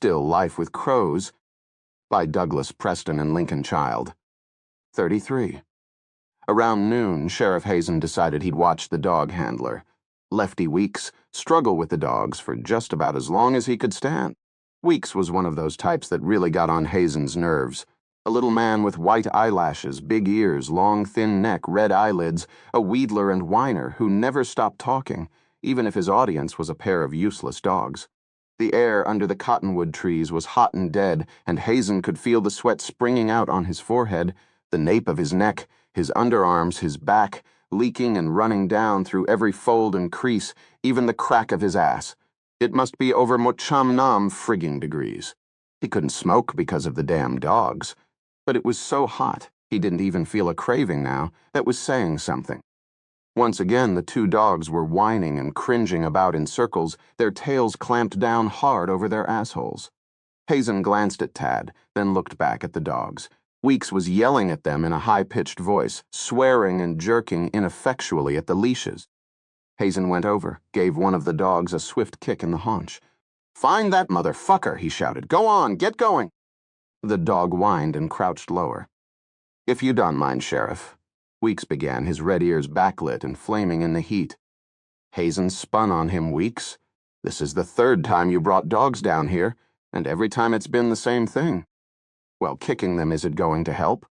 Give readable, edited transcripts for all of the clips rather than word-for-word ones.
Still Life with Crows, by Douglas Preston and Lincoln Child. 33. Around noon, Sheriff Hazen decided he'd watch the dog handler, Lefty Weeks, struggle with the dogs for just about as long as he could stand. Weeks was one of those types that really got on Hazen's nerves. A little man with white eyelashes, big ears, long thin neck, red eyelids, a wheedler and whiner who never stopped talking, even if his audience was a pair of useless dogs. The air under the cottonwood trees was hot and dead, and Hazen could feel the sweat springing out on his forehead, the nape of his neck, his underarms, his back, leaking and running down through every fold and crease, even the crack of his ass. It must be over Mocham-Nam frigging degrees. He couldn't smoke because of the damn dogs, but it was so hot he didn't even feel a craving now that was saying something. Once again, the two dogs were whining and cringing about in circles, their tails clamped down hard over their assholes. Hazen glanced at Tad, then looked back at the dogs. Weeks was yelling at them in a high-pitched voice, swearing and jerking ineffectually at the leashes. Hazen went over, gave one of the dogs a swift kick in the haunch. "Find that motherfucker," he shouted. "Go on, get going." The dog whined and crouched lower. "If you don't mind, Sheriff," Weeks began, his red ears backlit and flaming in the heat. Hazen spun on him. "Weeks, this is the third time you brought dogs down here, and every time it's been the same thing. Well, kicking them isn't going to help."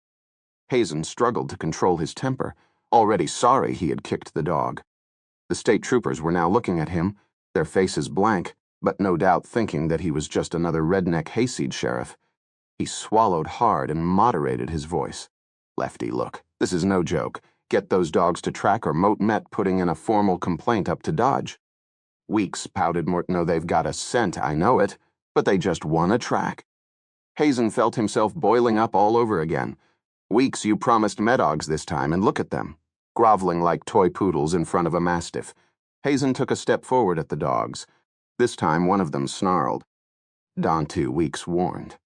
Hazen struggled to control his temper, already sorry he had kicked the dog. The state troopers were now looking at him, their faces blank, but no doubt thinking that he was just another redneck hayseed sheriff. He swallowed hard and moderated his voice. "Lefty, look, this is no joke. Get those dogs to track or Moat Met putting in a formal complaint up to Dodge." Weeks pouted more. "No, they've got a scent, I know it, but they just want a track." Hazen felt himself boiling up all over again. "Weeks, you promised Medogs this time, and look at them, groveling like toy poodles in front of a mastiff." Hazen took a step forward at the dogs. This time one of them snarled. "Don't," Weeks warned.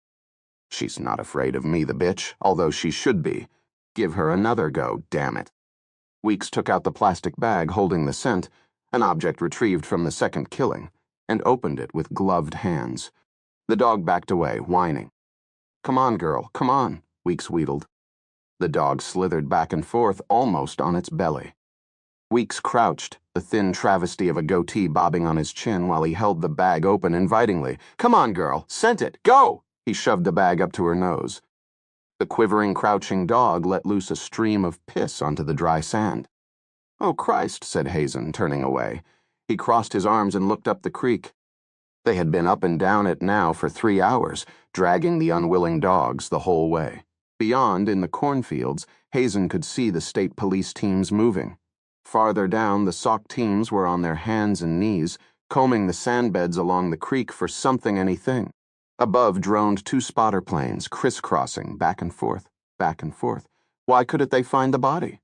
"She's not afraid of me, the bitch, although she should be. Give her another go, damn it." Weeks took out the plastic bag holding the scent, an object retrieved from the second killing, and opened it with gloved hands. The dog backed away, whining. "Come on, girl, come on," Weeks wheedled. The dog slithered back and forth, almost on its belly. Weeks crouched, the thin travesty of a goatee bobbing on his chin while he held the bag open invitingly. "Come on, girl, scent it, go!" He shoved the bag up to her nose. The quivering, crouching dog let loose a stream of piss onto the dry sand. "Oh, Christ," said Hazen, turning away. He crossed his arms and looked up the creek. They had been up and down it now for 3 hours, dragging the unwilling dogs the whole way. Beyond, in the cornfields, Hazen could see the state police teams moving. Farther down, the SOC teams were on their hands and knees, combing the sandbeds along the creek for something, anything. Above droned 2 spotter planes, crisscrossing, back and forth, back and forth. Why couldn't they find the body?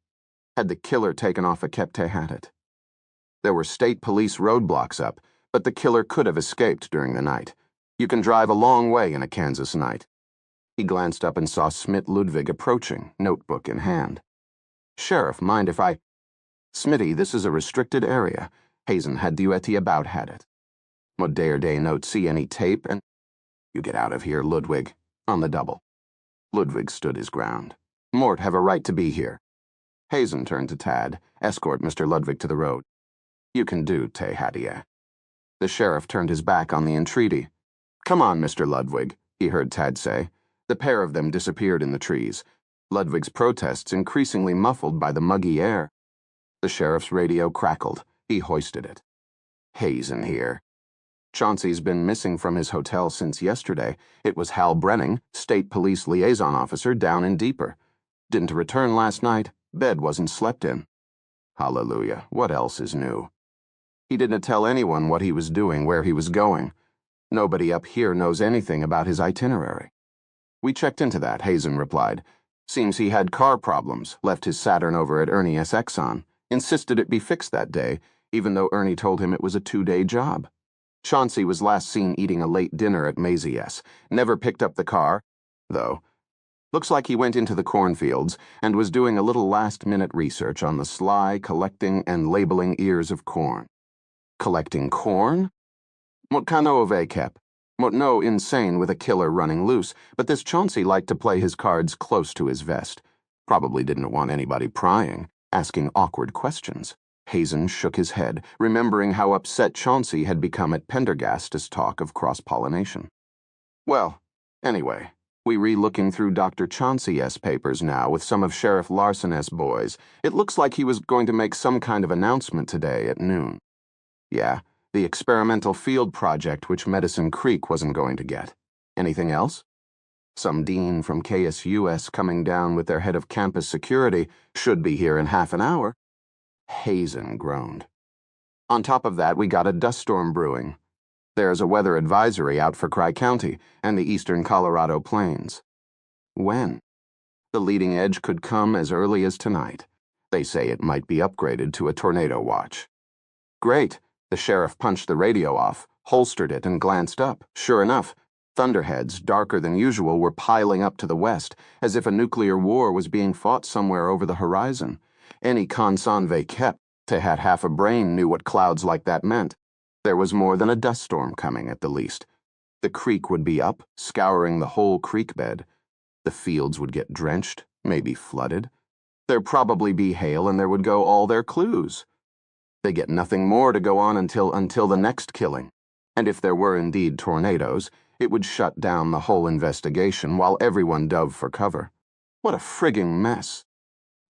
Had the killer taken off a Keptehatit? There were state police roadblocks up, but the killer could have escaped during the night. You can drive a long way in a Kansas night. He glanced up and saw Smith Ludwig approaching, notebook in hand. "Sheriff, mind if I—" "Smitty, this is a restricted area." Hazen had duety about had it. "What day note see any tape and—" "You get out of here, Ludwig. On the double." Ludwig stood his ground. "Mort have a right to be here." Hazen turned to Tad. "Escort Mr. Ludwig to the road." "You can do, Tehadia." The sheriff turned his back on the entreaty. "Come on, Mr. Ludwig," he heard Tad say. The pair of them disappeared in the trees, Ludwig's protests increasingly muffled by the muggy air. The sheriff's radio crackled. He hoisted it. "Hazen here. Chauncey's been missing from his hotel since yesterday. It was Hal Brenning, state police liaison officer, down in Deeper. Didn't return last night. Bed wasn't slept in." Hallelujah. What else is new? He didn't tell anyone what he was doing, where he was going. Nobody up here knows anything about his itinerary. "We checked into that," Hazen replied. "Seems he had car problems, left his Saturn over at Ernie S. Exxon. Insisted it be fixed that day, even though Ernie told him it was a 2-day job. Chauncey was last seen eating a late dinner at Maisie S. Never picked up the car, though. Looks like he went into the cornfields and was doing a little last-minute research on the sly collecting and labeling ears of corn." "Collecting corn? What kind of kep? No insane with a killer running loose, but this Chauncey liked to play his cards close to his vest. Probably didn't want anybody prying, asking awkward questions. Hazen shook his head, remembering how upset Chauncey had become at Pendergast's talk of cross-pollination. Well, anyway, we re-looking through Dr. Chauncey's papers now with some of Sheriff Larson's boys. It looks like he was going to make some kind of announcement today at noon. Yeah, the experimental field project which Medicine Creek wasn't going to get. Anything else? Some dean from KSUS coming down with their head of campus security should be here in half an hour. Hazen groaned. On top of that, we got a dust storm brewing. There's a weather advisory out for Cry County and the eastern Colorado plains. When? The leading edge could come as early as tonight. They say it might be upgraded to a tornado watch. Great. The sheriff punched the radio off, holstered it, and glanced up. Sure enough, thunderheads, darker than usual, were piling up to the west, as if a nuclear war was being fought somewhere over the horizon. Any conson they kept, to had half a brain, knew what clouds like that meant. There was more than a dust storm coming, at the least. The creek would be up, scouring the whole creek bed. The fields would get drenched, maybe flooded. There'd probably be hail, and there would go all their clues. They get nothing more to go on until the next killing. And if there were indeed tornadoes, it would shut down the whole investigation while everyone dove for cover. What a frigging mess.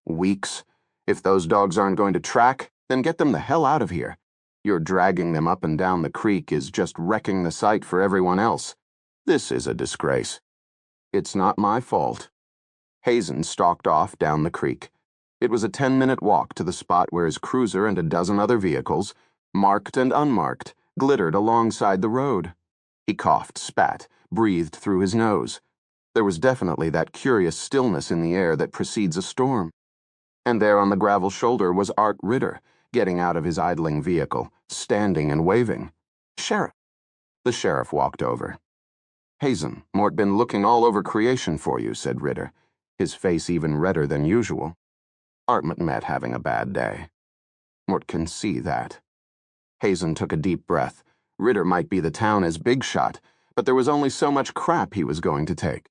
Weeks. If those dogs aren't going to track, then get them the hell out of here. Your dragging them up and down the creek is just wrecking the sight for everyone else. This is a disgrace. It's not my fault. Hazen stalked off down the creek. It was a 10-minute walk to the spot where his cruiser and a dozen other vehicles, marked and unmarked, glittered alongside the road. He coughed, spat, breathed through his nose. There was definitely that curious stillness in the air that precedes a storm. And there on the gravel shoulder was Art Ritter, getting out of his idling vehicle, standing and waving. Sheriff. The sheriff walked over. Hazen, Mort been looking all over creation for you, said Ritter, his face even redder than usual. Art met having a bad day. Mort can see that. Hazen took a deep breath. Ritter might be the town's big shot, but there was only so much crap he was going to take.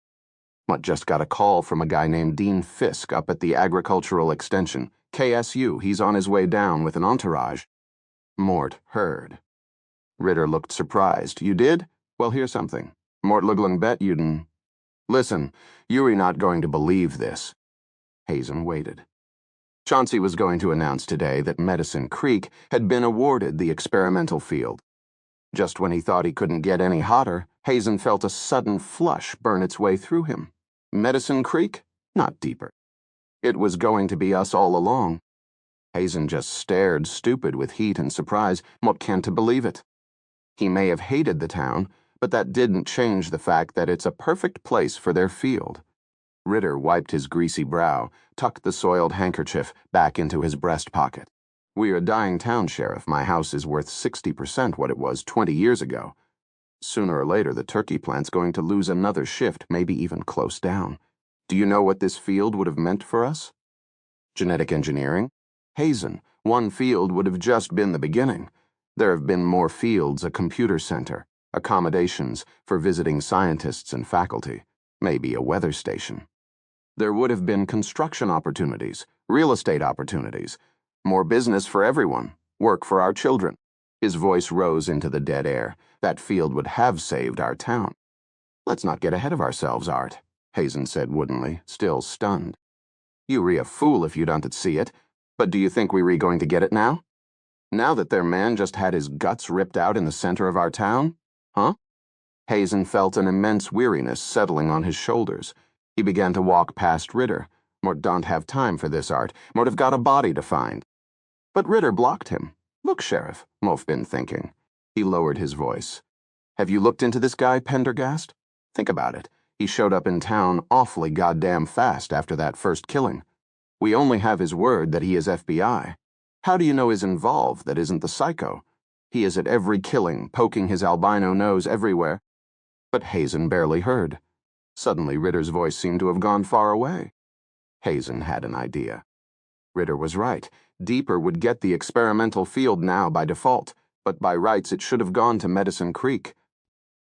Mort just got a call from a guy named Dean Fisk up at the Agricultural Extension. KSU, he's on his way down with an entourage. Mort heard. Ritter looked surprised. You did? Well, here's something. Mort Luglin bet you'd... Listen, you're not going to believe this. Hazen waited. Chauncey was going to announce today that Medicine Creek had been awarded the experimental field. Just when he thought he couldn't get any hotter, Hazen felt a sudden flush burn its way through him. Medicine Creek? Not deeper. It was going to be us all along. Hazen just stared, stupid with heat and surprise, Mort can't believe it. He may have hated the town, but that didn't change the fact that it's a perfect place for their field. Ritter wiped his greasy brow, tucked the soiled handkerchief back into his breast pocket. We're a dying town, Sheriff. My house is worth 60% what it was 20 years ago. Sooner or later, the turkey plant's going to lose another shift, maybe even close down. Do you know what this field would have meant for us? Genetic engineering? Hazen, one field would have just been the beginning. There have been more fields, a computer center, accommodations for visiting scientists and faculty, maybe a weather station. There would have been construction opportunities, real estate opportunities, more business for everyone, work for our children. His voice rose into the dead air. That field would have saved our town. Let's not get ahead of ourselves, Art, Hazen said woodenly, still stunned. You re a fool if you don't see it, but do you think we re going to get it now? Now that their man just had his guts ripped out in the center of our town? Huh? Hazen felt an immense weariness settling on his shoulders. He began to walk past Ritter. Mort don't have time for this, Art. Mort have got a body to find. But Ritter blocked him. Look, Sheriff, Moff been thinking. He lowered his voice. Have you looked into this guy, Pendergast? Think about it. He showed up in town awfully goddamn fast after that first killing. We only have his word that he is FBI. How do you know he's involved that isn't the psycho? He is at every killing, poking his albino nose everywhere. But Hazen barely heard. Suddenly, Ritter's voice seemed to have gone far away. Hazen had an idea. Ritter was right. Deeper would get the experimental field now by default, but by rights it should have gone to Medicine Creek.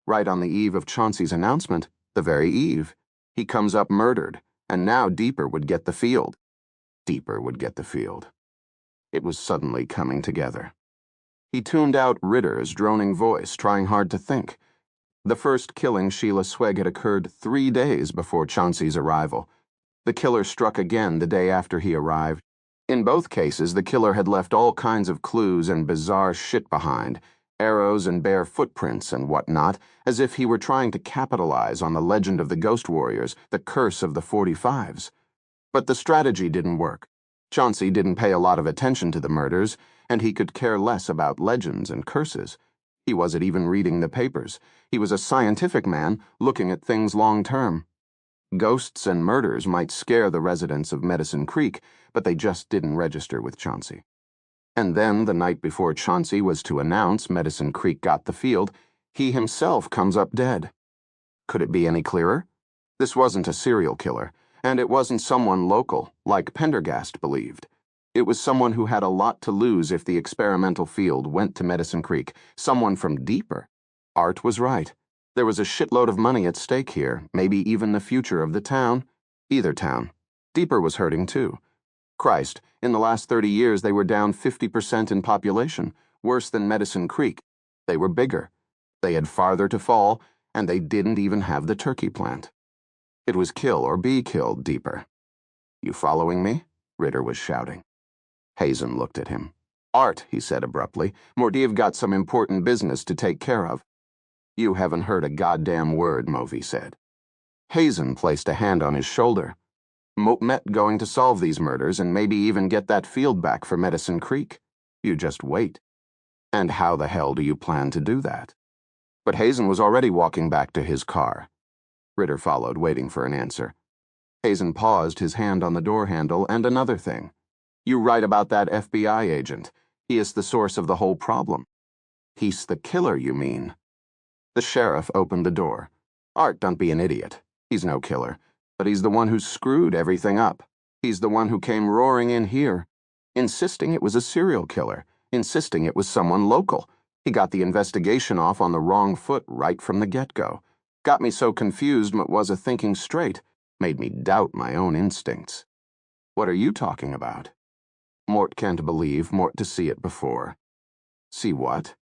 Right on the eve of Chauncey's announcement, the very eve, he comes up murdered, and now Deeper would get the field. Deeper would get the field. It was suddenly coming together. He tuned out Ritter's droning voice, trying hard to think. The first killing Sheila Sweg had occurred 3 days before Chauncey's arrival. The killer struck again the day after he arrived. In both cases, the killer had left all kinds of clues and bizarre shit behind, arrows and bare footprints and whatnot, as if he were trying to capitalize on the legend of the Ghost Warriors, the curse of the 45s. But the strategy didn't work. Chauncey didn't pay a lot of attention to the murders, and he could care less about legends and curses. He wasn't even reading the papers. He was a scientific man looking at things long term. Ghosts and murders might scare the residents of Medicine Creek, but they just didn't register with Chauncey. And then, the night before Chauncey was to announce Medicine Creek got the field, he himself comes up dead. Could it be any clearer? This wasn't a serial killer, and it wasn't someone local, like Pendergast believed. It was someone who had a lot to lose if the experimental field went to Medicine Creek, someone from Deeper. Art was right. There was a shitload of money at stake here, maybe even the future of the town. Either town. Deeper was hurting too. Christ, in the last 30 years they were down 50% in population, worse than Medicine Creek. They were bigger. They had farther to fall, and they didn't even have the turkey plant. It was kill or be killed, Deeper. You following me? Ritter was shouting. Hazen looked at him. Art, he said abruptly, Mordiev got some important business to take care of. You haven't heard a goddamn word, Movie said. Hazen placed a hand on his shoulder. Met going to solve these murders and maybe even get that field back for Medicine Creek. You just wait. And how the hell do you plan to do that? But Hazen was already walking back to his car. Ritter followed, waiting for an answer. Hazen paused, his hand on the door handle, and another thing. You write about that FBI agent. He is the source of the whole problem. He's the killer, you mean? The sheriff opened the door. Art, don't be an idiot. He's no killer, but he's the one who screwed everything up. He's the one who came roaring in here, insisting it was a serial killer, insisting it was someone local. He got the investigation off on the wrong foot right from the get-go. Got me so confused what was a thinking straight, made me doubt my own instincts. What are you talking about? Mort can't believe Mort to see it before. See what?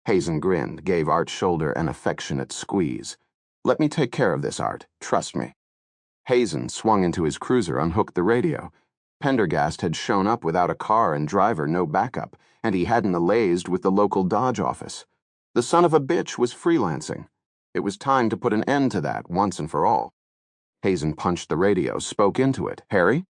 Hazen grinned, gave Art's shoulder an affectionate squeeze. Let me take care of this, Art. Trust me. Hazen swung into his cruiser, unhooked the radio. Pendergast had shown up without a car and driver, no backup, and he hadn't alazed with the local Dodge office. The son of a bitch was freelancing. It was time to put an end to that once and for all. Hazen punched the radio, spoke into it. Harry?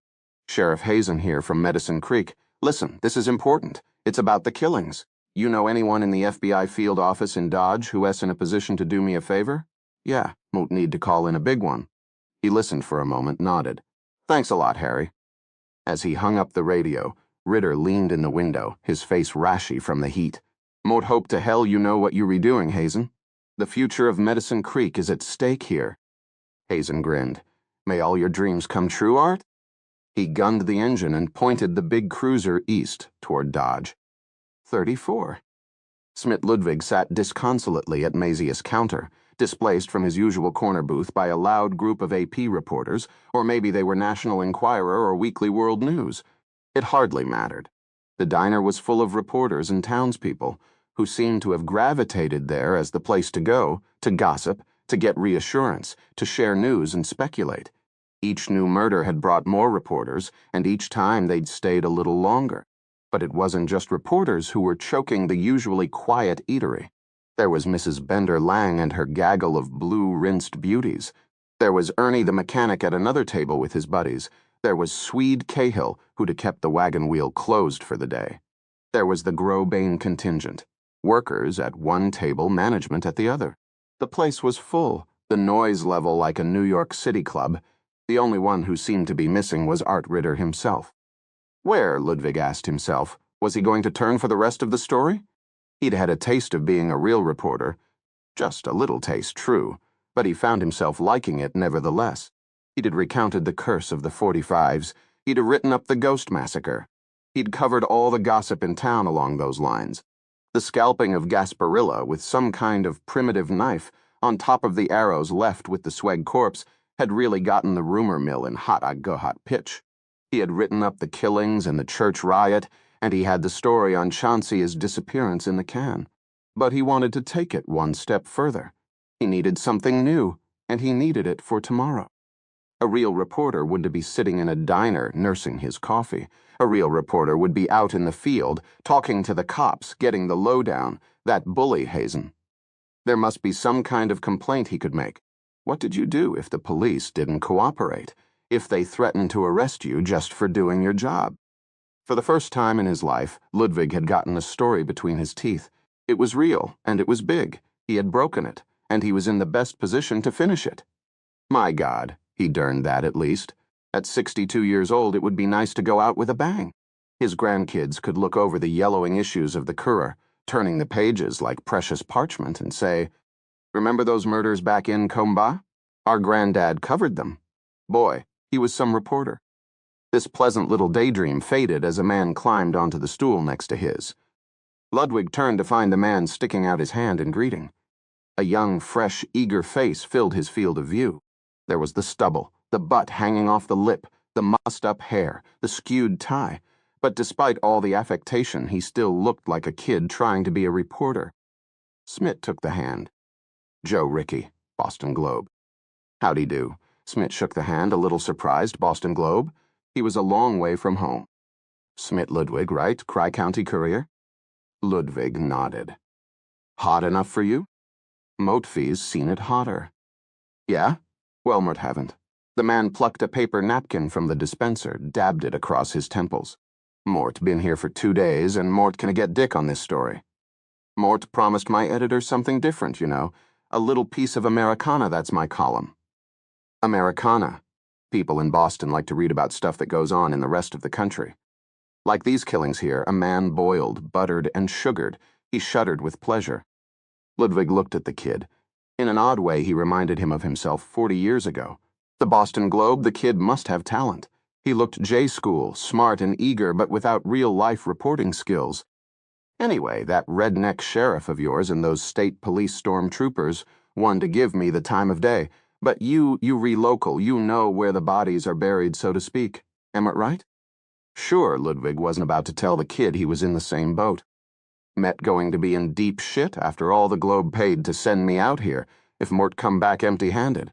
Sheriff Hazen here from Medicine Creek. Listen, this is important. It's about the killings. You know anyone in the FBI field office in Dodge who is in a position to do me a favor? Yeah, won't need to call in a big one. He listened for a moment, nodded. Thanks a lot, Harry. As he hung up the radio, Ritter leaned in the window, his face rashy from the heat. Mote hope to hell you know what you're redoing, Hazen. The future of Medicine Creek is at stake here. Hazen grinned. May all your dreams come true, Art? He gunned the engine and pointed the big cruiser east toward Dodge. 34. Smith Ludwig sat disconsolately at Mazius' counter, displaced from his usual corner booth by a loud group of AP reporters, or maybe they were National Enquirer or Weekly World News. It hardly mattered. The diner was full of reporters and townspeople, who seemed to have gravitated there as the place to go, to gossip, to get reassurance, to share news and speculate. Each new murder had brought more reporters, and each time they'd stayed a little longer. But it wasn't just reporters who were choking the usually quiet eatery. There was Mrs. Bender Lang and her gaggle of blue-rinsed beauties. There was Ernie the mechanic at another table with his buddies. There was Swede Cahill, who'd have kept the wagon wheel closed for the day. There was the Grobane contingent. Workers at one table, management at the other. The place was full, the noise level like a New York City club. The only one who seemed to be missing was Art Ritter himself. Where, Ludwig asked himself, was he going to turn for the rest of the story? He'd had a taste of being a real reporter. Just a little taste, true, but he found himself liking it nevertheless. He'd had recounted the curse of the 45s. He'd written up the Ghost Massacre. He'd covered all the gossip in town along those lines. The scalping of Gasparilla with some kind of primitive knife on top of the arrows left with the Sweg corpse had really gotten the rumor mill in hot agohot pitch. He had written up the killings and the church riot, and he had the story on Chauncey's disappearance in the can. But he wanted to take it one step further. He needed something new, and he needed it for tomorrow. A real reporter wouldn't be sitting in a diner nursing his coffee. A real reporter would be out in the field, talking to the cops, getting the lowdown, that bully Hazen. There must be some kind of complaint he could make. What did you do if the police didn't cooperate? If they threatened to arrest you just for doing your job? For the first time in his life, Ludwig had gotten a story between his teeth. It was real, and it was big. He had broken it, and he was in the best position to finish it. My God, he'd earned that at least. At 62 years old, it would be nice to go out with a bang. His grandkids could look over the yellowing issues of the Courier, turning the pages like precious parchment, and say, "Remember those murders back in Combat? Our granddad covered them. Boy, he was some reporter." This pleasant little daydream faded as a man climbed onto the stool next to his. Ludwig turned to find the man sticking out his hand in greeting. A young, fresh, eager face filled his field of view. There was the stubble, the butt hanging off the lip, the mussed-up hair, the skewed tie. But despite all the affectation, he still looked like a kid trying to be a reporter. Smith took the hand. "Joe Rickey, Boston Globe." "Howdy do." Smith shook the hand, a little surprised. Boston Globe? He was a long way from home. "Smith Ludwig, right? County Courier?" Ludwig nodded. "Hot enough for you?" "Motfie's seen it hotter." "Yeah? Well, Mort haven't." The man plucked a paper napkin from the dispenser, dabbed it across his temples. "Mort been here for 2 days, and Mort can get dick on this story. Mort promised my editor something different, you know. A little piece of Americana, that's my column." Americana. People in Boston like to read about stuff that goes on in the rest of the country. Like these killings here, a man boiled, buttered, and sugared. He shuddered with pleasure. Ludwig looked at the kid. In an odd way, he reminded him of himself 40 years ago. The Boston Globe, the kid must have talent. He looked J-school, smart and eager, but without real-life reporting skills. Anyway, that redneck sheriff of yours and those state police stormtroopers, one to give me the time of day. But you re-local, you know where the bodies are buried, so to speak. Am I right? Sure, Ludwig wasn't about to tell the kid he was in the same boat. Met going to be in deep shit after all the Globe paid to send me out here, if Mort come back empty-handed.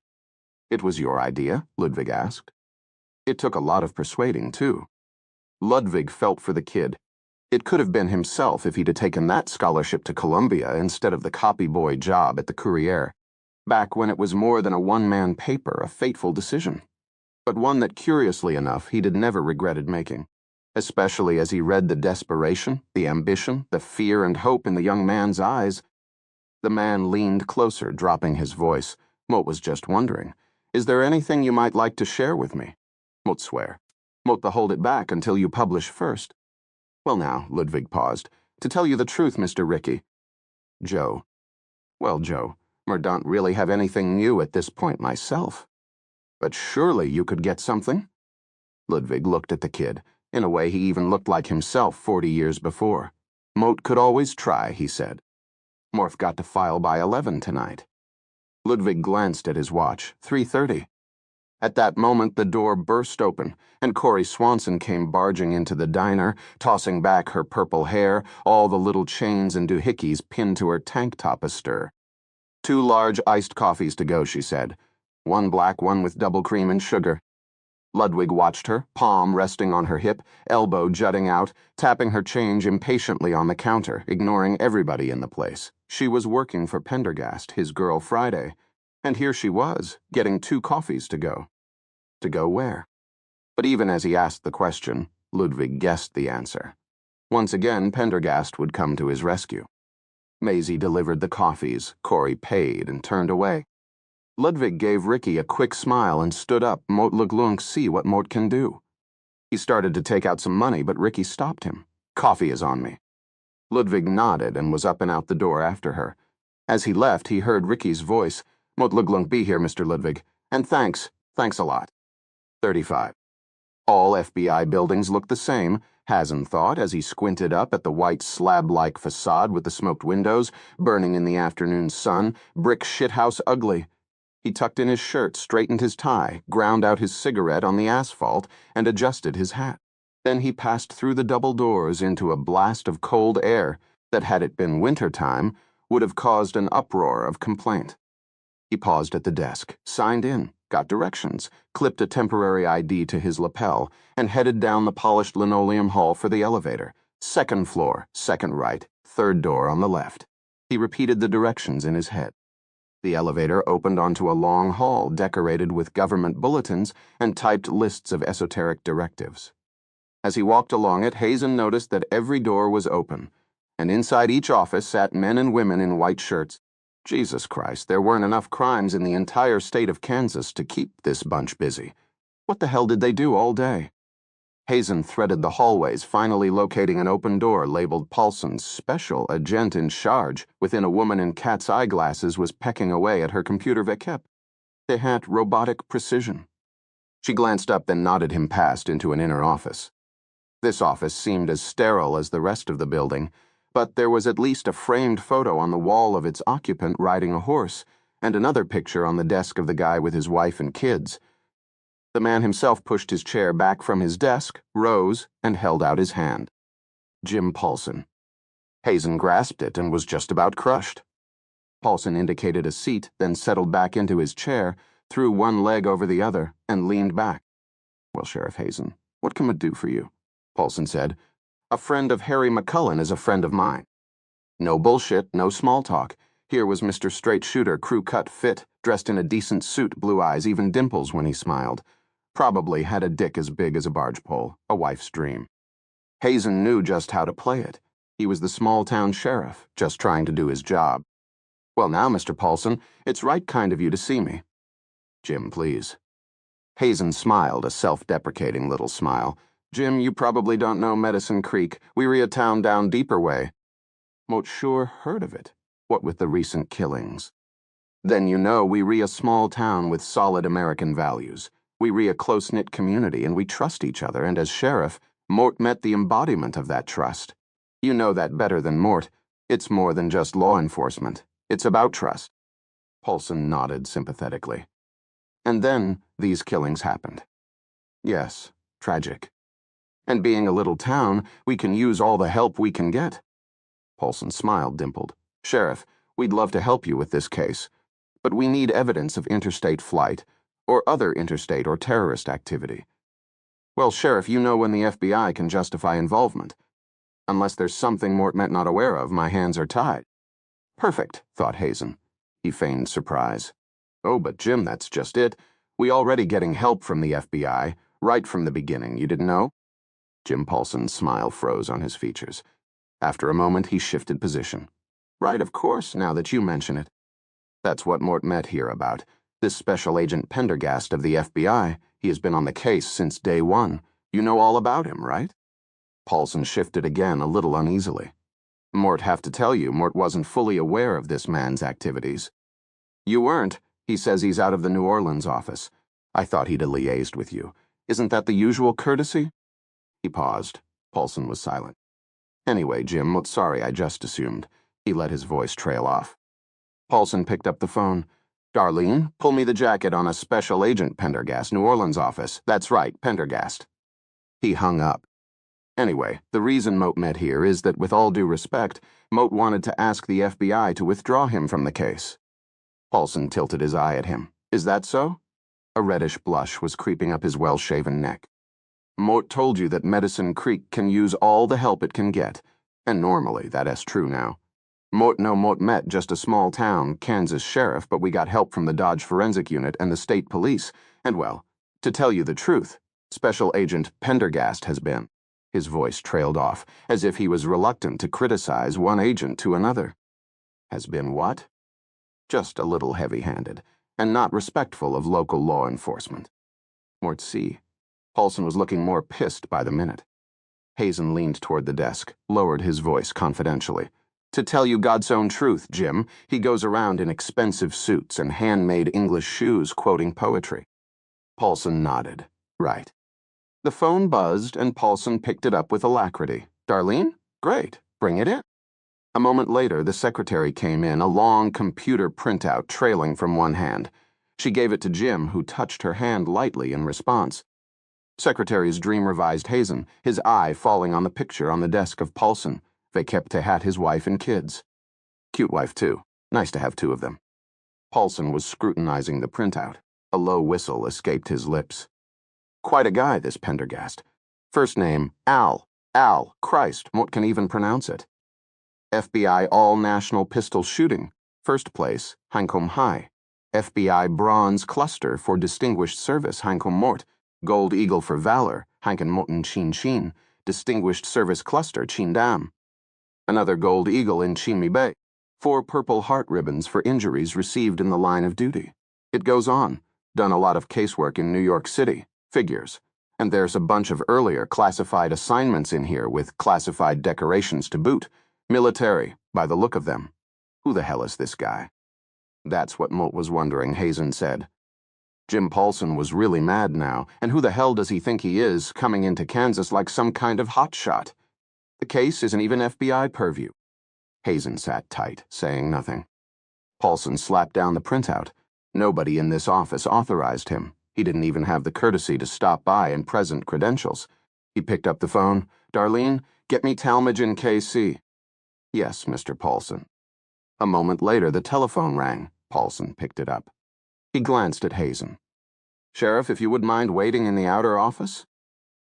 It was your idea? Ludwig asked. It took a lot of persuading, too. Ludwig felt for the kid. It could have been himself if he'd taken that scholarship to Columbia instead of the copy-boy job at the Courier. Back when it was more than a one-man paper, a fateful decision. But one that, curiously enough, he'd never regretted making, especially as he read the desperation, the ambition, the fear and hope in the young man's eyes. The man leaned closer, dropping his voice. Mot was just wondering, is there anything you might like to share with me? Mot swear. Mot the hold it back until you publish first. Well now, Ludwig paused. To tell you the truth, Mr. Rickey. Joe. Well, Joe, I don't really have anything new at this point myself. But surely you could get something? Ludwig looked at the kid. In a way, he even looked like himself 40 years before. Mot could always try, he said. Morph got to file by 11 tonight. Ludwig glanced at his watch. 3:30. At that moment, the door burst open, and Corey Swanson came barging into the diner, tossing back her purple hair, all the little chains and doohickeys pinned to her tank top astir. 2 large iced coffees to go, she said. 1 black, 1 with double cream and sugar. Ludwig watched her, palm resting on her hip, elbow jutting out, tapping her change impatiently on the counter, ignoring everybody in the place. She was working for Pendergast, his girl Friday, and here she was, getting 2 coffees to go. To go where? But even as he asked the question, Ludwig guessed the answer. Once again, Pendergast would come to his rescue. Maisie delivered the coffees, Corey paid and turned away. Ludwig gave Ricky a quick smile and stood up. Mot Lurks see what Mort can do. He started to take out some money, but Ricky stopped him. Coffee is on me. Ludwig nodded and was up and out the door after her. As he left, he heard Ricky's voice. Mot Lurks be here, Mr. Ludwig. And thanks a lot. 35. All FBI buildings looked the same, Hazen thought as he squinted up at the white slab-like facade with the smoked windows, burning in the afternoon sun, brick shithouse ugly. He tucked in his shirt, straightened his tie, ground out his cigarette on the asphalt, and adjusted his hat. Then he passed through the double doors into a blast of cold air that, had it been winter time, would have caused an uproar of complaint. He paused at the desk, signed in, got directions, clipped a temporary ID to his lapel, and headed down the polished linoleum hall for the elevator. Second floor, second right, third door on the left. He repeated the directions in his head. The elevator opened onto a long hall decorated with government bulletins and typed lists of esoteric directives. As he walked along it, Hazen noticed that every door was open, and inside each office sat men and women in white shirts. Jesus Christ, there weren't enough crimes in the entire state of Kansas to keep this bunch busy. What the hell did they do all day? Hazen threaded the hallways, finally locating an open door labeled Paulson's Special Agent in Charge. Within, a woman in cat's eyeglasses was pecking away at her computer VECEP. They had robotic precision. She glanced up, then nodded him past into an inner office. This office seemed as sterile as the rest of the building, but there was at least a framed photo on the wall of its occupant riding a horse, and another picture on the desk of the guy with his wife and kids. The man himself pushed his chair back from his desk, rose, and held out his hand. Jim Paulson. Hazen grasped it and was just about crushed. Paulson indicated a seat, then settled back into his chair, threw one leg over the other, and leaned back. "Well, Sheriff Hazen, what can we do for you?" Paulson said. "A friend of Harry McCullen is a friend of mine." No bullshit, no small talk. Here was Mr. Straight Shooter, crew-cut fit, dressed in a decent suit, blue eyes, even dimples when he smiled. Probably had a dick as big as a barge pole, a wife's dream. Hazen knew just how to play it. He was the small-town sheriff, just trying to do his job. "Well now, Mr. Paulson, it's right kind of you to see me." "Jim, please." Hazen smiled, a self-deprecating little smile. "Jim, you probably don't know Medicine Creek. We're a town down deeper way." Moat sure heard of it. What with the recent killings. "Then you know we're a small town with solid American values. We're a close-knit community, and we trust each other, and as sheriff, Mort met the embodiment of that trust. You know that better than Mort. It's more than just law enforcement. It's about trust." Paulson nodded sympathetically. "And then these killings happened." "Yes, tragic. And being a little town, we can use all the help we can get." Paulson smiled, dimpled. "Sheriff, we'd love to help you with this case, but we need evidence of interstate flight, or other interstate or terrorist activity." "Well, Sheriff, you know when the FBI can justify involvement. Unless there's something Mort Met not aware of, my hands are tied." "Perfect," thought Hazen. He feigned surprise. "Oh, but Jim, that's just it. We already getting help from the FBI, right from the beginning, you didn't know?" Jim Paulson's smile froze on his features. After a moment, he shifted position. "Right, of course, now that you mention it. That's what Mort Met here about. This Special Agent Pendergast of the FBI, he has been on the case since day one. You know all about him, right?" Paulson shifted again, a little uneasily. "Mort have to tell you, Mort wasn't fully aware of this man's activities." "You weren't? He says he's out of the New Orleans office. I thought he'd have liaised with you. Isn't that the usual courtesy?" He paused. Paulson was silent. "Anyway, Jim, sorry, I just assumed." He let his voice trail off. Paulson picked up the phone. "Darlene, pull me the jacket on a Special Agent Pendergast, New Orleans office. That's right, Pendergast." He hung up. "Anyway, the reason Moat met here is that, with all due respect, Moat wanted to ask the FBI to withdraw him from the case." Paulson tilted his eye at him. "Is that so?" A reddish blush was creeping up his well-shaven neck. "Mort told you that Medicine Creek can use all the help it can get, and normally that is true now. Mort met just a small town, Kansas sheriff, but we got help from the Dodge Forensic Unit and the state police, and well, to tell you the truth, Special Agent Pendergast has been." His voice trailed off, as if he was reluctant to criticize one agent to another. "Has been what?" "Just a little heavy-handed, and not respectful of local law enforcement." Mort see. Paulson was looking more pissed by the minute. Hazen leaned toward the desk, lowered his voice confidentially. "To tell you God's own truth, Jim, he goes around in expensive suits and handmade English shoes quoting poetry." Paulson nodded. "Right." The phone buzzed, and Paulson picked it up with alacrity. Darlene? Great. Bring it in. A moment later, the secretary came in, a long computer printout trailing from one hand. She gave it to Jim, who touched her hand lightly in response. Secretary's dream-revised Hazen, his eye falling on the picture on the desk of Paulson. Vekepte had his wife and kids. Cute wife, too. Nice to have two of them. Paulson was scrutinizing the printout. A low whistle escaped his lips. Quite a guy, this Pendergast. First name, Al. Al. Christ, what can even pronounce it? FBI All-National Pistol Shooting. First place, Heinkom High. FBI Bronze Cluster for Distinguished Service, Heinkom Mort. Gold Eagle for Valor, Heinken Moten Chin Chin. Distinguished Service Cluster, Chin Dam. Another Gold Eagle in Chimi Bay. 4 Purple Heart ribbons for injuries received in the line of duty. It goes on. Done a lot of casework in New York City. Figures. And there's a bunch of earlier classified assignments in here with classified decorations to boot. Military, by the look of them. Who the hell is this guy? That's what Moult was wondering, Hazen said. Jim Paulson was really mad now, and who the hell does he think he is, coming into Kansas like some kind of hotshot? The case isn't even FBI purview. Hazen sat tight, saying nothing. Paulson slapped down the printout. Nobody in this office authorized him. He didn't even have the courtesy to stop by and present credentials. He picked up the phone. Darlene, get me Talmadge in KC. Yes, Mr. Paulson. A moment later, the telephone rang. Paulson picked it up. He glanced at Hazen. Sheriff, if you wouldn't mind waiting in the outer office?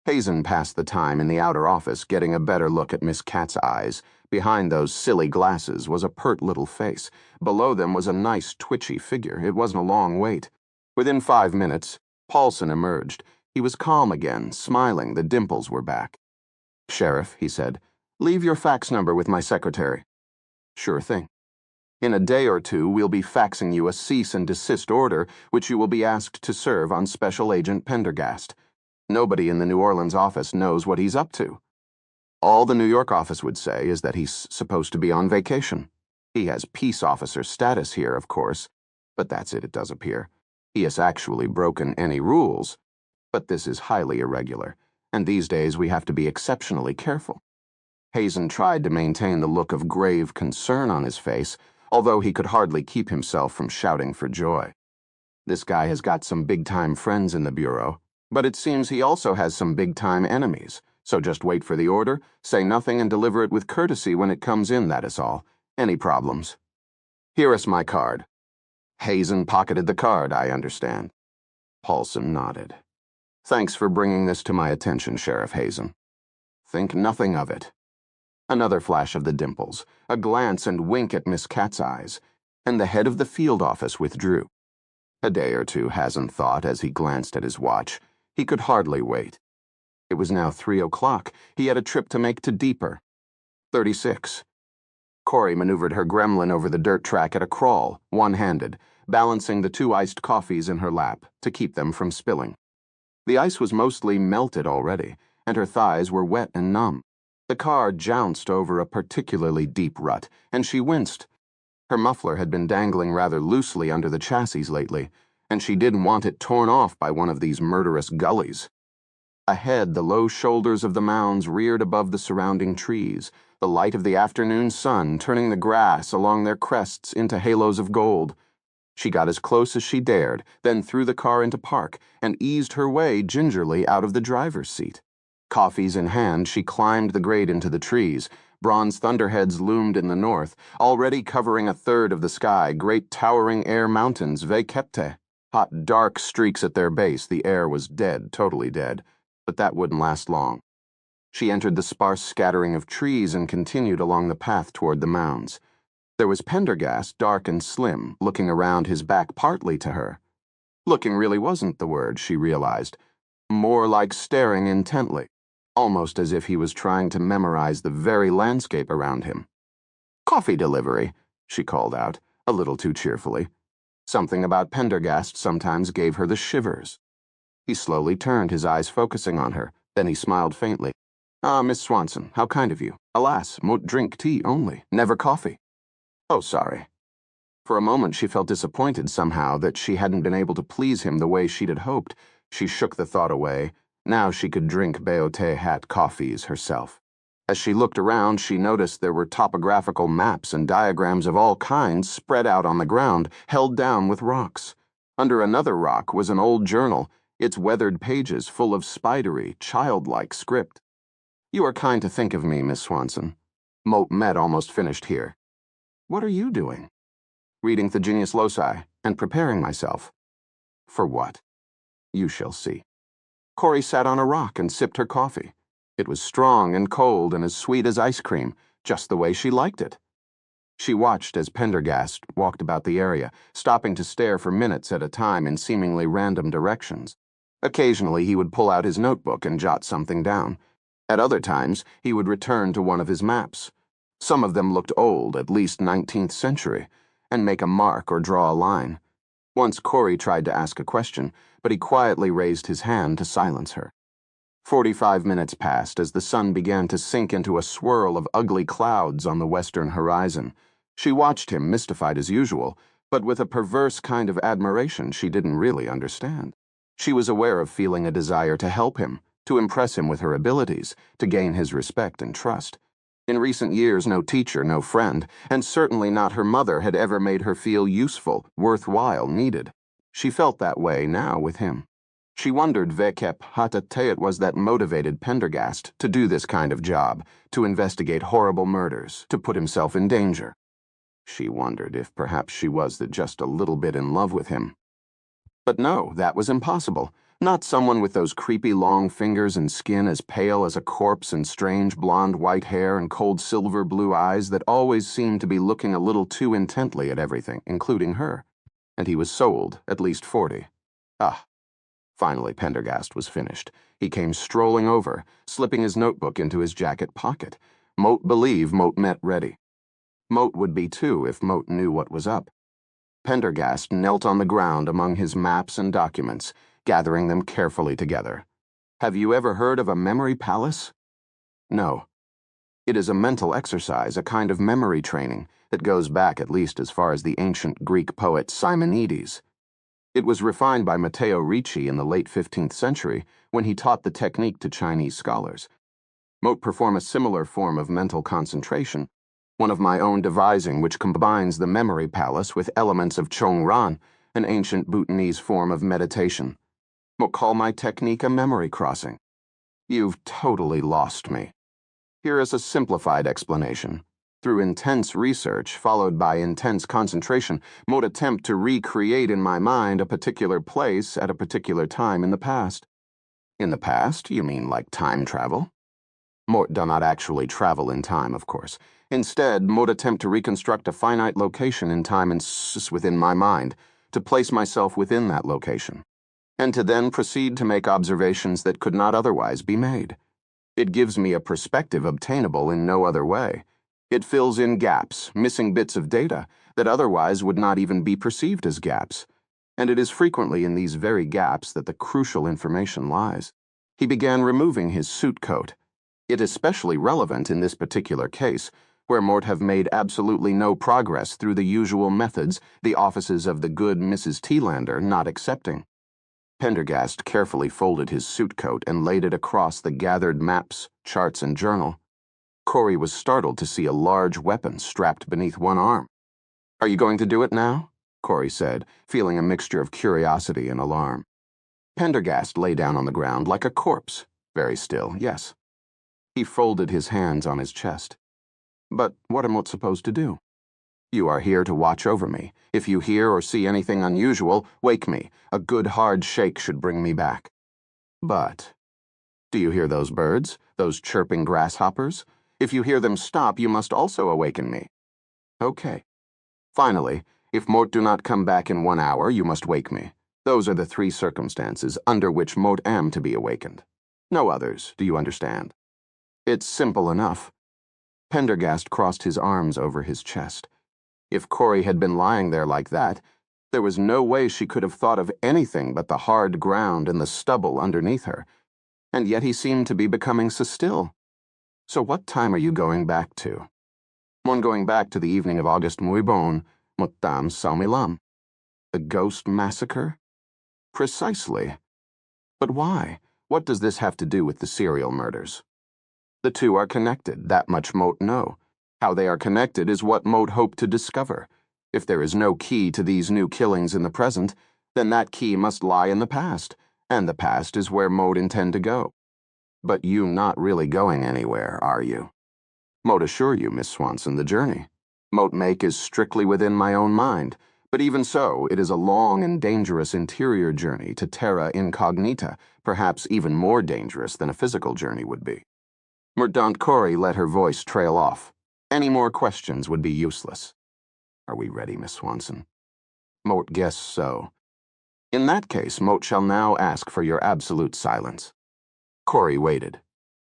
Hazen passed the time in the outer office, getting a better look at Miss Cat's eyes. Behind those silly glasses was a pert little face. Below them was a nice, twitchy figure. It wasn't a long wait. Within 5 minutes, Paulson emerged. He was calm again, smiling. The dimples were back. Sheriff, he said, leave your fax number with my secretary. Sure thing. In a day or two, we'll be faxing you a cease and desist order, which you will be asked to serve on Special Agent Pendergast. Nobody in the New Orleans office knows what he's up to. All the New York office would say is that he's supposed to be on vacation. He has peace officer status here, of course, but that's it does appear. He has actually broken any rules, but this is highly irregular, and these days we have to be exceptionally careful. Hazen tried to maintain the look of grave concern on his face, although he could hardly keep himself from shouting for joy. This guy has got some big-time friends in the Bureau, but it seems he also has some big-time enemies, so just wait for the order, say nothing, and deliver it with courtesy when it comes in, that is all. Any problems? Here is my card. Hazen pocketed the card, I understand. Paulson nodded. Thanks for bringing this to my attention, Sheriff Hazen. Think nothing of it. Another flash of the dimples, a glance and wink at Miss Cat's eyes, and the head of the field office withdrew. A day or two, Hazen thought as he glanced at his watch. He could hardly wait. It was now 3 o'clock. He had a trip to make to Deeper. 36. Corey maneuvered her gremlin over the dirt track at a crawl, one-handed, balancing the 2 iced coffees in her lap to keep them from spilling. The ice was mostly melted already, and her thighs were wet and numb. The car jounced over a particularly deep rut, and she winced. Her muffler had been dangling rather loosely under the chassis lately, and she didn't want it torn off by one of these murderous gullies. Ahead, the low shoulders of the mounds reared above the surrounding trees, the light of the afternoon sun turning the grass along their crests into halos of gold. She got as close as she dared, then threw the car into park, and eased her way gingerly out of the driver's seat. Coffees in hand, she climbed the grade into the trees. Bronze thunderheads loomed in the north, already covering a third of the sky, great towering air mountains, Vekepte. Hot, dark streaks at their base, the air was dead, totally dead. But that wouldn't last long. She entered the sparse scattering of trees and continued along the path toward the mounds. There was Pendergast, dark and slim, looking around his back partly to her. Looking really wasn't the word, she realized. More like staring intently, almost as if he was trying to memorize the very landscape around him. Coffee delivery, she called out, a little too cheerfully. Something about Pendergast sometimes gave her the shivers. He slowly turned, his eyes focusing on her. Then he smiled faintly. Ah, Miss Swanson, how kind of you. Alas, mote drink tea only, never coffee. Oh, sorry. For a moment she felt disappointed somehow that she hadn't been able to please him the way she'd had hoped. She shook the thought away. Now she could drink Beote hat coffees herself. As she looked around, she noticed there were topographical maps and diagrams of all kinds spread out on the ground, held down with rocks. Under another rock was an old journal, its weathered pages full of spidery, childlike script. "You are kind to think of me, Miss Swanson." Moat Met almost finished here. "What are you doing?" "Reading the Genius Loci and preparing myself." "For what?" "You shall see." Corey sat on a rock and sipped her coffee. It was strong and cold and as sweet as ice cream, just the way she liked it. She watched as Pendergast walked about the area, stopping to stare for minutes at a time in seemingly random directions. Occasionally he would pull out his notebook and jot something down. At other times he would return to one of his maps. Some of them looked old, at least 19th century, and make a mark or draw a line. Once Corey tried to ask a question, but he quietly raised his hand to silence her. 45 minutes passed as the sun began to sink into a swirl of ugly clouds on the western horizon. She watched him, mystified as usual, but with a perverse kind of admiration she didn't really understand. She was aware of feeling a desire to help him, to impress him with her abilities, to gain his respect and trust. In recent years, no teacher, no friend, and certainly not her mother had ever made her feel useful, worthwhile, needed. She felt that way now with him. She wondered Vekep Hatate it was that motivated Pendergast to do this kind of job, to investigate horrible murders, to put himself in danger. She wondered if perhaps she was just a little bit in love with him. But no, that was impossible. Not someone with those creepy long fingers and skin as pale as a corpse and strange blonde white hair and cold silver blue eyes that always seemed to be looking a little too intently at everything, including her. And he was sold, at least 40. Ah. Finally, Pendergast was finished. He came strolling over, slipping his notebook into his jacket pocket. Moat believed Moat Met ready. Moat would be too if Moat knew what was up. Pendergast knelt on the ground among his maps and documents, gathering them carefully together. "Have you ever heard of a memory palace?" "No. It is a mental exercise, a kind of memory training that goes back at least as far as the ancient Greek poet Simonides. It was refined by Matteo Ricci in the late 15th century when he taught the technique to Chinese scholars. Moat perform a similar form of mental concentration, one of my own devising which combines the memory palace with elements of Chongran, an ancient Bhutanese form of meditation. Moat call my technique a memory crossing." "You've totally lost me." "Here is a simplified explanation. Through intense research, followed by intense concentration, Moat attempt to recreate in my mind a particular place at a particular time in the past." "In the past? You mean like time travel?" Moat do not actually travel in time, of course. Instead, Moat attempt to reconstruct a finite location in time and within my mind, to place myself within that location, and to then proceed to make observations that could not otherwise be made. It gives me a perspective obtainable in no other way. It fills in gaps, missing bits of data that otherwise would not even be perceived as gaps. And it is frequently in these very gaps that the crucial information lies." He began removing his suit coat. It is especially relevant in this particular case, where Mort have made absolutely no progress through the usual methods, the offices of the good Mrs. Tealander not accepting. Pendergast carefully folded his suit coat and laid it across the gathered maps, charts, and journal. Corey was startled to see a large weapon strapped beneath one arm. "Are you going to do it now?" Corey said, feeling a mixture of curiosity and alarm. Pendergast lay down on the ground like a corpse, very still, yes. He folded his hands on his chest. "But what am I supposed to do?" "You are here to watch over me. If you hear or see anything unusual, wake me. A good hard shake should bring me back." "But do you hear those birds, those chirping grasshoppers? If you hear them stop, you must also awaken me." "Okay. Finally, if Mort do not come back in 1 hour, you must wake me. Those are the 3 circumstances under which Mort am to be awakened. No others, do you understand?" "It's simple enough." Pendergast crossed his arms over his chest. If Corey had been lying there like that, there was no way she could have thought of anything but the hard ground and the stubble underneath her. And yet he seemed to be becoming so still. "So what time are you going back to?" "One going back to the evening of August muy bon, Mutam Saumilam." "The ghost massacre?" "Precisely. But why? What does this have to do with the serial murders? The two are connected, that much Moat know. How they are connected is what Moat hoped to discover. If there is no key to these new killings in the present, then that key must lie in the past, and the past is where Moat intend to go. But you not really going anywhere, are you? Moat assure you, Miss Swanson, the journey Moat make is strictly within my own mind, but even so, it is a long and dangerous interior journey to terra incognita, perhaps even more dangerous than a physical journey would be. Mordaunt Corey let her voice trail off. Any more questions would be useless. Are we ready, Miss Swanson? Moat guessed so. In that case, Moat shall now ask for your absolute silence. Corey waited.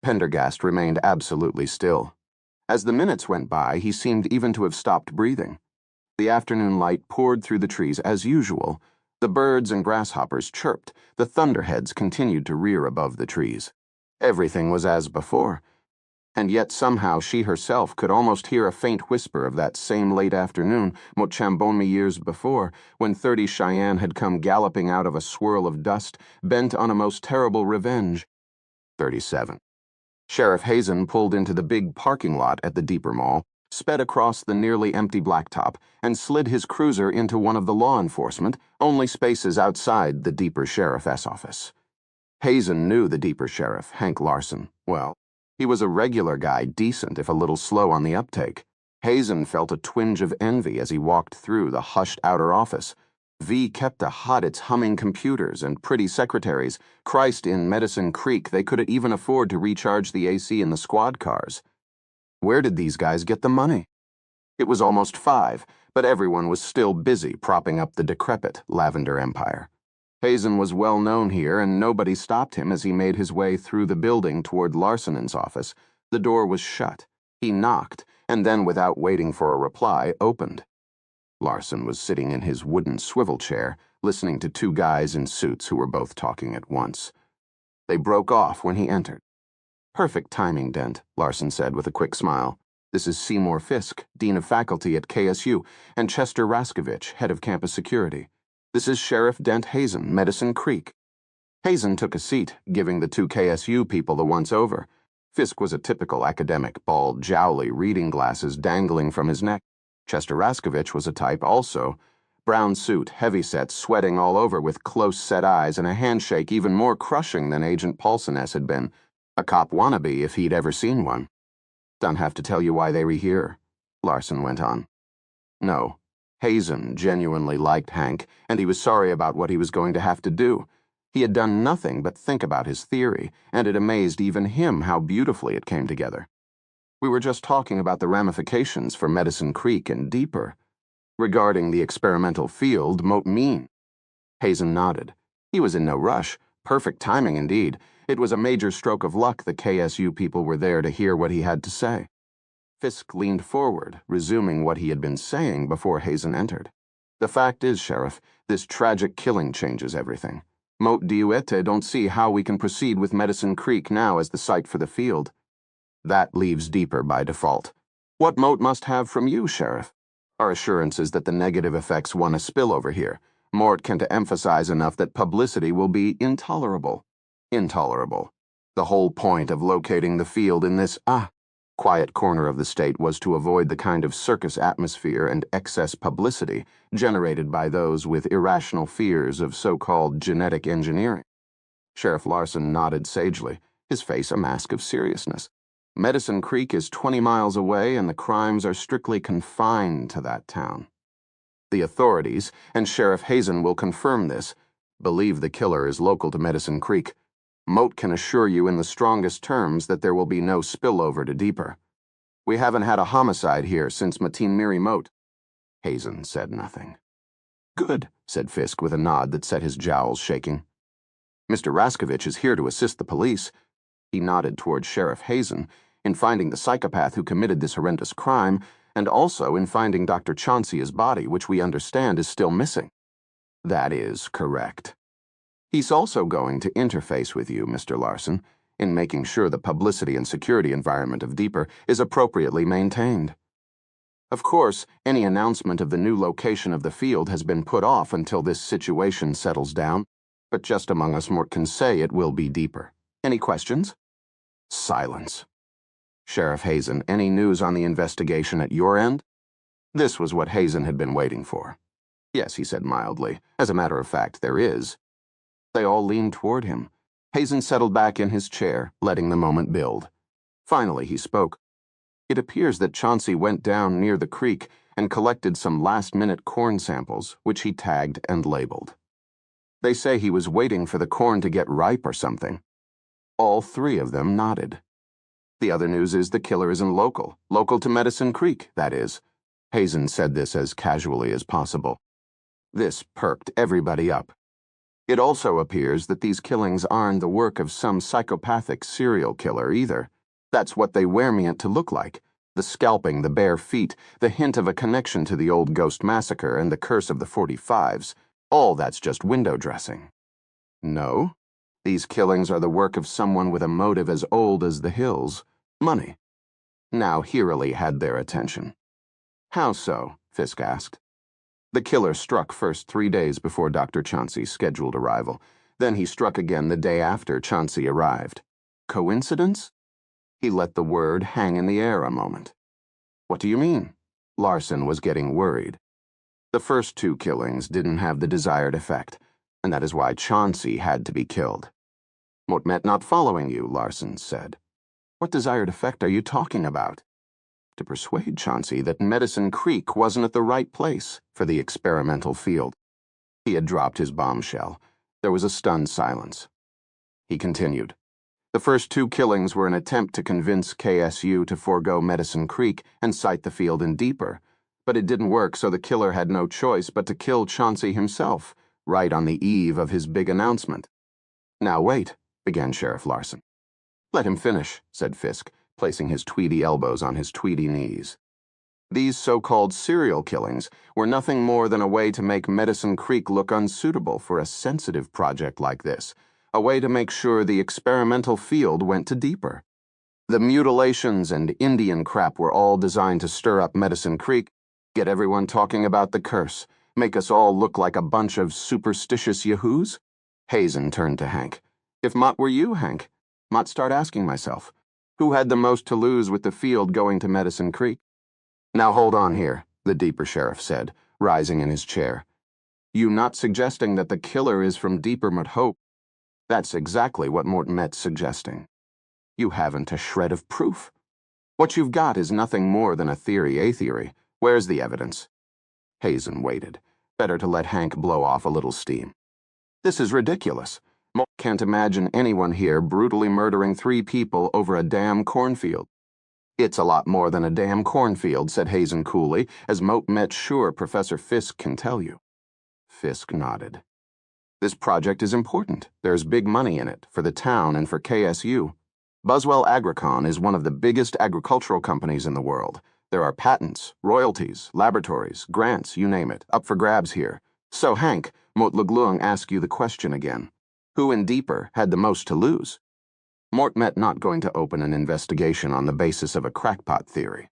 Pendergast remained absolutely still. As the minutes went by, he seemed even to have stopped breathing. The afternoon light poured through the trees as usual. The birds and grasshoppers chirped. The thunderheads continued to rear above the trees. Everything was as before. And yet somehow she herself could almost hear a faint whisper of that same late afternoon, Mochambonmi years before, when 30 Cheyenne had come galloping out of a swirl of dust, bent on a most terrible revenge. 37. Sheriff Hazen pulled into the big parking lot at the Deeper Mall, sped across the nearly empty blacktop, and slid his cruiser into one of the law enforcement, only spaces outside the Deeper Sheriff's office. Hazen knew the Deeper Sheriff, Hank Larson, well. He was a regular guy, decent if a little slow on the uptake. Hazen felt a twinge of envy as he walked through the hushed outer office. V kept hot its humming computers and pretty secretaries. Christ, in Medicine Creek, they couldn't even afford to recharge the AC in the squad cars. Where did these guys get the money? It was almost 5, but everyone was still busy propping up the decrepit Lavender Empire. Hazen was well known here, and nobody stopped him as he made his way through the building toward Larson's office. The door was shut. He knocked, and then, without waiting for a reply, opened. Larson was sitting in his wooden swivel chair, listening to 2 guys in suits who were both talking at once. They broke off when he entered. Perfect timing, Dent, Larson said with a quick smile. This is Seymour Fisk, Dean of Faculty at KSU, and Chester Raskovich, Head of Campus Security. This is Sheriff Dent Hazen, Medicine Creek. Hazen took a seat, giving the 2 KSU people the once-over. Fisk was a typical academic, bald, jowly, reading glasses dangling from his neck. Chester Raskovich was a type also. Brown suit, heavy-set, sweating all over with close-set eyes and a handshake even more crushing than Agent Paulson-S had been. A cop wannabe if he'd ever seen one. Don't have to tell you why they were here, Larson went on. No. Hazen genuinely liked Hank, and he was sorry about what he was going to have to do. He had done nothing but think about his theory, and it amazed even him how beautifully it came together. We were just talking about the ramifications for Medicine Creek and Deeper. Regarding the experimental field, Moat mean. Hazen nodded. He was in no rush. Perfect timing indeed. It was a major stroke of luck the KSU people were there to hear what he had to say. Fisk leaned forward, resuming what he had been saying before Hazen entered. The fact is, Sheriff, this tragic killing changes everything. Moat Diuete don't see how we can proceed with Medicine Creek now as the site for the field. That leaves Deeper by default. What Moat must have from you, Sheriff, are assurances that the negative effects want to spill over here. Mort can to emphasize enough that publicity will be intolerable. Intolerable. The whole point of locating the field in this, quiet corner of the state was to avoid the kind of circus atmosphere and excess publicity generated by those with irrational fears of so-called genetic engineering. Sheriff Larson nodded sagely, his face a mask of seriousness. Medicine Creek is 20 miles away, and the crimes are strictly confined to that town. The authorities, and Sheriff Hazen will confirm this, believe the killer is local to Medicine Creek. Moat can assure you in the strongest terms that there will be no spillover to Deeper. We haven't had a homicide here since Mateen Miri Moat. Hazen said nothing. Good, said Fisk with a nod that set his jowls shaking. Mr. Raskovich is here to assist the police. He nodded toward Sheriff Hazen, in finding the psychopath who committed this horrendous crime, and also in finding Dr. Chauncey's body, which we understand is still missing. That is correct. He's also going to interface with you, Mr. Larson, in making sure the publicity and security environment of Deeper is appropriately maintained. Of course, any announcement of the new location of the field has been put off until this situation settles down. But just among us, Mort can say it will be deeper. Any questions? Silence. Sheriff Hazen, any news on the investigation at your end? This was what Hazen had been waiting for. Yes, he said mildly. As a matter of fact, there is. They all leaned toward him. Hazen settled back in his chair, letting the moment build. Finally, he spoke. It appears that Chauncey went down near the creek and collected some last-minute corn samples, which he tagged and labeled. They say he was waiting for the corn to get ripe or something. All three of them nodded. The other news is the killer isn't local to Medicine Creek, that is. Hazen said this as casually as possible. This perked everybody up. It also appears that these killings aren't the work of some psychopathic serial killer either. That's what they wear me it to look like. The scalping, the bare feet, the hint of a connection to the old ghost massacre and the curse of the 45s. All that's just window dressing. No, these killings are the work of someone with a motive as old as the hills. Money. Now Hiralee had their attention. How so? Fisk asked. The killer struck first 3 days before Dr. Chauncey's scheduled arrival. Then he struck again the day after Chauncey arrived. Coincidence? He let the word hang in the air a moment. What do you mean? Larson was getting worried. The first 2 killings didn't have the desired effect, and that is why Chauncey had to be killed. Mort met not following you, Larson said. What desired effect are you talking about? To persuade Chauncey that Medicine Creek wasn't at the right place for the experimental field. He had dropped his bombshell. There was a stunned silence. He continued. The first 2 killings were an attempt to convince KSU to forego Medicine Creek and site the field in deeper, but it didn't work, so the killer had no choice but to kill Chauncey himself, right on the eve of his big announcement. Now wait, began Sheriff Larson. Let him finish, said Fisk, placing his tweedy elbows on his tweedy knees. These so-called serial killings were nothing more than a way to make Medicine Creek look unsuitable for a sensitive project like this, a way to make sure the experimental field went to deeper. The mutilations and Indian crap were all designed to stir up Medicine Creek, get everyone talking about the curse, make us all look like a bunch of superstitious yahoos? Hazen turned to Hank. If Mott were you, Hank, Mott start asking myself, who had the most to lose with the field going to Medicine Creek? Now hold on here, the deeper sheriff said, rising in his chair. You not suggesting that the killer is from Deeper Mott Hope? That's exactly what Mort Met's suggesting. You haven't a shred of proof. What you've got is nothing more than a theory. Where's the evidence? Hazen waited. Better to let Hank blow off a little steam. This is ridiculous. Mort can't imagine anyone here brutally murdering 3 people over a damn cornfield. It's a lot more than a damn cornfield, said Hazen coolly, as Mort Met's sure Professor Fisk can tell you. Fisk nodded. This project is important. There's big money in it, for the town and for KSU. Buswell Agricon is one of the biggest agricultural companies in the world. There are patents, royalties, laboratories, grants, you name it, up for grabs here. So, Hank, Mort LeGlung asked you the question again. Who in Deeper had the most to lose? Mort Met not going to open an investigation on the basis of a crackpot theory.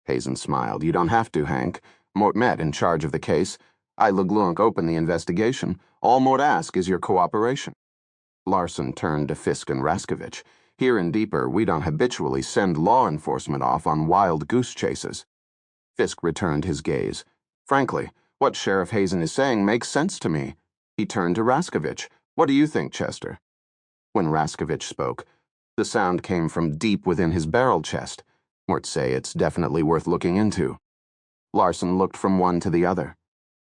Hazen smiled. You don't have to, Hank. Mort Met in charge of the case. I LeGlung open the investigation. All Mort ask is your cooperation. Larson turned to Fisk and Raskovich. Here in Deeper, we don't habitually send law enforcement off on wild goose chases. Fisk returned his gaze. Frankly, what Sheriff Hazen is saying makes sense to me. He turned to Raskovich. What do you think, Chester? When Raskovich spoke, the sound came from deep within his barrel chest. Mort say it's definitely worth looking into. Larson looked from one to the other.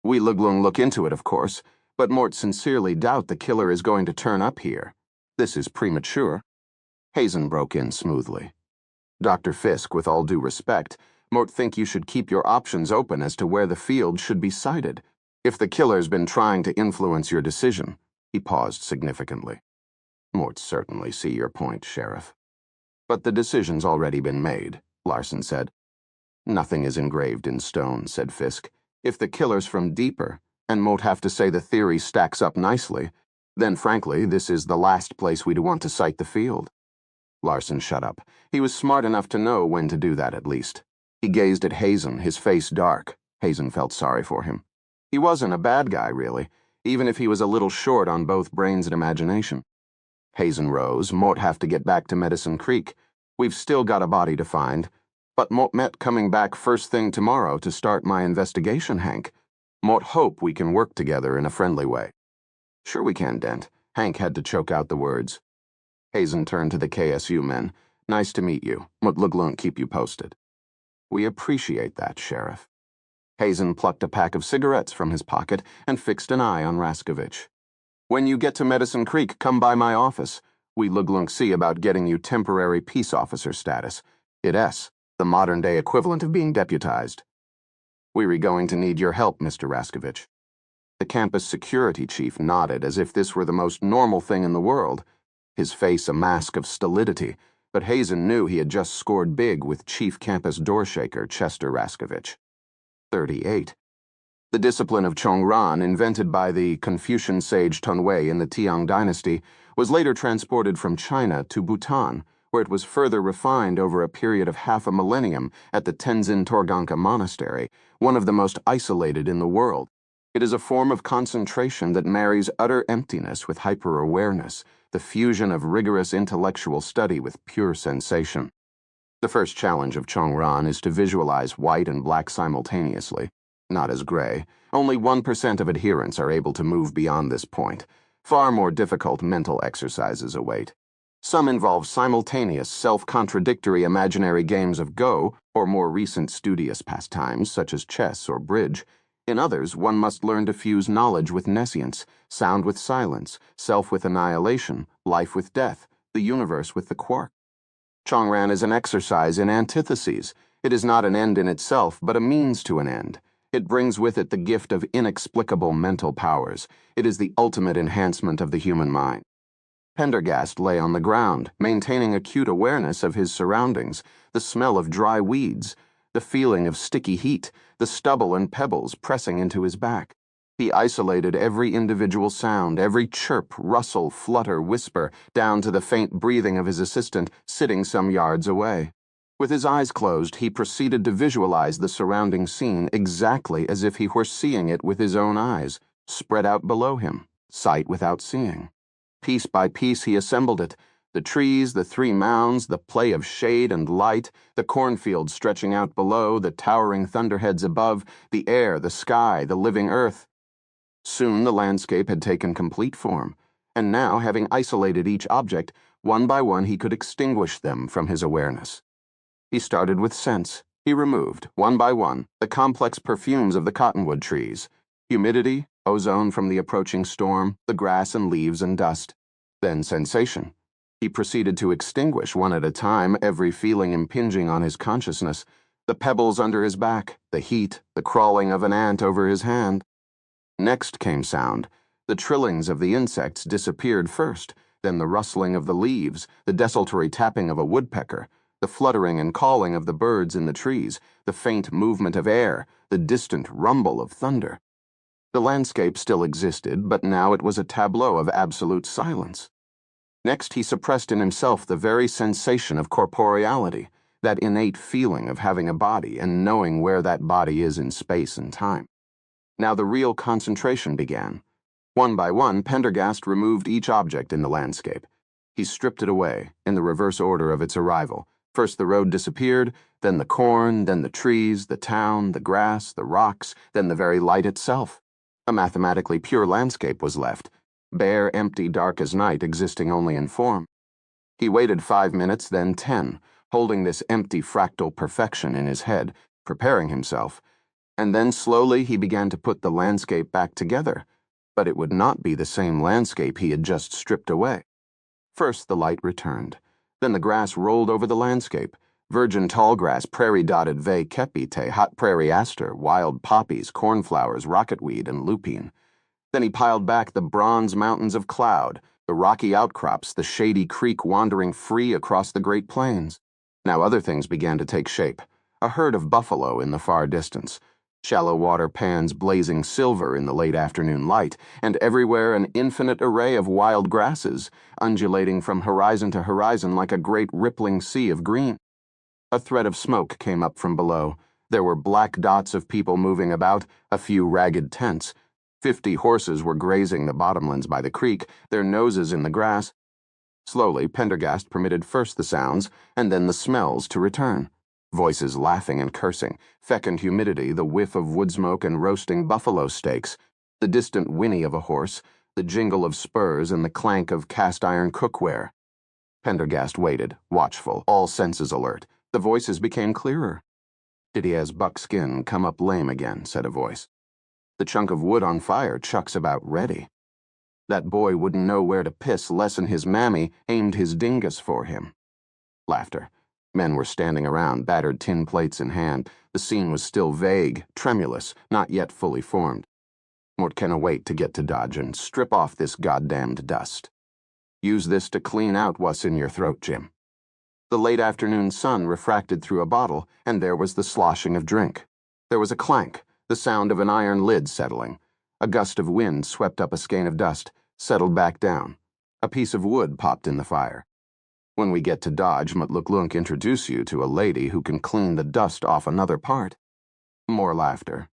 We LeGlung look into it, of course, but Mort sincerely doubt the killer is going to turn up here. This is premature. Hazen broke in smoothly. Dr. Fisk, with all due respect, Mort think you should keep your options open as to where the field should be sited. If the killer's been trying to influence your decision, he paused significantly. Mort certainly see your point, Sheriff. But the decision's already been made, Larson said. Nothing is engraved in stone, said Fisk. If the killer's from Deeper, and Mort have to say the theory stacks up nicely, then frankly, this is the last place we'd want to site the field. Larson shut up. He was smart enough to know when to do that, at least. He gazed at Hazen, his face dark. Hazen felt sorry for him. He wasn't a bad guy, really. even if he was a little short on both brains and imagination. Hazen rose. Mort have to get back to Medicine Creek. We've still got a body to find. But Mort met coming back first thing tomorrow to start my investigation, Hank. Mort hope we can work together in a friendly way. Sure we can, Dent. Hank had to choke out the words. Hazen turned to the KSU men. Nice to meet you. Mut Luglunk keep you posted. We appreciate that, Sheriff. Hazen plucked a pack of cigarettes from his pocket and fixed an eye on Raskovich. When you get to Medicine Creek, come by my office. We Luglunk see about getting you temporary peace officer status. It the modern-day equivalent of being deputized. We're going to need your help, Mr. Raskovich. The campus security chief nodded as if this were the most normal thing in the world, his face a mask of stolidity, but Hazen knew he had just scored big with chief campus doorshaker Chester Raskovich. 38. The discipline of Chongran, invented by the Confucian sage Tunwei in the Tiang dynasty, was later transported from China to Bhutan, where it was further refined over a period of half a millennium at the Tenzin Torganka Monastery, one of the most isolated in the world. It is a form of concentration that marries utter emptiness with hyper-awareness, the fusion of rigorous intellectual study with pure sensation. The first challenge of Chongran is to visualize white and black simultaneously, not as gray. Only 1% of adherents are able to move beyond this point. Far more difficult mental exercises await. Some involve simultaneous, self-contradictory imaginary games of Go, or more recent studious pastimes such as chess or bridge. In others, one must learn to fuse knowledge with nescience, sound with silence, self with annihilation, life with death, the universe with the quark. Chongran is an exercise in antitheses. It is not an end in itself, but a means to an end. It brings with it the gift of inexplicable mental powers. It is the ultimate enhancement of the human mind. Pendergast lay on the ground, maintaining acute awareness of his surroundings, the smell of dry weeds, the feeling of sticky heat, the stubble and pebbles pressing into his back. He isolated every individual sound, every chirp, rustle, flutter, whisper, down to the faint breathing of his assistant sitting some yards away. With his eyes closed, he proceeded to visualize the surrounding scene exactly as if he were seeing it with his own eyes, spread out below him, sight without seeing. Piece by piece he assembled it, the trees, the three mounds, the play of shade and light, the cornfields stretching out below, the towering thunderheads above, the air, the sky, the living earth. Soon the landscape had taken complete form, and now, having isolated each object, one by one he could extinguish them from his awareness. He started with sense. He removed, one by one, the complex perfumes of the cottonwood trees, humidity, ozone from the approaching storm, the grass and leaves and dust. Then sensation. He proceeded to extinguish one at a time every feeling impinging on his consciousness, the pebbles under his back, the heat, the crawling of an ant over his hand. Next came sound. The trillings of the insects disappeared first, then the rustling of the leaves, the desultory tapping of a woodpecker, the fluttering and calling of the birds in the trees, the faint movement of air, the distant rumble of thunder. The landscape still existed, but now it was a tableau of absolute silence. Next, he suppressed in himself the very sensation of corporeality, that innate feeling of having a body and knowing where that body is in space and time. Now the real concentration began. One by one, Pendergast removed each object in the landscape. He stripped it away, in the reverse order of its arrival. First the road disappeared, then the corn, then the trees, the town, the grass, the rocks, then the very light itself. A mathematically pure landscape was left, bare, empty, dark as night, existing only in form. He waited 5 minutes, then 10, holding this empty fractal perfection in his head, preparing himself, and then slowly he began to put the landscape back together, but it would not be the same landscape he had just stripped away. First the light returned, then the grass rolled over the landscape, virgin tallgrass, prairie-dotted vey kepite, hot prairie aster, wild poppies, cornflowers, rocketweed, and lupine. Then he piled back the bronze mountains of cloud, the rocky outcrops, the shady creek wandering free across the Great Plains. Now other things began to take shape. A herd of buffalo in the far distance, shallow water pans blazing silver in the late afternoon light, and everywhere an infinite array of wild grasses, undulating from horizon to horizon like a great rippling sea of green. A thread of smoke came up from below. There were black dots of people moving about, a few ragged tents. 50 horses were grazing the bottomlands by the creek, their noses in the grass. Slowly, Pendergast permitted first the sounds, and then the smells to return. Voices laughing and cursing, fecund humidity, the whiff of wood smoke and roasting buffalo steaks, the distant whinny of a horse, the jingle of spurs and the clank of cast-iron cookware. Pendergast waited, watchful, all senses alert. The voices became clearer. "Did he has buckskin come up lame again," said a voice. "The chunk of wood on fire chucks about ready. That boy wouldn't know where to piss lessen his mammy aimed his dingus for him." Laughter. Men were standing around, battered tin plates in hand. The scene was still vague, tremulous, not yet fully formed. Mort canna wait to get to Dodge and strip off this goddamned dust. Use this to clean out what's in your throat, Jim. The late afternoon sun refracted through a bottle, and there was the sloshing of drink. There was a clank, the sound of an iron lid settling. A gust of wind swept up a skein of dust, settled back down. A piece of wood popped in the fire. "When we get to Dodge, Mutluklunk introduce you to a lady who can clean the dust off another part." More laughter.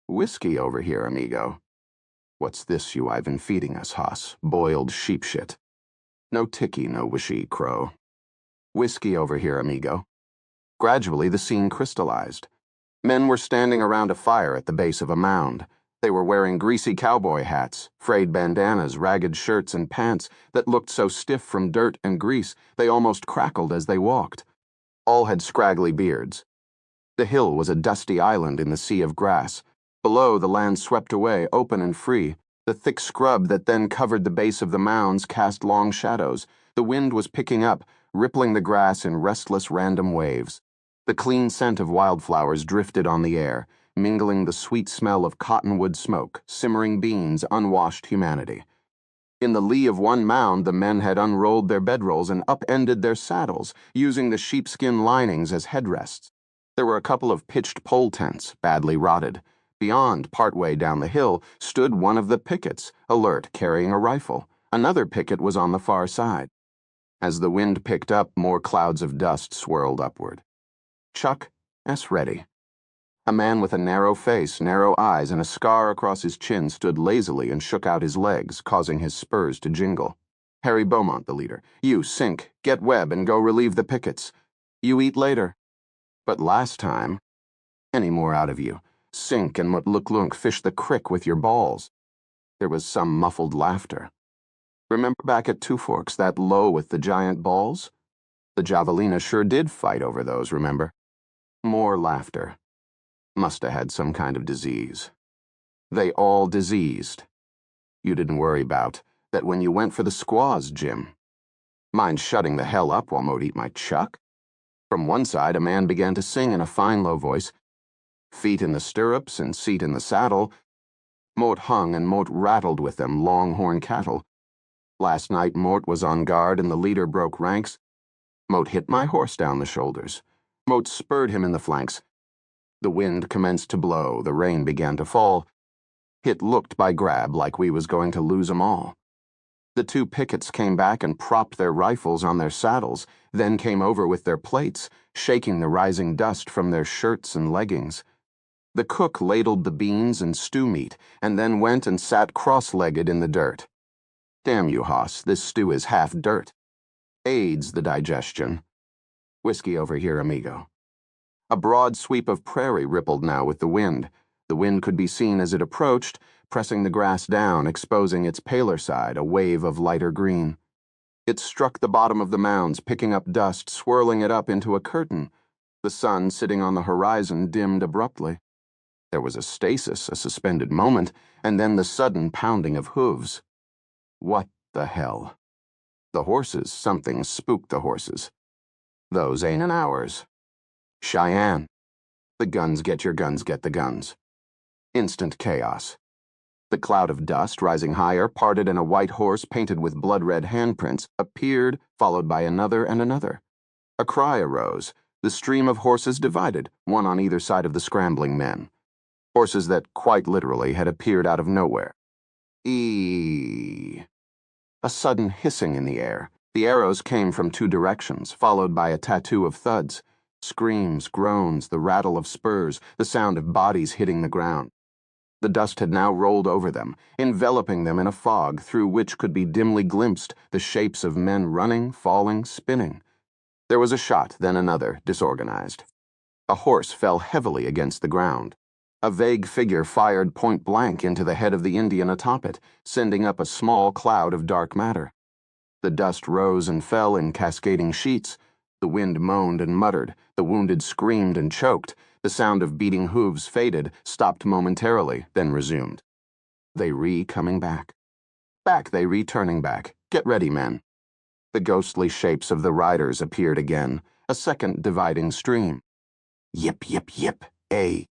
"Whiskey over here, amigo." "What's this you I've been feeding us, Hoss? Boiled sheep shit." "No ticky, no wishy, crow." "Whiskey over here, amigo." Gradually, the scene crystallized. Men were standing around a fire at the base of a mound. They were wearing greasy cowboy hats, frayed bandanas, ragged shirts, and pants that looked so stiff from dirt and grease they almost crackled as they walked. All had scraggly beards. The hill was a dusty island in the sea of grass. Below, the land swept away, open and free. The thick scrub that then covered the base of the mounds cast long shadows. The wind was picking up, rippling the grass in restless random waves. The clean scent of wildflowers drifted on the air, mingling the sweet smell of cottonwood smoke, simmering beans, unwashed humanity. In the lee of one mound, the men had unrolled their bedrolls and upended their saddles, using the sheepskin linings as headrests. There were a couple of pitched pole tents, badly rotted. Beyond, partway down the hill, stood one of the pickets, alert, carrying a rifle. Another picket was on the far side. As the wind picked up, more clouds of dust swirled upward. "Chuck, S. ready." A man with a narrow face, narrow eyes, and a scar across his chin stood lazily and shook out his legs, causing his spurs to jingle. "Harry Beaumont, the leader. You, Sink, get Webb and go relieve the pickets. You eat later." "But last time—" "Any more out of you. Sink and Mutluklunk fish the crick with your balls." There was some muffled laughter. "Remember back at Two Forks, that low with the giant balls? The Javelina sure did fight over those, remember?" More laughter. "Musta had some kind of disease." "They all diseased." "You didn't worry about that when you went for the squaws, Jim." "Mind shutting the hell up while Mote eat my chuck?" From one side, a man began to sing in a fine low voice. "Feet in the stirrups and seat in the saddle." Mort hung and Mort rattled with them longhorn cattle. "Last night Mort was on guard and the leader broke ranks. Mort hit my horse down the shoulders. Mort spurred him in the flanks. The wind commenced to blow, the rain began to fall. Hit looked by grab like we was going to lose 'em all. The two pickets came back and propped their rifles on their saddles, then came over with their plates, shaking the rising dust from their shirts and leggings. The cook ladled the beans and stew meat, and then went and sat cross-legged in the dirt. Damn you, Hoss, this stew is half dirt. Aids the digestion. Whiskey over here, amigo. A broad sweep of prairie rippled now with the wind. The wind could be seen as it approached, pressing the grass down, exposing its paler side, a wave of lighter green. It struck the bottom of the mounds, picking up dust, swirling it up into a curtain. The sun, sitting on the horizon, dimmed abruptly. There was a stasis, a suspended moment, and then the sudden pounding of hooves. What the hell? The horses, something spooked the horses. Those ain't in ours. Cheyenne. The guns get your guns get the guns. Instant chaos. The cloud of dust, rising higher, parted and a white horse painted with blood-red handprints appeared, followed by another and another. A cry arose. The stream of horses divided, one on either side of the scrambling men. Horses that, quite literally, had appeared out of nowhere. A sudden hissing in the air. The arrows came from two directions, followed by a tattoo of thuds. Screams, groans, the rattle of spurs, the sound of bodies hitting the ground. The dust had now rolled over them, enveloping them in a fog through which could be dimly glimpsed the shapes of men running, falling, spinning. There was a shot, then another, disorganized. A horse fell heavily against the ground. A vague figure fired point blank into the head of the Indian atop it, sending up a small cloud of dark matter. The dust rose and fell in cascading sheets. The wind moaned and muttered. The wounded screamed and choked. The sound of beating hooves faded, stopped momentarily, then resumed. They coming back. Back they turning back. Get ready, men. The ghostly shapes of the riders appeared again, a second dividing stream. Yip, yip, yip, A.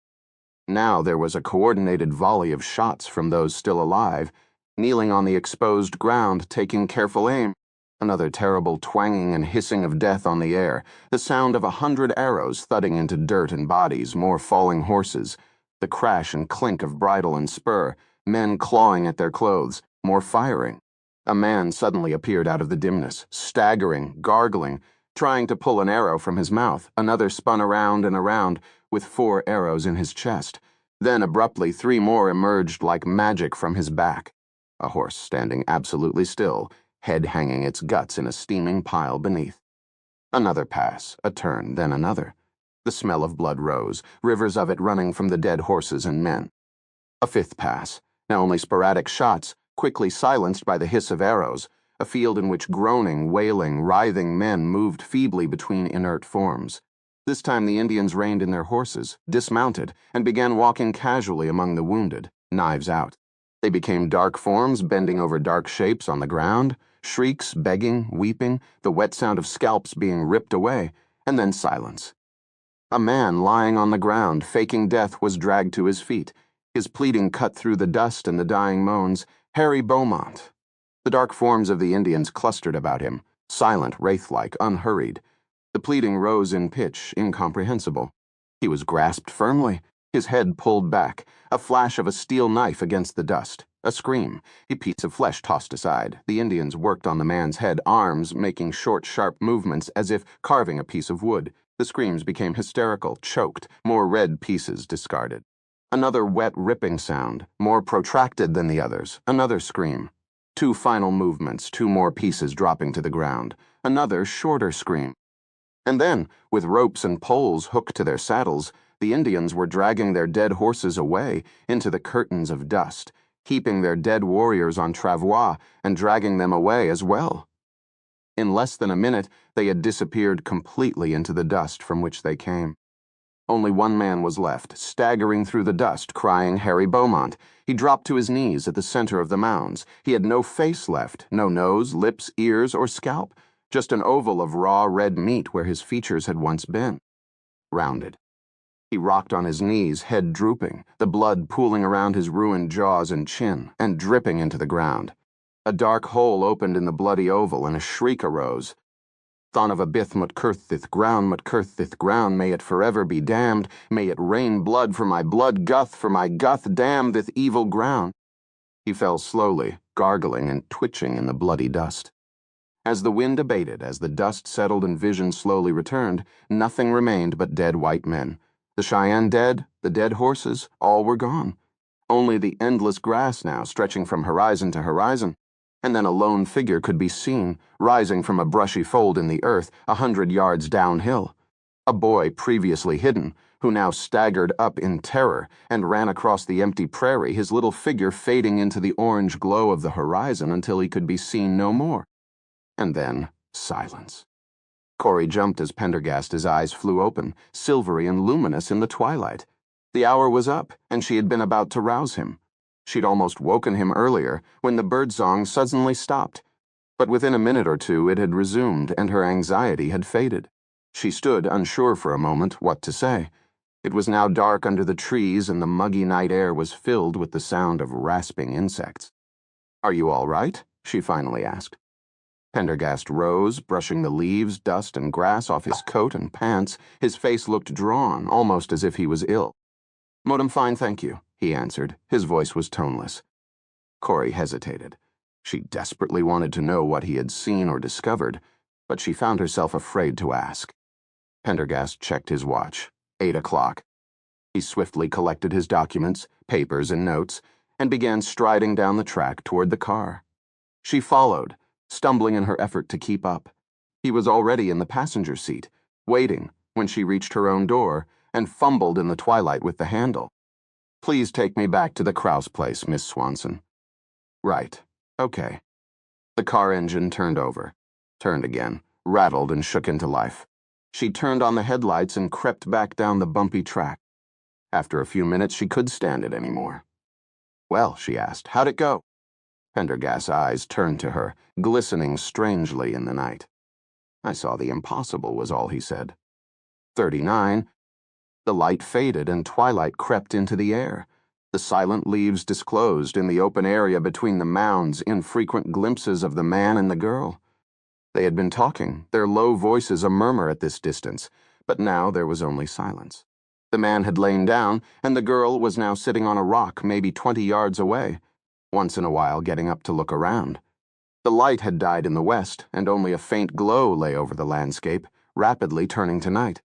Now there was a coordinated volley of shots from those still alive, kneeling on the exposed ground, taking careful aim. Another terrible twanging and hissing of death on the air, the sound of 100 arrows thudding into dirt and bodies, more falling horses, the crash and clink of bridle and spur, men clawing at their clothes, more firing. A man suddenly appeared out of the dimness, staggering, gargling, trying to pull an arrow from his mouth. Another spun around and around, with 4 arrows in his chest. Then abruptly 3 more emerged like magic from his back. A horse standing absolutely still, head hanging its guts in a steaming pile beneath. Another pass, a turn, then another. The smell of blood rose, rivers of it running from the dead horses and men. A 5th pass, now only sporadic shots, quickly silenced by the hiss of arrows, a field in which groaning, wailing, writhing men moved feebly between inert forms. This time the Indians reined in their horses, dismounted, and began walking casually among the wounded, knives out. They became dark forms bending over dark shapes on the ground, shrieks, begging, weeping, the wet sound of scalps being ripped away, and then silence. A man lying on the ground, faking death, was dragged to his feet, his pleading cut through the dust and the dying moans, "Harry Beaumont." The dark forms of the Indians clustered about him, silent, wraith-like, unhurried. The pleading rose in pitch, incomprehensible. He was grasped firmly, his head pulled back, a flash of a steel knife against the dust, a scream, a piece of flesh tossed aside. The Indians worked on the man's head, arms making short, sharp movements as if carving a piece of wood. The screams became hysterical, choked, more red pieces discarded. Another wet, ripping sound, more protracted than the others, another scream. 2 final movements, 2 more pieces dropping to the ground, another shorter scream. And then, with ropes and poles hooked to their saddles, the Indians were dragging their dead horses away into the curtains of dust, heaping their dead warriors on travois and dragging them away as well. In less than a minute, they had disappeared completely into the dust from which they came. Only one man was left, staggering through the dust, crying Harry Beaumont. He dropped to his knees at the center of the mounds. He had no face left, no nose, lips, ears, or scalp, just an oval of raw red meat where his features had once been. Rounded. He rocked on his knees, head drooping, the blood pooling around his ruined jaws and chin, and dripping into the ground. A dark hole opened in the bloody oval, and a shriek arose. Thon of a bith mut curthith ground, may it forever be damned, may it rain blood for my guth, damn thith evil ground. He fell slowly, gargling and twitching in the bloody dust. As the wind abated, as the dust settled and vision slowly returned, nothing remained but dead white men. The Cheyenne dead, the dead horses, all were gone. Only the endless grass now, stretching from horizon to horizon. And then a lone figure could be seen, rising from a brushy fold in the earth 100 yards downhill. A boy previously hidden, who now staggered up in terror and ran across the empty prairie, his little figure fading into the orange glow of the horizon until he could be seen no more. And then silence. Corey jumped as Pendergast's eyes flew open, silvery and luminous in the twilight. The hour was up, and she had been about to rouse him. She'd almost woken him earlier, when the birdsong suddenly stopped. But within a minute or two it had resumed, and her anxiety had faded. She stood unsure for a moment what to say. It was now dark under the trees, and the muggy night air was filled with the sound of rasping insects. "Are you all right?" she finally asked. Pendergast rose, brushing the leaves, dust, and grass off his coat and pants. His face looked drawn, almost as if he was ill. "Modem fine, thank you," he answered. His voice was toneless. Corey hesitated. She desperately wanted to know what he had seen or discovered, but she found herself afraid to ask. Pendergast checked his watch. 8 o'clock. He swiftly collected his documents, papers, and notes, and began striding down the track toward the car. She followed, stumbling in her effort to keep up. He was already in the passenger seat, waiting when she reached her own door and fumbled in the twilight with the handle. "Please take me back to the Krause place, Miss Swanson." "Right. Okay." The car engine turned over, turned again, rattled and shook into life. She turned on the headlights and crept back down the bumpy track. After a few minutes, she could stand it anymore. "Well," she asked, "how'd it go?" Pendergast's eyes turned to her, glistening strangely in the night. "I saw the impossible," was all he said. 39. The light faded and twilight crept into the air. The silent leaves disclosed in the open area between the mounds infrequent glimpses of the man and the girl. They had been talking, their low voices a murmur at this distance, but now there was only silence. The man had lain down, and the girl was now sitting on a rock maybe 20 yards away, once in a while getting up to look around. The light had died in the west, and only a faint glow lay over the landscape, rapidly turning to night.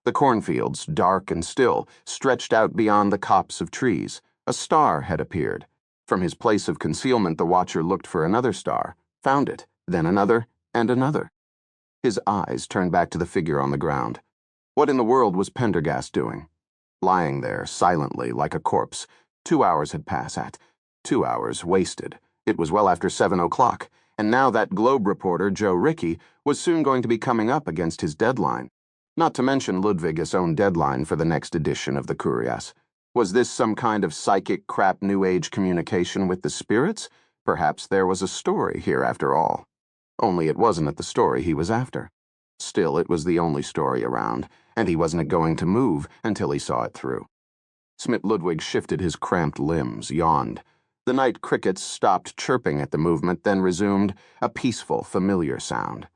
The cornfields, dark and still, stretched out beyond the copse of trees. A star had appeared. From his place of concealment, the watcher looked for another star, found it, then another, and another. His eyes turned back to the figure on the ground. What in the world was Pendergast doing? Lying there, silently, like a corpse. 2 hours had passed. 2 hours wasted. It was well after 7 o'clock, and now that Globe reporter, Joe Rickey, was soon going to be coming up against his deadline. Not to mention Ludwig's own deadline for the next edition of the Curious. Was this some kind of psychic crap New Age communication with the spirits? Perhaps there was a story here after all. Only it wasn't the story he was after. Still, it was the only story around, and he wasn't going to move until he saw it through. Smith Ludwig shifted his cramped limbs, yawned. The night crickets stopped chirping at the movement, then resumed, a peaceful, familiar sound.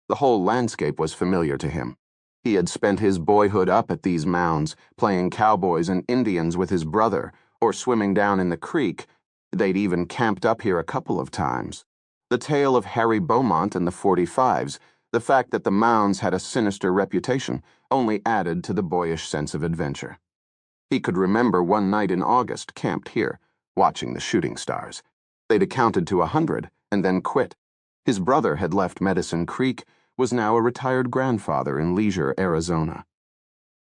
The whole landscape was familiar to him. He had spent his boyhood up at these mounds, playing cowboys and Indians with his brother, or swimming down in the creek. They'd even camped up here a couple of times. The tale of Harry Beaumont and the 45s, the fact that the mounds had a sinister reputation, only added to the boyish sense of adventure. He could remember one night in August, camped here, watching the shooting stars. They'd counted to 100 and then quit. His brother had left Medicine Creek, was now a retired grandfather in Leisure, Arizona.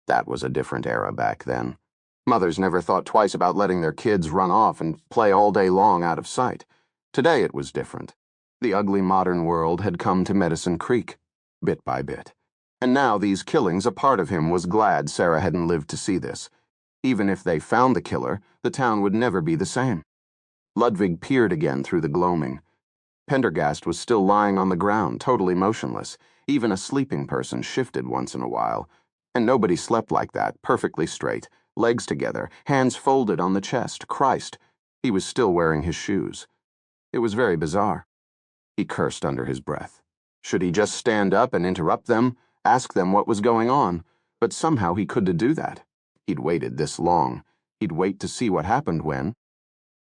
That was a different era back then. Mothers never thought twice about letting their kids run off and play all day long out of sight. Today it was different. The ugly modern world had come to Medicine Creek, bit by bit. And now these killings, a part of him was glad Sarah hadn't lived to see this. Even if they found the killer, the town would never be the same. Ludwig peered again through the gloaming. Pendergast was still lying on the ground, totally motionless. Even a sleeping person shifted once in a while. And nobody slept like that, perfectly straight, legs together, hands folded on the chest. Christ, he was still wearing his shoes. It was very bizarre. He cursed under his breath. Should he just stand up and interrupt them, ask them what was going on? But somehow he couldn't do that. He'd waited this long. He'd wait to see what happened when.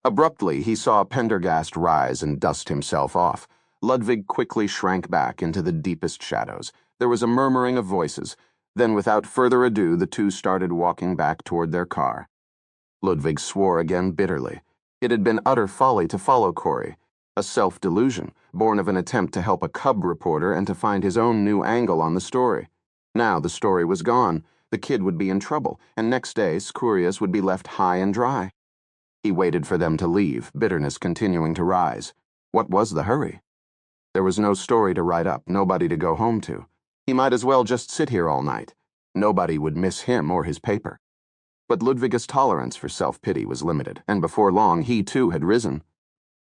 Abruptly, he saw Pendergast rise and dust himself off. Ludwig quickly shrank back into the deepest shadows. There was a murmuring of voices. Then, without further ado, the two started walking back toward their car. Ludwig swore again bitterly. It had been utter folly to follow Corey, a self-delusion, born of an attempt to help a cub reporter and to find his own new angle on the story. Now the story was gone. The kid would be in trouble, and next day, Curious would be left high and dry. He waited for them to leave, bitterness continuing to rise. What was the hurry? There was no story to write up, nobody to go home to. He might as well just sit here all night. Nobody would miss him or his paper. But Ludwig's tolerance for self-pity was limited, and before long he too had risen.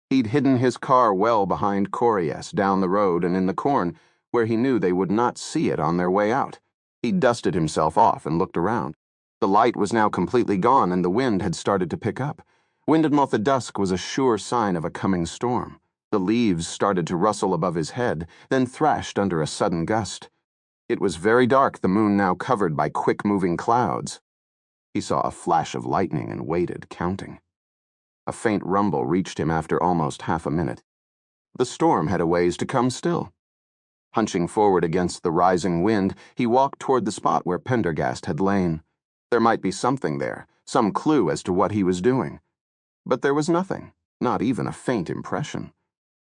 He'd hidden his car well behind Corias, down the road and in the corn, where he knew they would not see it on their way out. He dusted himself off and looked around. The light was now completely gone, and the wind had started to pick up. Wind at the dusk was a sure sign of a coming storm. The leaves started to rustle above his head, then thrashed under a sudden gust. It was very dark, the moon now covered by quick-moving clouds. He saw a flash of lightning and waited, counting. A faint rumble reached him after almost half a minute. The storm had a ways to come still. Hunching forward against the rising wind, he walked toward the spot where Pendergast had lain. There might be something there, some clue as to what he was doing. But there was nothing, not even a faint impression.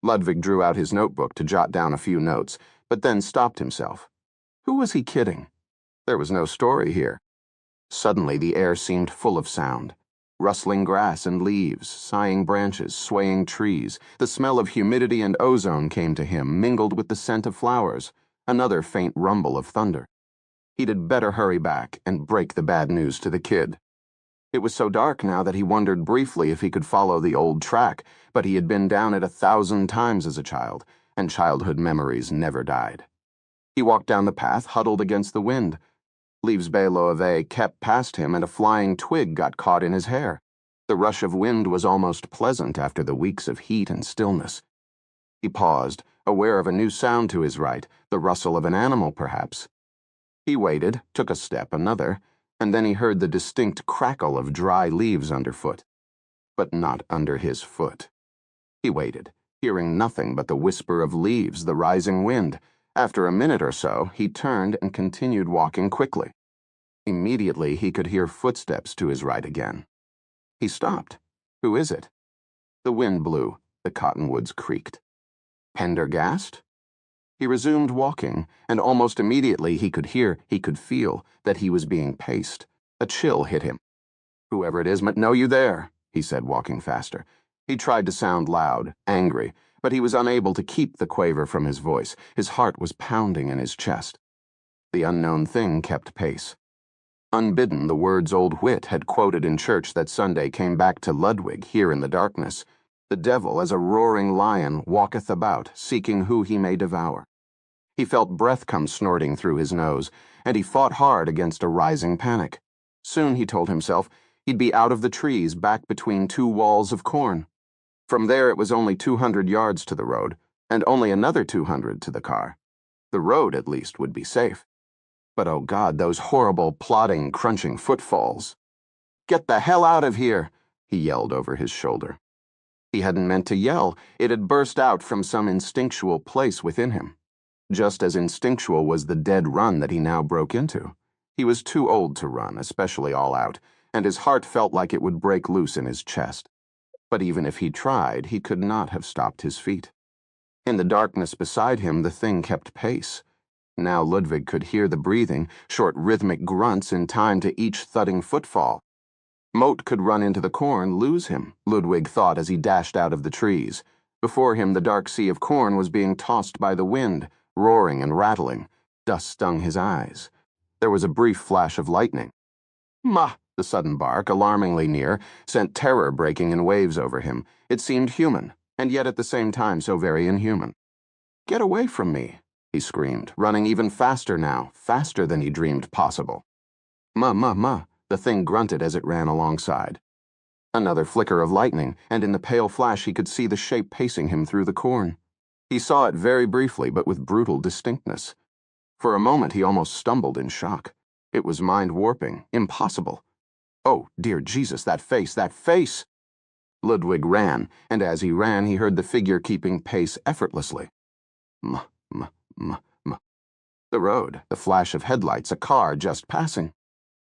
Ludwig drew out his notebook to jot down a few notes, but then stopped himself. Who was he kidding? There was no story here. Suddenly the air seemed full of sound. Rustling grass and leaves, sighing branches, swaying trees. The smell of humidity and ozone came to him, mingled with the scent of flowers. Another faint rumble of thunder. He'd better hurry back and break the bad news to the kid. It was so dark now that he wondered briefly if he could follow the old track, but he had been down it 1,000 times as a child, and childhood memories never died. He walked down the path, huddled against the wind. Leaves Beloave kept past him, and a flying twig got caught in his hair. The rush of wind was almost pleasant after the weeks of heat and stillness. He paused, aware of a new sound to his right, the rustle of an animal, perhaps. He waited, took a step, another, and then he heard the distinct crackle of dry leaves underfoot. But not under his foot. He waited, hearing nothing but the whisper of leaves, the rising wind. After a minute or so, he turned and continued walking quickly. Immediately, he could hear footsteps to his right again. He stopped. Who is it? The wind blew. The cottonwoods creaked. Pendergast? He resumed walking, and almost immediately he could feel that he was being paced. A chill hit him. Whoever it is might know you there, he said, walking faster. He tried to sound loud, angry, but he was unable to keep the quaver from his voice. His heart was pounding in his chest. The unknown thing kept pace. Unbidden, the words old Whit had quoted in church that Sunday came back to Ludwig here in the darkness. The devil, as a roaring lion, walketh about, seeking who he may devour. He felt breath come snorting through his nose, and he fought hard against a rising panic. Soon, he told himself, he'd be out of the trees, back between two walls of corn. From there it was only 200 yards to the road, and only another 200 to the car. The road, at least, would be safe. But oh God, those horrible, plodding, crunching footfalls. Get the hell out of here, he yelled over his shoulder. He hadn't meant to yell. It had burst out from some instinctual place within him. Just as instinctual was the dead run that he now broke into. He was too old to run, especially all out, and his heart felt like it would break loose in his chest. But even if he tried, he could not have stopped his feet. In the darkness beside him, the thing kept pace. Now Ludwig could hear the breathing, short rhythmic grunts in time to each thudding footfall. Moat could run into the corn, lose him, Ludwig thought as he dashed out of the trees. Before him, the dark sea of corn was being tossed by the wind, roaring and rattling. Dust stung his eyes. There was a brief flash of lightning. "Ma!" The sudden bark, alarmingly near, sent terror breaking in waves over him. It seemed human, and yet at the same time so very inhuman. "Get away from me," he screamed, running even faster now, faster than he dreamed possible. "Ma, ma, ma," the thing grunted as it ran alongside. Another flicker of lightning, and in the pale flash he could see the shape pacing him through the corn. He saw it very briefly, but with brutal distinctness. For a moment he almost stumbled in shock. It was mind-warping, impossible. Oh, dear Jesus, that face, that face! Ludwig ran, and as he ran he heard the figure keeping pace effortlessly. M. The road, the flash of headlights, a car just passing.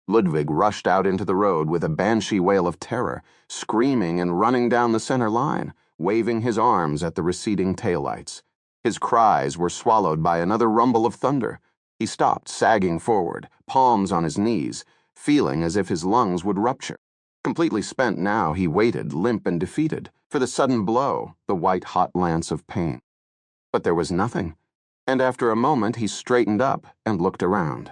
Ludwig rushed out into the road with a banshee wail of terror, screaming and running down the center line, waving his arms at the receding taillights. His cries were swallowed by another rumble of thunder. He stopped, sagging forward, palms on his knees, feeling as if his lungs would rupture. Completely spent now, he waited, limp and defeated, for the sudden blow, the white-hot lance of pain. But there was nothing, and after a moment he straightened up and looked around.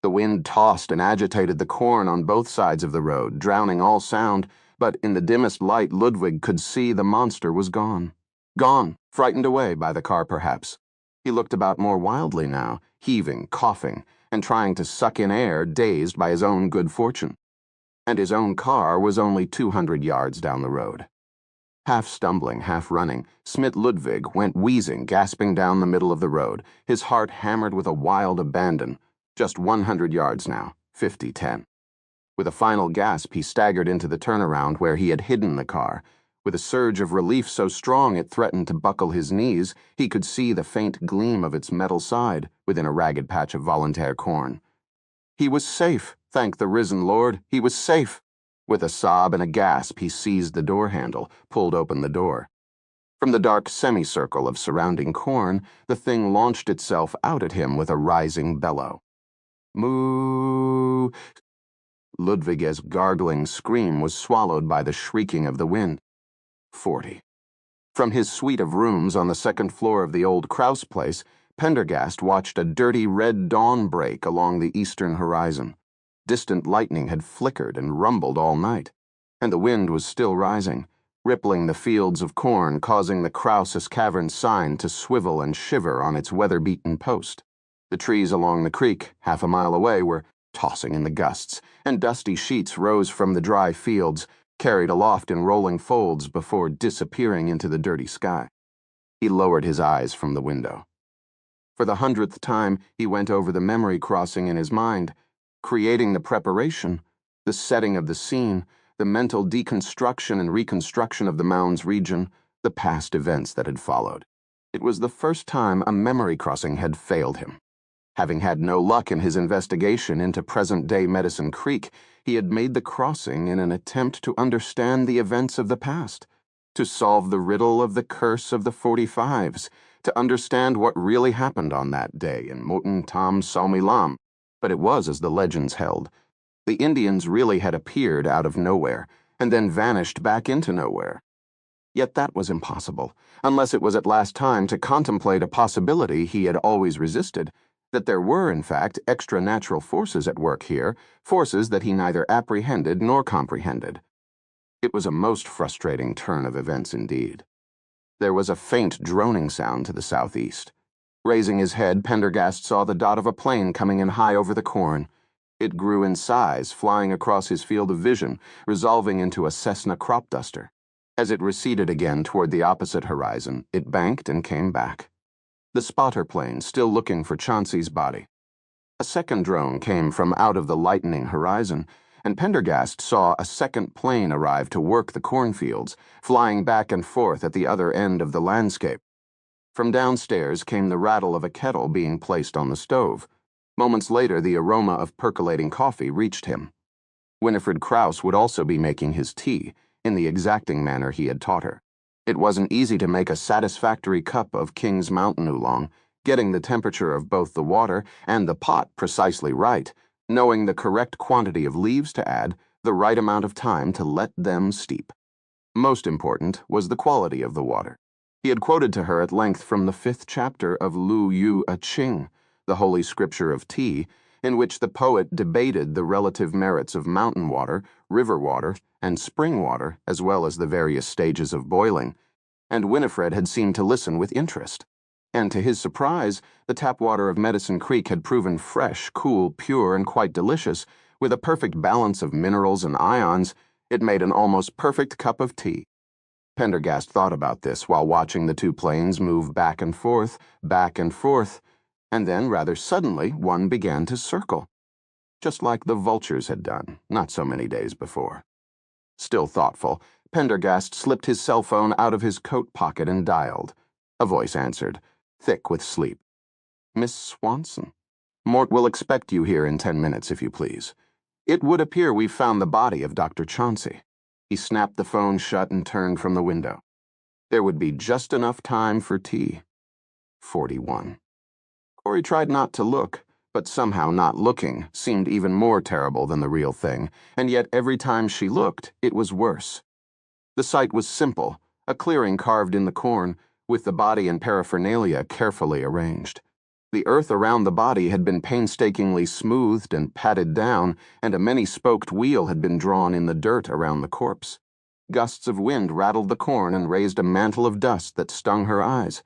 The wind tossed and agitated the corn on both sides of the road, drowning all sound, but in the dimmest light Ludwig could see the monster was gone. Gone, frightened away by the car perhaps. He looked about more wildly now, heaving, coughing, and trying to suck in air, dazed by his own good fortune. And his own car was only 200 yards down the road. Half stumbling, half running, Smith Ludwig went wheezing, gasping down the middle of the road, his heart hammered with a wild abandon. Just 100 yards now, 50-10. With a final gasp, he staggered into the turnaround where he had hidden the car. With a surge of relief so strong it threatened to buckle his knees, he could see the faint gleam of its metal side within a ragged patch of volunteer corn. He was safe, thank the risen Lord, he was safe. With a sob and a gasp, he seized the door handle, pulled open the door. From the dark semicircle of surrounding corn, the thing launched itself out at him with a rising bellow. Moo! Ludwig's gargling scream was swallowed by the shrieking of the wind. 40. From his suite of rooms on the second floor of the old Kraus place, Pendergast watched a dirty red dawn break along the eastern horizon. Distant lightning had flickered and rumbled all night, and the wind was still rising, rippling the fields of corn, causing the Krauss Cavern sign to swivel and shiver on its weather-beaten post. The trees along the creek, half a mile away, were tossing in the gusts, and dusty sheets rose from the dry fields, carried aloft in rolling folds before disappearing into the dirty sky. He lowered his eyes from the window. For the 100th time, he went over the memory crossing in his mind, creating the preparation, the setting of the scene, the mental deconstruction and reconstruction of the Mounds region, the past events that had followed. It was the first time a memory crossing had failed him. Having had no luck in his investigation into present-day Medicine Creek, he had made the crossing in an attempt to understand the events of the past, to solve the riddle of the curse of the 45s, to understand what really happened on that day in Moten Tam Salmilam. But it was as the legends held. The Indians really had appeared out of nowhere, and then vanished back into nowhere. Yet that was impossible, unless it was at last time to contemplate a possibility he had always resisted, that there were, in fact, extra-natural forces at work here, forces that he neither apprehended nor comprehended. It was a most frustrating turn of events indeed. There was a faint droning sound to the southeast. Raising his head, Pendergast saw the dot of a plane coming in high over the corn. It grew in size, flying across his field of vision, resolving into a Cessna crop duster. As it receded again toward the opposite horizon, it banked and came back. The spotter plane still looking for Chauncey's body. A second drone came from out of the lightening horizon, and Pendergast saw a second plane arrive to work the cornfields, flying back and forth at the other end of the landscape. From downstairs came the rattle of a kettle being placed on the stove. Moments later, the aroma of percolating coffee reached him. Winifred Krauss would also be making his tea, in the exacting manner he had taught her. It wasn't easy to make a satisfactory cup of King's Mountain Oolong, getting the temperature of both the water and the pot precisely right, knowing the correct quantity of leaves to add, the right amount of time to let them steep. Most important was the quality of the water. He had quoted to her at length from the 5th chapter of Lu Yu Ching, the holy scripture of tea, in which the poet debated the relative merits of mountain water, river water, and spring water, as well as the various stages of boiling, and Winifred had seemed to listen with interest. And to his surprise, the tap water of Medicine Creek had proven fresh, cool, pure, and quite delicious. With a perfect balance of minerals and ions, it made an almost perfect cup of tea. Pendergast thought about this while watching the two planes move back and forth, and then, rather suddenly, one began to circle, just like the vultures had done, not so many days before. Still thoughtful, Pendergast slipped his cell phone out of his coat pocket and dialed. A voice answered, thick with sleep. Miss Swanson? Mort will expect you here in 10 minutes, if you please. It would appear we've found the body of Dr. Chauncey. He snapped the phone shut and turned from the window. There would be just enough time for tea. 41. Corey tried not to look, but somehow not looking seemed even more terrible than the real thing, and yet every time she looked, it was worse. The sight was simple, a clearing carved in the corn, with the body and paraphernalia carefully arranged. The earth around the body had been painstakingly smoothed and patted down, and a many-spoked wheel had been drawn in the dirt around the corpse. Gusts of wind rattled the corn and raised a mantle of dust that stung her eyes.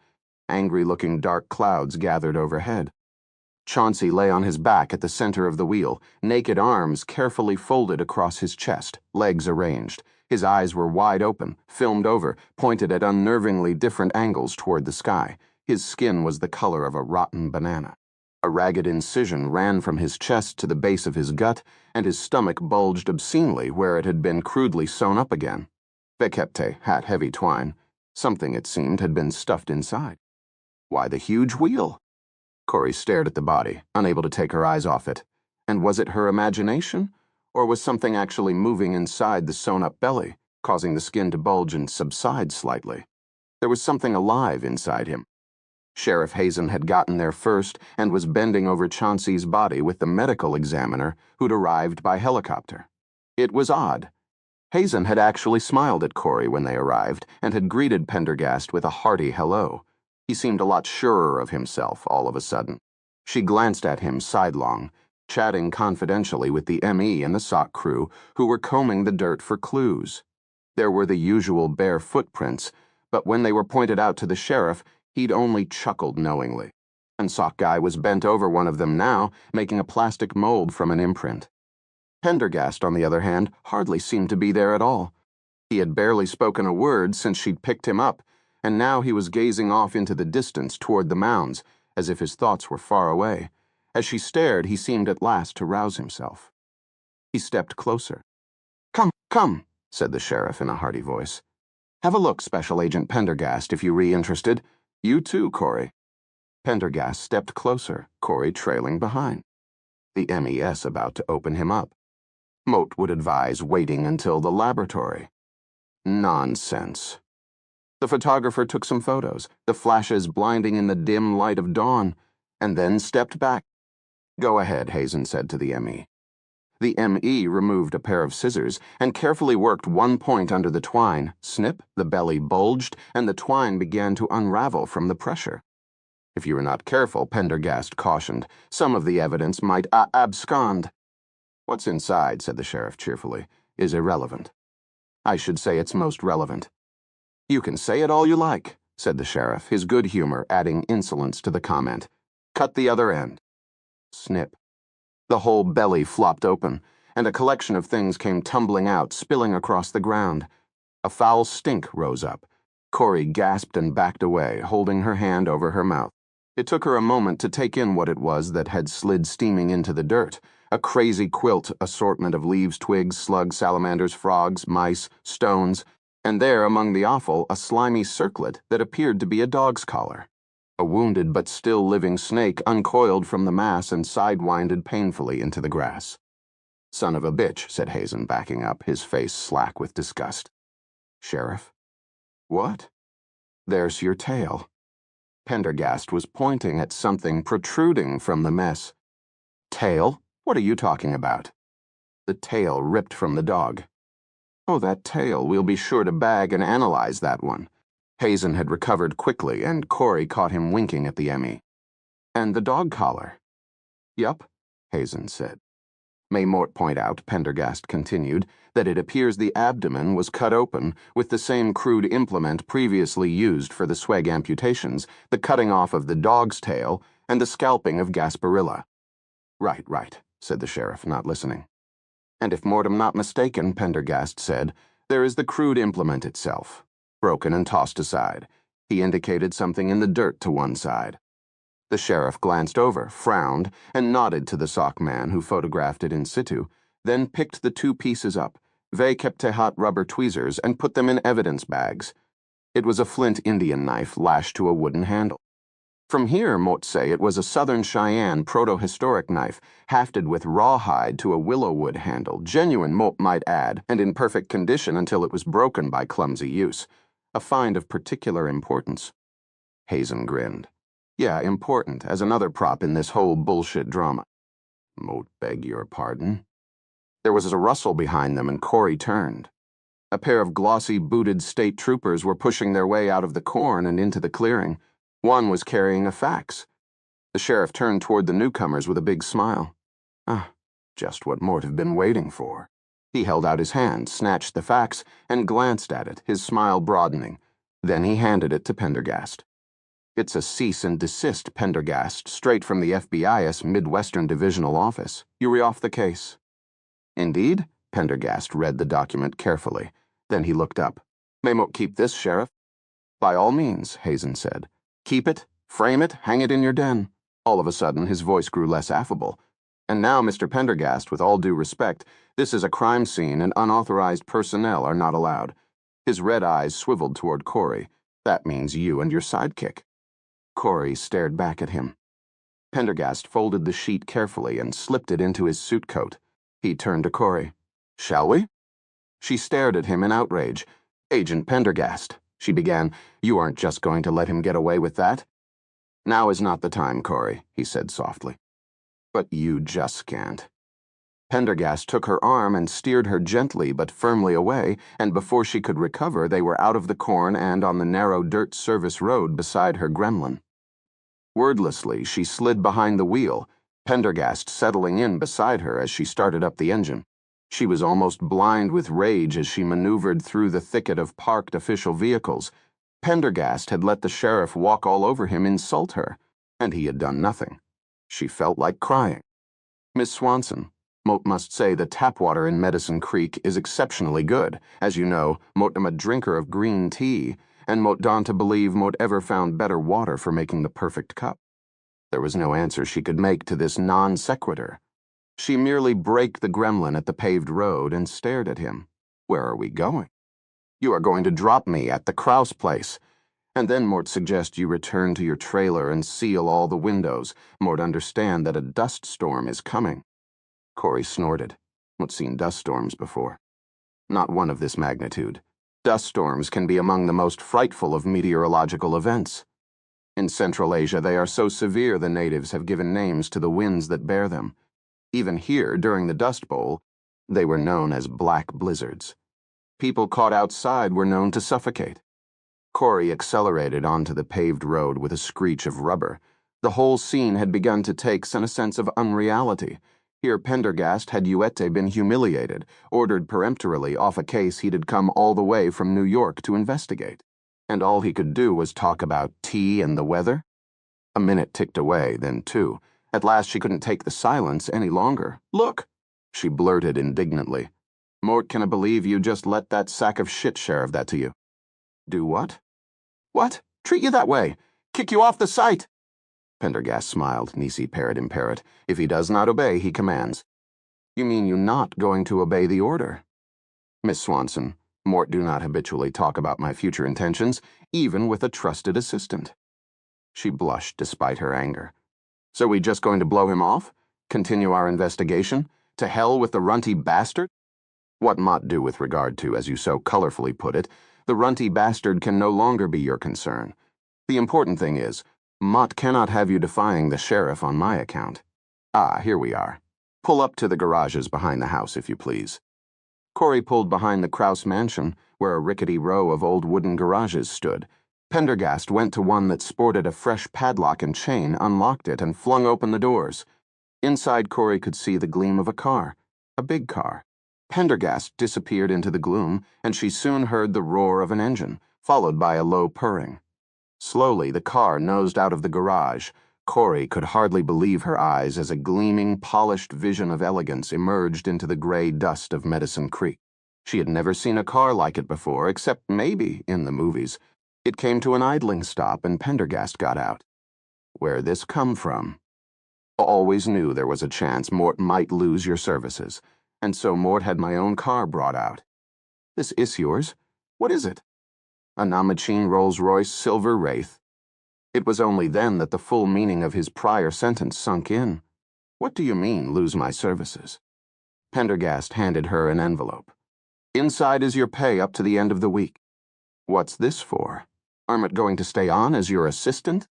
Angry-looking dark clouds gathered overhead. Chauncey lay on his back at the center of the wheel, naked arms carefully folded across his chest, legs arranged. His eyes were wide open, filmed over, pointed at unnervingly different angles toward the sky. His skin was the color of a rotten banana. A ragged incision ran from his chest to the base of his gut, and his stomach bulged obscenely where it had been crudely sewn up again. Bekepte, hat heavy twine. Something, it seemed, had been stuffed inside. Why the huge wheel? Corey stared at the body, unable to take her eyes off it, And was it her imagination? Or was something actually moving inside the sewn-up belly, causing the skin to bulge and subside slightly? There was something alive inside him. Sheriff Hazen had gotten there first and was bending over Chauncey's body with the medical examiner who'd arrived by helicopter. It was odd. Hazen had actually smiled at Corey when they arrived and had greeted Pendergast with a hearty hello. He seemed a lot surer of himself all of a sudden. She glanced at him sidelong, chatting confidentially with the ME and the sock crew who were combing the dirt for clues. There were the usual bare footprints, but when they were pointed out to the sheriff, he'd only chuckled knowingly. And Sock Guy was bent over one of them now, making a plastic mold from an imprint. Pendergast, on the other hand, hardly seemed to be there at all. He had barely spoken a word since she'd picked him up, and now he was gazing off into the distance toward the mounds, as if his thoughts were far away. As she stared, he seemed at last to rouse himself. He stepped closer. Come, said the sheriff in a hearty voice. Have a look, Special Agent Pendergast, if you're interested. You too, Corey. Pendergast stepped closer, Corey trailing behind. The MES about to open him up. Moat would advise waiting until the laboratory. Nonsense. The photographer took some photos, the flashes blinding in the dim light of dawn, and then stepped back. Go ahead, Hazen said to the ME. The ME removed a pair of scissors and carefully worked one point under the twine. Snip, the belly bulged, and the twine began to unravel from the pressure. If you were not careful, Pendergast cautioned, some of the evidence might abscond. What's inside, said the sheriff cheerfully, is irrelevant. I should say it's most relevant. You can say it all you like, said the sheriff, his good humor adding insolence to the comment. Cut the other end. Snip. The whole belly flopped open, and a collection of things came tumbling out, spilling across the ground. A foul stink rose up. Corey gasped and backed away, holding her hand over her mouth. It took her a moment to take in what it was that had slid steaming into the dirt, a crazy quilt assortment of leaves, twigs, slugs, salamanders, frogs, mice, stones, and there among the offal a slimy circlet that appeared to be a dog's collar. A wounded but still living snake uncoiled from the mass and sidewinded painfully into the grass. Son of a bitch, said Hazen, backing up, his face slack with disgust. Sheriff? What? There's your tail. Pendergast was pointing at something protruding from the mess. Tail? What are you talking about? The tail ripped from the dog. Oh, that tail. We'll be sure to bag and analyze that one. Hazen had recovered quickly, and Corey caught him winking at the ME. And the dog collar. Yup, Hazen said. May Mort point out, Pendergast continued, that it appears the abdomen was cut open with the same crude implement previously used for the swag amputations, the cutting off of the dog's tail, and the scalping of Gasparilla. Right, said the sheriff, not listening. And if Mortem not mistaken, Pendergast said, there is the crude implement itself, broken and tossed aside. He indicated something in the dirt to one side. The sheriff glanced over, frowned, and nodded to the sock man who photographed it in situ, then picked the two pieces up, hot rubber tweezers, and put them in evidence bags. It was a flint Indian knife lashed to a wooden handle. From here, Mort say, it was a Southern Cheyenne proto-historic knife, hafted with rawhide to a willow wood handle, genuine Mort might add, and in perfect condition until it was broken by clumsy use. A find of particular importance. Hazen grinned. Yeah, important, as another prop in this whole bullshit drama. Moat beg your pardon. There was a rustle behind them, and Corey turned. A pair of glossy, booted state troopers were pushing their way out of the corn and into the clearing. One was carrying a fax. The sheriff turned toward the newcomers with a big smile. Just what Mort had been waiting for. He held out his hand, snatched the fax, and glanced at it, his smile broadening. Then he handed it to Pendergast. It's a cease and desist, Pendergast, straight from the FBI's Midwestern Divisional Office. You're off the case. Indeed? Pendergast read the document carefully. Then he looked up. May Mort keep this, Sheriff? By all means, Hazen said. Keep it, frame it, hang it in your den. All of a sudden, his voice grew less affable. And now, Mr. Pendergast, with all due respect, this is a crime scene and unauthorized personnel are not allowed. His red eyes swiveled toward Corey. That means you and your sidekick. Corey stared back at him. Pendergast folded the sheet carefully and slipped it into his suit coat. He turned to Corey. "Shall we?" She stared at him in outrage. "Agent Pendergast," she began, "you aren't just going to let him get away with that?" "Now is not the time, Corey," he said softly. "But you just can't." Pendergast took her arm and steered her gently but firmly away, and before she could recover, they were out of the corn and on the narrow dirt service road beside her gremlin. Wordlessly, she slid behind the wheel, Pendergast settling in beside her as she started up the engine. She was almost blind with rage as she maneuvered through the thicket of parked official vehicles. Pendergast had let the sheriff walk all over him, insult her, and he had done nothing. She felt like crying. "Miss Swanson, Moat must say the tap water in Medicine Creek is exceptionally good. As you know, Moat am a drinker of green tea, and Moat dawn to believe Moat ever found better water for making the perfect cup." There was no answer she could make to this non sequitur. She merely braked the gremlin at the paved road and stared at him. "Where are we going?" "You are going to drop me at the Kraus place. And then Mort suggests you return to your trailer and seal all the windows. Mort understand that a dust storm is coming." Corey snorted. Mort seen dust storms before. Not one of this magnitude. Dust storms can be among the most frightful of meteorological events. In Central Asia, they are so severe the natives have given names to the winds that bear them. Even here, during the Dust Bowl, they were known as black blizzards. People caught outside were known to suffocate. Corey accelerated onto the paved road with a screech of rubber. The whole scene had begun to take on a sense of unreality. Here Pendergast had Uete been humiliated, ordered peremptorily off a case he'd had come all the way from New York to investigate. And all he could do was talk about tea and the weather? A minute ticked away, then two. At last she couldn't take the silence any longer. "Look!" she blurted indignantly. "Mort, can I believe you just let that sack of shit sheriff that to you?" "Do what?" "What? Treat you that way? Kick you off the site?" Pendergast smiled, Nisi parrot imparrot. "If he does not obey, he commands." "You mean you not going to obey the order?" "Miss Swanson, Mort do not habitually talk about my future intentions, even with a trusted assistant." She blushed despite her anger. "So we just going to blow him off? Continue our investigation? To hell with the runty bastard?" "What Mott do with regard to, as you so colorfully put it, the runty bastard can no longer be your concern. The important thing is, Mott cannot have you defying the sheriff on my account. Ah, here we are. Pull up to the garages behind the house, if you please." Corey pulled behind the Kraus mansion, where a rickety row of old wooden garages stood. Pendergast went to one that sported a fresh padlock and chain, unlocked it, and flung open the doors. Inside, Corey could see the gleam of a car. A big car. Pendergast disappeared into the gloom, and she soon heard the roar of an engine, followed by a low purring. Slowly, the car nosed out of the garage. Corey could hardly believe her eyes as a gleaming, polished vision of elegance emerged into the gray dust of Medicine Creek. She had never seen a car like it before, except maybe in the movies. It came to an idling stop, and Pendergast got out. "Where'd this come from?" "Always knew there was a chance Mort might lose your services, and so Mort had my own car brought out." "This is yours? What is it?" "A Namachine Rolls-Royce Silver Wraith." It was only then that the full meaning of his prior sentence sunk in. "What do you mean, lose my services?" Pendergast handed her an envelope. "Inside is your pay up to the end of the week." "What's this for? Armit going to stay on as your assistant?"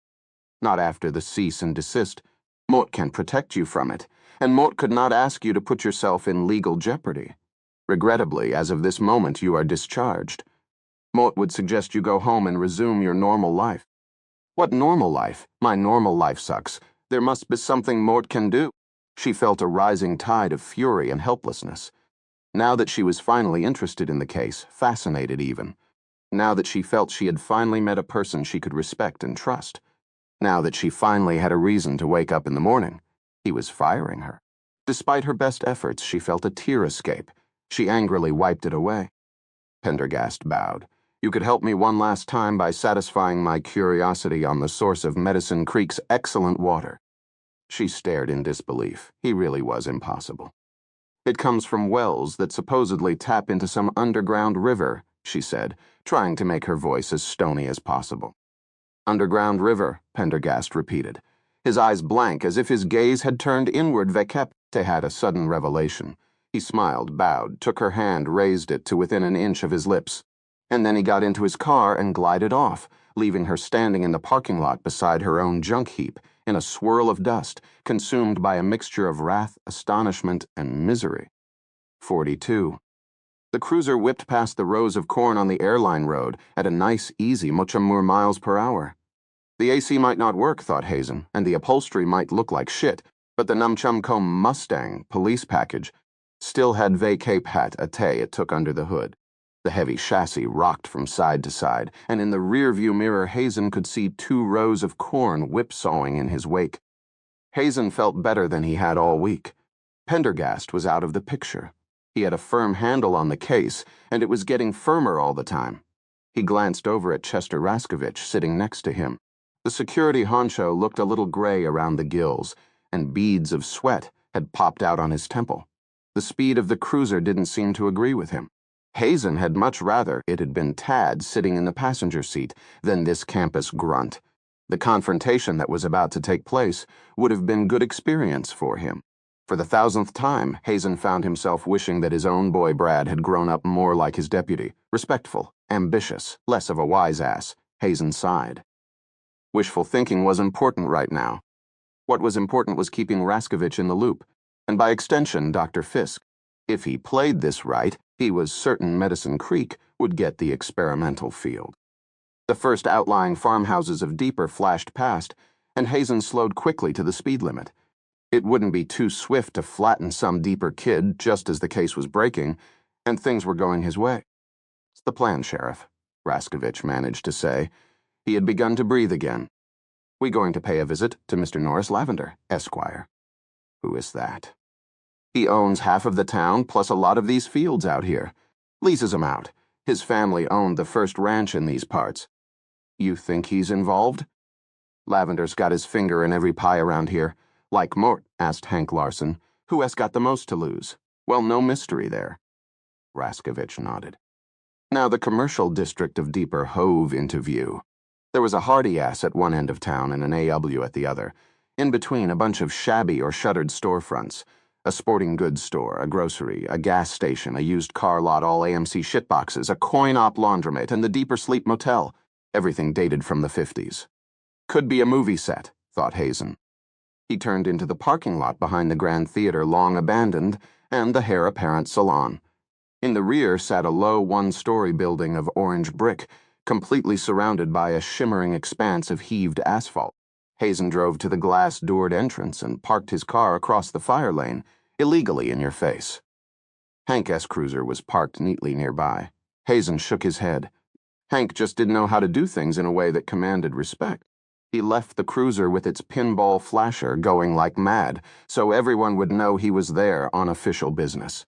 "Not after the cease and desist. Mort can protect you from it, and Mort could not ask you to put yourself in legal jeopardy. Regrettably, as of this moment, you are discharged. Mort would suggest you go home and resume your normal life." "What normal life? My normal life sucks. There must be something Mort can do." She felt a rising tide of fury and helplessness. Now that she was finally interested in the case, fascinated even. Now that she felt she had finally met a person she could respect and trust. Now that she finally had a reason to wake up in the morning. He was firing her. Despite her best efforts, she felt a tear escape. She angrily wiped it away. Pendergast bowed. "You could help me one last time by satisfying my curiosity on the source of Medicine Creek's excellent water." She stared in disbelief. He really was impossible. "It comes from wells that supposedly tap into some underground river," she said, trying to make her voice as stony as possible. "Underground river," Pendergast repeated. his eyes blank as if his gaze had turned inward. Te had a sudden revelation. He smiled, bowed, took her hand, raised it to within an inch of his lips. And then he got into his car and glided off, leaving her standing in the parking lot beside her own junk heap, in a swirl of dust, consumed by a mixture of wrath, astonishment, and misery. 42. The cruiser whipped past the rows of corn on the airline road at a nice, easy much more miles per hour. The AC might not work, thought Hazen, and the upholstery might look like shit, but the Numchumcomb Mustang police package still had vacay pat a tay it took under the hood. The heavy chassis rocked from side to side, and in the rear-view mirror Hazen could see 2 rows of corn whipsawing in his wake. Hazen felt better than he had all week. Pendergast was out of the picture. He had a firm handle on the case, and it was getting firmer all the time. He glanced over at Chester Raskovich sitting next to him. The security honcho looked a little gray around the gills, and beads of sweat had popped out on his temple. The speed of the cruiser didn't seem to agree with him. Hazen had much rather it had been Tad sitting in the passenger seat than this campus grunt. The confrontation that was about to take place would have been good experience for him. For the 1000th time, Hazen found himself wishing that his own boy Brad had grown up more like his deputy, respectful, ambitious, less of a wise ass. Hazen sighed. Wishful thinking was important right now. What was important was keeping Raskovich in the loop, and by extension, Dr. Fisk. If he played this right, he was certain Medicine Creek would get the experimental field. The first outlying farmhouses of Deeper flashed past, and Hazen slowed quickly to the speed limit. It wouldn't be too swift to flatten some Deeper kid just as the case was breaking, and things were going his way. It's the plan, Sheriff, Raskovich managed to say. He had begun to breathe again. We going to pay a visit to Mr. Norris Lavender, Esquire. Who is that? He owns half of the town plus a lot of these fields out here. Leases 'em out. His family owned the first ranch in these parts. You think he's involved? Lavender's got his finger in every pie around here. Like Mort, asked Hank Larson. Who has got the most to lose? Well, no mystery there. Raskovich nodded. Now the commercial district of Deeper hove into view. There was a hardy ass at one end of town and an AW at the other. In between, a bunch of shabby or shuttered storefronts. A sporting goods store, a grocery, a gas station, a used car lot, all AMC shitboxes, a coin-op laundromat, and the Deeper Sleep Motel. Everything dated from the 50s. Could be a movie set, thought Hazen. He turned into the parking lot behind the Grand Theater, long abandoned, and the heir-apparent salon. In the rear sat a low one-story building of orange brick, completely surrounded by a shimmering expanse of heaved asphalt. Hazen drove to the glass-doored entrance and parked his car across the fire lane, illegally in your face. Hank S. Cruiser was parked neatly nearby. Hazen shook his head. Hank just didn't know how to do things in a way that commanded respect. He left the cruiser with its pinball flasher going like mad, so everyone would know he was there on official business.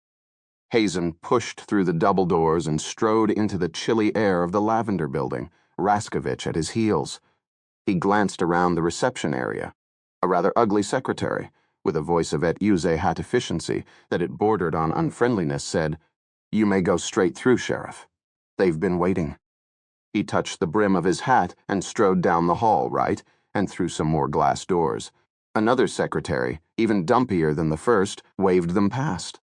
Hazen pushed through the double doors and strode into the chilly air of the Lavender Building, Raskovich at his heels. He glanced around the reception area. A rather ugly secretary, with a voice of et use hat efficiency that it bordered on unfriendliness, said, "You may go straight through, Sheriff. They've been waiting." He touched the brim of his hat and strode down the hall, right, and through some more glass doors. Another secretary, even dumpier than the first, waved them past.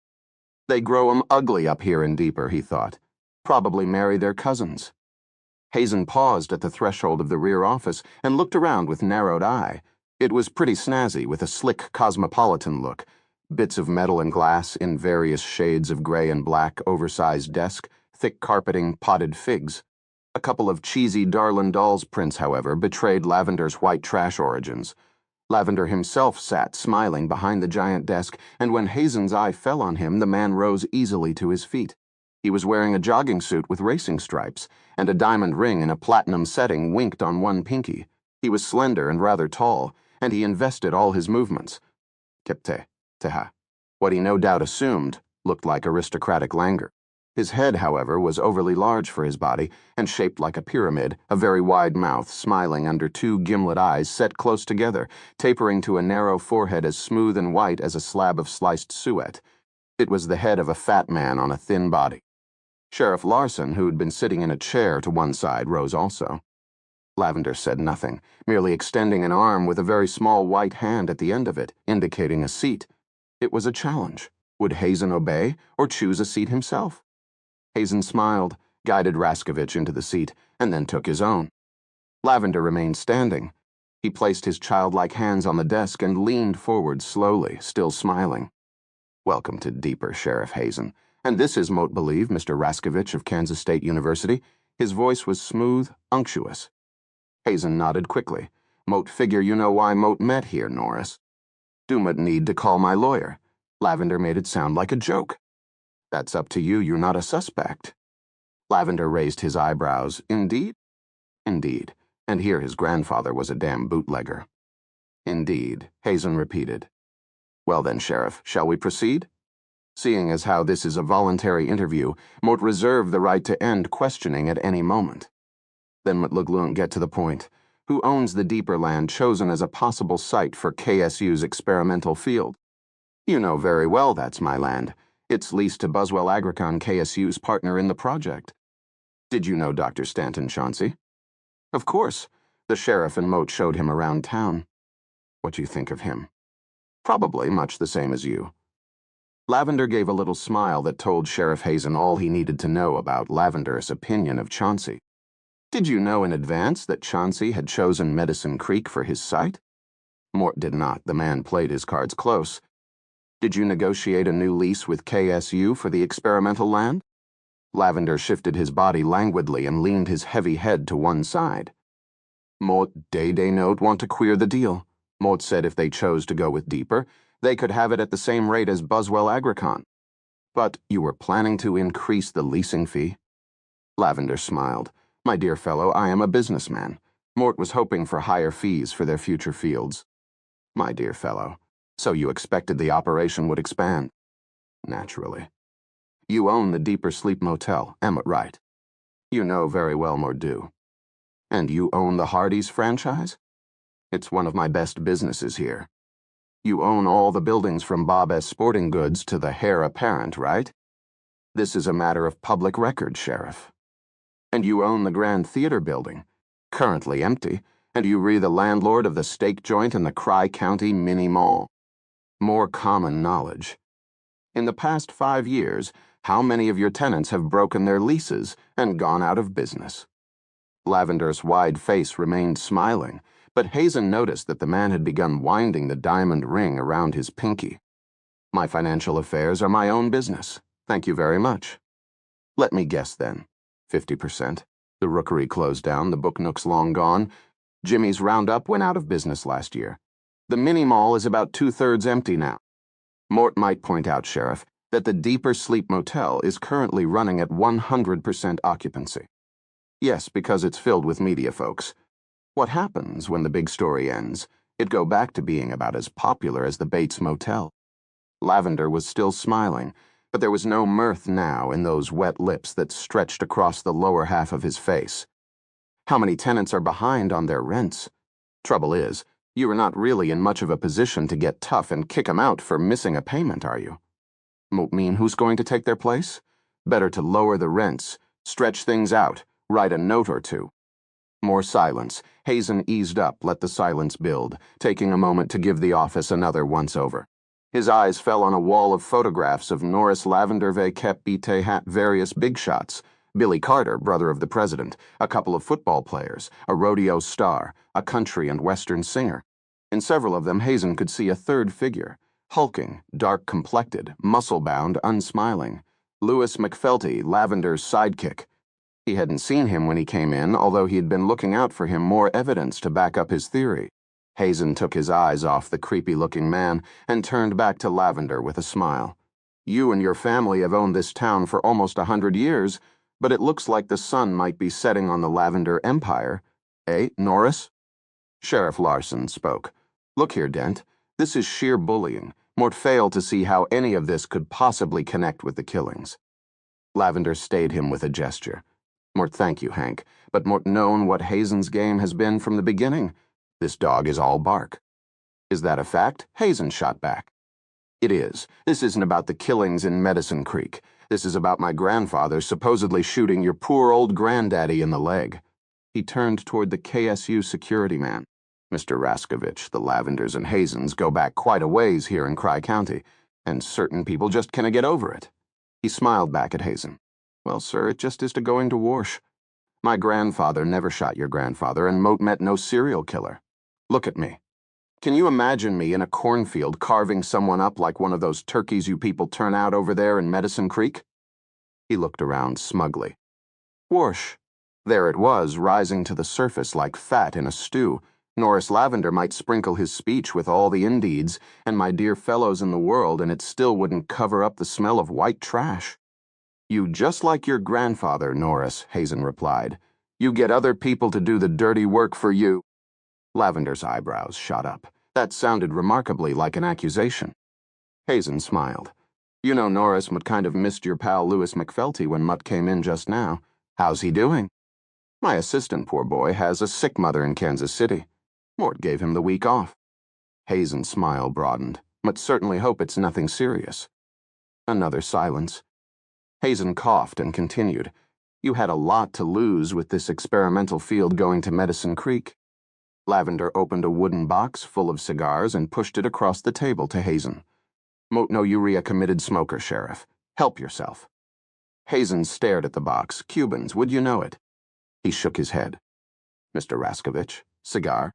They grow 'em ugly up here in Deeper, he thought. Probably marry their cousins. Hazen paused at the threshold of the rear office and looked around with narrowed eye. It was pretty snazzy, with a slick cosmopolitan look. Bits of metal and glass in various shades of gray and black, oversized desk, thick carpeting, potted figs. A couple of cheesy Darlin Dolls prints, however, betrayed Lavender's white trash origins. Lavender himself sat smiling behind the giant desk, and when Hazen's eye fell on him, the man rose easily to his feet. He was wearing a jogging suit with racing stripes, and a diamond ring in a platinum setting winked on one pinky. He was slender and rather tall, and he invested all his movements. Kepte, teha. What he no doubt assumed looked like aristocratic languor. His head, however, was overly large for his body and shaped like a pyramid, a very wide mouth smiling under 2 gimlet eyes set close together, tapering to a narrow forehead as smooth and white as a slab of sliced suet. It was the head of a fat man on a thin body. Sheriff Larson, who'd been sitting in a chair to one side, rose also. Lavender said nothing, merely extending an arm with a very small white hand at the end of it, indicating a seat. It was a challenge. Would Hazen obey, or choose a seat himself? Hazen smiled, guided Raskovich into the seat, and then took his own. Lavender remained standing. He placed his childlike hands on the desk and leaned forward slowly, still smiling. Welcome to Deeper, Sheriff Hazen. And this is, Moat believe, Mr. Raskovich of Kansas State University. His voice was smooth, unctuous. Hazen nodded quickly. Moat figure you know why Moat met here, Norris. Do Moat need to call my lawyer? Lavender made it sound like a joke. That's up to you, you're not a suspect. Lavender raised his eyebrows. Indeed? Indeed. And here his grandfather was a damn bootlegger. Indeed, Hazen repeated. Well then, Sheriff, shall we proceed? Seeing as how this is a voluntary interview, Moat reserved the right to end questioning at any moment. Then Moat get to the point. Who owns the deeper land chosen as a possible site for KSU's experimental field? You know very well that's my land. It's leased to Buswell Agricon, KSU's partner in the project. Did you know Dr. Stanton Chauncey? Of course. The sheriff and Moat showed him around town. What do you think of him? Probably much the same as you. Lavender gave a little smile that told Sheriff Hazen all he needed to know about Lavender's opinion of Chauncey. Did you know in advance that Chauncey had chosen Medicine Creek for his site? Mort did not. The man played his cards close. Did you negotiate a new lease with KSU for the experimental land? Lavender shifted his body languidly and leaned his heavy head to one side. Mort day note want to queer the deal. Mort said if they chose to go with Deeper, they could have it at the same rate as Buswell Agricon. But you were planning to increase the leasing fee? Lavender smiled. My dear fellow, I am a businessman. Mort was hoping for higher fees for their future fields. My dear fellow, so you expected the operation would expand? Naturally. You own the Deeper Sleep Motel, am I right? You know very well, Mordu. And you own the Hardee's franchise? It's one of my best businesses here. You own all the buildings from Bob S. Sporting Goods to the Heir Apparent, right? This is a matter of public record, Sheriff. And you own the Grand Theater building, currently empty, and you re the landlord of the steak joint in the Cry County Mini Mall. More common knowledge. In the past 5 years, how many of your tenants have broken their leases and gone out of business? Lavender's wide face remained smiling, but Hazen noticed that the man had begun winding the diamond ring around his pinky. My financial affairs are my own business. Thank you very much. Let me guess then. 50%. The rookery closed down, the book nook's long gone. Jimmy's Roundup went out of business last year. The mini mall is about 2/3 empty now. Mort might point out, Sheriff, that the Deeper Sleep Motel is currently running at 100% occupancy. Yes, because it's filled with media folks. What happens when the big story ends? It'd go back to being about as popular as the Bates Motel. Lavender was still smiling, but there was no mirth now in those wet lips that stretched across the lower half of his face. How many tenants are behind on their rents? Trouble is, you are not really in much of a position to get tough and kick 'em out for missing a payment, are you? Mean who's going to take their place? Better to lower the rents, stretch things out, write a note or two. More silence. Hazen eased up, let the silence build, taking a moment to give the office another once-over. His eyes fell on a wall of photographs of Norris Lavender V. Kep Bite Hat various big shots, Billy Carter, brother of the president, a couple of football players, a rodeo star, a country and western singer. In several of them, Hazen could see a third figure, hulking, dark-complected, muscle-bound, unsmiling. Louis McFelty, Lavender's sidekick. He hadn't seen him when he came in, although he had been looking out for him more evidence to back up his theory. Hazen took his eyes off the creepy-looking man and turned back to Lavender with a smile. You and your family have owned this town for almost 100 years, but it looks like the sun might be setting on the Lavender Empire. Eh, Norris? Sheriff Larson spoke. Look here, Dent. This is sheer bullying. Mort failed to see how any of this could possibly connect with the killings. Lavender stayed him with a gesture. Mort, thank you, Hank, but Mort known what Hazen's game has been from the beginning. This dog is all bark. Is that a fact? Hazen shot back. It is. This isn't about the killings in Medicine Creek. This is about my grandfather supposedly shooting your poor old granddaddy in the leg. He turned toward the KSU security man. Mr. Raskovich, the Lavenders and Hazens go back quite a ways here in Cry County, and certain people just canna get over it. He smiled back at Hazen. Well, sir, it just is to going to warsh. My grandfather never shot your grandfather, and Moat met no serial killer. Look at me. Can you imagine me in a cornfield carving someone up like one of those turkeys you people turn out over there in Medicine Creek? He looked around smugly. Warsh. There it was, rising to the surface like fat in a stew. Norris Lavender might sprinkle his speech with all the indeeds and my dear fellows in the world, and it still wouldn't cover up the smell of white trash. You just like your grandfather, Norris, Hazen replied. You get other people to do the dirty work for you. Lavender's eyebrows shot up. That sounded remarkably like an accusation. Hazen smiled. You know Norris Mutt kind of missed your pal Louis McFelty when Mutt came in just now. How's he doing? My assistant, poor boy, has a sick mother in Kansas City. Mort gave him the week off. Hazen's smile broadened. But certainly hope it's nothing serious. Another silence. Hazen coughed and continued. You had a lot to lose with this experimental field going to Medicine Creek. Lavender opened a wooden box full of cigars and pushed it across the table to Hazen. Moat no urea committed smoker, Sheriff. Help yourself. Hazen stared at the box. Cubans, would you know it? He shook his head. Mr. Raskovich, cigar?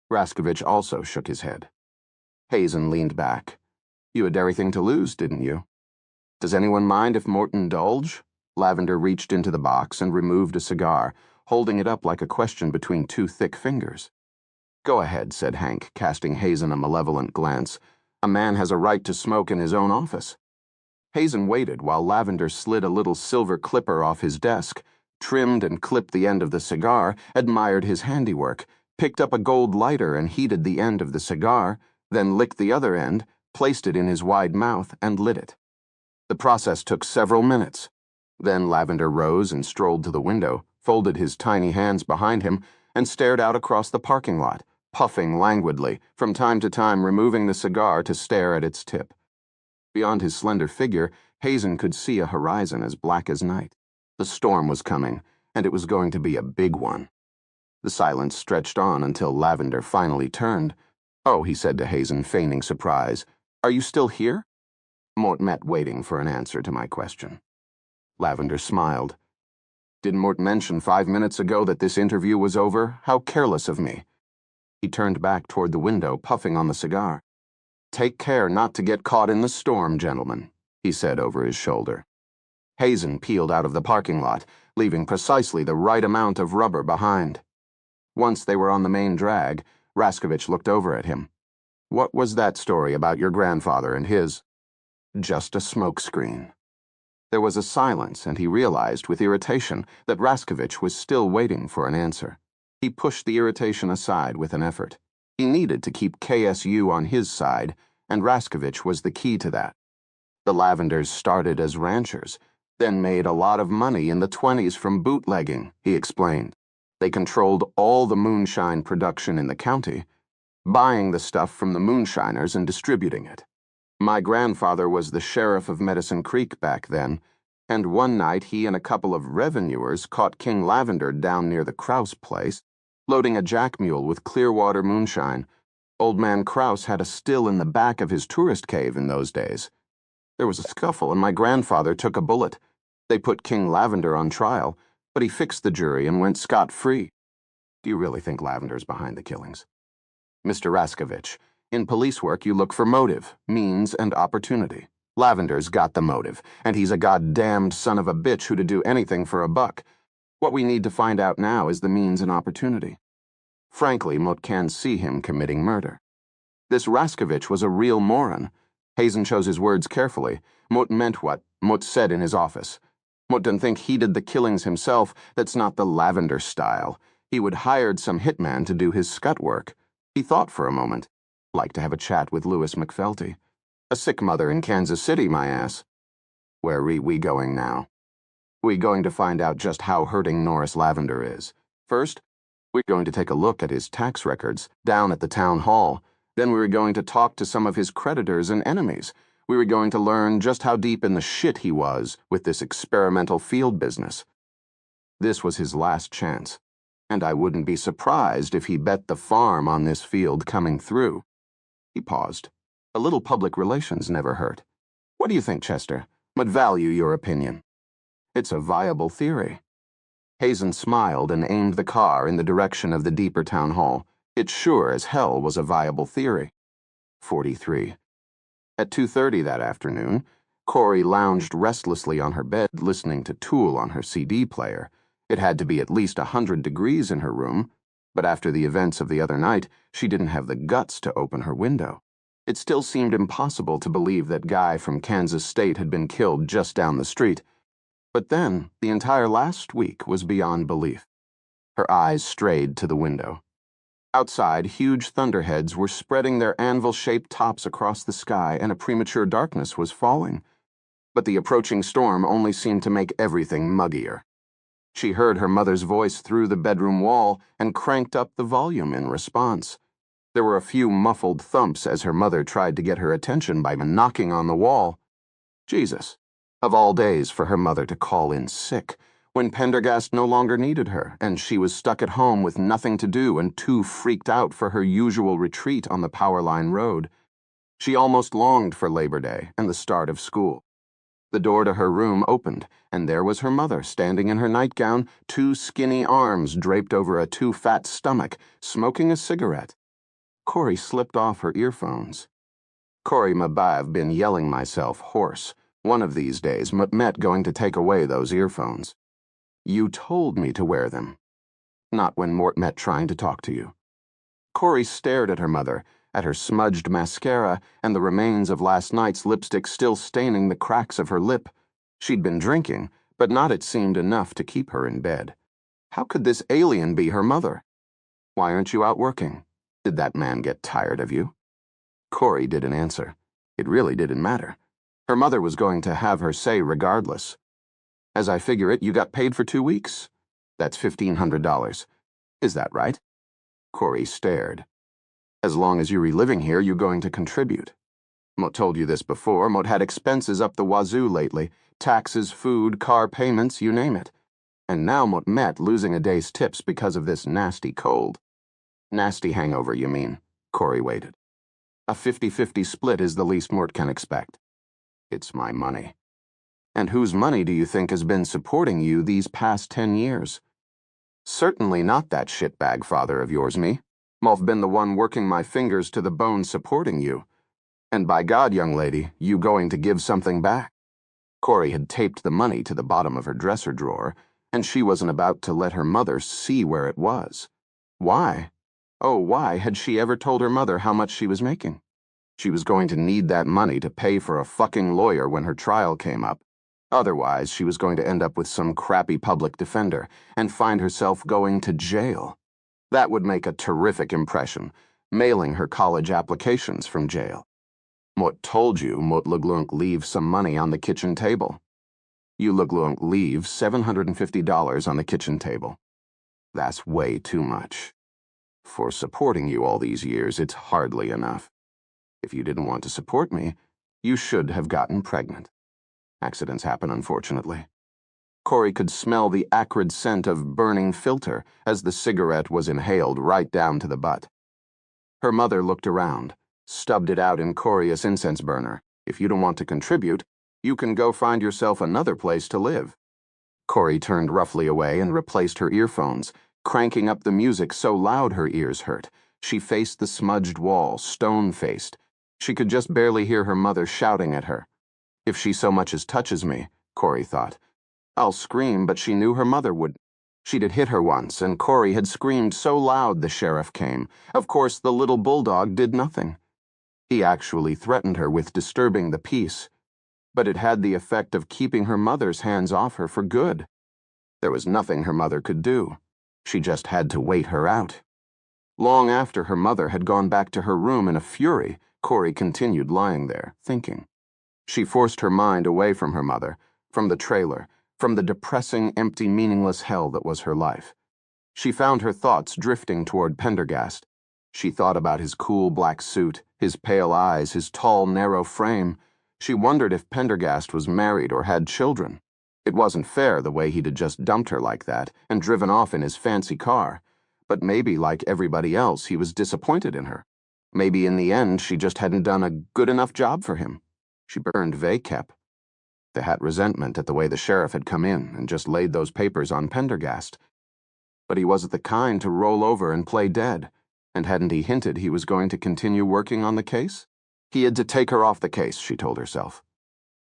Raskovich also shook his head. Hazen leaned back. You had everything to lose, didn't you? Does anyone mind if Mort indulge? Lavender reached into the box and removed a cigar, holding it up like a question between two thick fingers. Go ahead, said Hank, casting Hazen a malevolent glance. A man has a right to smoke in his own office. Hazen waited while Lavender slid a little silver clipper off his desk, trimmed and clipped the end of the cigar, admired his handiwork, picked up a gold lighter and heated the end of the cigar, then licked the other end, placed it in his wide mouth, and lit it. The process took several minutes. Then Lavender rose and strolled to the window, folded his tiny hands behind him, and stared out across the parking lot, puffing languidly, from time to time removing the cigar to stare at its tip. Beyond his slender figure, Hazen could see a horizon as black as night. The storm was coming, and it was going to be a big one. The silence stretched on until Lavender finally turned. Oh, he said to Hazen, feigning surprise. Are you still here? Mort met waiting for an answer to my question. Lavender smiled. Did Mort mention 5 minutes ago that this interview was over? How careless of me. He turned back toward the window, puffing on the cigar. Take care not to get caught in the storm, gentlemen, he said over his shoulder. Hazen peeled out of the parking lot, leaving precisely the right amount of rubber behind. Once they were on the main drag, Raskovich looked over at him. What was that story about your grandfather and his? Just a smokescreen. There was a silence, and he realized with irritation that Raskovich was still waiting for an answer. He pushed the irritation aside with an effort. He needed to keep KSU on his side, and Raskovich was the key to that. The Lavenders started as ranchers, then made a lot of money in the 20s from bootlegging, he explained. They controlled all the moonshine production in the county, buying the stuff from the moonshiners and distributing it. My grandfather was the sheriff of Medicine Creek back then, and one night he and a couple of revenuers caught King Lavender down near the Krause place, loading a jack mule with Clearwater moonshine. Old man Krause had a still in the back of his tourist cave in those days. There was a scuffle, and my grandfather took a bullet. They put King Lavender on trial, but he fixed the jury and went scot-free. Do you really think Lavender's behind the killings? Mr. Raskovich, in police work you look for motive, means, and opportunity. Lavender's got the motive, and he's a goddamned son of a bitch who'd do anything for a buck. What we need to find out now is the means and opportunity. Frankly, Mot can see him committing murder. This Raskovich was a real moron. Hazen chose his words carefully. Mot meant what Mot said in his office. Mot didn't think he did the killings himself. That's not the Lavender style. He would hired some hitman to do his scut work. He thought for a moment. Like to have a chat with Louis McFelty. A sick mother in Kansas City, my ass. Where are we going now? We're going to find out just how hurting Norris Lavender is. First, we're going to take a look at his tax records down at the town hall. Then we were going to talk to some of his creditors and enemies. We were going to learn just how deep in the shit he was with this experimental field business. This was his last chance. and I wouldn't be surprised if he bet the farm on this field coming through. He paused. A little public relations never hurt. What do you think, Chester? Would value your opinion. It's a viable theory. Hazen smiled and aimed the car in the direction of the deeper town hall. It sure as hell was a viable theory. 43. At 2:30 that afternoon, Corey lounged restlessly on her bed listening to Tool on her CD player. It had to be at least 100 degrees in her room, but after the events of the other night, she didn't have the guts to open her window. It still seemed impossible to believe that guy from Kansas State had been killed just down the street. But then, the entire last week was beyond belief. Her eyes strayed to the window. Outside, huge thunderheads were spreading their anvil-shaped tops across the sky, and a premature darkness was falling. But the approaching storm only seemed to make everything muggier. She heard her mother's voice through the bedroom wall and cranked up the volume in response. There were a few muffled thumps as her mother tried to get her attention by knocking on the wall. Jesus. Of all days for her mother to call in sick, when Pendergast no longer needed her, and she was stuck at home with nothing to do and too freaked out for her usual retreat on the Powerline Road. She almost longed for Labor Day and the start of school. The door to her room opened, and there was her mother standing in her nightgown, two skinny arms draped over a too-fat stomach, smoking a cigarette. Corey slipped off her earphones. Corey Mabav been yelling myself hoarse. One of these days, Met going to take away those earphones. You told me to wear them. Not when Mort met trying to talk to you. Corey stared at her mother, at her smudged mascara and the remains of last night's lipstick still staining the cracks of her lip. She'd been drinking, but not, it seemed, enough to keep her in bed. How could this alien be her mother? Why aren't you out working? Did that man get tired of you? Corey didn't answer. It really didn't matter. Her mother was going to have her say regardless. As I figure it, you got paid for 2 weeks. That's $1,500. Is that right? Corey stared. As long as you're reliving here, you're going to contribute. Mot told you this before. Mot had expenses up the wazoo lately. Taxes, food, car payments, you name it. And now Mot met losing a day's tips because of this nasty cold. Nasty hangover, you mean? Corey waited. A 50-50 split is the least Mort can expect. It's my money. And whose money do you think has been supporting you these past 10 years? Certainly not that shitbag father of yours, me. M've been the one working my fingers to the bone supporting you. And by God, young lady, you going to give something back. Corey had taped the money to the bottom of her dresser drawer, and she wasn't about to let her mother see where it was. Why? Oh, why had she ever told her mother how much she was making? She was going to need that money to pay for a fucking lawyer when her trial came up. Otherwise, she was going to end up with some crappy public defender and find herself going to jail. That would make a terrific impression, mailing her college applications from jail. Mot told you Mot Luglunk leave some money on the kitchen table. You Luglunk leave $750 on the kitchen table. That's way too much. For supporting you all these years, it's hardly enough. If you didn't want to support me, you should have gotten pregnant. Accidents happen, unfortunately. Corey could smell the acrid scent of burning filter as the cigarette was inhaled right down to the butt. Her mother looked around, stubbed it out in Corey's incense burner. If you don't want to contribute, you can go find yourself another place to live. Corey turned roughly away and replaced her earphones, cranking up the music so loud her ears hurt. She faced the smudged wall, stone-faced. She could just barely hear her mother shouting at her. If she so much as touches me, Corey thought, I'll scream, but she knew her mother would. She'd hit her once, and Corey had screamed so loud the sheriff came. Of course, the little bulldog did nothing. He actually threatened her with disturbing the peace, but it had the effect of keeping her mother's hands off her for good. There was nothing her mother could do. She just had to wait her out. Long after her mother had gone back to her room in a fury, Corey continued lying there, thinking. She forced her mind away from her mother, from the trailer, from the depressing, empty, meaningless hell that was her life. She found her thoughts drifting toward Pendergast. She thought about his cool black suit, his pale eyes, his tall, narrow frame. She wondered if Pendergast was married or had children. It wasn't fair the way he'd had just dumped her like that and driven off in his fancy car, but maybe, like everybody else, he was disappointed in her. Maybe in the end she just hadn't done a good enough job for him. She burned Vakep. They had resentment at the way the sheriff had come in and just laid those papers on Pendergast. But he wasn't the kind to roll over and play dead, and hadn't he hinted he was going to continue working on the case? He had to take her off the case, she told herself.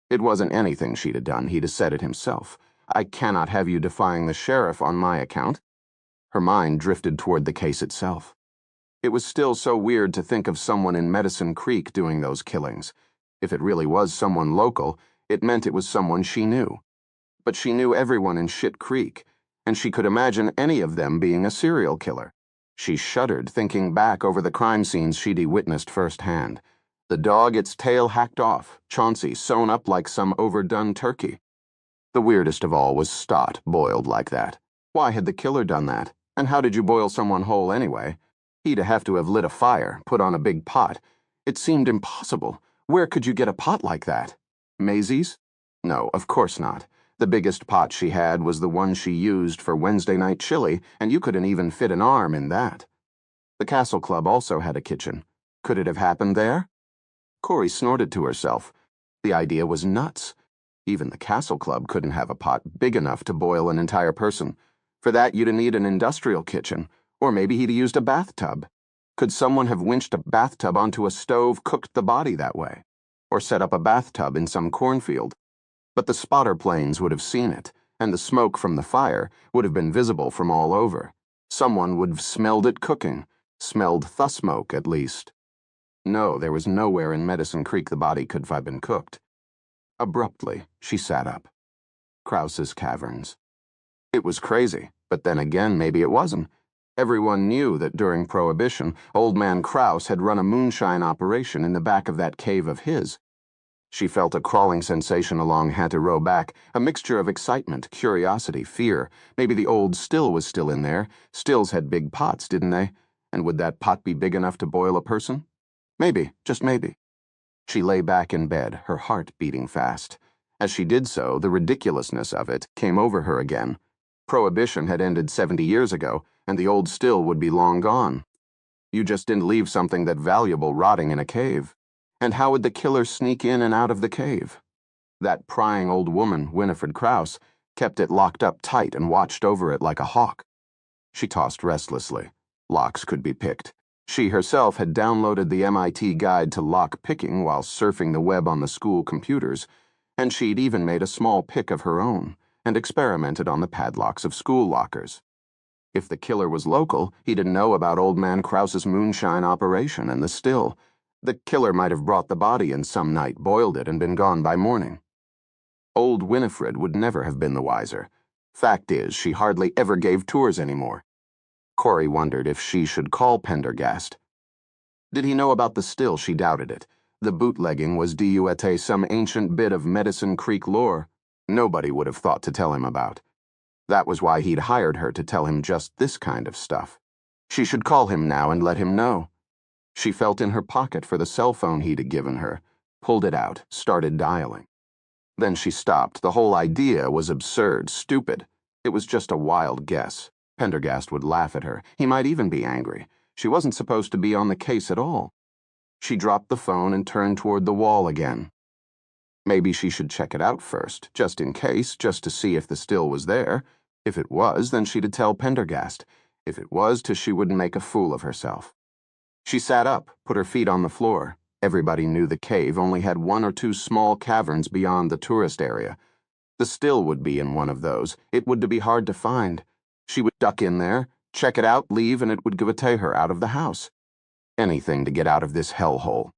It wasn't anything she'd have done, he'd have said it himself. I cannot have you defying the sheriff on my account. Her mind drifted toward the case itself. It was still so weird to think of someone in Medicine Creek doing those killings. If it really was someone local, it meant it was someone she knew. But she knew everyone in Shit Creek, and she could imagine any of them being a serial killer. She shuddered, thinking back over the crime scenes she'd witnessed firsthand. The dog, its tail hacked off, Chauncey sewn up like some overdone turkey. The weirdest of all was Stott boiled like that. Why had the killer done that? And how did you boil someone whole anyway? He'd have to have lit a fire, put on a big pot. It seemed impossible. Where could you get a pot like that? Maisie's? No, of course not. The biggest pot she had was the one she used for Wednesday night chili, and you couldn't even fit an arm in that. The Castle Club also had a kitchen. Could it have happened there? Corey snorted to herself. The idea was nuts. Even the Castle Club couldn't have a pot big enough to boil an entire person. For that, you'd need an industrial kitchen, or maybe he'd used a bathtub. Could someone have winched a bathtub onto a stove, cooked the body that way? Or set up a bathtub in some cornfield? But the spotter planes would have seen it, and the smoke from the fire would have been visible from all over. Someone would have smelled it cooking, smelled the smoke at least. No, there was nowhere in Medicine Creek the body could have been cooked. Abruptly, she sat up. Krause's caverns. It was crazy, but then again, maybe it wasn't. Everyone knew that during Prohibition, Old Man Krause had run a moonshine operation in the back of that cave of his. She felt a crawling sensation along Hatter Row back, a mixture of excitement, curiosity, fear. Maybe the old still was still in there. Stills had big pots, didn't they? And would that pot be big enough to boil a person? Maybe, just maybe. She lay back in bed, her heart beating fast. As she did so, the ridiculousness of it came over her again. Prohibition had ended 70 years ago, and the old still would be long gone. You just didn't leave something that valuable rotting in a cave. And how would the killer sneak in and out of the cave? That prying old woman, Winifred Krause, kept it locked up tight and watched over it like a hawk. She tossed restlessly. Locks could be picked. She herself had downloaded the MIT guide to lock picking while surfing the web on the school computers, and she'd even made a small pick of her own and experimented on the padlocks of school lockers. If the killer was local, he didn't know about Old Man Krause's moonshine operation and the still. The killer might have brought the body in some night, boiled it, and been gone by morning. Old Winifred would never have been the wiser. Fact is, she hardly ever gave tours anymore. Corey wondered if she should call Pendergast. Did he know about the still? She doubted it. The bootlegging was due some ancient bit of Medicine Creek lore nobody would have thought to tell him about. That was why he'd hired her to tell him just this kind of stuff. She should call him now and let him know. She felt in her pocket for the cell phone he'd given her, pulled it out, started dialing. Then she stopped. The whole idea was absurd, stupid. It was just a wild guess. Pendergast would laugh at her. He might even be angry. She wasn't supposed to be on the case at all. She dropped the phone and turned toward the wall again. Maybe she should check it out first, just in case, just to see if the still was there. If it was, then she'd tell Pendergast. If it was, she wouldn't make a fool of herself. She sat up, put her feet on the floor. Everybody knew the cave only had 1 or 2 small caverns beyond the tourist area. The still would be in one of those. It would be hard to find. She would duck in there, check it out, leave, and it would give her out of the house. Anything to get out of this hellhole.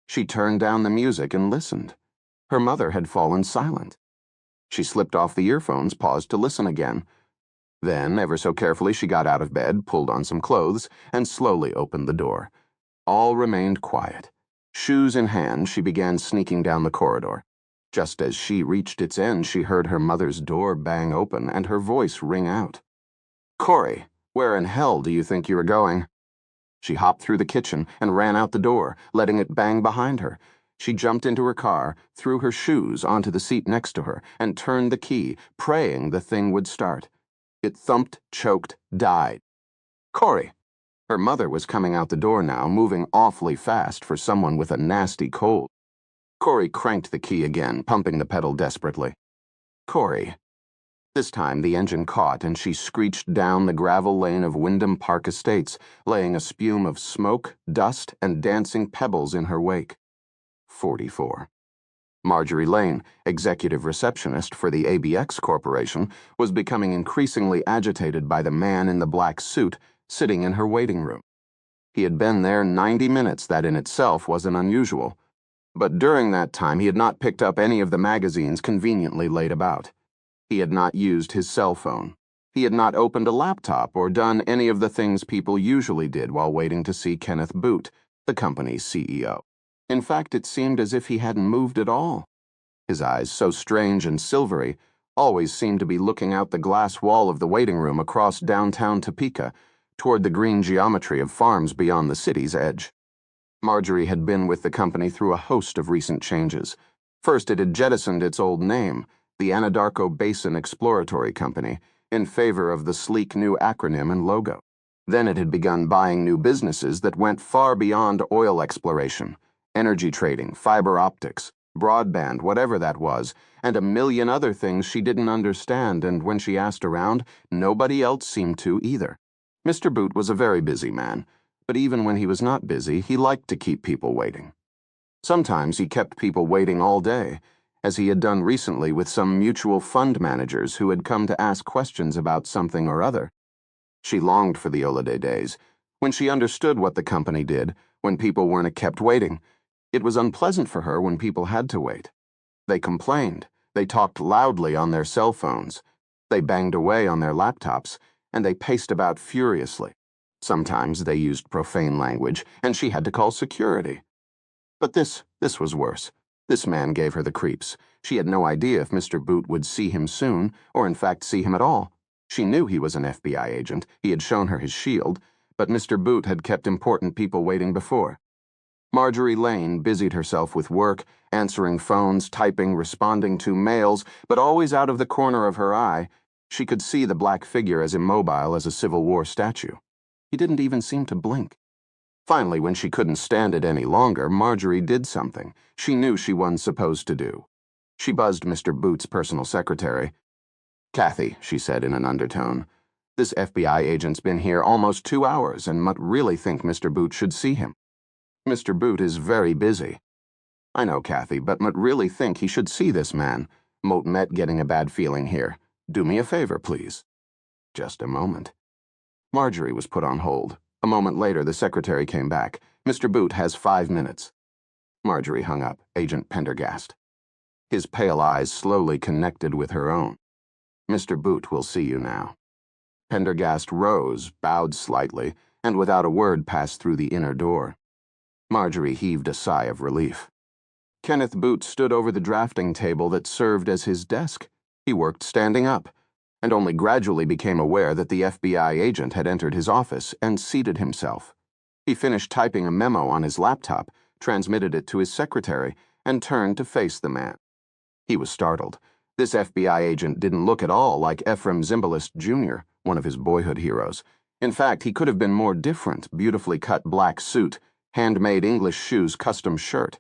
She turned down the music and listened. Her mother had fallen silent. She slipped off the earphones, paused to listen again. Then, ever so carefully, she got out of bed, pulled on some clothes, and slowly opened the door. All remained quiet. Shoes in hand, she began sneaking down the corridor. Just as she reached its end, she heard her mother's door bang open and her voice ring out. "Corey, where in hell do you think you are going?" She hopped through the kitchen and ran out the door, letting it bang behind her. She jumped into her car, threw her shoes onto the seat next to her, and turned the key, praying the thing would start. It thumped, choked, died. Corey! Her mother was coming out the door now, moving awfully fast for someone with a nasty cold. Corey cranked the key again, pumping the pedal desperately. Corey. This time the engine caught and she screeched down the gravel lane of Wyndham Park Estates, laying a spume of smoke, dust, and dancing pebbles in her wake. 44. Marjorie Lane, executive receptionist for the ABX Corporation, was becoming increasingly agitated by the man in the black suit sitting in her waiting room. He had been there 90 minutes. That in itself wasn't unusual. But during that time he had not picked up any of the magazines conveniently laid about. He had not used his cell phone. He had not opened a laptop or done any of the things people usually did while waiting to see Kenneth Boot, the company's CEO. In fact, it seemed as if he hadn't moved at all. His eyes, so strange and silvery, always seemed to be looking out the glass wall of the waiting room across downtown Topeka, toward the green geometry of farms beyond the city's edge. Marjorie had been with the company through a host of recent changes. First, it had jettisoned its old name, the Anadarko Basin Exploratory Company, in favor of the sleek new acronym and logo. Then it had begun buying new businesses that went far beyond oil exploration, energy trading, fiber optics, broadband, whatever that was, and a million other things she didn't understand, and when she asked around, nobody else seemed to either. Mr. Boot was a very busy man, but even when he was not busy, he liked to keep people waiting. Sometimes he kept people waiting all day, as he had done recently with some mutual fund managers who had come to ask questions about something or other. She longed for the holiday days, when she understood what the company did, when people weren't kept waiting. It was unpleasant for her when people had to wait. They complained, they talked loudly on their cell phones, they banged away on their laptops, and they paced about furiously. Sometimes they used profane language, and she had to call security. But this was worse. This man gave her the creeps. She had no idea if Mr. Boot would see him soon, or in fact see him at all. She knew he was an FBI agent. He had shown her his shield, but Mr. Boot had kept important people waiting before. Marjorie Lane busied herself with work, answering phones, typing, responding to mails, but always out of the corner of her eye, she could see the black figure as immobile as a Civil War statue. He didn't even seem to blink. Finally, when she couldn't stand it any longer, Marjorie did something she knew she wasn't supposed to do. She buzzed Mr. Boot's personal secretary. "Kathy," she said in an undertone, "this FBI agent's been here almost 2 hours and might really think Mr. Boot should see him. Mr. Boot is very busy." "I know, Kathy, but might really think he should see this man. Moat met getting a bad feeling here. Do me a favor, please." "Just a moment." Marjorie was put on hold. A moment later, the secretary came back. "Mr. Boot has 5 minutes." Marjorie hung up, Agent Pendergast. His pale eyes slowly connected with her own. "Mr. Boot will see you now." Pendergast rose, bowed slightly, and without a word passed through the inner door. Marjorie heaved a sigh of relief. Kenneth Boot stood over the drafting table that served as his desk. He worked standing up, and only gradually became aware that the FBI agent had entered his office and seated himself. He finished typing a memo on his laptop, transmitted it to his secretary, and turned to face the man. He was startled. This FBI agent didn't look at all like Ephraim Zimbalist Jr., one of his boyhood heroes. In fact, he could have been more different: beautifully cut black suit, handmade English shoes, custom shirt,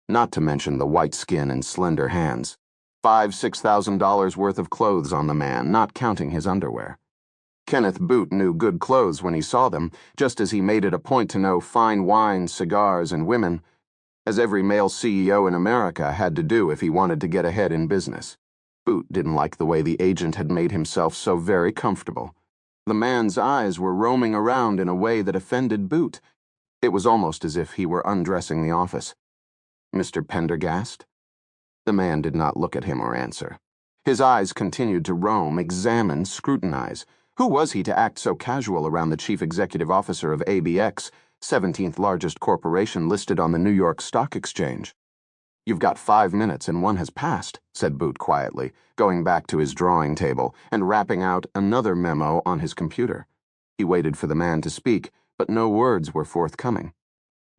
not to mention the white skin and slender hands. $5,000–6,000 worth of clothes on the man, not counting his underwear. Kenneth Boot knew good clothes when he saw them, just as he made it a point to know fine wine, cigars, and women, as every male CEO in America had to do if he wanted to get ahead in business. Boot didn't like the way the agent had made himself so very comfortable. The man's eyes were roaming around in a way that offended Boot. It was almost as if he were undressing the office. "Mr. Pendergast?" The man did not look at him or answer. His eyes continued to roam, examine, scrutinize. Who was he to act so casual around the chief executive officer of ABX, 17th largest corporation listed on the New York Stock Exchange? "You've got 5 minutes and one has passed," said Boot quietly, going back to his drawing table and rapping out another memo on his computer. He waited for the man to speak, but no words were forthcoming.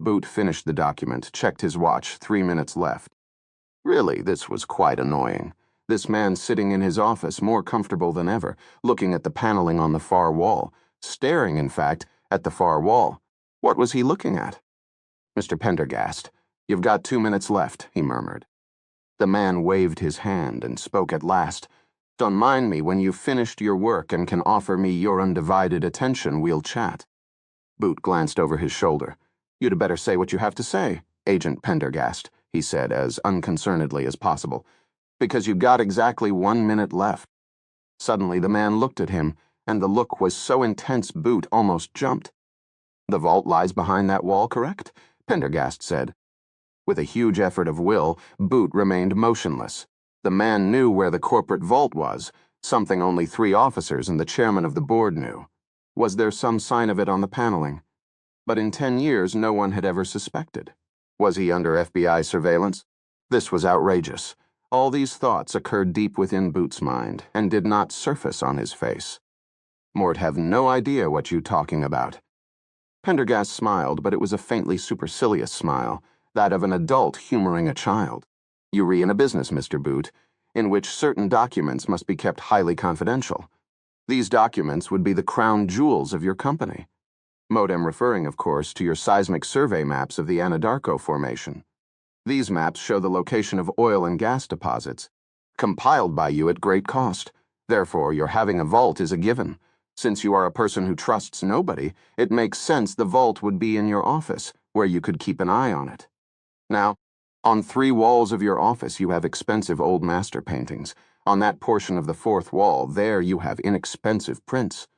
Boot finished the document, checked his watch, 3 minutes left. Really, this was quite annoying. This man sitting in his office, more comfortable than ever, looking at the paneling on the far wall, staring, in fact, at the far wall. What was he looking at? Mr. Pendergast, you've got 2 minutes left, he murmured. The man waved his hand and spoke at last. Don't mind me. When you've finished your work and can offer me your undivided attention, we'll chat. Boot glanced over his shoulder. You'd better say what you have to say, Agent Pendergast, he said as unconcernedly as possible, because you've got exactly 1 minute left. Suddenly the man looked at him, and the look was so intense Boot almost jumped. The vault lies behind that wall, correct? Pendergast said. With a huge effort of will, Boot remained motionless. The man knew where the corporate vault was, something only 3 officers and the chairman of the board knew. Was there some sign of it on the paneling? But in 10 years, no one had ever suspected. Was he under FBI surveillance? This was outrageous. All these thoughts occurred deep within Boot's mind and did not surface on his face. Mort have no idea what you talking about. Pendergast smiled, but it was a faintly supercilious smile, that of an adult humoring a child. You re in a business, Mr. Boot, in which certain documents must be kept highly confidential. These documents would be the crown jewels of your company. Modem referring, of course, to your seismic survey maps of the Anadarko Formation. These maps show the location of oil and gas deposits, compiled by you at great cost. Therefore, your having a vault is a given. Since you are a person who trusts nobody, it makes sense the vault would be in your office, where you could keep an eye on it. Now, on 3 walls of your office you have expensive old master paintings. On that portion of the 4th wall, there you have inexpensive prints.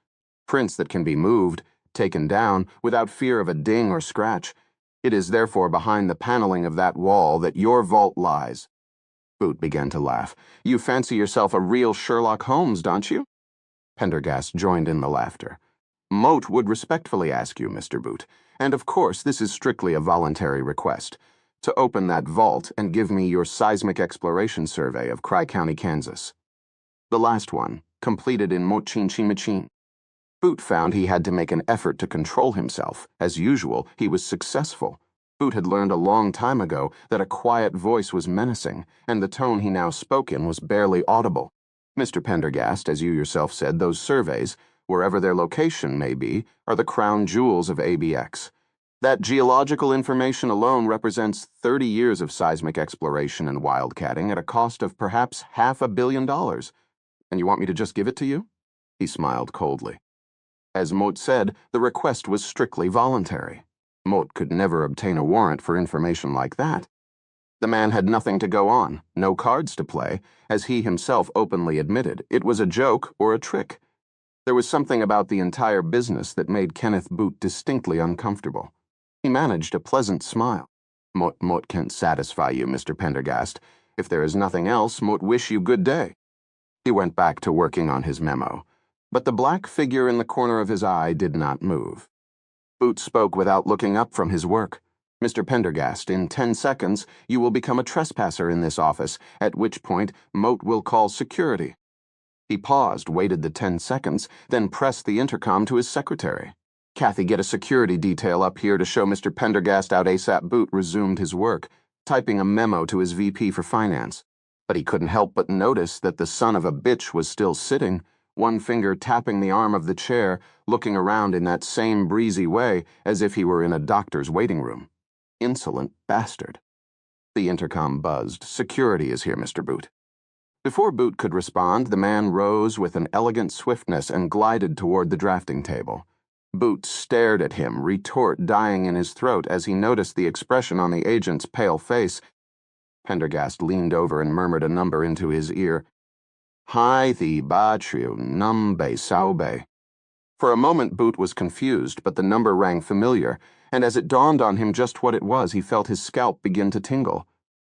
Prints that can be moved, taken down, without fear of a ding or scratch. It is therefore behind the paneling of that wall that your vault lies. Boot began to laugh. You fancy yourself a real Sherlock Holmes, don't you? Pendergast joined in the laughter. Moat would respectfully ask you, Mr. Boot, and of course this is strictly a voluntary request, to open that vault and give me your seismic exploration survey of Cry County, Kansas. The last one, completed in Mochin-Chimichin. Boot found he had to make an effort to control himself. As usual, he was successful. Boot had learned a long time ago that a quiet voice was menacing, and the tone he now spoke in was barely audible. Mr. Pendergast, as you yourself said, those surveys, wherever their location may be, are the crown jewels of ABX. That geological information alone represents 30 years of seismic exploration and wildcatting at a cost of perhaps $500 million. And you want me to just give it to you? He smiled coldly. As Moat said, the request was strictly voluntary. Moat could never obtain a warrant for information like that. The man had nothing to go on, no cards to play, as he himself openly admitted. It was a joke or a trick. There was something about the entire business that made Kenneth Boot distinctly uncomfortable. He managed a pleasant smile. Moat can't satisfy you, Mr. Pendergast. If there is nothing else, Moat wish you good day. He went back to working on his memo, but the black figure in the corner of his eye did not move. Boot spoke without looking up from his work. Mr. Pendergast, in 10 seconds, you will become a trespasser in this office, at which point Moat will call security. He paused, waited the 10 seconds, then pressed the intercom to his secretary. Kathy, get a security detail up here to show Mr. Pendergast out ASAP. Boot resumed his work, typing a memo to his VP for finance. But he couldn't help but notice that the son of a bitch was still sitting, one finger tapping the arm of the chair, looking around in that same breezy way as if he were in a doctor's waiting room. Insolent bastard. The intercom buzzed. Security is here, Mr. Boot. Before Boot could respond, the man rose with an elegant swiftness and glided toward the drafting table. Boot stared at him, retort dying in his throat as he noticed the expression on the agent's pale face. Pendergast leaned over and murmured a number into his ear. Hi the batriu numbe saube. For a moment Boot was confused, but the number rang familiar, and as it dawned on him just what it was, he felt his scalp begin to tingle.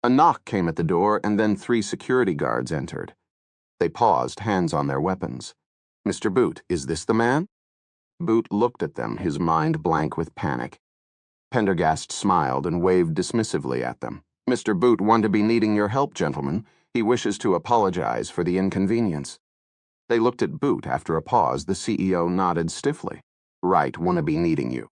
A knock came at the door, and then 3 security guards entered. They paused, hands on their weapons. Mr. Boot, is this the man? Boot looked at them, his mind blank with panic. Pendergast smiled and waved dismissively at them. Mr. Boot won't be needing your help, gentlemen. He wishes to apologize for the inconvenience. They looked at Boot. After a pause, the CEO nodded stiffly. Right, wanna be needing you.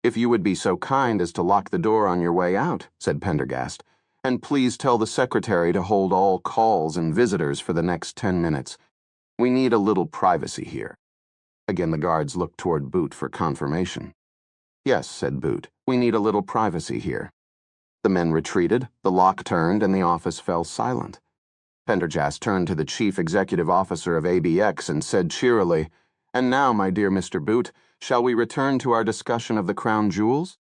"If you would be so kind as to lock the door on your way out," said Pendergast, "and please tell the secretary to hold all calls and visitors for the next 10 minutes. We need a little privacy here." Again the guards looked toward Boot for confirmation. "Yes," said Boot, "we need a little privacy here." The men retreated, the lock turned, and the office fell silent. Pendergast turned to the chief executive officer of ABX and said cheerily, "And now, my dear Mr. Boot, shall we return to our discussion of the crown jewels?"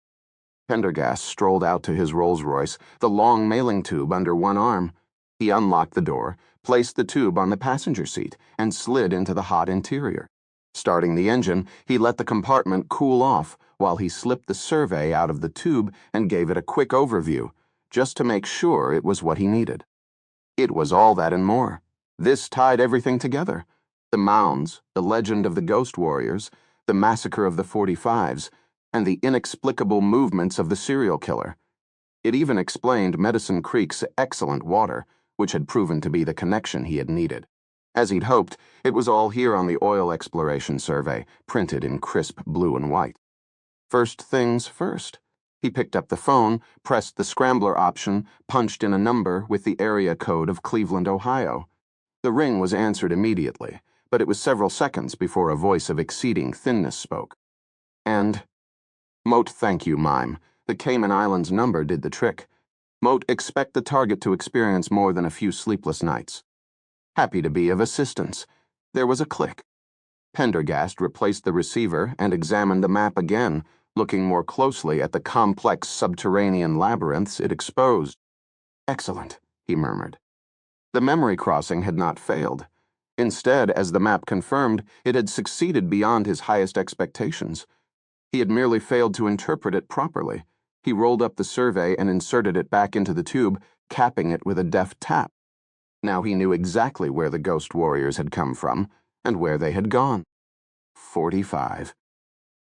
Pendergast strolled out to his Rolls-Royce, the long mailing tube under one arm. He unlocked the door, placed the tube on the passenger seat, and slid into the hot interior. Starting the engine, he let the compartment cool off while he slipped the survey out of the tube and gave it a quick overview, just to make sure it was what he needed. It was all that and more. This tied everything together. The mounds, the legend of the ghost warriors, the massacre of the 45s, and the inexplicable movements of the serial killer. It even explained Medicine Creek's excellent water, which had proven to be the connection he had needed. As he'd hoped, it was all here on the oil exploration survey, printed in crisp blue and white. First things first. He picked up the phone, pressed the scrambler option, punched in a number with the area code of Cleveland, Ohio. The ring was answered immediately, but it was several seconds before a voice of exceeding thinness spoke. "And Moat, thank you, Mime. The Cayman Islands number did the trick. Moat, expect the target to experience more than a few sleepless nights. Happy to be of assistance." There was a click. Pendergast replaced the receiver and examined the map again, looking more closely at the complex subterranean labyrinths it exposed. "Excellent," he murmured. The memory crossing had not failed. Instead, as the map confirmed, it had succeeded beyond his highest expectations. He had merely failed to interpret it properly. He rolled up the survey and inserted it back into the tube, capping it with a deft tap. Now he knew exactly where the ghost warriors had come from and where they had gone. 45.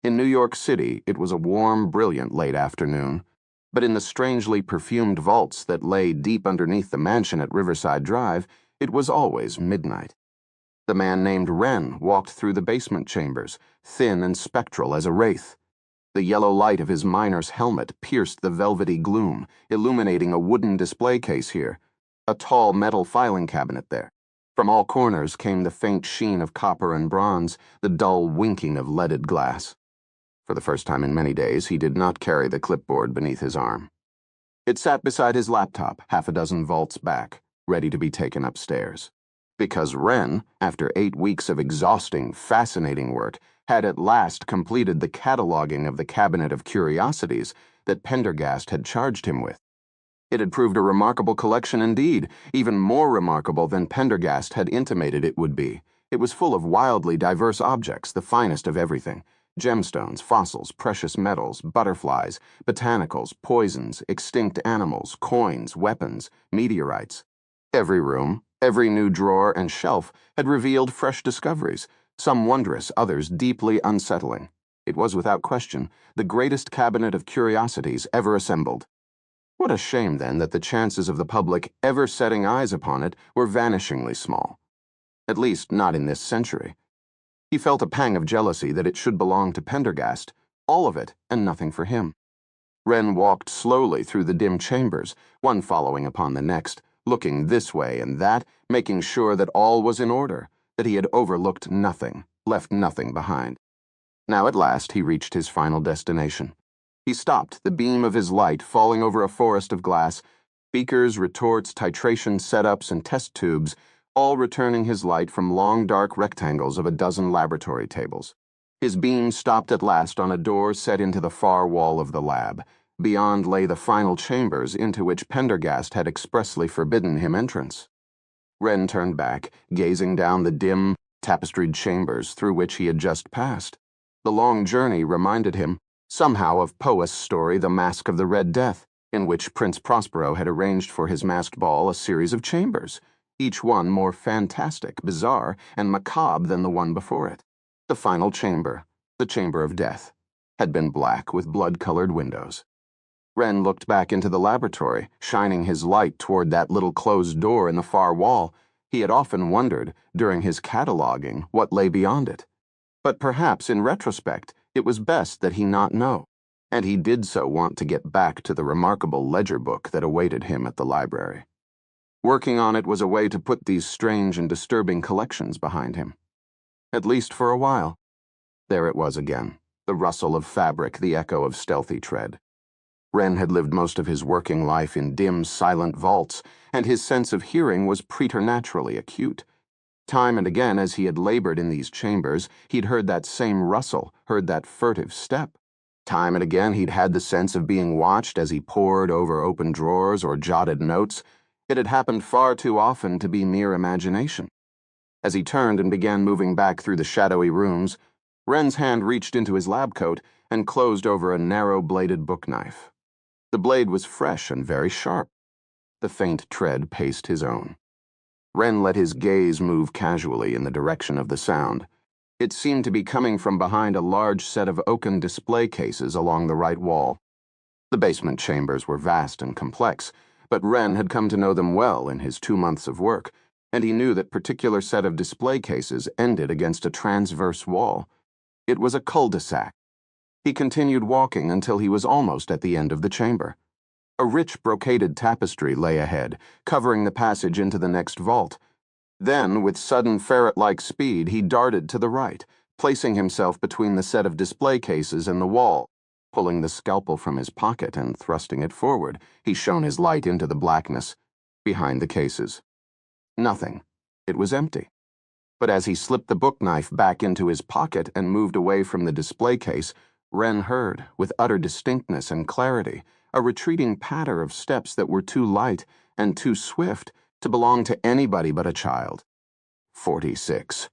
In New York City, it was a warm, brilliant late afternoon, but in the strangely perfumed vaults that lay deep underneath the mansion at Riverside Drive, it was always midnight. The man named Wren walked through the basement chambers, thin and spectral as a wraith. The yellow light of his miner's helmet pierced the velvety gloom, illuminating a wooden display case here, a tall metal filing cabinet there. From all corners came the faint sheen of copper and bronze, the dull winking of leaded glass. For the first time in many days, he did not carry the clipboard beneath his arm. It sat beside his laptop, half a dozen vaults back, ready to be taken upstairs. Because Wren, after 8 weeks of exhausting, fascinating work, had at last completed the cataloging of the cabinet of curiosities that Pendergast had charged him with. It had proved a remarkable collection indeed, even more remarkable than Pendergast had intimated it would be. It was full of wildly diverse objects, the finest of everything: gemstones, fossils, precious metals, butterflies, botanicals, poisons, extinct animals, coins, weapons, meteorites. Every room, every new drawer and shelf had revealed fresh discoveries, some wondrous, others deeply unsettling. It was, without question, the greatest cabinet of curiosities ever assembled. What a shame, then, that the chances of the public ever setting eyes upon it were vanishingly small. At least, not in this century. He felt a pang of jealousy that it should belong to Pendergast, all of it and nothing for him. Wren walked slowly through the dim chambers, one following upon the next, looking this way and that, making sure that all was in order, that he had overlooked nothing, left nothing behind. Now at last he reached his final destination. He stopped, the beam of his light falling over a forest of glass, beakers, retorts, titration setups, and test tubes, all returning his light from long dark rectangles of a dozen laboratory tables. His beam stopped at last on a door set into the far wall of the lab. Beyond lay the final chambers into which Pendergast had expressly forbidden him entrance. Wren turned back, gazing down the dim, tapestried chambers through which he had just passed. The long journey reminded him somehow of Poe's story The Masque of the Red Death, in which Prince Prospero had arranged for his masked ball a series of chambers, each one more fantastic, bizarre, and macabre than the one before it. The final chamber, the chamber of death, had been black with blood-colored windows. Wren looked back into the laboratory, shining his light toward that little closed door in the far wall. He had often wondered, during his cataloging, what lay beyond it. But perhaps, in retrospect, it was best that he not know. and he did so want to get back to the remarkable ledger book that awaited him at the library. Working on it was a way to put these strange and disturbing collections behind him. At least for a while. There it was again, the rustle of fabric, the echo of stealthy tread. Wren had lived most of his working life in dim, silent vaults, and his sense of hearing was preternaturally acute. Time and again, as he had labored in these chambers, he'd heard that same rustle, heard that furtive step. Time and again, he'd had the sense of being watched as he pored over open drawers or jotted notes. It had happened far too often to be mere imagination. As he turned and began moving back through the shadowy rooms, Wren's hand reached into his lab coat and closed over a narrow-bladed book knife. The blade was fresh and very sharp. The faint tread paced his own. Wren let his gaze move casually in the direction of the sound. It seemed to be coming from behind a large set of oaken display cases along the right wall. The basement chambers were vast and complex, but Wren had come to know them well in his 2 months of work, and he knew that particular set of display cases ended against a transverse wall. It was a cul-de-sac. He continued walking until he was almost at the end of the chamber. A rich brocaded tapestry lay ahead, covering the passage into the next vault. Then, with sudden ferret-like speed, he darted to the right, placing himself between the set of display cases and the wall. Pulling the scalpel from his pocket and thrusting it forward, he shone his light into the blackness. Behind the cases. Nothing. It was empty. But as he slipped the book knife back into his pocket and moved away from the display case, Wren heard, with utter distinctness and clarity, a retreating patter of steps that were too light and too swift to belong to anybody but a child. 46.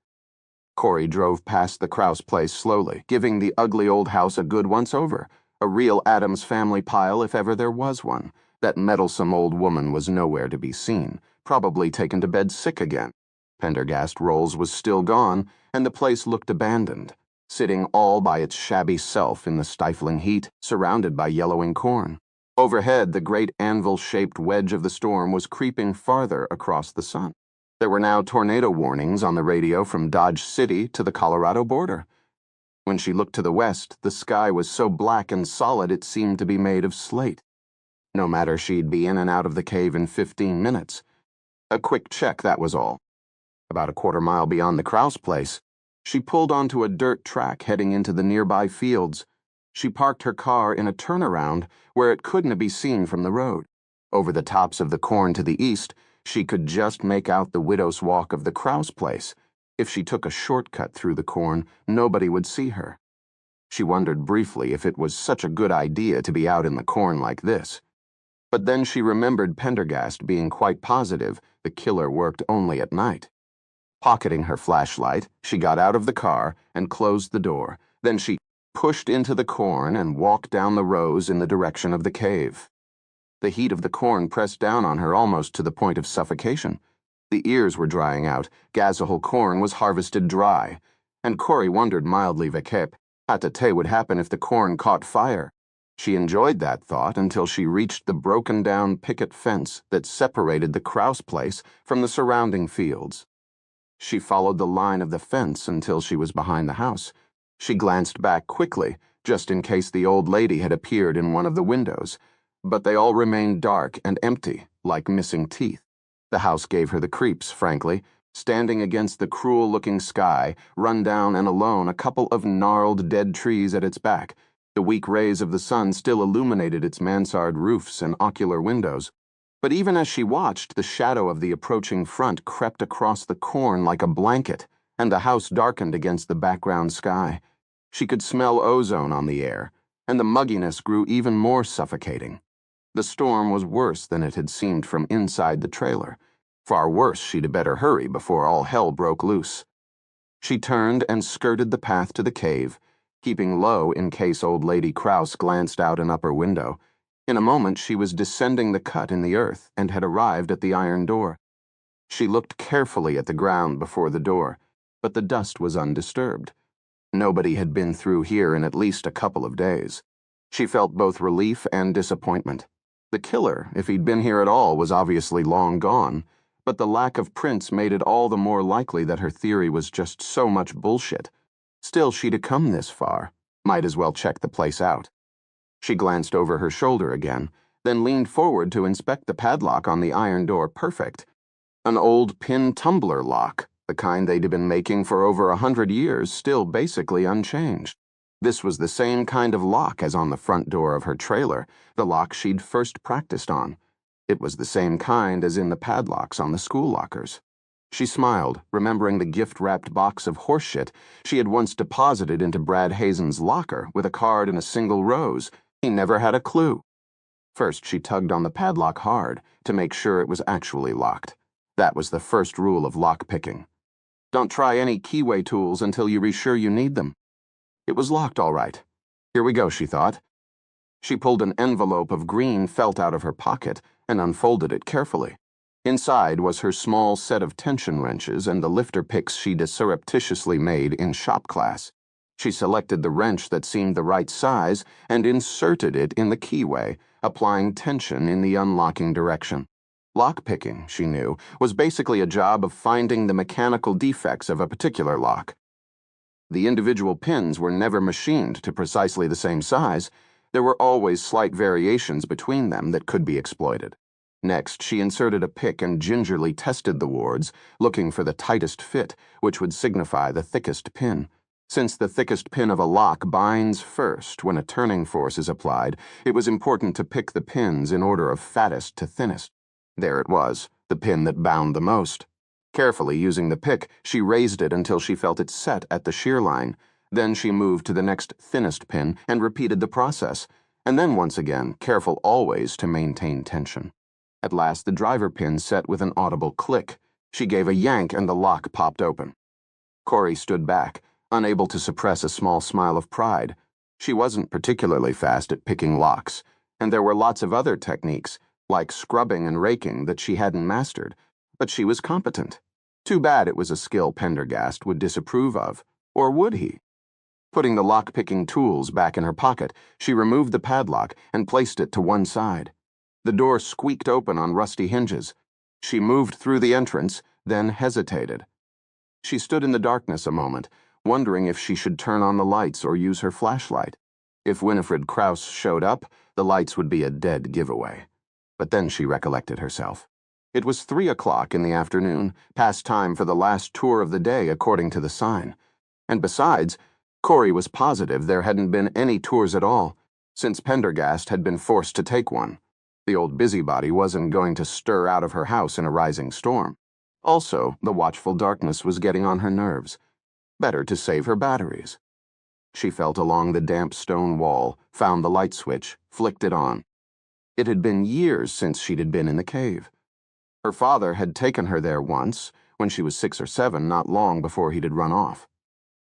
Corey drove past the Krause place slowly, giving the ugly old house a good once-over, a real Addams Family pile if ever there was one. That meddlesome old woman was nowhere to be seen, probably taken to bed sick again. Pendergast Rolls was still gone, and the place looked abandoned, sitting all by its shabby self in the stifling heat, surrounded by yellowing corn. Overhead, the great anvil-shaped wedge of the storm was creeping farther across the sun. There were now tornado warnings on the radio from Dodge City to the Colorado border. When she looked to the west, the sky was so black and solid it seemed to be made of slate. No matter, she'd be in and out of the cave in 15 minutes. A quick check, that was all. About a quarter-mile beyond the Krause place, she pulled onto a dirt track heading into the nearby fields. She parked her car in a turnaround where it couldn't be seen from the road. Over the tops of the corn to the east, she could just make out the widow's walk of the Krause place. If she took a shortcut through the corn, nobody would see her. She wondered briefly if it was such a good idea to be out in the corn like this. But then she remembered Pendergast being quite positive the killer worked only at night. Pocketing her flashlight, she got out of the car and closed the door. Then she pushed into the corn and walked down the rows in the direction of the cave. The heat of the corn pressed down on her almost to the point of suffocation. The ears were drying out, Gazahol corn was harvested dry, and Corey wondered mildly what would happen if the corn caught fire. She enjoyed that thought until she reached the broken-down picket fence that separated the Krause place from the surrounding fields. She followed the line of the fence until she was behind the house. She glanced back quickly, just in case the old lady had appeared in one of the windows, but they all remained dark and empty, like missing teeth. The house gave her the creeps, frankly, standing against the cruel-looking sky, run down and alone, a couple of gnarled dead trees at its back. The weak rays of the sun still illuminated its mansard roofs and ocular windows. But even as she watched, the shadow of the approaching front crept across the corn like a blanket, and the house darkened against the background sky. She could smell ozone on the air, and the mugginess grew even more suffocating. The storm was worse than it had seemed from inside the trailer. Far worse, she'd better hurry before all hell broke loose. She turned and skirted the path to the cave, keeping low in case old Lady Krause glanced out an upper window. In a moment, she was descending the cut in the earth and had arrived at the iron door. She looked carefully at the ground before the door, but the dust was undisturbed. Nobody had been through here in at least a couple of days. She felt both relief and disappointment. The killer, if he'd been here at all, was obviously long gone, but the lack of prints made it all the more likely that her theory was just so much bullshit. Still, she'd come this far. Might as well check the place out. She glanced over her shoulder again, then leaned forward to inspect the padlock on the iron door. Perfect. An old pin tumbler lock, the kind they'd been making for over 100 years, still basically unchanged. This was the same kind of lock as on the front door of her trailer, the lock she'd first practiced on. It was the same kind as in the padlocks on the school lockers. She smiled, remembering the gift-wrapped box of horseshit she had once deposited into Brad Hazen's locker with a card and a single rose. He never had a clue. First, she tugged on the padlock hard to make sure it was actually locked. That was the first rule of lock-picking. Don't try any keyway tools until you're sure you need them. It was locked all right. Here we go, she thought. She pulled an envelope of green felt out of her pocket and unfolded it carefully. Inside was her small set of tension wrenches and the lifter picks she'd surreptitiously made in shop class. She selected the wrench that seemed the right size and inserted it in the keyway, applying tension in the unlocking direction. Lock-picking, she knew, was basically a job of finding the mechanical defects of a particular lock. The individual pins were never machined to precisely the same size. There were always slight variations between them that could be exploited. Next, she inserted a pick and gingerly tested the wards, looking for the tightest fit, which would signify the thickest pin. Since the thickest pin of a lock binds first when a turning force is applied, it was important to pick the pins in order of fattest to thinnest. There it was, the pin that bound the most. Carefully using the pick, she raised it until she felt it set at the shear line. Then she moved to the next thinnest pin and repeated the process, and then once again, careful always to maintain tension. At last, the driver pin set with an audible click. She gave a yank and the lock popped open. Corey stood back, unable to suppress a small smile of pride. She wasn't particularly fast at picking locks, and there were lots of other techniques, like scrubbing and raking, that she hadn't mastered, but she was competent. Too bad it was a skill Pendergast would disapprove of, or would he? Putting the lock-picking tools back in her pocket, she removed the padlock and placed it to one side. The door squeaked open on rusty hinges. She moved through the entrance, then hesitated. She stood in the darkness a moment, wondering if she should turn on the lights or use her flashlight. If Winifred Krauss showed up, the lights would be a dead giveaway. But then she recollected herself. It was 3 o'clock in the afternoon, past time for the last tour of the day according to the sign. And besides, Corey was positive there hadn't been any tours at all, since Pendergast had been forced to take one. The old busybody wasn't going to stir out of her house in a rising storm. Also, the watchful darkness was getting on her nerves. Better to save her batteries. She felt along the damp stone wall, found the light switch, flicked it on. It had been years since she'd been in the cave. Her father had taken her there once, when she was 6 or 7, not long before he'd run off.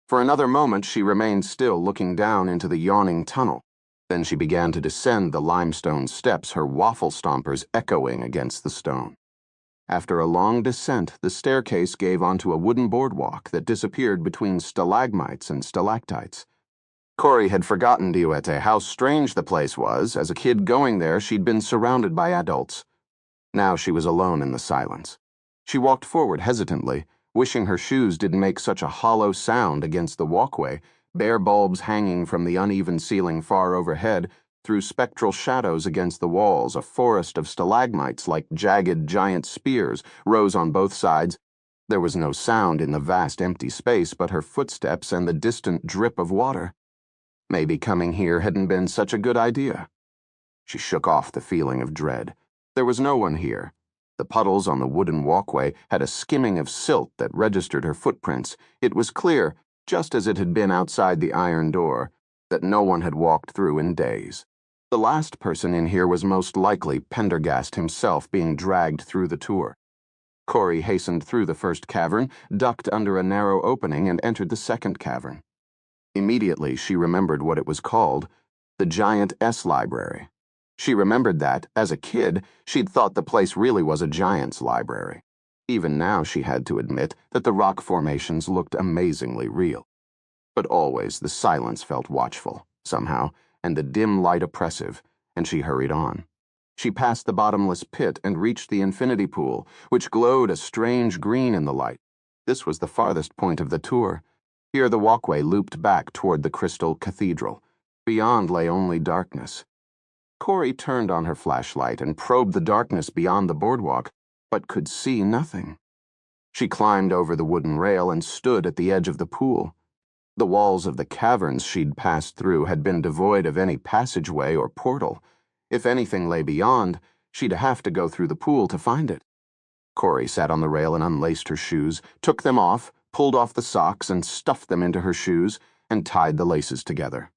For another moment she remained still, looking down into the yawning tunnel. Then she began to descend the limestone steps, her waffle stompers echoing against the stone. After a long descent, the staircase gave onto a wooden boardwalk that disappeared between stalagmites and stalactites. Corey had forgotten Diuete how strange the place was. As a kid going there, she'd been surrounded by adults. Now she was alone in the silence. She walked forward hesitantly, wishing her shoes didn't make such a hollow sound against the walkway, bare bulbs hanging from the uneven ceiling far overhead, through spectral shadows against the walls. A forest of stalagmites like jagged giant spears rose on both sides. There was no sound in the vast empty space but her footsteps and the distant drip of water. Maybe coming here hadn't been such a good idea. She shook off the feeling of dread. There was no one here. The puddles on the wooden walkway had a skimming of silt that registered her footprints. It was clear, just as it had been outside the iron door, that no one had walked through in days. The last person in here was most likely Pendergast himself, being dragged through the tour. Corey hastened through the first cavern, ducked under a narrow opening, and entered the second cavern. Immediately she remembered what it was called, the Giant S Library. She remembered that, as a kid, she'd thought the place really was a giant's library. Even now she had to admit that the rock formations looked amazingly real. But always the silence felt watchful, somehow, and the dim light oppressive, and she hurried on. She passed the bottomless pit and reached the infinity pool, which glowed a strange green in the light. This was the farthest point of the tour. Here the walkway looped back toward the crystal cathedral. Beyond lay only darkness. Corey turned on her flashlight and probed the darkness beyond the boardwalk, but could see nothing. She climbed over the wooden rail and stood at the edge of the pool. The walls of the caverns she'd passed through had been devoid of any passageway or portal. If anything lay beyond, she'd have to go through the pool to find it. Corey sat on the rail and unlaced her shoes, took them off, pulled off the socks and stuffed them into her shoes, and tied the laces together.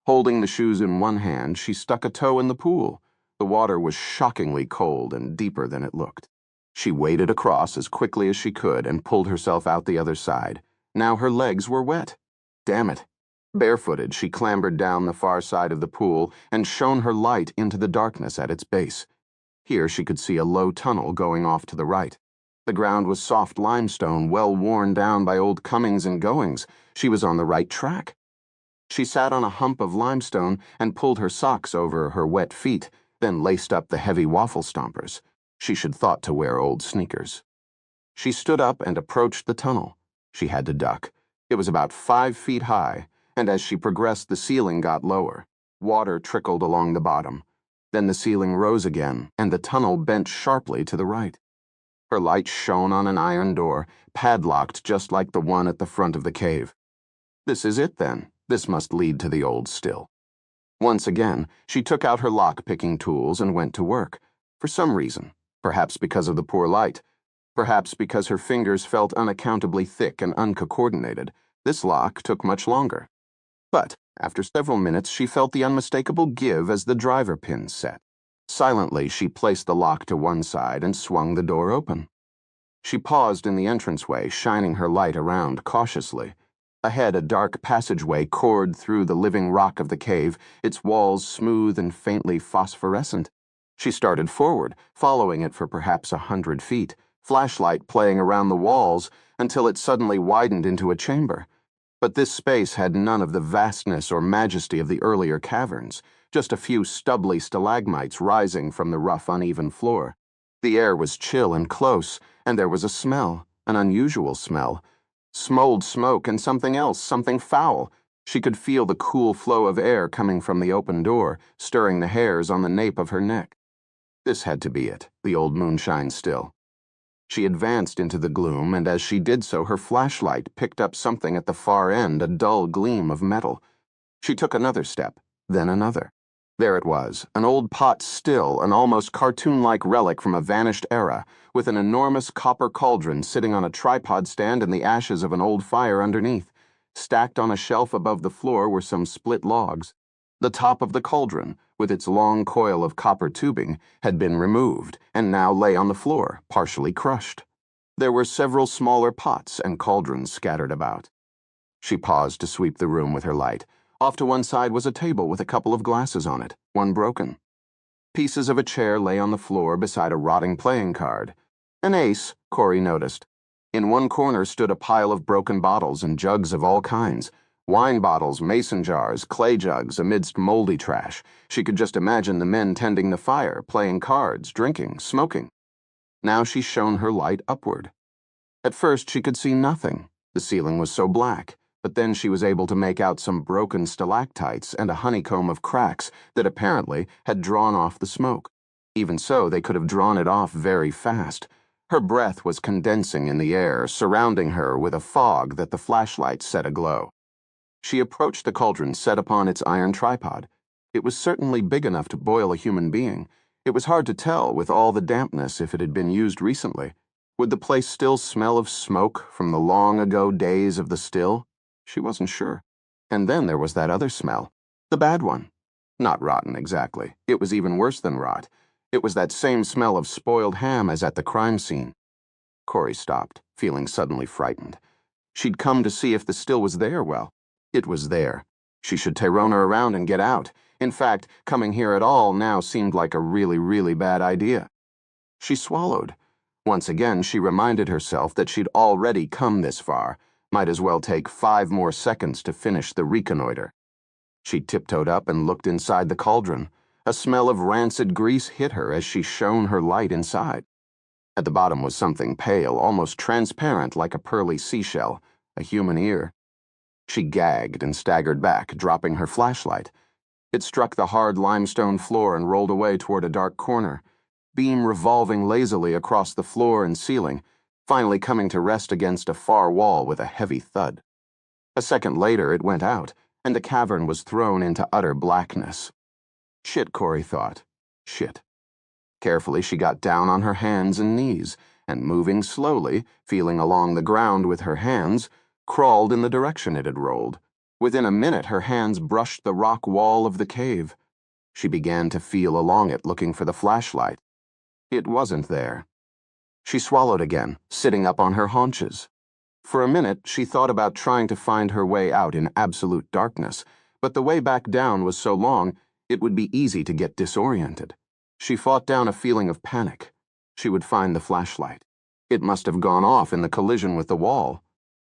Holding the shoes in one hand, she stuck a toe in the pool. The water was shockingly cold and deeper than it looked. She waded across as quickly as she could and pulled herself out the other side. Now her legs were wet. Damn it. Barefooted, she clambered down the far side of the pool and shone her light into the darkness at its base. Here she could see a low tunnel going off to the right. The ground was soft limestone, well worn down by old comings and goings. She was on the right track. She sat on a hump of limestone and pulled her socks over her wet feet, then laced up the heavy waffle stompers. She should thought to wear old sneakers. She stood up and approached the tunnel. She had to duck. It was about 5 feet high, and as she progressed, the ceiling got lower. Water trickled along the bottom. Then the ceiling rose again, and the tunnel bent sharply to the right. Her light shone on an iron door, padlocked just like the one at the front of the cave. This is it, then. This must lead to the old still. Once again, she took out her lock-picking tools and went to work. For some reason, perhaps because of the poor light, perhaps because her fingers felt unaccountably thick and uncoordinated, this lock took much longer. But after several minutes, she felt the unmistakable give as the driver pin set. Silently, she placed the lock to one side and swung the door open. She paused in the entranceway, shining her light around cautiously. Ahead, a dark passageway cored through the living rock of the cave, its walls smooth and faintly phosphorescent. She started forward, following it for perhaps 100 feet, flashlight playing around the walls until it suddenly widened into a chamber. But this space had none of the vastness or majesty of the earlier caverns, just a few stubbly stalagmites rising from the rough, uneven floor. The air was chill and close, and there was a smell, an unusual smell. Smoled smoke and something else, something foul. She could feel the cool flow of air coming from the open door, stirring the hairs on the nape of her neck. This had to be it, the old moonshine still. She advanced into the gloom, and as she did so, her flashlight picked up something at the far end, a dull gleam of metal. She took another step, then another. There it was, an old pot still, an almost cartoon-like relic from a vanished era, with an enormous copper cauldron sitting on a tripod stand and the ashes of an old fire underneath. Stacked on a shelf above the floor were some split logs. The top of the cauldron, with its long coil of copper tubing, had been removed, and now lay on the floor, partially crushed. There were several smaller pots and cauldrons scattered about. She paused to sweep the room with her light. Off to one side was a table with a couple of glasses on it, one broken. Pieces of a chair lay on the floor beside a rotting playing card. An ace, Corey noticed. In one corner stood a pile of broken bottles and jugs of all kinds. Wine bottles, mason jars, clay jugs amidst moldy trash. She could just imagine the men tending the fire, playing cards, drinking, smoking. Now she shone her light upward. At first she could see nothing. The ceiling was so black. But then she was able to make out some broken stalactites and a honeycomb of cracks that apparently had drawn off the smoke. Even so, they could have drawn it off very fast. Her breath was condensing in the air, surrounding her with a fog that the flashlight set aglow. She approached the cauldron set upon its iron tripod. It was certainly big enough to boil a human being. It was hard to tell, with all the dampness, if it had been used recently. Would the place still smell of smoke from the long-ago days of the still? She wasn't sure. And then there was that other smell, the bad one. Not rotten exactly. It was even worse than rot. It was that same smell of spoiled ham as at the crime scene. Corey stopped, feeling suddenly frightened. She'd come to see if the still was there. Well, it was there. She should Tyrone her around and get out. In fact, coming here at all now seemed like a really, really bad idea. She swallowed. Once again, she reminded herself that she'd already come this far. Might as well take 5 more seconds to finish the reconnoiter. She tiptoed up and looked inside the cauldron. A smell of rancid grease hit her as she shone her light inside. At the bottom was something pale, almost transparent like a pearly seashell, a human ear. She gagged and staggered back, dropping her flashlight. It struck the hard limestone floor and rolled away toward a dark corner, beam revolving lazily across the floor and ceiling, finally coming to rest against a far wall with a heavy thud. A second later, it went out, and the cavern was thrown into utter blackness. Shit, Corey thought. Shit. Carefully, she got down on her hands and knees, and moving slowly, feeling along the ground with her hands, crawled in the direction it had rolled. Within a minute, her hands brushed the rock wall of the cave. She began to feel along it, looking for the flashlight. It wasn't there. She swallowed again, sitting up on her haunches. For a minute, she thought about trying to find her way out in absolute darkness, but the way back down was so long, it would be easy to get disoriented. She fought down a feeling of panic. She would find the flashlight. It must have gone off in the collision with the wall.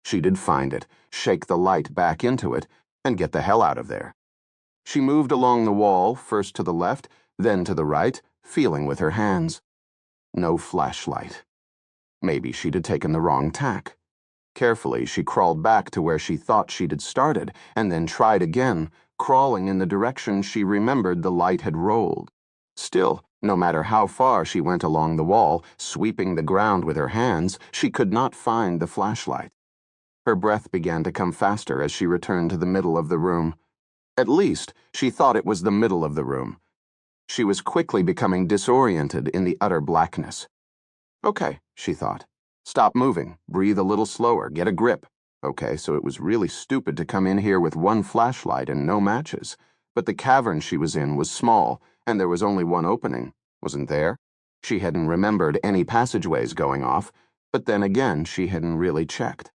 She did find it, shake the light back into it, and get the hell out of there. She moved along the wall, first to the left, then to the right, feeling with her hands. No flashlight. Maybe she'd had taken the wrong tack. Carefully, she crawled back to where she thought she'd had started, and then tried again, crawling in the direction she remembered the light had rolled. Still, no matter how far she went along the wall, sweeping the ground with her hands, she could not find the flashlight. Her breath began to come faster as she returned to the middle of the room. At least, she thought it was the middle of the room. She was quickly becoming disoriented in the utter blackness. Okay, she thought. Stop moving, breathe a little slower, get a grip. Okay, so it was really stupid to come in here with one flashlight and no matches. But the cavern she was in was small, and there was only one opening, wasn't there? She hadn't remembered any passageways going off, but then again she hadn't really checked.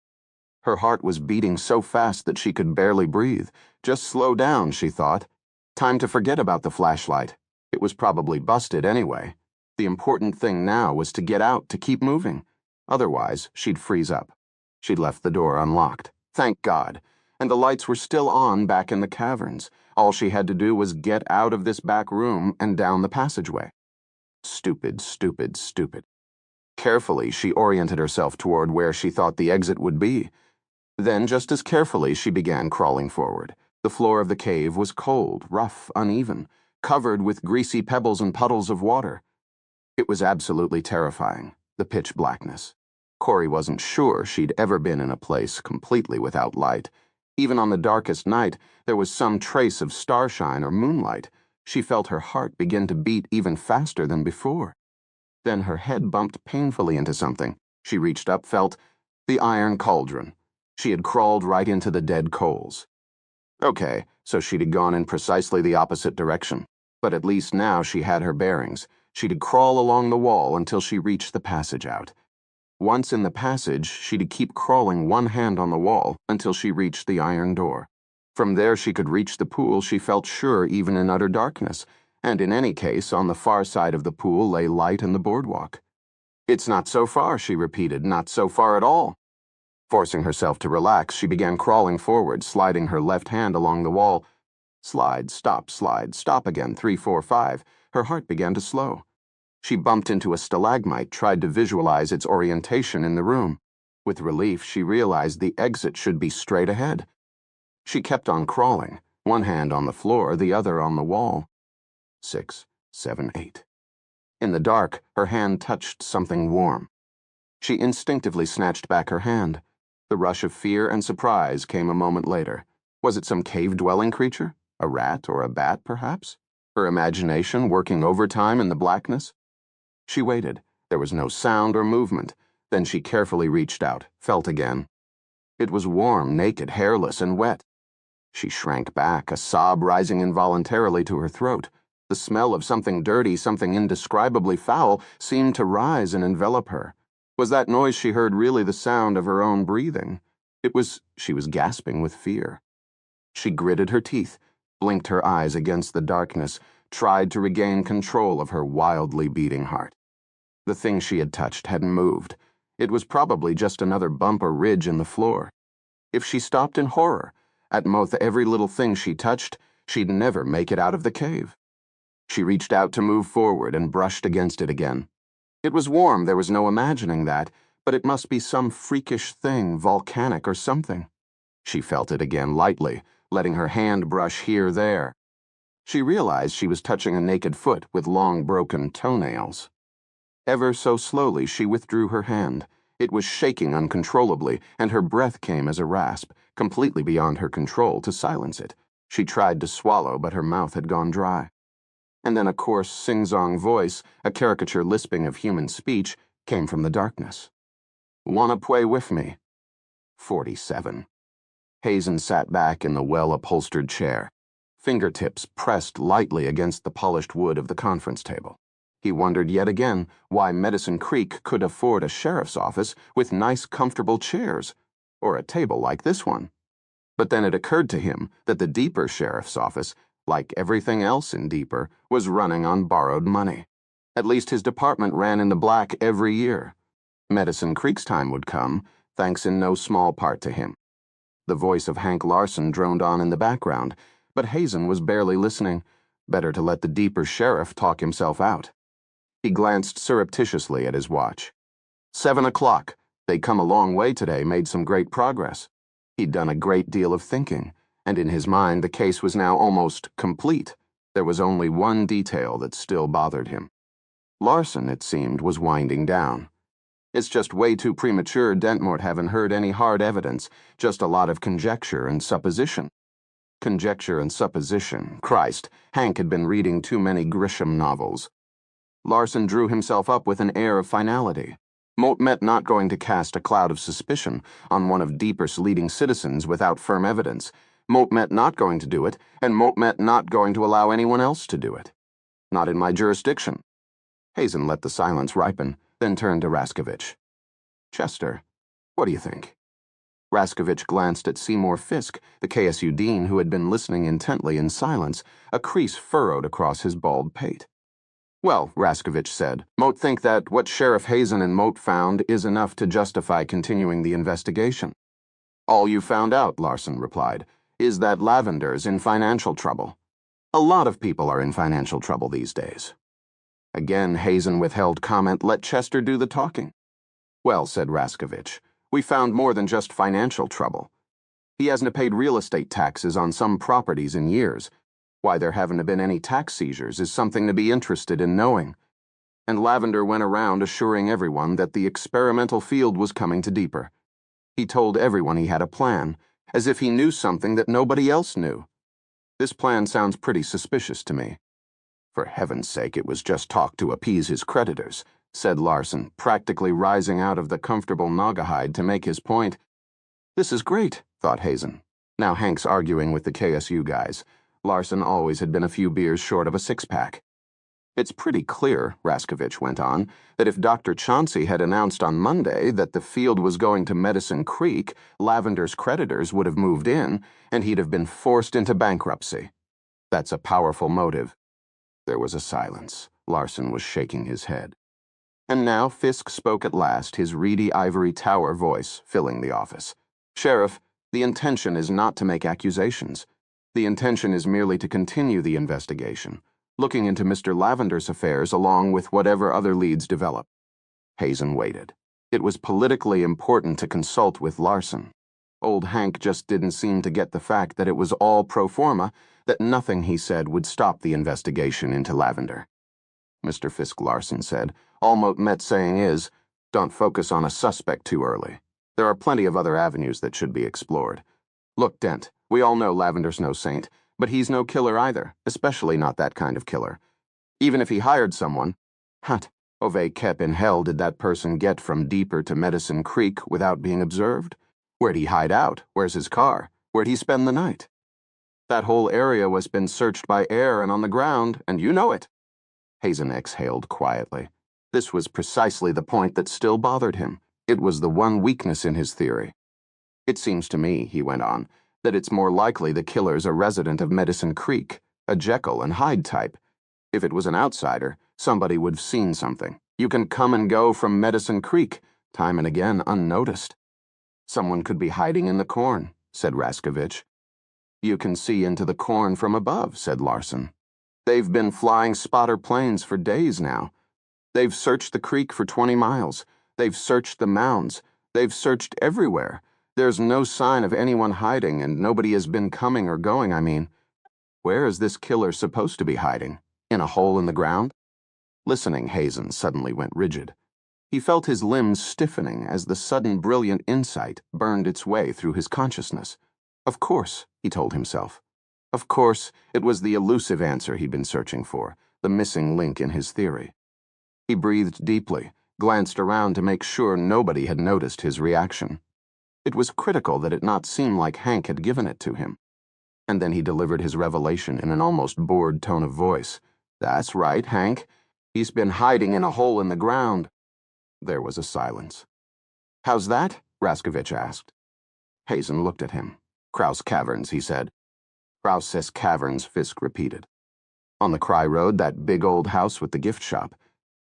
Her heart was beating so fast that she could barely breathe. Just slow down, she thought. Time to forget about the flashlight. It was probably busted anyway. The important thing now was to get out, to keep moving. Otherwise, she'd freeze up. She'd left the door unlocked. Thank God. And the lights were still on back in the caverns. All she had to do was get out of this back room and down the passageway. Stupid, stupid, stupid. Carefully, she oriented herself toward where she thought the exit would be. Then, just as carefully, she began crawling forward. The floor of the cave was cold, rough, uneven, covered with greasy pebbles and puddles of water. It was absolutely terrifying, the pitch blackness. Corey wasn't sure she'd ever been in a place completely without light. Even on the darkest night, there was some trace of starshine or moonlight. She felt her heart begin to beat even faster than before. Then her head bumped painfully into something. She reached up, felt the iron cauldron. She had crawled right into the dead coals. Okay, so she'd have gone in precisely the opposite direction. But at least now she had her bearings. She'd crawl along the wall until she reached the passage out. Once in the passage, she'd keep crawling one hand on the wall until she reached the iron door. From there she could reach the pool, she felt sure, even in utter darkness, and in any case, on the far side of the pool lay light and the boardwalk. It's not so far, she repeated, not so far at all. Forcing herself to relax, she began crawling forward, sliding her left hand along the wall. Slide, stop again, 3, 4, 5. Her heart began to slow. She bumped into a stalagmite, tried to visualize its orientation in the room. With relief, she realized the exit should be straight ahead. She kept on crawling, one hand on the floor, the other on the wall. 6, 7, 8. In the dark, her hand touched something warm. She instinctively snatched back her hand. The rush of fear and surprise came a moment later. Was it some cave-dwelling creature? A rat or a bat, perhaps? Her imagination working overtime in the blackness? She waited. There was no sound or movement. Then she carefully reached out, felt again. It was warm, naked, hairless, and wet. She shrank back, a sob rising involuntarily to her throat. The smell of something dirty, something indescribably foul, seemed to rise and envelop her. Was that noise she heard really the sound of her own breathing? She was gasping with fear. She gritted her teeth, blinked her eyes against the darkness, tried to regain control of her wildly beating heart. The thing she had touched hadn't moved. It was probably just another bump or ridge in the floor. If she stopped in horror, at most every little thing she touched, she'd never make it out of the cave. She reached out to move forward and brushed against it again. It was warm, there was no imagining that, but it must be some freakish thing, volcanic or something. She felt it again lightly, letting her hand brush here-there. She realized she was touching a naked foot with long, broken toenails. Ever so slowly, she withdrew her hand. It was shaking uncontrollably, and her breath came as a rasp, completely beyond her control to silence it. She tried to swallow, but her mouth had gone dry. And then a coarse, sing-song voice, a caricature lisping of human speech, came from the darkness. "Wanna play with me?" 47. Hazen sat back in the well-upholstered chair, fingertips pressed lightly against the polished wood of the conference table. He wondered yet again why Medicine Creek could afford a sheriff's office with nice, comfortable chairs, or a table like this one. But then it occurred to him that the Deeper sheriff's office, like everything else in Deeper, was running on borrowed money. At least his department ran in the black every year. Medicine Creek's time would come, thanks in no small part to him. The voice of Hank Larson droned on in the background, but Hazen was barely listening. Better to let the Deeper sheriff talk himself out. He glanced surreptitiously at his watch. 7 o'clock. They'd come a long way today, made some great progress. He'd done a great deal of thinking, and in his mind the case was now almost complete. There was only one detail that still bothered him. Larson, it seemed, was winding down. It's just way too premature. Dentmort haven't heard any hard evidence, just a lot of conjecture and supposition. Conjecture and supposition. Christ, Hank had been reading too many Grisham novels. Larson drew himself up with an air of finality. Moat not going to cast a cloud of suspicion on one of Deeper's leading citizens without firm evidence. Moat not going to do it, and Moat not going to allow anyone else to do it. Not in my jurisdiction. Hazen let the silence ripen, then turned to Raskovich. "Chester, what do you think?" Raskovich glanced at Seymour Fisk, the KSU dean who had been listening intently in silence, a crease furrowed across his bald pate. "Well," Raskovich said, "Moat think that what Sheriff Hazen and Moat found is enough to justify continuing the investigation." "All you found out," Larson replied, "is that Lavender's in financial trouble. A lot of people are in financial trouble these days." Again, Hazen withheld comment, let Chester do the talking. "Well," said Raskovich, "we found more than just financial trouble. He hasn't paid real estate taxes on some properties in years. Why there haven't been any tax seizures is something to be interested in knowing. And Lavender went around assuring everyone that the experimental field was coming to Deeper. He told everyone he had a plan, as if he knew something that nobody else knew. This plan sounds pretty suspicious to me." "For heaven's sake, it was just talk to appease his creditors," said Larson, practically rising out of the comfortable Naugahyde to make his point. This is great, thought Hazen. Now Hank's arguing with the KSU guys. Larson always had been a few beers short of a six-pack. "It's pretty clear," Raskovich went on, "that if Dr. Chauncey had announced on Monday that the field was going to Medicine Creek, Lavender's creditors would have moved in, and he'd have been forced into bankruptcy. That's a powerful motive." There was a silence. Larson was shaking his head. And now Fisk spoke at last, his reedy ivory tower voice filling the office. "Sheriff, the intention is not to make accusations. The intention is merely to continue the investigation, looking into Mr. Lavender's affairs along with whatever other leads develop." Hazen waited. It was politically important to consult with Larson. Old Hank just didn't seem to get the fact that it was all pro forma, that nothing he said would stop the investigation into Lavender. "Mr. Fisk," Larson said, "all Moat saying is, don't focus on a suspect too early. There are plenty of other avenues that should be explored. Look, Dent, we all know Lavender's no saint, but he's no killer either, especially not that kind of killer. Even if he hired someone, Hut, Ove Kep in hell did that person get from Deeper to Medicine Creek without being observed? Where'd he hide out? Where's his car? Where'd he spend the night? That whole area was been searched by air and on the ground, and you know it." Hazen exhaled quietly. This was precisely the point that still bothered him. It was the one weakness in his theory. "It seems to me," he went on, "that it's more likely the killer's a resident of Medicine Creek, a Jekyll and Hyde type. If it was an outsider, somebody would have seen something. You can come and go from Medicine Creek, time and again unnoticed." "Someone could be hiding in the corn," said Raskovich. "You can see into the corn from above," said Larson. "They've been flying spotter planes for days now. They've searched the creek for 20 miles. They've searched the mounds. They've searched everywhere. There's no sign of anyone hiding, and nobody has been coming or going, I mean. Where is this killer supposed to be hiding? In a hole in the ground? Listening, Hazen suddenly went rigid. He felt his limbs stiffening as the sudden brilliant insight burned its way through his consciousness. Of course, he told himself. Of course, it was the elusive answer he'd been searching for, the missing link in his theory. He breathed deeply, glanced around to make sure nobody had noticed his reaction. It was critical that it not seem like Hank had given it to him. And then he delivered his revelation in an almost bored tone of voice. That's right, Hank. He's been hiding in a hole in the ground. There was a silence. How's that? Raskovich asked. Hazen looked at him. Kraus Caverns, he said. Kraus Caverns, Fisk repeated. On the Cry Road, that big old house with the gift shop.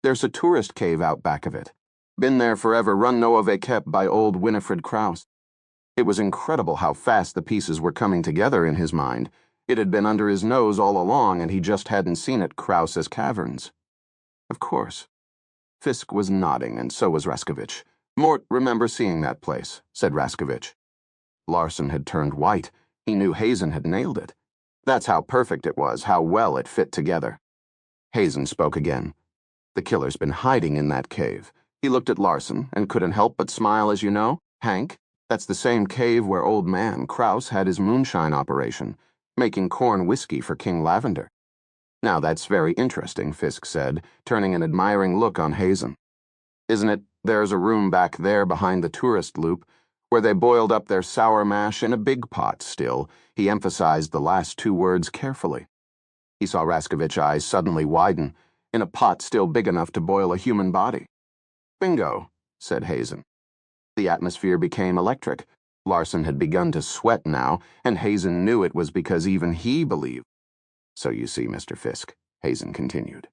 There's a tourist cave out back of it. Been there forever, run no kept by old Winifred Kraus. It was incredible how fast the pieces were coming together in his mind. It had been under his nose all along, and he just hadn't seen it. Kraus Caverns. Of course. Fisk was nodding, and so was Raskovich. Mort, remember seeing that place, said Raskovich. Larson had turned white. He knew Hazen had nailed it. That's how perfect it was, how well it fit together. Hazen spoke again. The killer's been hiding in that cave. He looked at Larson and couldn't help but smile, as you know. Hank, that's the same cave where old man Kraus had his moonshine operation, making corn whiskey for King Lavender. Now that's very interesting, Fisk said, turning an admiring look on Hazen. Isn't it? There's a room back there behind the tourist loop where they boiled up their sour mash in a big pot still. He emphasized the last two words carefully. He saw Raskovich's eyes suddenly widen, in a pot still big enough to boil a human body. Bingo, said Hazen. The atmosphere became electric. Larson had begun to sweat now, and Hazen knew it was because even he believed. So you see, Mr. Fisk, Hazen continued.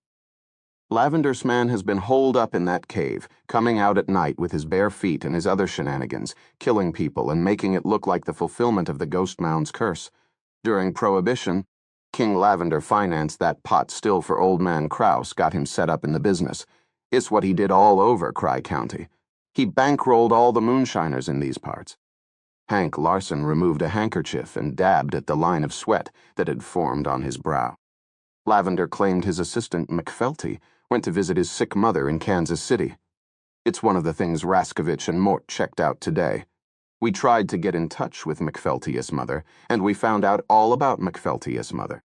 Lavender's man has been holed up in that cave, coming out at night with his bare feet and his other shenanigans, killing people and making it look like the fulfillment of the Ghost Mound's curse. During Prohibition, King Lavender financed that pot still for old man Kraus, got him set up in the business. It's what he did all over Cry County. He bankrolled all the moonshiners in these parts. Hank Larson removed a handkerchief and dabbed at the line of sweat that had formed on his brow. Lavender claimed his assistant, McFelty, went to visit his sick mother in Kansas City. It's one of the things Raskovich and Mort checked out today. We tried to get in touch with McFelty's mother, and we found out all about McFelty's mother.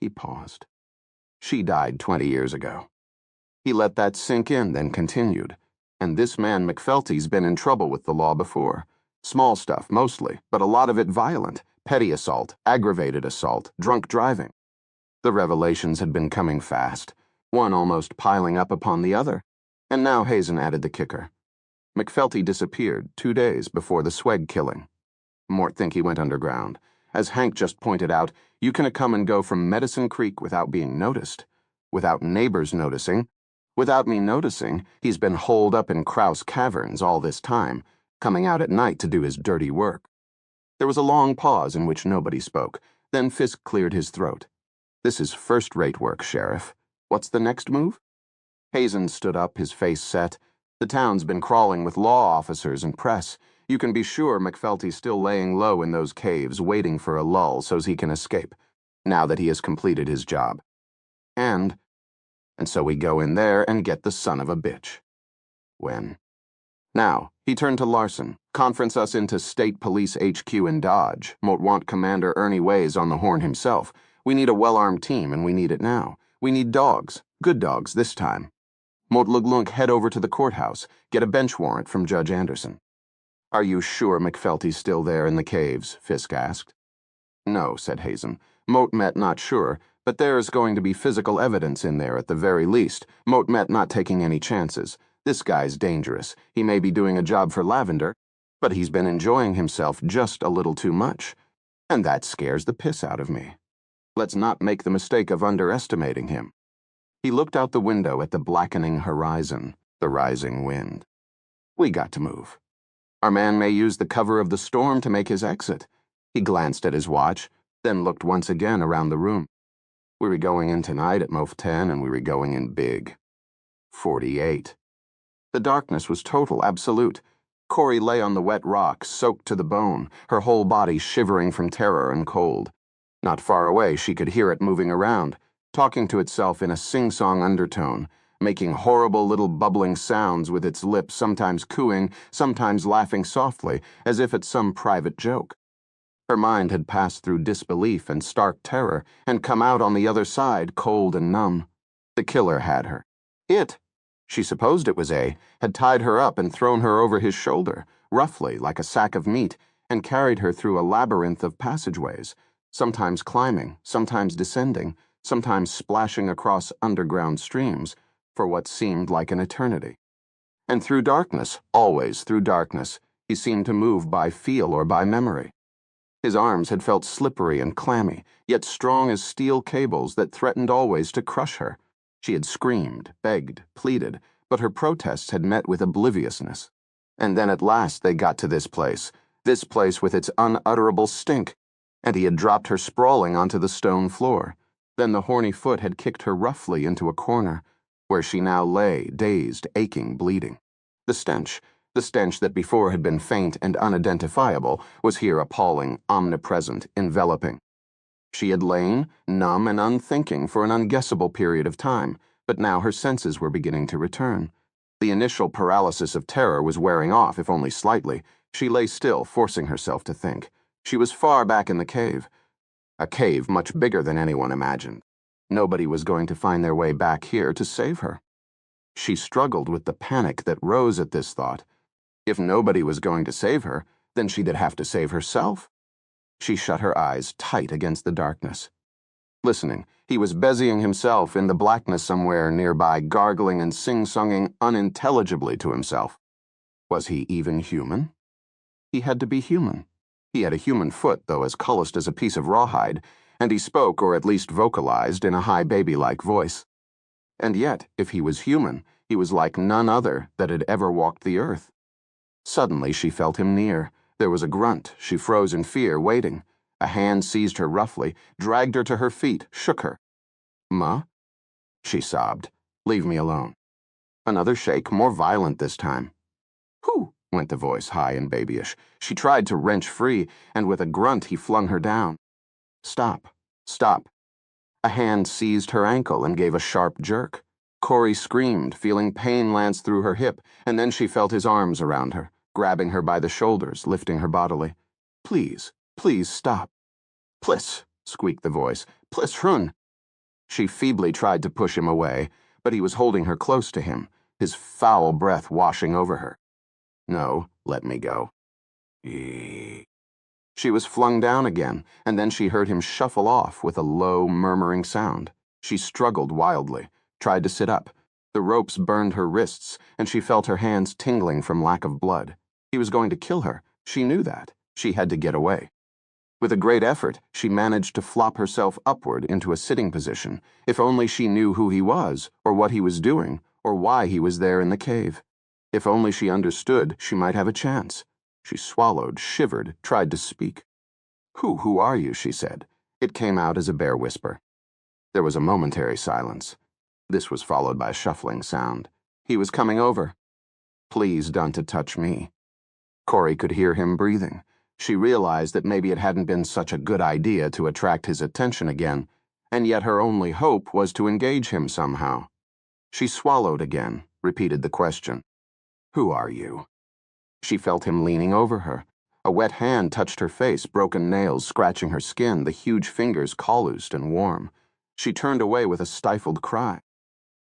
He paused. She died 20 years ago. He let that sink in, then continued. And this man McFelty's been in trouble with the law before. Small stuff, mostly, but a lot of it violent. Petty assault, aggravated assault, drunk driving. The revelations had been coming fast, one almost piling up upon the other. And now Hazen added the kicker. McFelty disappeared 2 days before the Sweg killing. Mort think he went underground. As Hank just pointed out, you can come and go from Medicine Creek without being noticed, without neighbors noticing. Without me noticing, he's been holed up in Kraus Caverns all this time, coming out at night to do his dirty work. There was a long pause in which nobody spoke. Then Fisk cleared his throat. This is first-rate work, Sheriff. What's the next move? Hazen stood up, his face set. The town's been crawling with law officers and press. You can be sure McFelty's still laying low in those caves, waiting for a lull so's he can escape, now that he has completed his job. And so we go in there and get the son of a bitch. When? Now, he turned to Larson. Conference us into State Police HQ in Dodge. Mort want Commander Ernie Ways on the horn himself. We need a well-armed team, and we need it now. We need dogs. Good dogs this time. Mort Luglunk head over to the courthouse. Get a bench warrant from Judge Anderson. Are you sure McFelty's still there in the caves? Fisk asked. No, said Hazen. Moat met not sure, but there's going to be physical evidence in there at the very least. Moat met not taking any chances. This guy's dangerous. He may be doing a job for Lavender, but he's been enjoying himself just a little too much. And that scares the piss out of me. Let's not make the mistake of underestimating him. He looked out the window at the blackening horizon, the rising wind. We got to move. Our man may use the cover of the storm to make his exit. He glanced at his watch, then looked once again around the room. We were going in tonight at Mof 10, and we were going in big. 48. The darkness was total, absolute. Corey lay on the wet rock, soaked to the bone, her whole body shivering from terror and cold. Not far away, she could hear it moving around, talking to itself in a sing-song undertone, making horrible little bubbling sounds with its lips, sometimes cooing, sometimes laughing softly, as if at some private joke. Her mind had passed through disbelief and stark terror, and come out on the other side, cold and numb. The killer had her. She supposed it was had tied her up and thrown her over his shoulder, roughly, like a sack of meat, and carried her through a labyrinth of passageways, sometimes climbing, sometimes descending, sometimes splashing across underground streams, for what seemed like an eternity. And through darkness, always through darkness, he seemed to move by feel or by memory. His arms had felt slippery and clammy, yet strong as steel cables that threatened always to crush her. She had screamed, begged, pleaded, but her protests had met with obliviousness. And then at last they got to this place with its unutterable stink, and he had dropped her sprawling onto the stone floor. Then the horny foot had kicked her roughly into a corner, where she now lay, dazed, aching, bleeding. The stench that before had been faint and unidentifiable, was here appalling, omnipresent, enveloping. She had lain, numb and unthinking, for an unguessable period of time, but now her senses were beginning to return. The initial paralysis of terror was wearing off, if only slightly. She lay still, forcing herself to think. She was far back in the cave. A cave much bigger than anyone imagined. Nobody was going to find their way back here to save her. She struggled with the panic that rose at this thought. If nobody was going to save her, then she'd have to save herself. She shut her eyes tight against the darkness. Listening, he was busying himself in the blackness somewhere nearby, gargling and sing-songing unintelligibly to himself. Was he even human? He had to be human. He had a human foot, though as calloused as a piece of rawhide, and he spoke, or at least vocalized, in a high baby-like voice. And yet, if he was human, he was like none other that had ever walked the earth. Suddenly she felt him near. There was a grunt. She froze in fear, waiting. A hand seized her roughly, dragged her to her feet, shook her. "Ma?" She sobbed. "Leave me alone." Another shake, more violent this time. "Whew!" went the voice, high and babyish. She tried to wrench free, and with a grunt he flung her down. "Stop. Stop." A hand seized her ankle and gave a sharp jerk. Corey screamed, feeling pain lance through her hip, and then she felt his arms around her, grabbing her by the shoulders, lifting her bodily. "Please, please stop." "Pliss," squeaked the voice. "Pliss hrun." She feebly tried to push him away, but he was holding her close to him, his foul breath washing over her. "No, let me go." She was flung down again, and then she heard him shuffle off with a low, murmuring sound. She struggled wildly, tried to sit up. The ropes burned her wrists, and she felt her hands tingling from lack of blood. He was going to kill her. She knew that. She had to get away. With a great effort, she managed to flop herself upward into a sitting position. If only she knew who he was, or what he was doing, or why he was there in the cave. If only she understood, she might have a chance. She swallowed, shivered, tried to speak. Who are you?" she said. It came out as a bare whisper. There was a momentary silence. This was followed by a shuffling sound. He was coming over. "Please don't touch me." Corey could hear him breathing. She realized that maybe it hadn't been such a good idea to attract his attention again, and yet her only hope was to engage him somehow. She swallowed again, repeated the question. "Who are you?" She felt him leaning over her. A wet hand touched her face, broken nails scratching her skin, the huge fingers calloused and warm. She turned away with a stifled cry.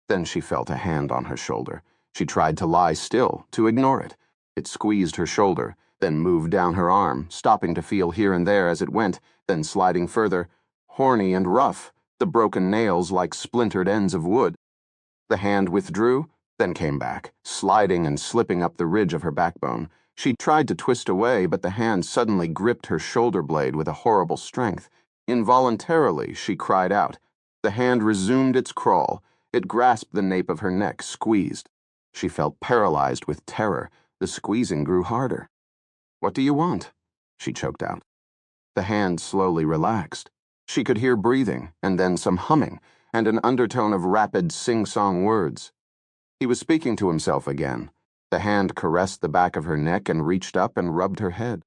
Then she felt a hand on her shoulder. She tried to lie still, to ignore it. It squeezed her shoulder, then moved down her arm, stopping to feel here and there as it went, then sliding further, horny and rough, the broken nails like splintered ends of wood. The hand withdrew, then came back, sliding and slipping up the ridge of her backbone. She tried to twist away, but the hand suddenly gripped her shoulder blade with a horrible strength. Involuntarily, she cried out. The hand resumed its crawl. It grasped the nape of her neck, squeezed. She felt paralyzed with terror. The squeezing grew harder. "What do you want?" she choked out. The hand slowly relaxed. She could hear breathing, and then some humming, and an undertone of rapid sing-song words. He was speaking to himself again. The hand caressed the back of her neck and reached up and rubbed her head.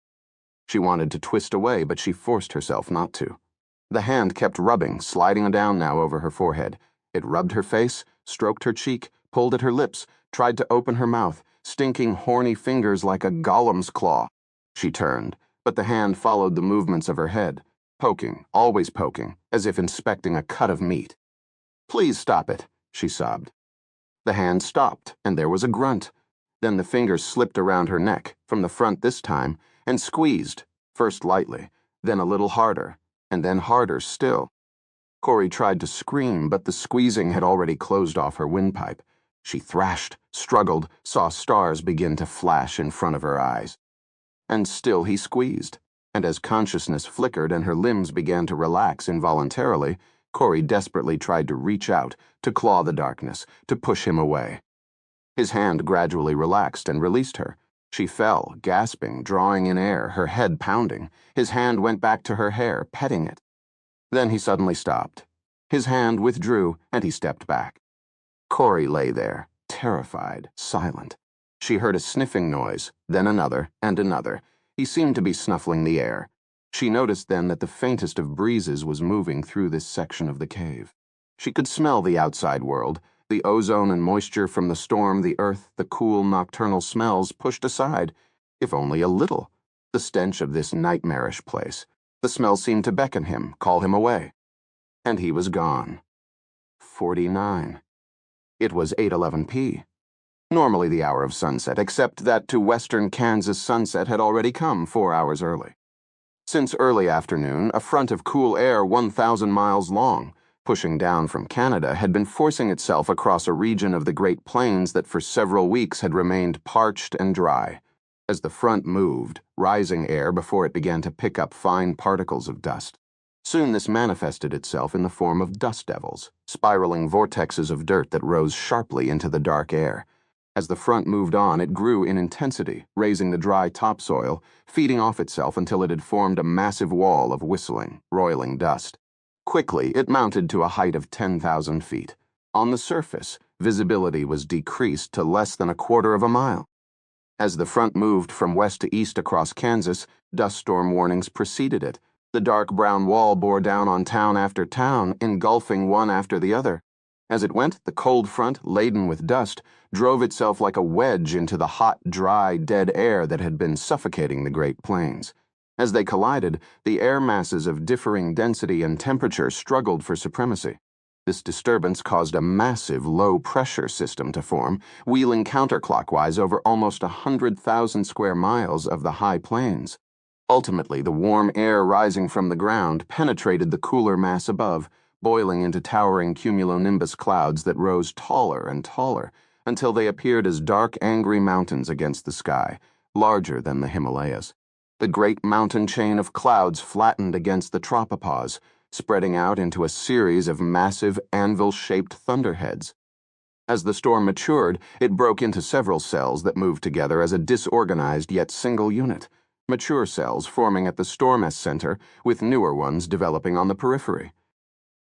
She wanted to twist away, but she forced herself not to. The hand kept rubbing, sliding down now over her forehead. It rubbed her face, stroked her cheek, pulled at her lips, tried to open her mouth, stinking horny fingers like a golem's claw. She turned, but the hand followed the movements of her head, poking, always poking, as if inspecting a cut of meat. "Please stop it," she sobbed. The hand stopped, and there was a grunt. Then the fingers slipped around her neck, from the front this time, and squeezed, first lightly, then a little harder, and then harder still. Corey tried to scream, but the squeezing had already closed off her windpipe. She thrashed, struggled, saw stars begin to flash in front of her eyes. And still he squeezed, and as consciousness flickered and her limbs began to relax involuntarily, Corey desperately tried to reach out, to claw the darkness, to push him away. His hand gradually relaxed and released her. She fell, gasping, drawing in air, her head pounding. His hand went back to her hair, petting it. Then he suddenly stopped. His hand withdrew, and he stepped back. Corey lay there, terrified, silent. She heard a sniffing noise, then another, and another. He seemed to be snuffling the air. She noticed then that the faintest of breezes was moving through this section of the cave. She could smell the outside world, the ozone and moisture from the storm, the earth, the cool nocturnal smells pushed aside, if only a little, the stench of this nightmarish place. The smell seemed to beckon him, call him away. And he was gone. 49. It was 8:11 p. Normally the hour of sunset, except that to western Kansas sunset had already come 4 hours early. Since early afternoon, a front of cool air 1,000 miles long, pushing down from Canada, had been forcing itself across a region of the Great Plains that for several weeks had remained parched and dry. As the front moved, rising air before it began to pick up fine particles of dust. Soon this manifested itself in the form of dust devils, spiraling vortexes of dirt that rose sharply into the dark air. As the front moved on, it grew in intensity, raising the dry topsoil, feeding off itself until it had formed a massive wall of whistling, roiling dust. Quickly, it mounted to a height of 10,000 feet. On the surface, visibility was decreased to less than a quarter of a mile. As the front moved from west to east across Kansas, dust storm warnings preceded it. The dark brown wall bore down on town after town, engulfing one after the other. As it went, the cold front, laden with dust, drove itself like a wedge into the hot, dry, dead air that had been suffocating the Great Plains. As they collided, the air masses of differing density and temperature struggled for supremacy. This disturbance caused a massive low-pressure system to form, wheeling counterclockwise over almost 100,000 square miles of the high plains. Ultimately, the warm air rising from the ground penetrated the cooler mass above, boiling into towering cumulonimbus clouds that rose taller and taller until they appeared as dark, angry mountains against the sky, larger than the Himalayas. The great mountain chain of clouds flattened against the tropopause, spreading out into a series of massive anvil-shaped thunderheads. As the storm matured, it broke into several cells that moved together as a disorganized yet single unit, mature cells forming at the storm center, with newer ones developing on the periphery.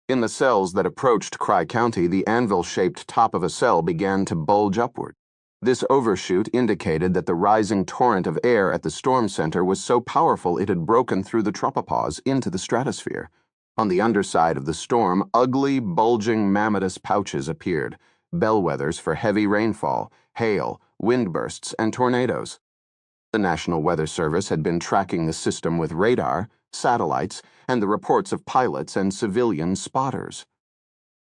In the cells that approached Cry County, the anvil-shaped top of a cell began to bulge upward. This overshoot indicated that the rising torrent of air at the storm center was so powerful it had broken through the tropopause into the stratosphere. On the underside of the storm, ugly, bulging mammatus pouches appeared, bellwethers for heavy rainfall, hail, windbursts, and tornadoes. The National Weather Service had been tracking the system with radar, satellites, and the reports of pilots and civilian spotters.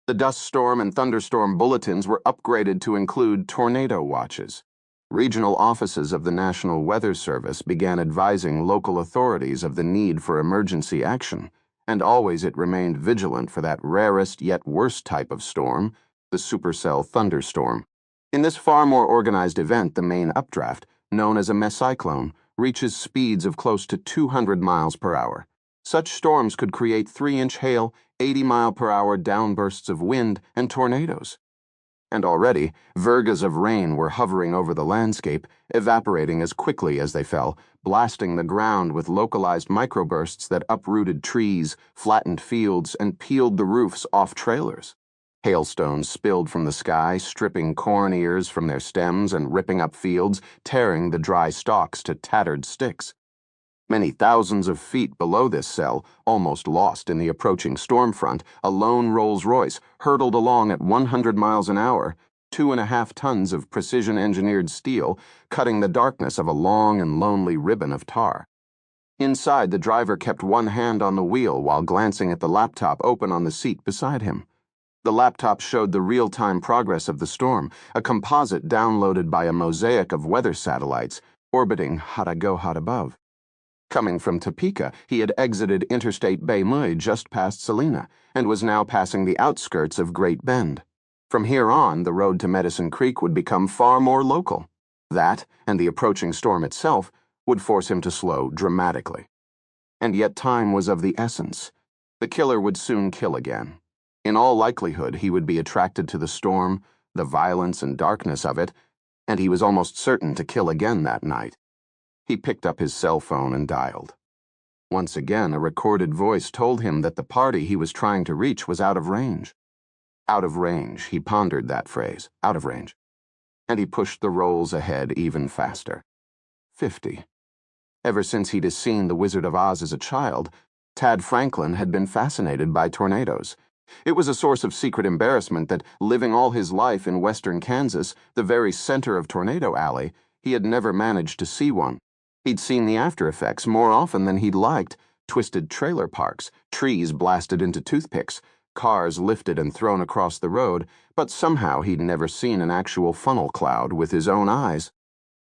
The dust storm and thunderstorm bulletins were upgraded to include tornado watches. Regional offices of the National Weather Service began advising local authorities of the need for emergency action, and always it remained vigilant for that rarest yet worst type of storm, the supercell thunderstorm. In this far more organized event, the main updraft, known as a mesocyclone, reaches speeds of close to 200 miles per hour. Such storms could create 3-inch hail, 80-mile-per-hour downbursts of wind, and tornadoes. And already, virgas of rain were hovering over the landscape, evaporating as quickly as they fell, blasting the ground with localized microbursts that uprooted trees, flattened fields, and peeled the roofs off trailers. Hailstones spilled from the sky, stripping corn ears from their stems and ripping up fields, tearing the dry stalks to tattered sticks. Many thousands of feet below this cell, almost lost in the approaching storm front, a lone Rolls-Royce hurtled along at 100 miles an hour, 2.5 tons of precision-engineered steel, cutting the darkness of a long and lonely ribbon of tar. Inside, the driver kept one hand on the wheel while glancing at the laptop open on the seat beside him. The laptop showed the real-time progress of the storm, a composite downloaded by a mosaic of weather satellites, orbiting hot above. Coming from Topeka, he had exited Interstate Bay-Muy just past Salina, and was now passing the outskirts of Great Bend. From here on, the road to Medicine Creek would become far more local. That, and the approaching storm itself, would force him to slow dramatically. And yet time was of the essence. The killer would soon kill again. In all likelihood, he would be attracted to the storm, the violence and darkness of it, and he was almost certain to kill again that night. He picked up his cell phone and dialed. Once again, a recorded voice told him that the party he was trying to reach was out of range. Out of range, he pondered that phrase, out of range. And he pushed the rolls ahead even faster. 50. Ever since he'd seen The Wizard of Oz as a child, Tad Franklin had been fascinated by tornadoes. It was a source of secret embarrassment that, living all his life in western Kansas, the very center of Tornado Alley, he had never managed to see one. He'd seen the after effects more often than he'd liked: twisted trailer parks, trees blasted into toothpicks, cars lifted and thrown across the road, but somehow he'd never seen an actual funnel cloud with his own eyes.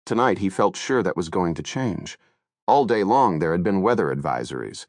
Tonight he felt sure that was going to change. All day long there had been weather advisories.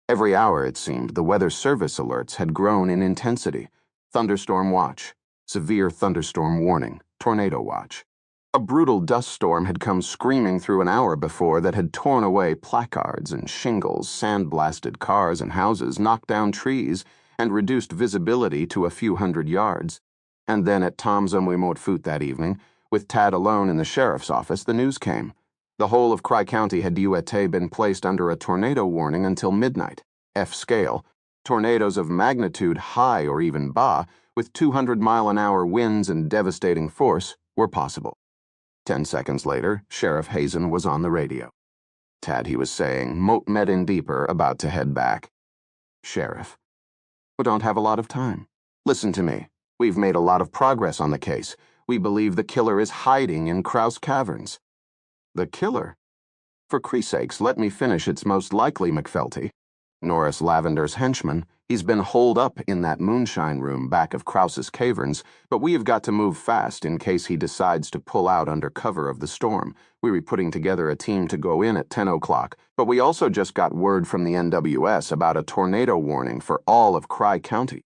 Every hour, it seemed, the weather service alerts had grown in intensity. Thunderstorm watch, severe thunderstorm warning, tornado watch. A brutal dust storm had come screaming through an hour before that had torn away placards and shingles, sandblasted cars and houses, knocked down trees, and reduced visibility to a few hundred yards. And then at Tom's Foot that evening, with Tad alone in the sheriff's office, the news came. The whole of Cry County had been placed under a tornado warning until midnight, F scale. Tornadoes of magnitude high or even ba, with 200-mile-an-hour winds and devastating force, were possible. 10 seconds later, Sheriff Hazen was on the radio. Tad, he was saying, Moat met in deeper, about to head back. Sheriff. We don't have a lot of time. Listen to me. We've made a lot of progress on the case. We believe the killer is hiding in Krause Caverns. The killer? For Cree's sakes, let me finish. It's most likely McFelty, Norris Lavender's henchman. He's been holed up in that moonshine room back of Krause's caverns, but we have got to move fast in case he decides to pull out under cover of the storm. We're putting together a team to go in at 10 o'clock, but we also just got word from the NWS about a tornado warning for all of Cry County.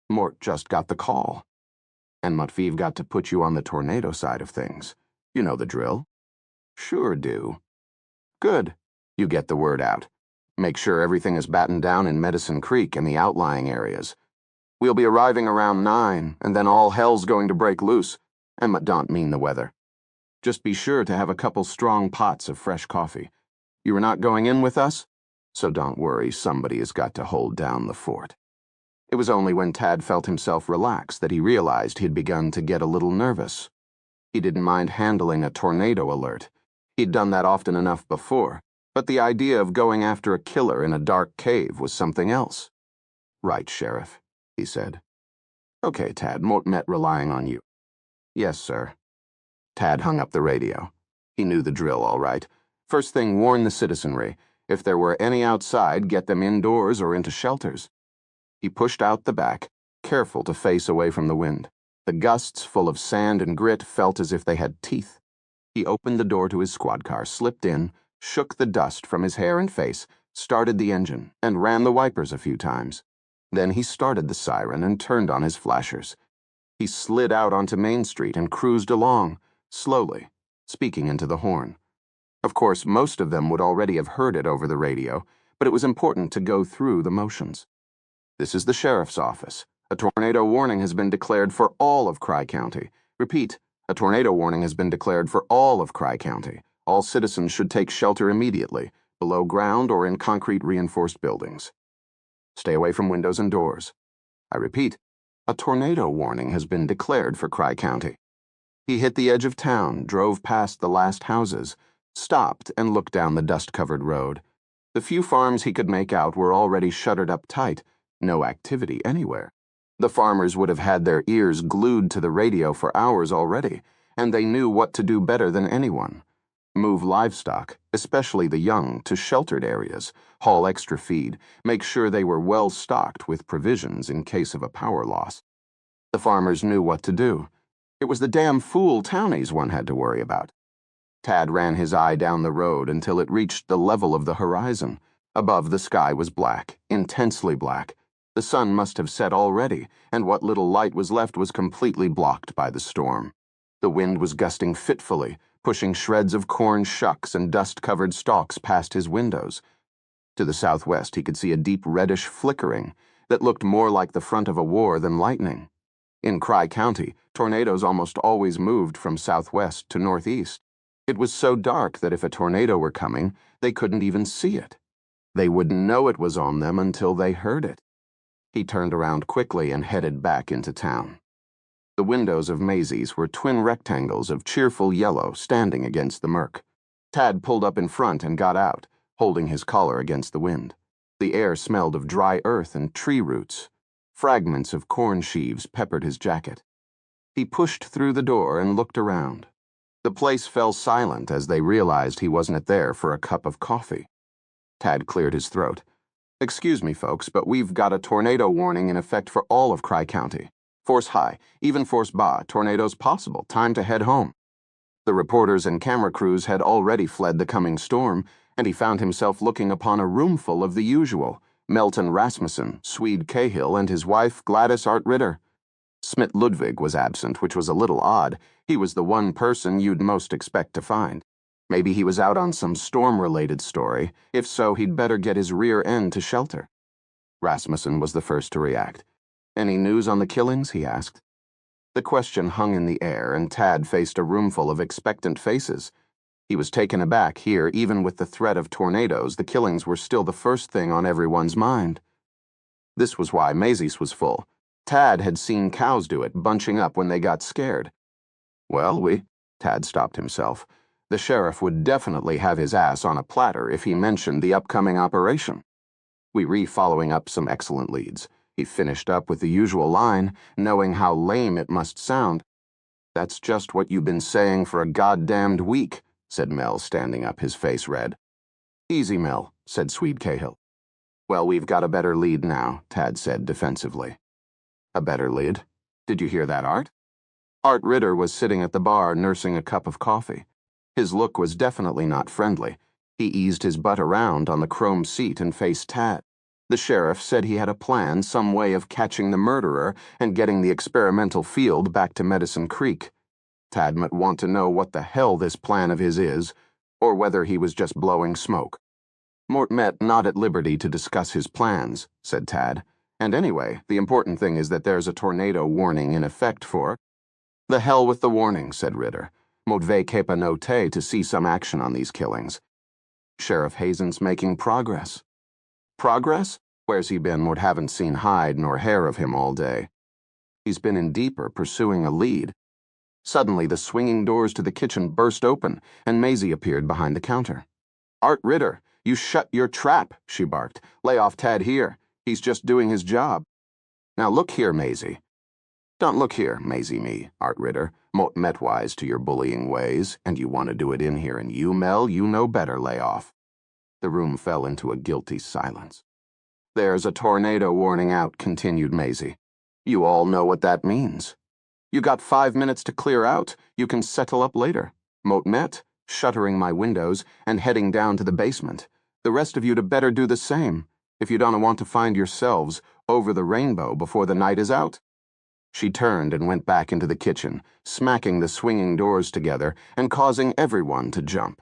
Mort just got the call. And Mutfi've got to put you on the tornado side of things. You know the drill. Sure do. Good. You get the word out. Make sure everything is battened down in Medicine Creek and the outlying areas. We'll be arriving around 9, and then all hell's going to break loose. And don't mean the weather. Just be sure to have a couple strong pots of fresh coffee. You are not going in with us? So don't worry, somebody has got to hold down the fort. It was only when Tad felt himself relax that he realized he'd begun to get a little nervous. He didn't mind handling a tornado alert. He'd done that often enough before. But the idea of going after a killer in a dark cave was something else. Right, Sheriff, he said. Okay, Tad, Mort met relying on you. Yes, sir. Tad hung up the radio. He knew the drill all right. First thing, warn the citizenry. If there were any outside, get them indoors or into shelters. He pushed out the back, careful to face away from the wind. The gusts, full of sand and grit, felt as if they had teeth. He opened the door to his squad car, slipped in, shook the dust from his hair and face, started the engine, and ran the wipers a few times. Then he started the siren and turned on his flashers. He slid out onto Main Street and cruised along, slowly, speaking into the horn. Of course, most of them would already have heard it over the radio, but it was important to go through the motions. This is the sheriff's office. A tornado warning has been declared for all of Cry County. Repeat, a tornado warning has been declared for all of Cry County. All citizens should take shelter immediately, below ground or in concrete reinforced buildings. Stay away from windows and doors. I repeat, A tornado warning has been declared for Cry County. He hit the edge of town, drove past the last houses, stopped, and looked down the dust-covered road. The few farms he could make out were already shuttered up tight, no activity anywhere. The farmers would have had their ears glued to the radio for hours already, and they knew what to do better than anyone. Move livestock, especially the young, to sheltered areas, haul extra feed, make sure they were well stocked with provisions in case of a power loss. The farmers knew what to do. It was the damn fool townies one had to worry about. Tad ran his eye down the road until it reached the level of the horizon. Above, the sky was black, intensely black. The sun must have set already, and what little light was left was completely blocked by the storm. The wind was gusting fitfully, pushing shreds of corn shucks and dust-covered stalks past his windows. To the southwest, he could see a deep reddish flickering that looked more like the front of a war than lightning. In Cry County, tornadoes almost always moved from southwest to northeast. It was so dark that if a tornado were coming, they couldn't even see it. They wouldn't know it was on them until they heard it. He turned around quickly and headed back into town. The windows of Maisie's were twin rectangles of cheerful yellow standing against the murk. Tad pulled up in front and got out, holding his collar against the wind. The air smelled of dry earth and tree roots. Fragments of corn sheaves peppered his jacket. He pushed through the door and looked around. The place fell silent as they realized he wasn't there for a cup of coffee. Tad cleared his throat. "Excuse me, folks, but we've got a tornado warning in effect for all of Cry County. Force high, even force ba, tornadoes possible, time to head home." The reporters and camera crews had already fled the coming storm, and he found himself looking upon a roomful of the usual: Melton Rasmussen, Swede Cahill, and his wife Gladys Art Ritter. Smith Ludwig was absent, which was a little odd. He was the one person you'd most expect to find. Maybe he was out on some storm-related story. If so, he'd better get his rear end to shelter. Rasmussen was the first to react. "Any news on the killings?" he asked. The question hung in the air, and Tad faced a roomful of expectant faces. He was taken aback here. Even with the threat of tornadoes, the killings were still the first thing on everyone's mind. This was why Maisie's was full. Tad had seen cows do it, bunching up when they got scared. "Well, Tad stopped himself. The sheriff would definitely have his ass on a platter if he mentioned the upcoming operation. "We following up some excellent leads." He finished up with the usual line, knowing how lame it must sound. "That's just what you've been saying for a goddamned week," said Mel, standing up, his face red. "Easy, Mel," said Swede Cahill. "Well, we've got a better lead now," Tad said defensively. "A better lead? Did you hear that, Art?" Art Ritter was sitting at the bar nursing a cup of coffee. His look was definitely not friendly. He eased his butt around on the chrome seat and faced Tad. The sheriff said he had a plan, some way of catching the murderer and getting the experimental field back to Medicine Creek. Tad might want to know what the hell this plan of his is, or whether he was just blowing smoke. "Mort Met not at liberty to discuss his plans," said Tad. "And anyway, the important thing is that there's a tornado warning in effect for—" "The hell with the warning," said Ritter. "Mot ve kepa no te to see some action on these killings. Sheriff Hazen's making progress." "Progress? Where's he been? Mort haven't seen hide nor hair of him all day." "He's been in deeper, pursuing a lead." Suddenly, the swinging doors to the kitchen burst open, and Maisie appeared behind the counter. "Art Ritter, you shut your trap," she barked. "Lay off Tad here. He's just doing his job." "Now look here, Maisie." "Don't look here, Maisie me, Art Ritter. Mot metwise to your bullying ways, and you want to do it in here, and you, Mel, you know better, lay off." The room fell into a guilty silence. "There's a tornado warning out," continued Maisie. "You all know what that means. You got 5 minutes to clear out. You can settle up later. Mot met, shuttering my windows and heading down to the basement. The rest of you'd better do the same, if you don't want to find yourselves over the rainbow before the night is out." She turned and went back into the kitchen, smacking the swinging doors together and causing everyone to jump.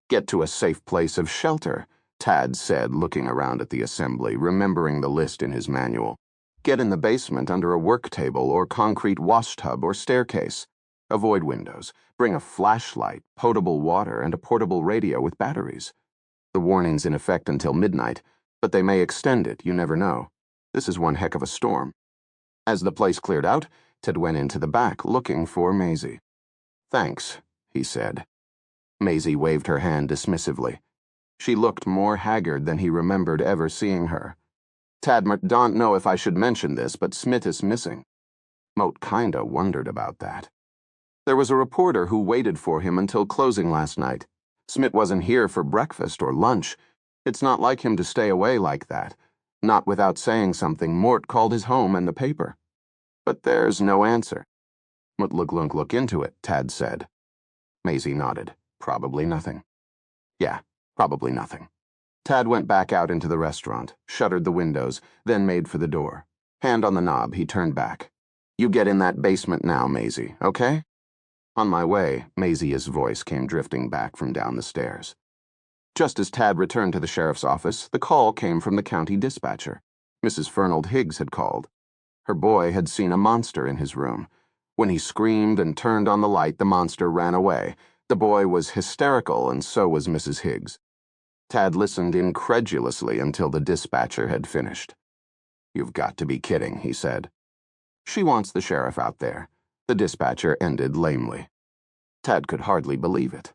"Get to a safe place of shelter," Tad said, looking around at the assembly, remembering the list in his manual. "Get in the basement under a work table or concrete washtub or staircase. Avoid windows. Bring a flashlight, potable water, and a portable radio with batteries. The warning's in effect until midnight, but they may extend it, you never know. This is one heck of a storm." As the place cleared out, Ted went into the back looking for Maisie. "Thanks," he said. Maisie waved her hand dismissively. She looked more haggard than he remembered ever seeing her. "Tad, don't know if I should mention this, but Smith is missing." Moat kinda wondered about that. There was a reporter who waited for him until closing last night. Smith wasn't here for breakfast or lunch. It's not like him to stay away like that. Not without saying something, Mort called his home and the paper. But there's no answer. Look into it, Tad said. Maisie nodded. Probably nothing. Yeah, probably nothing. Tad went back out into the restaurant, shuttered the windows, then made for the door. Hand on the knob, he turned back. "You get in that basement now, Maisie, okay?" On my way, Maisie's voice came drifting back from down the stairs. Just as Tad returned to the sheriff's office, the call came from the county dispatcher. Mrs. Fernald Higgs had called. Her boy had seen a monster in his room. When he screamed and turned on the light, the monster ran away. The boy was hysterical, and so was Mrs. Higgs. Tad listened incredulously until the dispatcher had finished. "You've got to be kidding," he said. "She wants the sheriff out there." The dispatcher ended lamely. Tad could hardly believe it.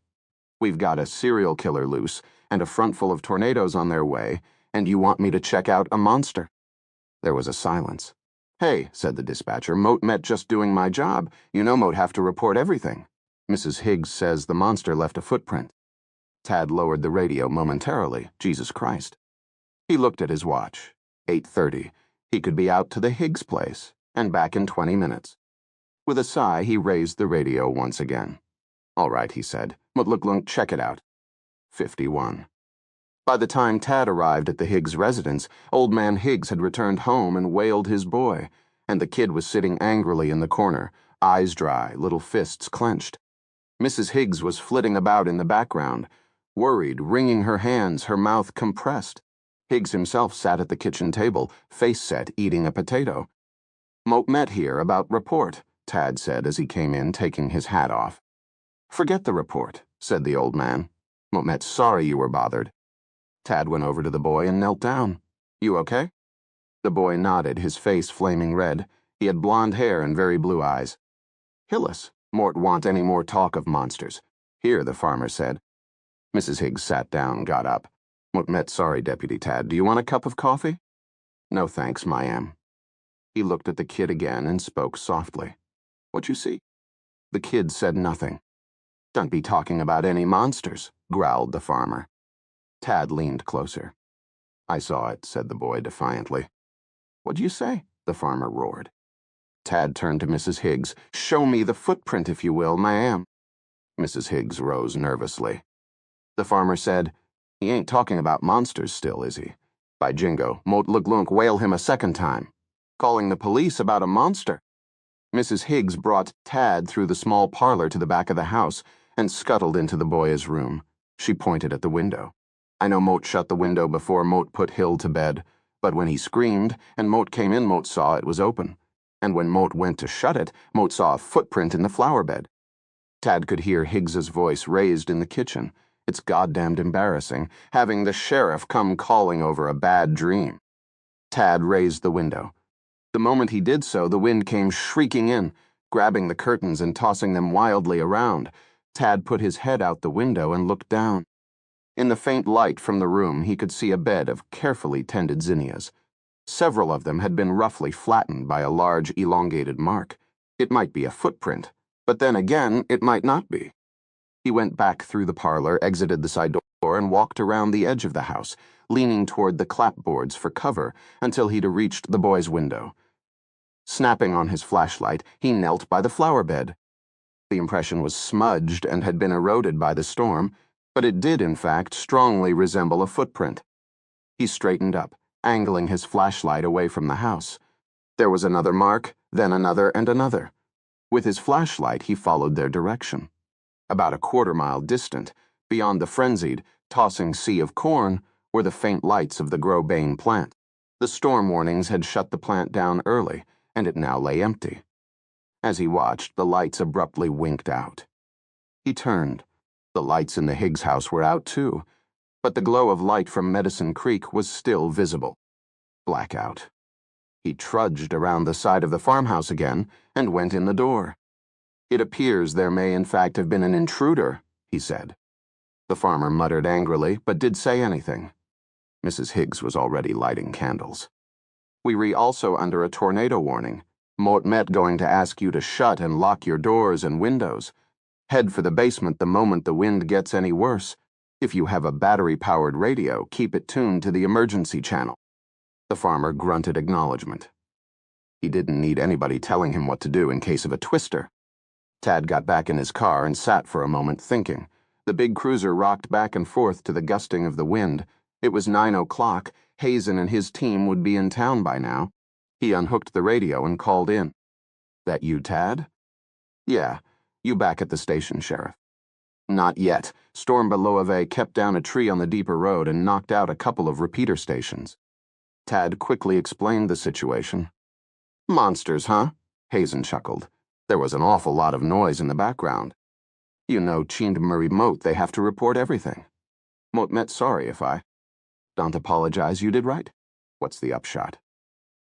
"We've got a serial killer loose, and a front full of tornadoes on their way, and you want me to check out a monster?" There was a silence. "Hey," said the dispatcher, "Moat met just doing my job. You know Moat have to report everything. Mrs. Higgs says the monster left a footprint." Tad lowered the radio momentarily. Jesus Christ. He looked at his watch. 8:30. He could be out to the Higgs place, and back in 20 minutes. With a sigh, he raised the radio once again. "All right," he said. "Look, check it out." 51. By the time Tad arrived at the Higgs residence, Old Man Higgs had returned home and wailed his boy, and the kid was sitting angrily in the corner, eyes dry, little fists clenched. Mrs. Higgs was flitting about in the background, worried, wringing her hands, her mouth compressed. Higgs himself sat at the kitchen table, face set, eating a potato. "Moat met here about report," Tad said as he came in, taking his hat off. "Forget the report," said the old man. "Moat met sorry you were bothered." Tad went over to the boy and knelt down. "You okay?" The boy nodded, his face flaming red. He had blonde hair and very blue eyes. "Hillis, Mort want any more talk of monsters?" "Here," the farmer said. Mrs. Higgs sat down, got up. "Mort met sorry, Deputy Tad. Do you want a cup of coffee?" "No thanks, Mayam." He looked at the kid again and spoke softly. "What you see?" The kid said nothing. "Don't be talking about any monsters," growled the farmer. Tad leaned closer. "I saw it," said the boy defiantly. "What'd you say?" the farmer roared. Tad turned to Mrs. Higgs. "Show me the footprint, if you will, ma'am." Mrs. Higgs rose nervously. The farmer said, "He ain't talking about monsters still, is he? By jingo, Moat Luglunk whale him a second time. Calling the police about a monster." Mrs. Higgs brought Tad through the small parlor to the back of the house and scuttled into the boy's room. She pointed at the window. "I know Moat shut the window before Moat put Hill to bed, but when he screamed and Moat came in, Moat saw it was open. And when Moat went to shut it, Moat saw a footprint in the flower bed." Tad could hear Higgs's voice raised in the kitchen. It's goddamned embarrassing, having the sheriff come calling over a bad dream. Tad raised the window. The moment he did so, the wind came shrieking in, grabbing the curtains and tossing them wildly around. Tad put his head out the window and looked down. In the faint light from the room, he could see a bed of carefully tended zinnias. Several of them had been roughly flattened by a large, elongated mark. It might be a footprint, but then again, it might not be. He went back through the parlor, exited the side door, and walked around the edge of the house, leaning toward the clapboards for cover until he'd reached the boy's window. Snapping on his flashlight, he knelt by the flower bed. The impression was smudged and had been eroded by the storm, but it did, in fact, strongly resemble a footprint. He straightened up, angling his flashlight away from the house. There was another mark, then another and another. With his flashlight, he followed their direction. About a quarter-mile distant, beyond the frenzied, tossing sea of corn, were the faint lights of the Grosbane plant. The storm warnings had shut the plant down early, and it now lay empty. As he watched, the lights abruptly winked out. He turned. The lights in the Higgs house were out too, but the glow of light from Medicine Creek was still visible. Blackout. He trudged around the side of the farmhouse again and went in the door. "It appears there may in fact have been an intruder," he said. The farmer muttered angrily, but did say anything. Mrs. Higgs was already lighting candles. "We also under a tornado warning. Met going to ask you to shut and lock your doors and windows. Head for the basement the moment the wind gets any worse. If you have a battery-powered radio, keep it tuned to the emergency channel." The farmer grunted acknowledgement. He didn't need anybody telling him what to do in case of a twister. Tad got back in his car and sat for a moment thinking. The big cruiser rocked back and forth to the gusting of the wind. It was 9 o'clock. Hazen and his team would be in town by now. He unhooked the radio and called in. "That you, Tad?" "Yeah. You back at the station, Sheriff." "Not yet. Storm below kept down a tree on the deeper road and knocked out a couple of repeater stations." Tad quickly explained the situation. "Monsters, huh?" Hazen chuckled. There was an awful lot of noise in the background. "You know, Chindmurry Moat, they have to report everything." "Met sorry if I..." "Don't apologize, you did right." "What's the upshot?"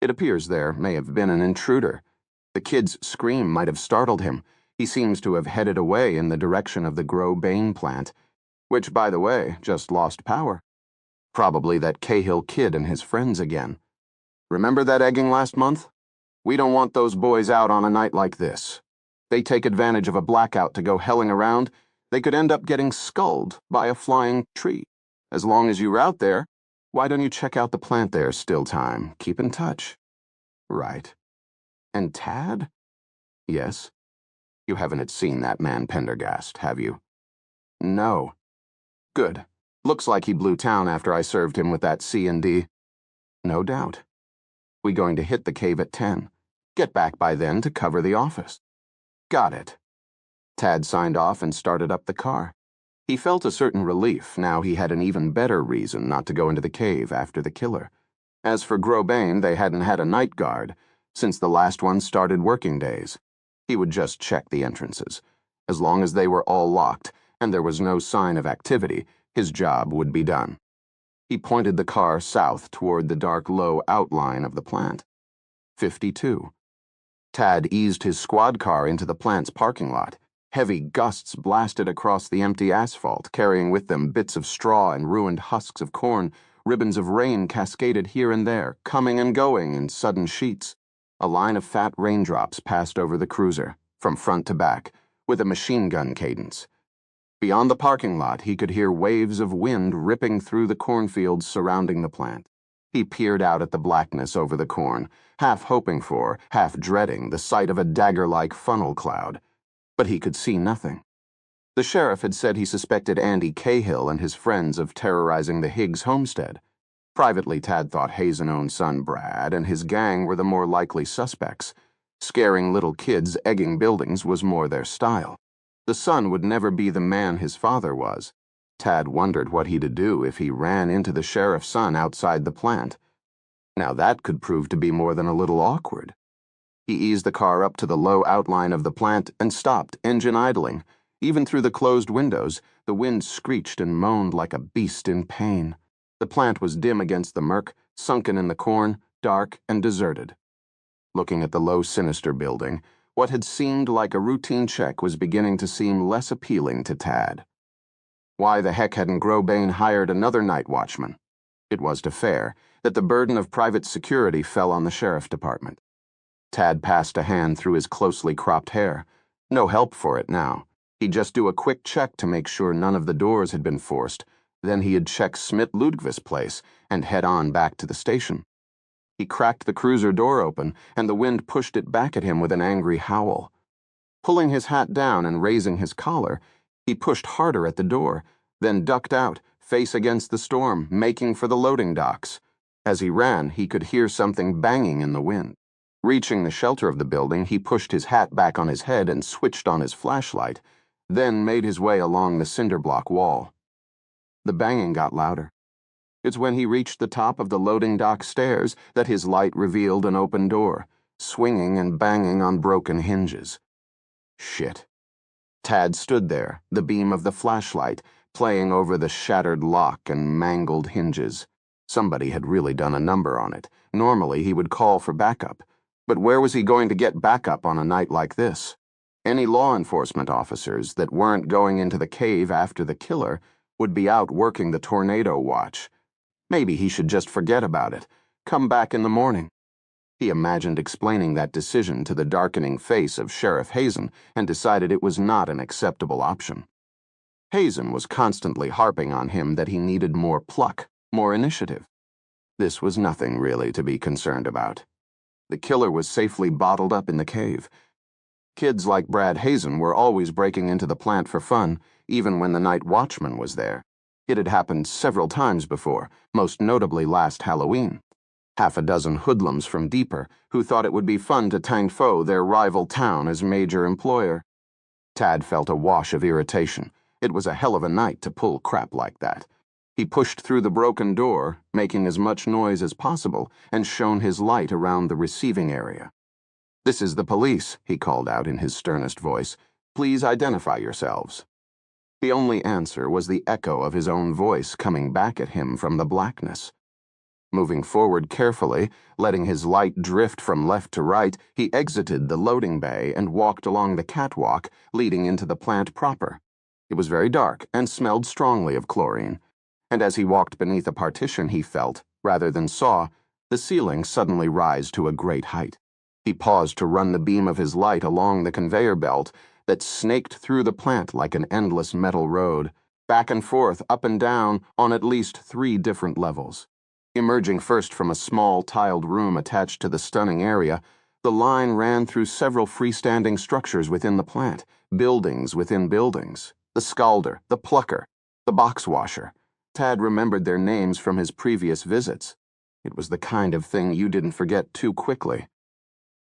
"It appears there may have been an intruder. The kid's scream might have startled him. He seems to have headed away in the direction of the Grow-Bain plant, which, by the way, just lost power. Probably that Cahill kid and his friends again. Remember that egging last month? We don't want those boys out on a night like this. They take advantage of a blackout to go helling around. They could end up getting sculled by a flying tree. As long as you're out there, why don't you check out the plant there, still time? Keep in touch." "Right. And Tad?" "Yes." "You haven't seen that man Pendergast, have you?" "No." "Good. Looks like he blew town after I served him with that C&D. "No doubt." "We going to hit the cave at 10. Get back by then to cover the office." "Got it." Tad signed off and started up the car. He felt a certain relief now he had an even better reason not to go into the cave after the killer. As for Grow-Bain, they hadn't had a night guard since the last one started working days. He would just check the entrances. As long as they were all locked and there was no sign of activity, his job would be done. He pointed the car south toward the dark, low outline of the plant. 52. Tad eased his squad car into the plant's parking lot. Heavy gusts blasted across the empty asphalt, carrying with them bits of straw and ruined husks of corn. Ribbons of rain cascaded here and there, coming and going in sudden sheets. A line of fat raindrops passed over the cruiser, from front to back, with a machine gun cadence. Beyond the parking lot, he could hear waves of wind ripping through the cornfields surrounding the plant. He peered out at the blackness over the corn, half hoping for, half dreading, the sight of a dagger-like funnel cloud. But he could see nothing. The sheriff had said he suspected Andy Cahill and his friends of terrorizing the Higgs homestead. Privately, Tad thought Hazen-owned son Brad and his gang were the more likely suspects. Scaring little kids, egging buildings was more their style. The son would never be the man his father was. Tad wondered what he'd do if he ran into the sheriff's son outside the plant. Now that could prove to be more than a little awkward. He eased the car up to the low outline of the plant and stopped, engine idling. Even through the closed windows, the wind screeched and moaned like a beast in pain. The plant was dim against the murk, sunken in the corn, dark and deserted. Looking at the low, sinister building, what had seemed like a routine check was beginning to seem less appealing to Tad. Why the heck hadn't Grow-Bain hired another night watchman? It was too fair that the burden of private security fell on the sheriff department. Tad passed a hand through his closely cropped hair. No help for it now. He'd just do a quick check to make sure none of the doors had been forced. Then he'd check Smith-Ludwig's place and head on back to the station. He cracked the cruiser door open, and the wind pushed it back at him with an angry howl. Pulling his hat down and raising his collar, he pushed harder at the door, then ducked out, face against the storm, making for the loading docks. As he ran, he could hear something banging in the wind. Reaching the shelter of the building, he pushed his hat back on his head and switched on his flashlight, then made his way along the cinder block wall. The banging got louder. It's when he reached the top of the loading dock stairs that his light revealed an open door, swinging and banging on broken hinges. Shit. Tad stood there, the beam of the flashlight playing over the shattered lock and mangled hinges. Somebody had really done a number on it. Normally, he would call for backup. But where was he going to get backup on a night like this? Any law enforcement officers that weren't going into the cave after the killer would be out working the tornado watch. Maybe he should just forget about it. Come back in the morning. He imagined explaining that decision to the darkening face of Sheriff Hazen and decided it was not an acceptable option. Hazen was constantly harping on him that he needed more pluck, more initiative. This was nothing really to be concerned about. The killer was safely bottled up in the cave. Kids like Brad Hazen were always breaking into the plant for fun, even when the night watchman was there. It had happened several times before, most notably last Halloween. Half a dozen hoodlums from Deeper who thought it would be fun to tang-fo their rival town as major employer. Tad felt a wash of irritation. It was a hell of a night to pull crap like that. He pushed through the broken door, making as much noise as possible, and shone his light around the receiving area. "This is the police," he called out in his sternest voice. "Please identify yourselves." The only answer was the echo of his own voice coming back at him from the blackness. Moving forward carefully, letting his light drift from left to right, he exited the loading bay and walked along the catwalk leading into the plant proper. It was very dark and smelled strongly of chlorine, and as he walked beneath a partition he felt, rather than saw, the ceiling suddenly rise to a great height. He paused to run the beam of his light along the conveyor belt that snaked through the plant like an endless metal road, back and forth, up and down, on at least 3 different levels. Emerging first from a small tiled room attached to the stunning area, the line ran through several freestanding structures within the plant, buildings within buildings. The scalder, the plucker, the box washer. Tad remembered their names from his previous visits. It was the kind of thing you didn't forget too quickly.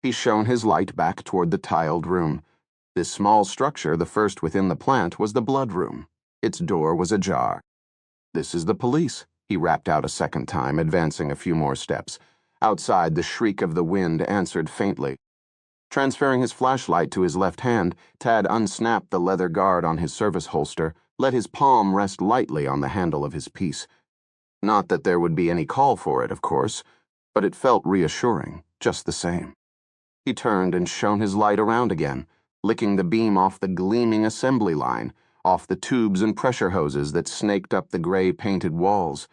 He shone his light back toward the tiled room. This small structure, the first within the plant, was the blood room. Its door was ajar. "This is the police," he rapped out a second time, advancing a few more steps. Outside, the shriek of the wind answered faintly. Transferring his flashlight to his left hand, Tad unsnapped the leather guard on his service holster, let his palm rest lightly on the handle of his piece. Not that there would be any call for it, of course, but it felt reassuring, just the same. He turned and shone his light around again, licking the beam off the gleaming assembly line, off the tubes and pressure hoses that snaked up the gray-painted walls.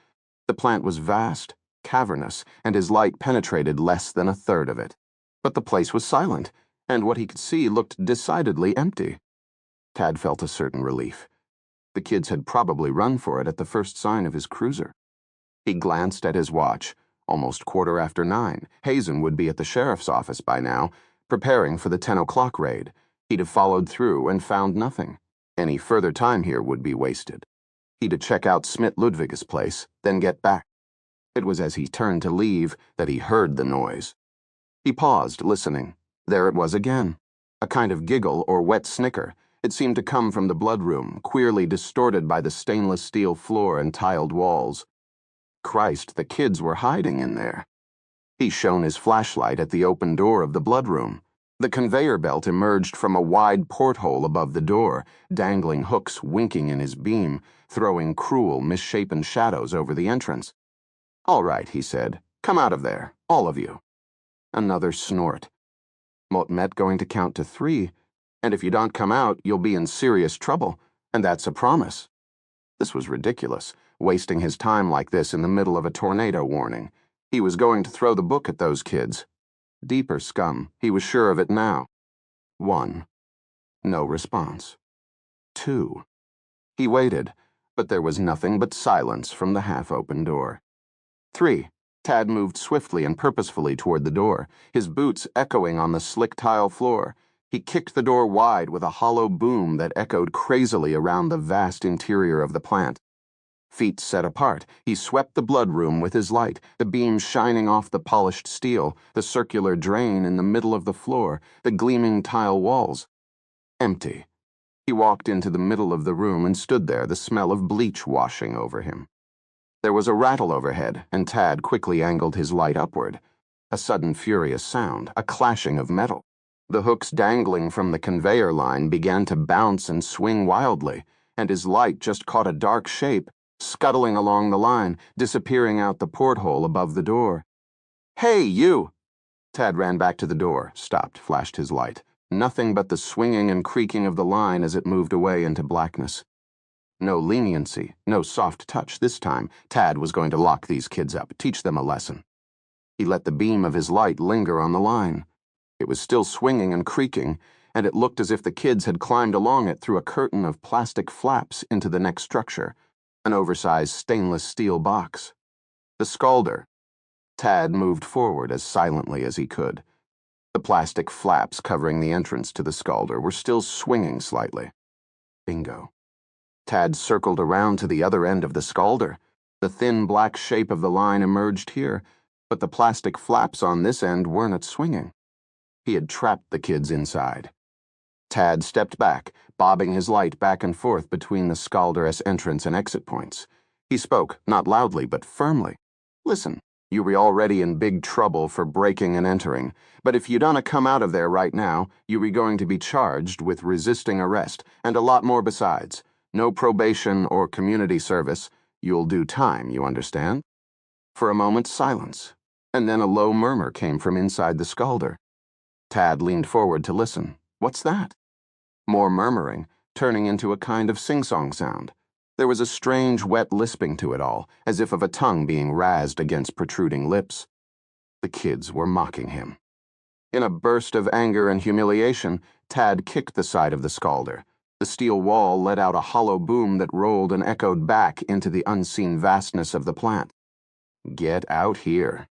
The plant was vast, cavernous, and his light penetrated less than a third of it. But the place was silent, and what he could see looked decidedly empty. Tad felt a certain relief. The kids had probably run for it at the first sign of his cruiser. He glanced at his watch. Almost 9:15. Hazen would be at the sheriff's office by now, preparing for the 10 o'clock raid. He'd have followed through and found nothing. Any further time here would be wasted. He'd check out Smith-Ludwig's place, then get back. It was as he turned to leave that he heard the noise. He paused, listening. There it was again. A kind of giggle or wet snicker. It seemed to come from the blood room, queerly distorted by the stainless steel floor and tiled walls. Christ, the kids were hiding in there. He shone his flashlight at the open door of the blood room. The conveyor belt emerged from a wide porthole above the door, dangling hooks winking in his beam, throwing cruel, misshapen shadows over the entrance. "All right," he said. "Come out of there, all of you." Another snort. "Motmet going to count to 3, and if you don't come out, you'll be in serious trouble, and that's a promise." This was ridiculous, wasting his time like this in the middle of a tornado warning. He was going to throw the book at those kids. Deeper scum, he was sure of it now. 1. No response. 2. He waited, but there was nothing but silence from the half-open door. 3. Tad moved swiftly and purposefully toward the door, his boots echoing on the slick tile floor. He kicked the door wide with a hollow boom that echoed crazily around the vast interior of the plant. Feet set apart, he swept the blood room with his light, the beam shining off the polished steel, the circular drain in the middle of the floor, the gleaming tile walls. Empty. He walked into the middle of the room and stood there, the smell of bleach washing over him. There was a rattle overhead, and Tad quickly angled his light upward. A sudden furious sound, a clashing of metal. The hooks dangling from the conveyor line began to bounce and swing wildly, and his light just caught a dark shape, scuttling along the line, disappearing out the porthole above the door. "Hey, you!" Tad ran back to the door, stopped, flashed his light. Nothing but the swinging and creaking of the line as it moved away into blackness. No leniency, no soft touch this time. Tad was going to lock these kids up, teach them a lesson. He let the beam of his light linger on the line. It was still swinging and creaking, and it looked as if the kids had climbed along it through a curtain of plastic flaps into the next structure, an oversized stainless steel box. The Scalder. Tad moved forward as silently as he could. The plastic flaps covering the entrance to the Scalder were still swinging slightly. Bingo. Tad circled around to the other end of the Scalder. The thin black shape of the line emerged here, but the plastic flaps on this end weren't swinging. He had trapped the kids inside. Tad stepped back, bobbing his light back and forth between the Scalder's entrance and exit points. He spoke, not loudly but firmly. "Listen, you were already in big trouble for breaking and entering, but if you don't come out of there right now, you were going to be charged with resisting arrest, and a lot more besides. No probation or community service. You'll do time, you understand?" For a moment's silence, and then a low murmur came from inside the Scalder. Tad leaned forward to listen. What's that? More murmuring, turning into a kind of sing-song sound. There was a strange, wet lisping to it all, as if of a tongue being razzed against protruding lips. The kids were mocking him. In a burst of anger and humiliation, Tad kicked the side of the Scalder. The steel wall let out a hollow boom that rolled and echoed back into the unseen vastness of the plant. Get out here.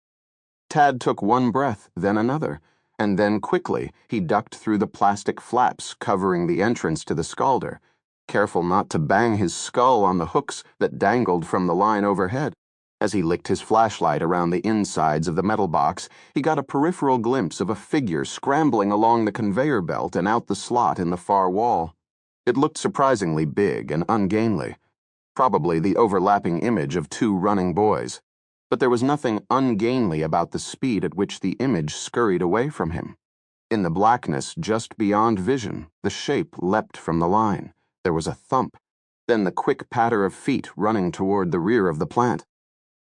Tad took one breath, then another, and then quickly he ducked through the plastic flaps covering the entrance to the Scalder, careful not to bang his skull on the hooks that dangled from the line overhead. As he licked his flashlight around the insides of the metal box, he got a peripheral glimpse of a figure scrambling along the conveyor belt and out the slot in the far wall. It looked surprisingly big and ungainly, probably the overlapping image of two running boys. But there was nothing ungainly about the speed at which the image scurried away from him. In the blackness just beyond vision, the shape leapt from the line. There was a thump, then the quick patter of feet running toward the rear of the plant.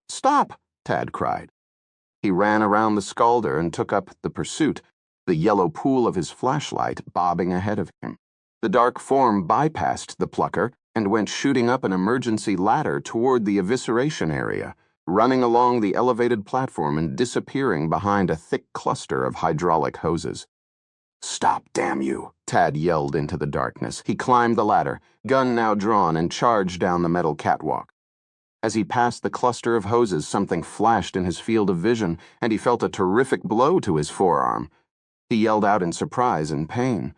"Stop!" Tad cried. He ran around the Scalder and took up the pursuit, the yellow pool of his flashlight bobbing ahead of him. The dark form bypassed the plucker and went shooting up an emergency ladder toward the evisceration area, running along the elevated platform and disappearing behind a thick cluster of hydraulic hoses. "Stop, damn you!" Tad yelled into the darkness. He climbed the ladder, gun now drawn, and charged down the metal catwalk. As he passed the cluster of hoses, something flashed in his field of vision, and he felt a terrific blow to his forearm. He yelled out in surprise and pain.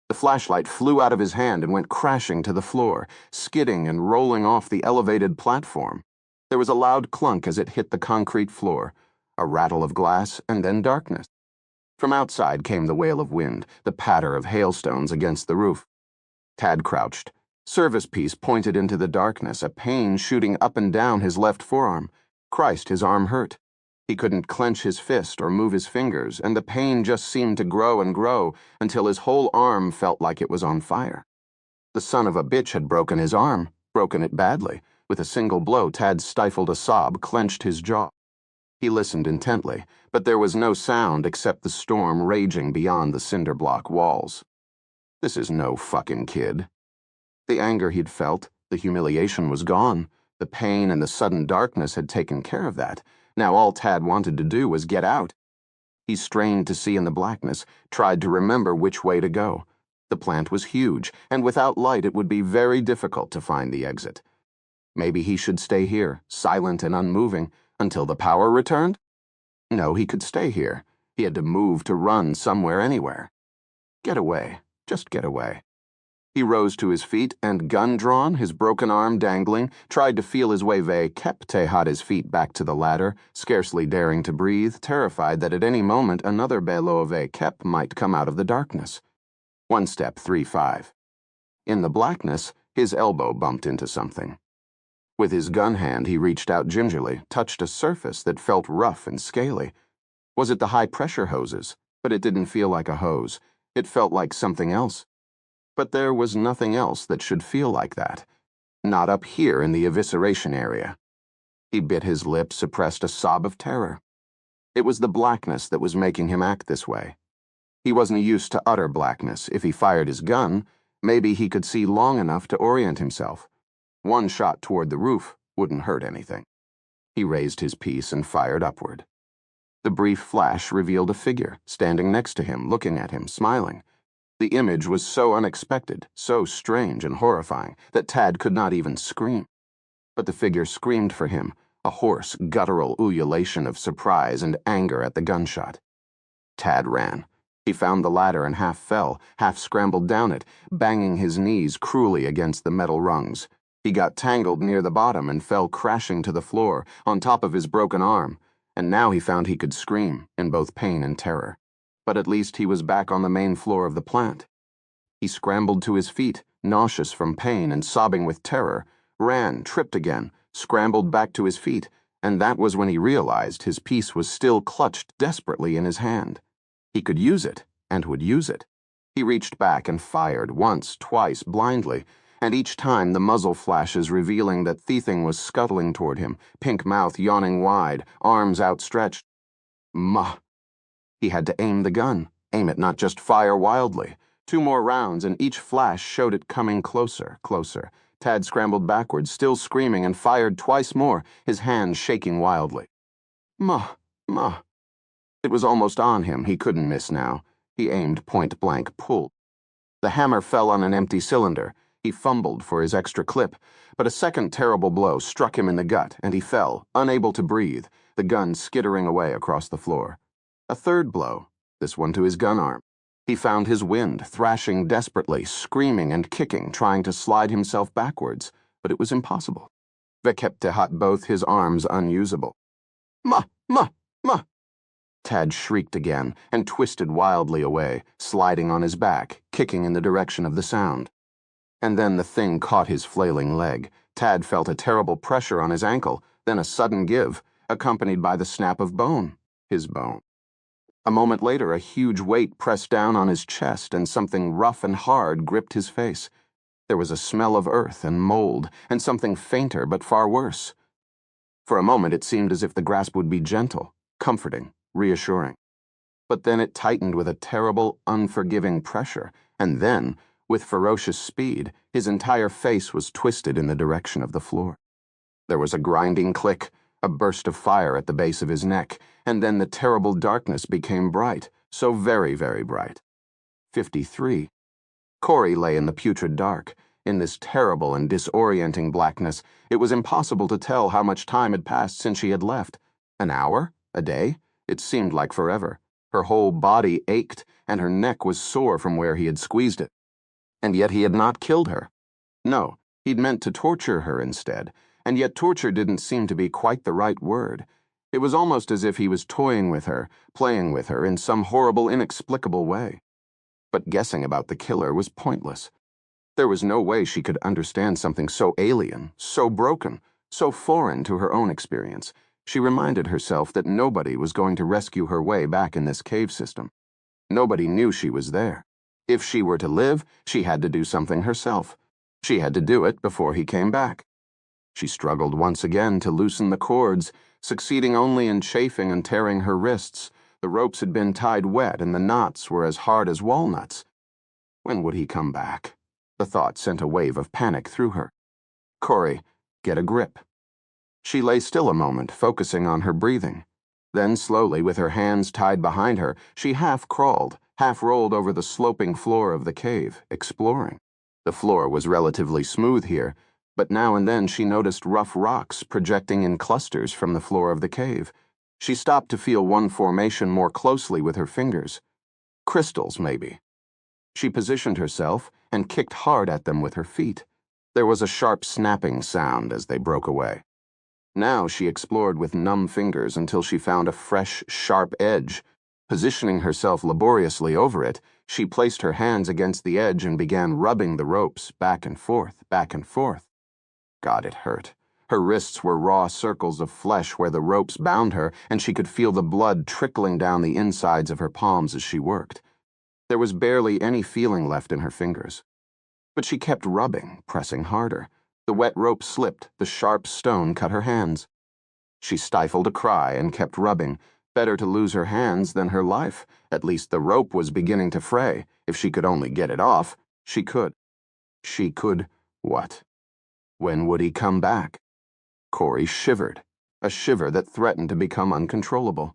The flashlight flew out of his hand and went crashing to the floor, skidding and rolling off the elevated platform. There was a loud clunk as it hit the concrete floor, a rattle of glass, and then darkness. From outside came the wail of wind, the patter of hailstones against the roof. Tad crouched. Service piece pointed into the darkness, a pain shooting up and down his left forearm. Christ, his arm hurt. He couldn't clench his fist or move his fingers, and the pain just seemed to grow and grow until his whole arm felt like it was on fire. The son of a bitch had broken his arm, broken it badly. With a single blow, Tad stifled a sob, clenched his jaw. He listened intently, but there was no sound except the storm raging beyond the cinder block walls. This is no fucking kid. The anger he'd felt, the humiliation was gone. The pain and the sudden darkness had taken care of that. Now all Tad wanted to do was get out. He strained to see in the blackness, tried to remember which way to go. The plant was huge, and without light it would be very difficult to find the exit. Maybe he should stay here, silent and unmoving, until the power returned? No, he could stay here. He had to move to run somewhere, anywhere. Get away. Just get away. He rose to his feet and, gun drawn, his broken arm dangling, tried to feel his way had his feet back to the ladder, scarcely daring to breathe, terrified that at any moment another Belove Kep might come out of the darkness. 1 step 3-5. In the blackness, his elbow bumped into something. With his gun hand, he reached out gingerly, touched a surface that felt rough and scaly. Was it the high-pressure hoses? But it didn't feel like a hose. It felt like something else. But there was nothing else that should feel like that. Not up here in the evisceration area. He bit his lip, suppressed a sob of terror. It was the blackness that was making him act this way. He wasn't used to utter blackness. If he fired his gun, maybe he could see long enough to orient himself. One shot toward the roof wouldn't hurt anything. He raised his piece and fired upward. The brief flash revealed a figure standing next to him, looking at him, smiling. The image was so unexpected, so strange and horrifying, that Tad could not even scream. But the figure screamed for him, a hoarse, guttural ululation of surprise and anger at the gunshot. Tad ran. He found the ladder and half fell, half scrambled down it, banging his knees cruelly against the metal rungs. He got tangled near the bottom and fell crashing to the floor, on top of his broken arm, and now he found he could scream, in both pain and terror. But at least he was back on the main floor of the plant. He scrambled to his feet, nauseous from pain and sobbing with terror, ran, tripped again, scrambled back to his feet, and that was when he realized his piece was still clutched desperately in his hand. He could use it, and would use it. He reached back and fired once, twice, blindly, and each time the muzzle flashes revealing that Thiething was scuttling toward him, pink mouth yawning wide, arms outstretched. Muh! He had to aim the gun, aim it, not just fire wildly. 2 more rounds, and each flash showed it coming closer, closer. Tad scrambled backwards, still screaming, and fired twice more, his hands shaking wildly. Muh! Muh! It was almost on him. He couldn't miss now. He aimed point blank, pulled. The hammer fell on an empty cylinder. He fumbled for his extra clip, but a second terrible blow struck him in the gut, and he fell, unable to breathe, the gun skittering away across the floor. A third blow, this one to his gun arm. He found his wind, thrashing desperately, screaming and kicking, trying to slide himself backwards, but it was impossible. Vekepte had both his arms unusable. Ma! Ma! Ma! Tad shrieked again and twisted wildly away, sliding on his back, kicking in the direction of the sound. And then the thing caught his flailing leg. Tad felt a terrible pressure on his ankle, then a sudden give, accompanied by the snap of bone, his bone. A moment later, a huge weight pressed down on his chest, and something rough and hard gripped his face. There was a smell of earth and mold, and something fainter but far worse. For a moment, it seemed as if the grasp would be gentle, comforting, reassuring. But then it tightened with a terrible, unforgiving pressure, and then, with ferocious speed, his entire face was twisted in the direction of the floor. There was a grinding click, a burst of fire at the base of his neck, and then the terrible darkness became bright, so very, very bright. 53. Corey lay in the putrid dark. In this terrible and disorienting blackness, it was impossible to tell how much time had passed since she had left. An hour? A day? It seemed like forever. Her whole body ached, and her neck was sore from where he had squeezed it. And yet he had not killed her. No, he'd meant to torture her instead, and yet torture didn't seem to be quite the right word. It was almost as if he was toying with her, playing with her in some horrible, inexplicable way. But guessing about the killer was pointless. There was no way she could understand something so alien, so broken, so foreign to her own experience. She reminded herself that nobody was going to rescue her way back in this cave system. Nobody knew she was there. If she were to live, she had to do something herself. She had to do it before he came back. She struggled once again to loosen the cords, succeeding only in chafing and tearing her wrists. The ropes had been tied wet, and the knots were as hard as walnuts. When would he come back? The thought sent a wave of panic through her. Corey, get a grip. She lay still a moment, focusing on her breathing. Then, slowly, with her hands tied behind her, she half crawled, half rolled over the sloping floor of the cave, exploring. The floor was relatively smooth here, but now and then she noticed rough rocks projecting in clusters from the floor of the cave. She stopped to feel one formation more closely with her fingers. Crystals, maybe. She positioned herself and kicked hard at them with her feet. There was a sharp snapping sound as they broke away. Now she explored with numb fingers until she found a fresh, sharp edge. Positioning herself laboriously over it, she placed her hands against the edge and began rubbing the ropes back and forth, back and forth. God, it hurt. Her wrists were raw circles of flesh where the ropes bound her, and she could feel the blood trickling down the insides of her palms as she worked. There was barely any feeling left in her fingers. But she kept rubbing, pressing harder. The wet rope slipped, the sharp stone cut her hands. She stifled a cry and kept rubbing. Better to lose her hands than her life. At least the rope was beginning to fray. If she could only get it off, she could. She could what? When would he come back? Corey shivered, a shiver that threatened to become uncontrollable.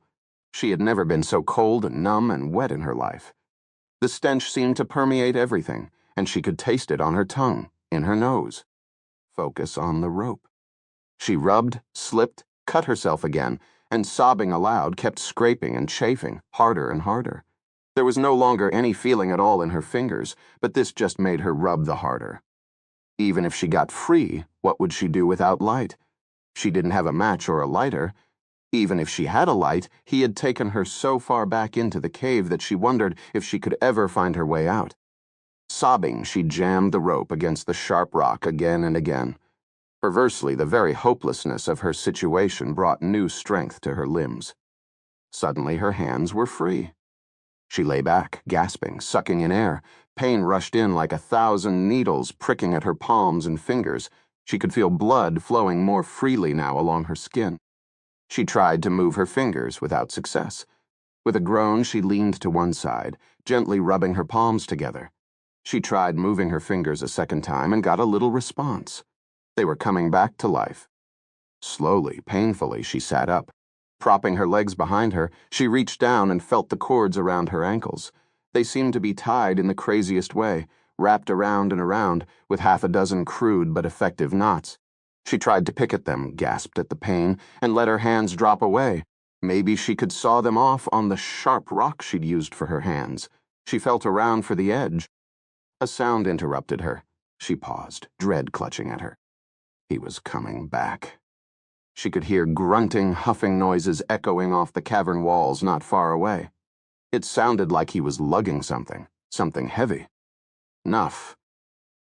She had never been so cold and numb and wet in her life. The stench seemed to permeate everything, and she could taste it on her tongue, in her nose. Focus on the rope. She rubbed, slipped, cut herself again, and sobbing aloud kept scraping and chafing, harder and harder. There was no longer any feeling at all in her fingers, but this just made her rub the harder. Even if she got free, what would she do without light? She didn't have a match or a lighter. Even if she had a light, he had taken her so far back into the cave that she wondered if she could ever find her way out. Sobbing, she jammed the rope against the sharp rock again and again. Perversely, the very hopelessness of her situation brought new strength to her limbs. Suddenly, her hands were free. She lay back, gasping, sucking in air. Pain rushed in like 1,000 needles pricking at her palms and fingers. She could feel blood flowing more freely now along her skin. She tried to move her fingers without success. With a groan, she leaned to one side, gently rubbing her palms together. She tried moving her fingers a second time and got a little response. They were coming back to life. Slowly, painfully, she sat up. Propping her legs behind her, she reached down and felt the cords around her ankles. They seemed to be tied in the craziest way, wrapped around and around, with 6 crude but effective knots. She tried to pick at them, gasped at the pain, and let her hands drop away. Maybe she could saw them off on the sharp rock she'd used for her hands. She felt around for the edge. A sound interrupted her. She paused, dread clutching at her. He was coming back. She could hear grunting, huffing noises echoing off the cavern walls not far away. It sounded like he was lugging something heavy. Enough.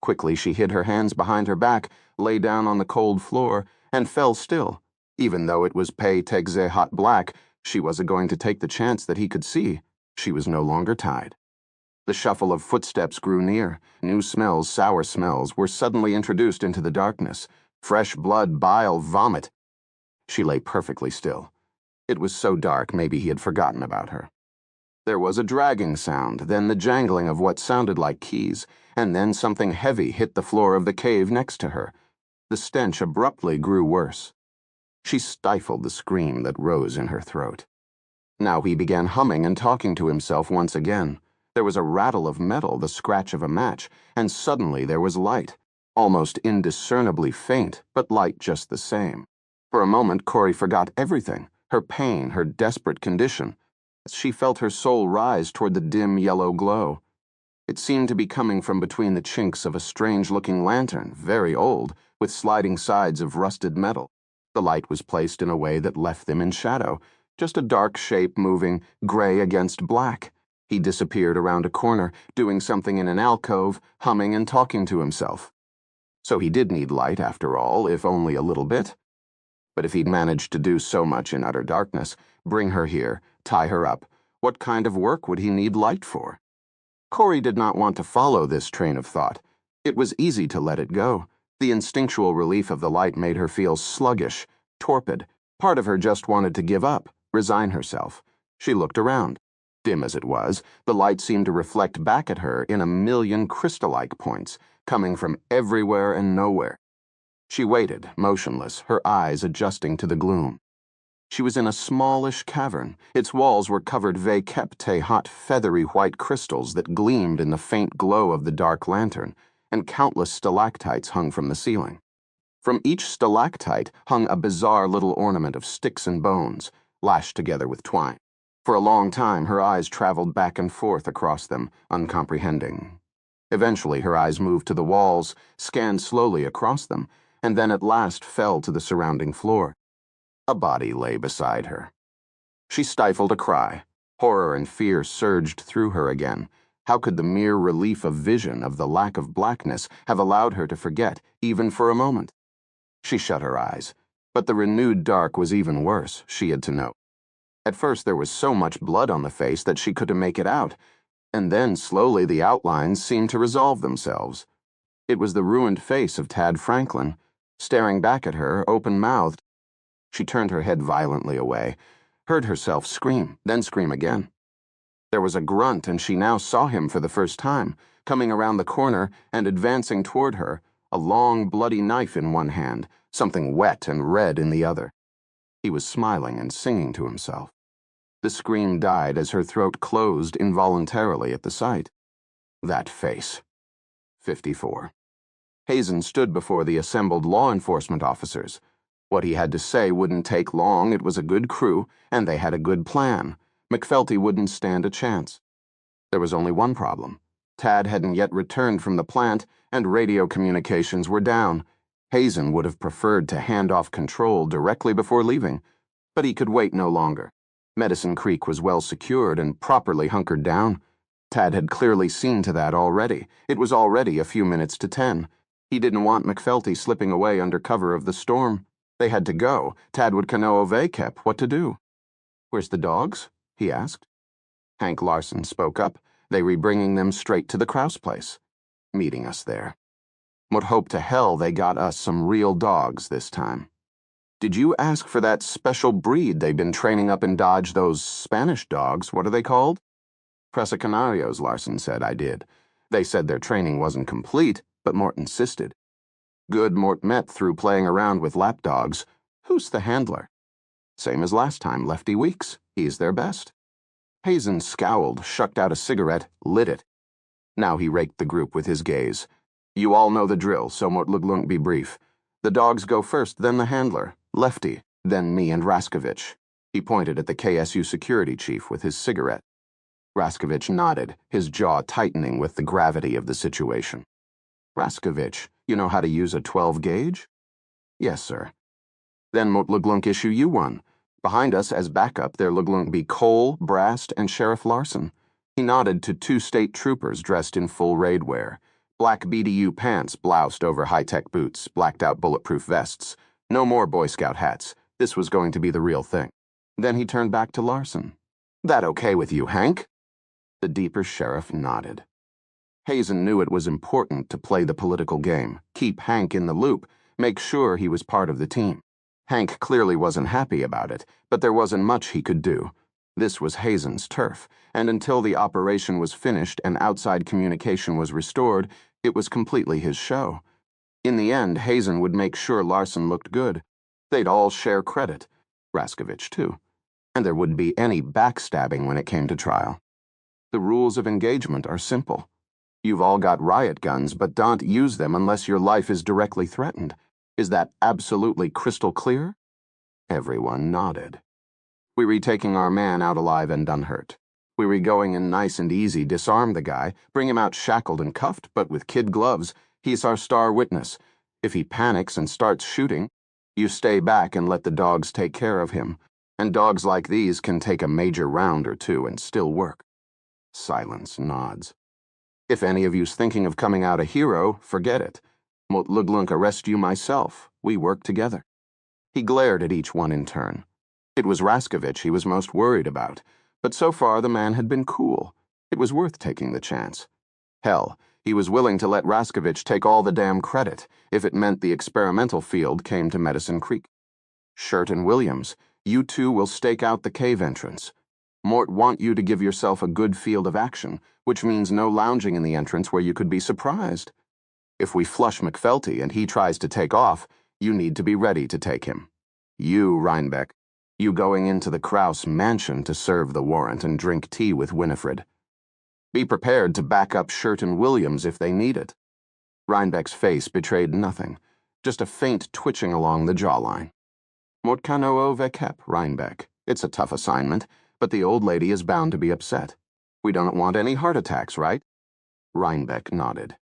Quickly, she hid her hands behind her back, lay down on the cold floor, and fell still. Even though it was Pei Tegze hot black, she wasn't going to take the chance that he could see. She was no longer tied. The shuffle of footsteps grew near. New smells, sour smells, were suddenly introduced into the darkness. Fresh blood, bile, vomit. She lay perfectly still. It was so dark, maybe he had forgotten about her. There was a dragging sound, then the jangling of what sounded like keys, and then something heavy hit the floor of the cave next to her. The stench abruptly grew worse. She stifled the scream that rose in her throat. Now he began humming and talking to himself once again. There was a rattle of metal, the scratch of a match, and suddenly there was light. Almost indiscernibly faint, but light just the same. For a moment, Corey forgot everything, her pain, her desperate condition. She felt her soul rise toward the dim yellow glow. It seemed to be coming from between the chinks of a strange-looking lantern, very old, with sliding sides of rusted metal. The light was placed in a way that left them in shadow, just a dark shape moving, gray against black. He disappeared around a corner, doing something in an alcove, humming and talking to himself. So he did need light, after all, if only a little bit. But if he'd managed to do so much in utter darkness, bring her here, tie her up, what kind of work would he need light for? Corey did not want to follow this train of thought. It was easy to let it go. The instinctual relief of the light made her feel sluggish, torpid. Part of her just wanted to give up, resign herself. She looked around. Dim as it was, the light seemed to reflect back at her in 1,000,000 crystal-like points, coming from everywhere and nowhere. She waited, motionless, her eyes adjusting to the gloom. She was in a smallish cavern. Its walls were covered vaquepte hot, feathery white crystals that gleamed in the faint glow of the dark lantern, and countless stalactites hung from the ceiling. From each stalactite hung a bizarre little ornament of sticks and bones, lashed together with twine. For a long time, her eyes traveled back and forth across them, uncomprehending. Eventually, her eyes moved to the walls, scanned slowly across them, and then at last fell to the surrounding floor. A body lay beside her. She stifled a cry. Horror and fear surged through her again. How could the mere relief of vision of the lack of blackness have allowed her to forget, even for a moment? She shut her eyes. But the renewed dark was even worse, she had to know. At first there was so much blood on the face that she couldn't make it out, and then slowly the outlines seemed to resolve themselves. It was the ruined face of Tad Franklin, staring back at her, open-mouthed. She turned her head violently away, heard herself scream, then scream again. There was a grunt, and she now saw him for the first time, coming around the corner and advancing toward her, a long, bloody knife in one hand, something wet and red in the other. He was smiling and singing to himself. The scream died as her throat closed involuntarily at the sight. That face. 54. Hazen stood before the assembled law enforcement officers. What he had to say wouldn't take long. It was a good crew, and they had a good plan. McFelty wouldn't stand a chance. There was only one problem. Tad hadn't yet returned from the plant, and radio communications were down. Hazen would have preferred to hand off control directly before leaving, but he could wait no longer. Medicine Creek was well secured and properly hunkered down. Tad had clearly seen to that already. It was already a few minutes to 10. He didn't want McFelty slipping away under cover of the storm. They had to go. Tad would canoe Vekep. What to do? "Where's the dogs?" he asked. Hank Larson spoke up. They were bringing them straight to the Kraus place. Meeting us there. Would hope to hell they got us some real dogs this time. "Did you ask for that special breed they've been training up in Dodge, those Spanish dogs? What are they called?" "Presa Canarios," Larson said. "I did. They said their training wasn't complete, but Mort insisted. Good Mort met through playing around with lapdogs. Who's the handler?" "Same as last time, Lefty Weeks. He's their best." Hazen scowled, shucked out a cigarette, lit it. Now he raked the group with his gaze. "You all know the drill, so Mort Luglunk be brief. The dogs go first, then the handler, Lefty, then me and Raskovich." He pointed at the KSU security chief with his cigarette. Raskovich nodded, his jaw tightening with the gravity of the situation. "Raskovich, you know how to use a 12-gauge? "Yes, sir." "Then Mort Luglunk issue you one. Behind us, as backup, there Luglunk be Cole, Brast, and Sheriff Larson." He nodded to two state troopers dressed in full raid wear. Black BDU pants bloused over high-tech boots, blacked-out bulletproof vests. No more Boy Scout hats. This was going to be the real thing. Then he turned back to Larson. "That okay with you, Hank?" The deeper sheriff nodded. Hazen knew it was important to play the political game, keep Hank in the loop, make sure he was part of the team. Hank clearly wasn't happy about it, but there wasn't much he could do. This was Hazen's turf, and until the operation was finished and outside communication was restored, it was completely his show. In the end, Hazen would make sure Larson looked good. They'd all share credit, Raskovich too, and there wouldn't be any backstabbing when it came to trial. The rules of engagement are simple. You've all got riot guns, but don't use them unless your life is directly threatened. Is that absolutely crystal clear? Everyone nodded. We were taking our man out alive and unhurt. We were going in nice and easy, disarm the guy, bring him out shackled and cuffed, but with kid gloves. He's our star witness. If he panics and starts shooting, you stay back and let the dogs take care of him. And dogs like these can take a major round or two and still work. Silence, nods. If any of you's thinking of coming out a hero, forget it. Mot Luglunk arrest you myself. We work together. He glared at each one in turn. It was Raskovich he was most worried about, but so far the man had been cool. It was worth taking the chance. Hell, he was willing to let Raskovich take all the damn credit if it meant the experimental field came to Medicine Creek. Shirt and Williams, you two will stake out the cave entrance. Mort want you to give yourself a good field of action, which means no lounging in the entrance where you could be surprised. If we flush McFelty and he tries to take off, you need to be ready to take him. You, Reinbeck, you going into the Kraus mansion to serve the warrant and drink tea with Winifred. Be prepared to back up Shirt and Williams if they need it. Reinbeck's face betrayed nothing, just a faint twitching along the jawline. Mortkano Vekep, Reinbeck. It's a tough assignment, but the old lady is bound to be upset. We don't want any heart attacks, right? Reinbeck nodded.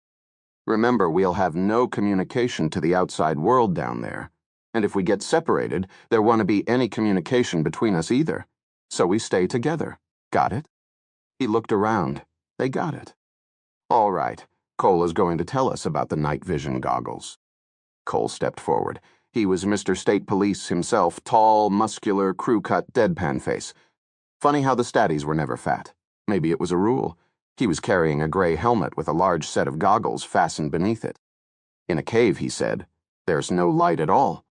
Remember, we'll have no communication to the outside world down there. And if we get separated, there won't be any communication between us either. So we stay together. Got it? He looked around. They got it. All right. Cole is going to tell us about the night vision goggles. Cole stepped forward. He was Mr. State Police himself, tall, muscular, crew-cut, deadpan face. Funny how the statties were never fat. Maybe it was a rule. He was carrying a gray helmet with a large set of goggles fastened beneath it. In a cave, he said. There's no light at all.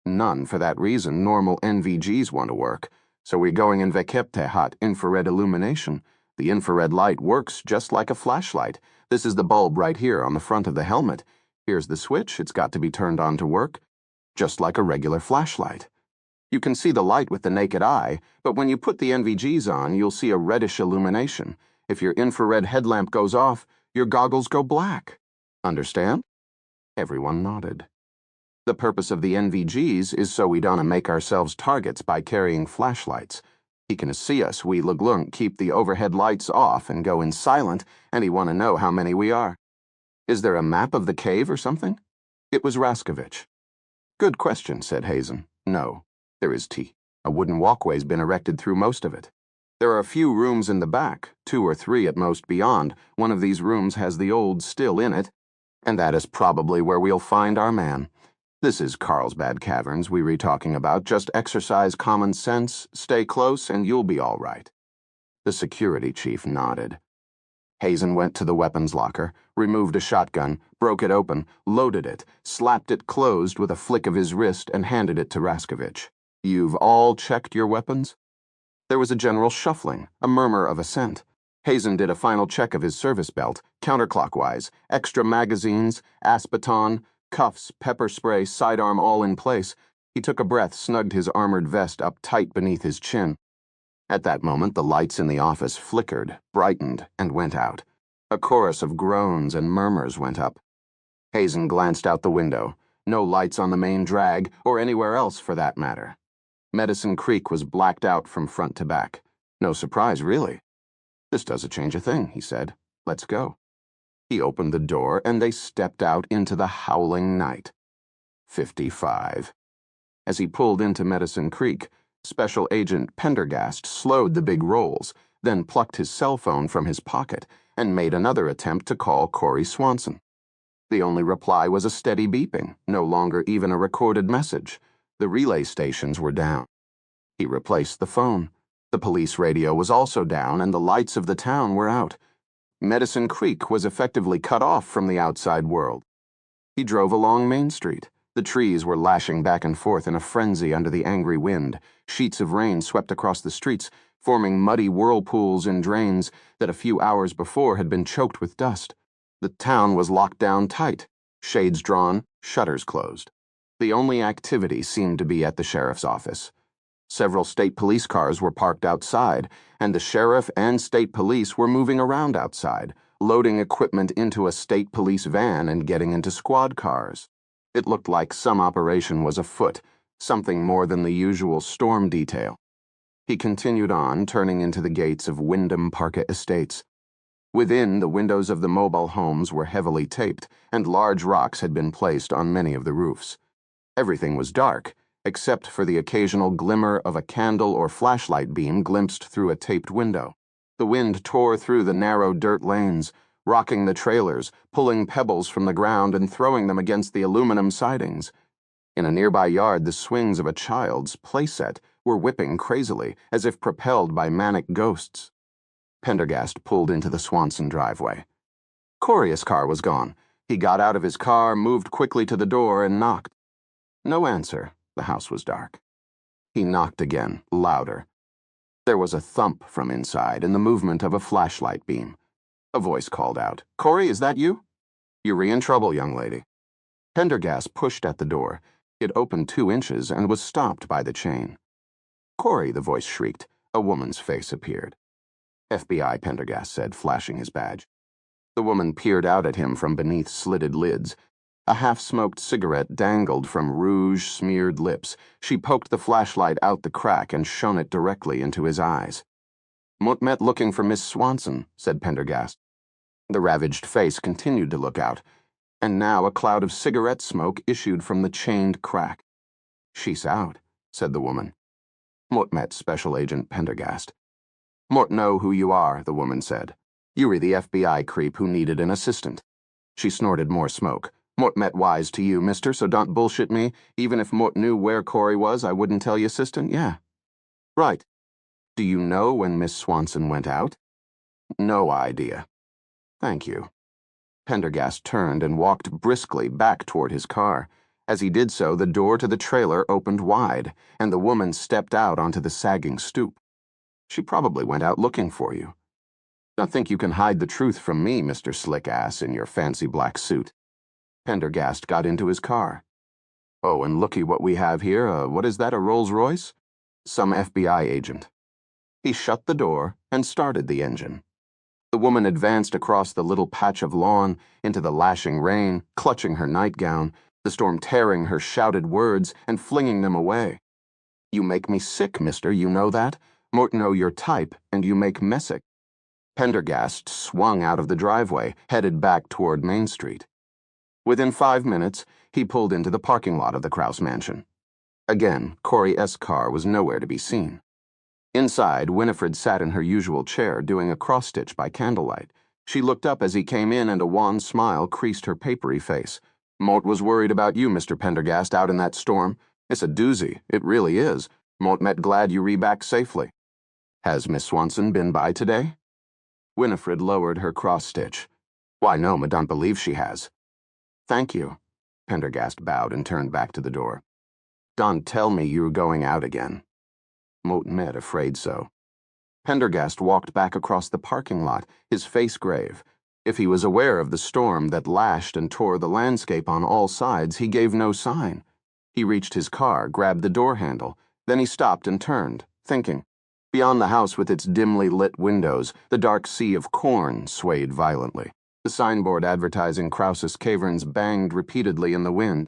None. For that reason, normal NVGs want to work. So we're going in hot infrared illumination. The infrared light works just like a flashlight. This is the bulb right here on the front of the helmet. Here's the switch. It's got to be turned on to work, just like a regular flashlight. You can see the light with the naked eye, but when you put the NVGs on, you'll see a reddish illumination. If your infrared headlamp goes off, your goggles go black. Understand? Everyone nodded. The purpose of the NVGs is so we don't make ourselves targets by carrying flashlights. He can see us, we Lurks keep the overhead lights off and go in silent, and he want to know how many we are. Is there a map of the cave or something? It was Raskovich. Good question, said Hazen. No, there is T. A wooden walkway's been erected through most of it. There are a few rooms in the back, 2 or 3 at most beyond. One of these rooms has the old still in it, and that is probably where we'll find our man. This is Carlsbad Caverns we were talking about. Just exercise common sense, stay close, and you'll be all right. The security chief nodded. Hazen went to the weapons locker, removed a shotgun, broke it open, loaded it, slapped it closed with a flick of his wrist, and handed it to Raskovich. You've all checked your weapons? There was a general shuffling, a murmur of assent. Hazen did a final check of his service belt, counterclockwise, extra magazines, aspeton, cuffs, pepper spray, sidearm all in place. He took a breath, snugged his armored vest up tight beneath his chin. At that moment, the lights in the office flickered, brightened, and went out. A chorus of groans and murmurs went up. Hazen glanced out the window. No lights on the main drag, or anywhere else for that matter. Medicine Creek was blacked out from front to back. No surprise, really. This doesn't change a thing, he said. Let's go. He opened the door, and they stepped out into the howling night. 55. As he pulled into Medicine Creek, Special Agent Pendergast slowed the big rolls, then plucked his cell phone from his pocket and made another attempt to call Corey Swanson. The only reply was a steady beeping, no longer even a recorded message. The relay stations were down. He replaced the phone. The police radio was also down, and the lights of the town were out. Medicine Creek was effectively cut off from the outside world. He drove along Main Street. The trees were lashing back and forth in a frenzy under the angry wind. Sheets of rain swept across the streets, forming muddy whirlpools in drains that a few hours before had been choked with dust. The town was locked down tight, shades drawn, shutters closed. The only activity seemed to be at the sheriff's office. Several state police cars were parked outside, and the sheriff and state police were moving around outside, loading equipment into a state police van and getting into squad cars. It looked like some operation was afoot, something more than the usual storm detail. He continued on, turning into the gates of Wyndham Parka Estates. Within, the windows of the mobile homes were heavily taped, and large rocks had been placed on many of the roofs. Everything was dark, except for the occasional glimmer of a candle or flashlight beam glimpsed through a taped window. The wind tore through the narrow dirt lanes, rocking the trailers, pulling pebbles from the ground and throwing them against the aluminum sidings. In a nearby yard, the swings of a child's playset were whipping crazily, as if propelled by manic ghosts. Pendergast pulled into the Swanson driveway. Corey's car was gone. He got out of his car, moved quickly to the door, and knocked. No answer. The house was dark. He knocked again, louder. There was a thump from inside and the movement of a flashlight beam. A voice called out, "Corey, is that you?" "You're in trouble, young lady." Pendergast pushed at the door. It opened 2 inches and was stopped by the chain. "Corey," the voice shrieked. A woman's face appeared. "FBI," Pendergast said, flashing his badge. The woman peered out at him from beneath slitted lids. A half-smoked cigarette dangled from rouge-smeared lips. She poked the flashlight out the crack and shone it directly into his eyes. "Mutmet looking for Miss Swanson," said Pendergast. The ravaged face continued to look out, and now a cloud of cigarette smoke issued from the chained crack. "She's out," said the woman. Mutmet, Special Agent Pendergast. "Mort know who you are," the woman said. "You were the FBI creep who needed an assistant." She snorted more smoke. "Mort met wise to you, mister, so don't bullshit me. Even if Mort knew where Corey was, I wouldn't tell you, assistant, yeah." "Right. Do you know when Miss Swanson went out?" "No idea." "Thank you." Pendergast turned and walked briskly back toward his car. As he did so, the door to the trailer opened wide, and the woman stepped out onto the sagging stoop. She probably went out looking for you. Don't think you can hide the truth from me, Mr. Slick-Ass, in your fancy black suit. Pendergast got into his car. Oh, and looky what we have here. What is that, a Rolls-Royce? Some FBI agent. He shut the door and started the engine. The woman advanced across the little patch of lawn into the lashing rain, clutching her nightgown, the storm tearing her shouted words and flinging them away. You make me sick, mister, you know that? Mort know your type, and you make messick. Pendergast swung out of the driveway, headed back toward Main Street. Within 5 minutes, he pulled into the parking lot of the Kraus mansion. Again, Corey S. car was nowhere to be seen. Inside, Winifred sat in her usual chair, doing a cross-stitch by candlelight. She looked up as he came in, and a wan smile creased her papery face. Mort was worried about you, Mr. Pendergast, out in that storm. It's a doozy. It really is. Mort met glad you re-back safely. Has Miss Swanson been by today? Winifred lowered her cross-stitch. Why, no, Madame believe she has. Thank you. Pendergast bowed and turned back to the door. Don't tell me you're going out again. Moat met, afraid so. Pendergast walked back across the parking lot, his face grave. If he was aware of the storm that lashed and tore the landscape on all sides, he gave no sign. He reached his car, grabbed the door handle. Then he stopped and turned, thinking. Beyond the house with its dimly lit windows, the dark sea of corn swayed violently. The signboard advertising Krause's Caverns banged repeatedly in the wind.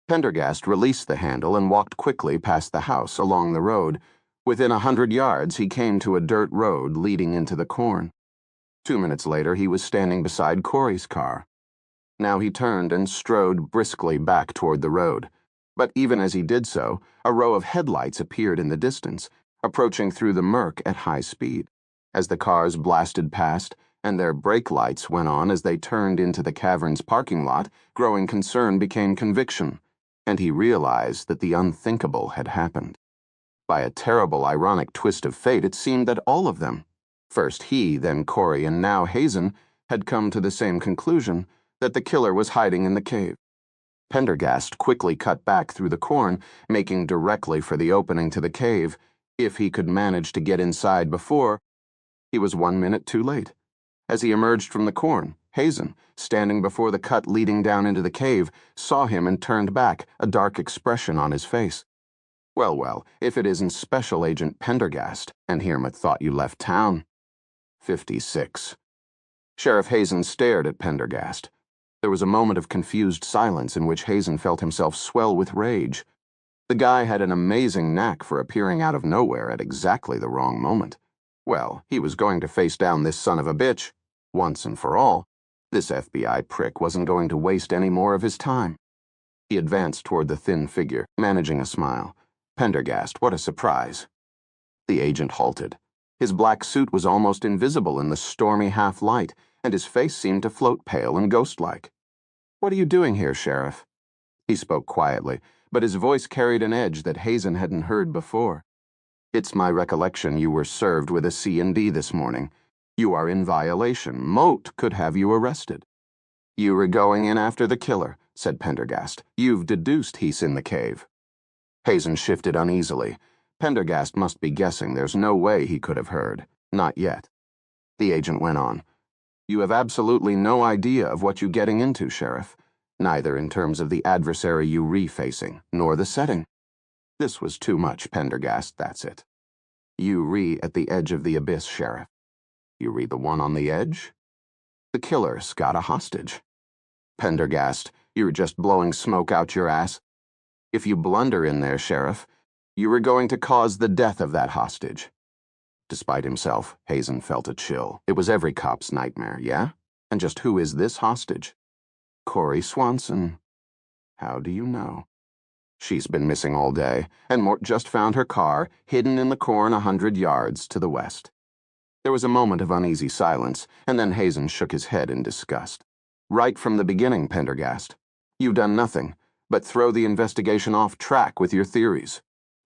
Pendergast released the handle and walked quickly past the house, along the road. Within 100 yards, he came to a dirt road leading into the corn. 2 minutes later, he was standing beside Corey's car. Now he turned and strode briskly back toward the road. But even as he did so, a row of headlights appeared in the distance, approaching through the murk at high speed. As the cars blasted past, and their brake lights went on as they turned into the cavern's parking lot, growing concern became conviction, and he realized that the unthinkable had happened. By a terrible, ironic twist of fate, it seemed that all of them, first he, then Corey, and now Hazen, had come to the same conclusion, that the killer was hiding in the cave. Pendergast quickly cut back through the corn, making directly for the opening to the cave. If he could manage to get inside before, he was 1 minute too late. As he emerged from the corn, Hazen, standing before the cut leading down into the cave, saw him and turned back, a dark expression on his face. Well, if it isn't Special Agent Pendergast, and Hermit thought you left town. 56. Sheriff Hazen stared at Pendergast. There was a moment of confused silence in which Hazen felt himself swell with rage. The guy had an amazing knack for appearing out of nowhere at exactly the wrong moment. Well, he was going to face down this son of a bitch, once and for all. This FBI prick wasn't going to waste any more of his time. He advanced toward the thin figure, managing a smile. Pendergast, what a surprise. The agent halted. His black suit was almost invisible in the stormy half-light, and his face seemed to float pale and ghost-like. What are you doing here, Sheriff? He spoke quietly, but his voice carried an edge that Hazen hadn't heard before. It's my recollection you were served with a C&D this morning. You are in violation. Moat could have you arrested. You were going in after the killer, said Pendergast. You've deduced he's in the cave. Hazen shifted uneasily. Pendergast must be guessing. There's no way he could have heard. Not yet. The agent went on. You have absolutely no idea of what you're getting into, Sheriff. Neither in terms of the adversary you re-facing, nor the setting. This was too much, Pendergast, that's it. You at the edge of the abyss, Sheriff. You the one on the edge? The killer's got a hostage. Pendergast, you're just blowing smoke out your ass. If you blunder in there, Sheriff, you were going to cause the death of that hostage. Despite himself, Hazen felt a chill. It was every cop's nightmare, yeah? And just who is this hostage? Corey Swanson. How do you know? She's been missing all day, and Mort just found her car hidden in the corn 100 yards to the west. There was a moment of uneasy silence, and then Hazen shook his head in disgust. Right from the beginning, Pendergast. You've done nothing but throw the investigation off track with your theories.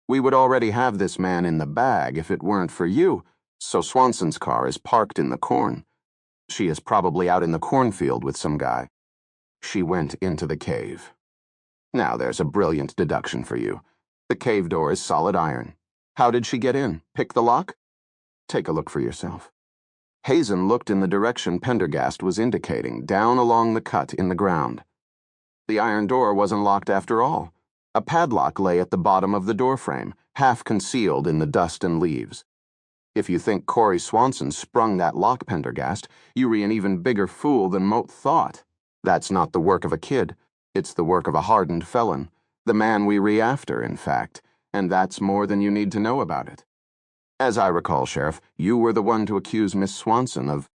We would already have this man in the bag if it weren't for you, so Swanson's car is parked in the corn. She is probably out in the cornfield with some guy. She went into the cave. Now there's a brilliant deduction for you. The cave door is solid iron. How did she get in? Pick the lock? Take a look for yourself. Hazen looked in the direction Pendergast was indicating, down along the cut in the ground. The iron door wasn't locked after all. A padlock lay at the bottom of the doorframe, half concealed in the dust and leaves. If you think Corey Swanson sprung that lock, Pendergast, you re an even bigger fool than Moat thought. That's not the work of a kid. It's the work of a hardened felon. The man we re after, in fact. And that's more than you need to know about it. As I recall, Sheriff, you were the one to accuse Miss Swanson of...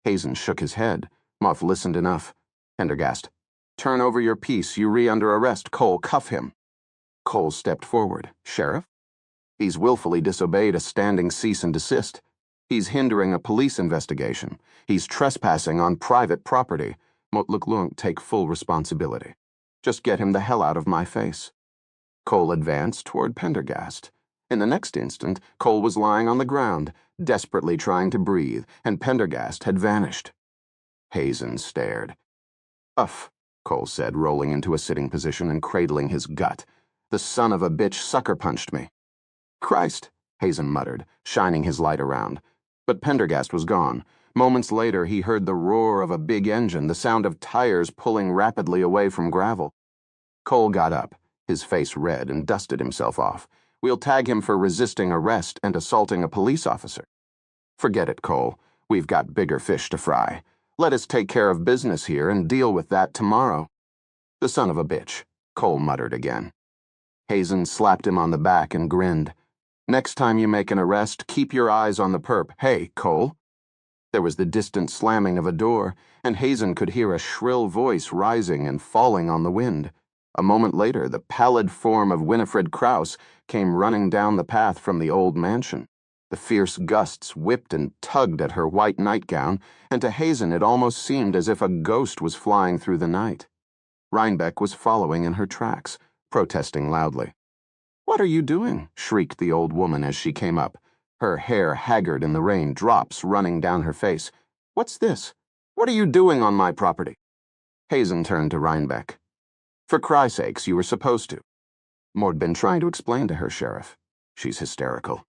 Hazen shook his head. Muff listened enough. Pendergast, turn over your piece. You re under arrest. Cole, cuff him. Cole stepped forward. Sheriff? He's willfully disobeyed a standing cease and desist. He's hindering a police investigation. He's trespassing on private property. Mot Luklunk take full responsibility. Just get him the hell out of my face. Cole advanced toward Pendergast. In the next instant, Cole was lying on the ground, desperately trying to breathe, and Pendergast had vanished. Hazen stared. Uff, Cole said, rolling into a sitting position and cradling his gut. The son of a bitch sucker-punched me. Christ, Hazen muttered, shining his light around. But Pendergast was gone. Moments later, he heard the roar of a big engine, the sound of tires pulling rapidly away from gravel. Cole got up, his face red, and dusted himself off. We'll tag him for resisting arrest and assaulting a police officer. Forget it, Cole. We've got bigger fish to fry. Let us take care of business here and deal with that tomorrow. The son of a bitch, Cole muttered again. Hazen slapped him on the back and grinned. Next time you make an arrest, keep your eyes on the perp. Hey, Cole. There was the distant slamming of a door, and Hazen could hear a shrill voice rising and falling on the wind. A moment later, the pallid form of Winifred Krause came running down the path from the old mansion. The fierce gusts whipped and tugged at her white nightgown, and to Hazen it almost seemed as if a ghost was flying through the night. Rhinebeck was following in her tracks, protesting loudly. "What are you doing?" shrieked the old woman as she came up, her hair haggard in the rain, drops running down her face. "What's this? What are you doing on my property?" Hazen turned to Rhinebeck. "For cry sakes, you were supposed to." Maud been trying to explain to her, Sheriff. She's hysterical.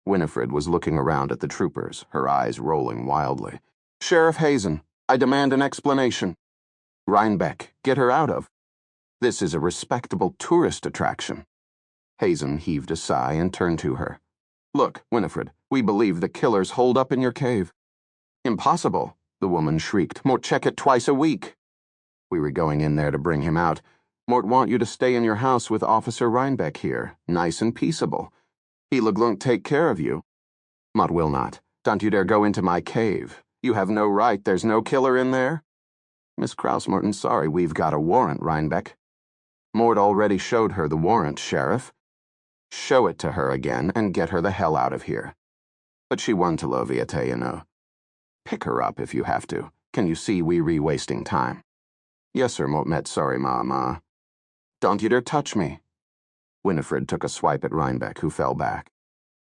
Winifred was looking around at the troopers, her eyes rolling wildly. "Sheriff Hazen, I demand an explanation." "Rhinebeck, get her out of. This is a respectable tourist attraction." Hazen heaved a sigh and turned to her. "Look, Winifred, we believe the killer's holed up in your cave." "Impossible," the woman shrieked. "Mort check it twice a week." "We were going in there to bring him out. Mort want you to stay in your house with Officer Rhinebeck here, nice and peaceable. He Leglunk take care of you." "Mott will not. Don't you dare go into my cave. You have no right. There's no killer in there." "Miss Krause Morton, sorry, we've got a warrant, Rhinebeck." "Mort already showed her the warrant, Sheriff." "Show it to her again and get her the hell out of here." "But she won to Loviate, you know." "Pick her up if you have to. Can you see we re-wasting time?" "Yes, sir, Motmet, sorry, ma. Don't you dare touch me." Winifred took a swipe at Rhinebeck, who fell back.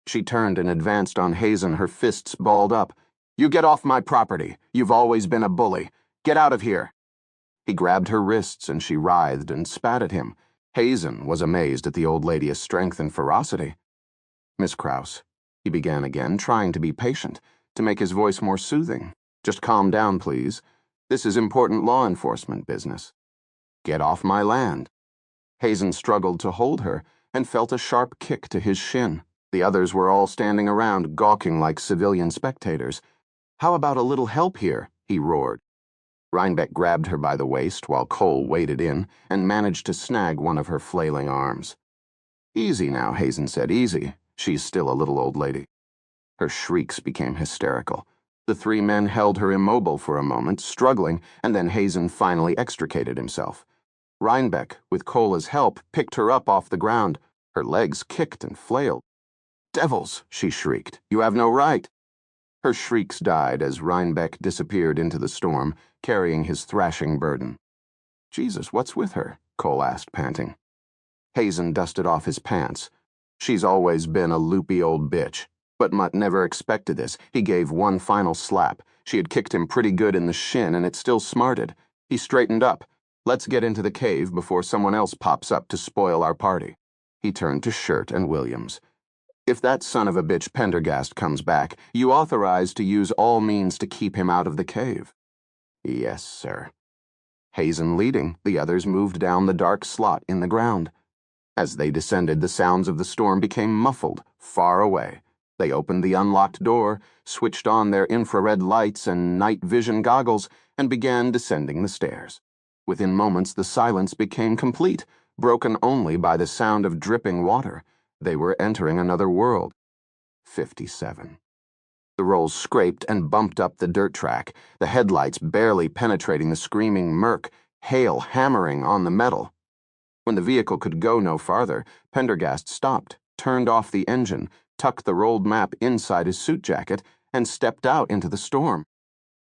She turned and advanced on Hazen, her fists balled up. "You get off my property. You've always been a bully. Get out of here." He grabbed her wrists and she writhed and spat at him. Hazen was amazed at the old lady's strength and ferocity. "Miss Krause," he began again, trying to be patient, to make his voice more soothing. "Just calm down, please. This is important law enforcement business. Get off my land." Hazen struggled to hold her and felt a sharp kick to his shin. The others were all standing around, gawking like civilian spectators. "How about a little help here?" he roared. Rhinebeck grabbed her by the waist while Cole waded in and managed to snag one of her flailing arms. "Easy now," Hazen said, "easy. She's still a little old lady." Her shrieks became hysterical. The three men held her immobile for a moment, struggling, and then Hazen finally extricated himself. Rhinebeck, with Cole's help, picked her up off the ground. Her legs kicked and flailed. "Devils!" she shrieked. "You have no right." Her shrieks died as Rhinebeck disappeared into the storm, carrying his thrashing burden. "Jesus, what's with her?" Cole asked, panting. Hazen dusted off his pants. "She's always been a loopy old bitch." But Mutt never expected this. He gave one final slap. She had kicked him pretty good in the shin, and it still smarted. He straightened up. Let's get into the cave before someone else pops up to spoil our party. He turned to Shirt and Williams. If that son of a bitch Pendergast comes back, you authorize to use all means to keep him out of the cave. Yes, sir. Hazen leading, the others moved down the dark slot in the ground. As they descended, the sounds of the storm became muffled, far away. They opened the unlocked door, switched on their infrared lights and night vision goggles, and began descending the stairs. Within moments, the silence became complete, broken only by the sound of dripping water. They were entering another world. 57. The rolls scraped and bumped up the dirt track, the headlights barely penetrating the screaming murk, hail hammering on the metal. When the vehicle could go no farther, Pendergast stopped, turned off the engine, tucked the rolled map inside his suit jacket, and stepped out into the storm.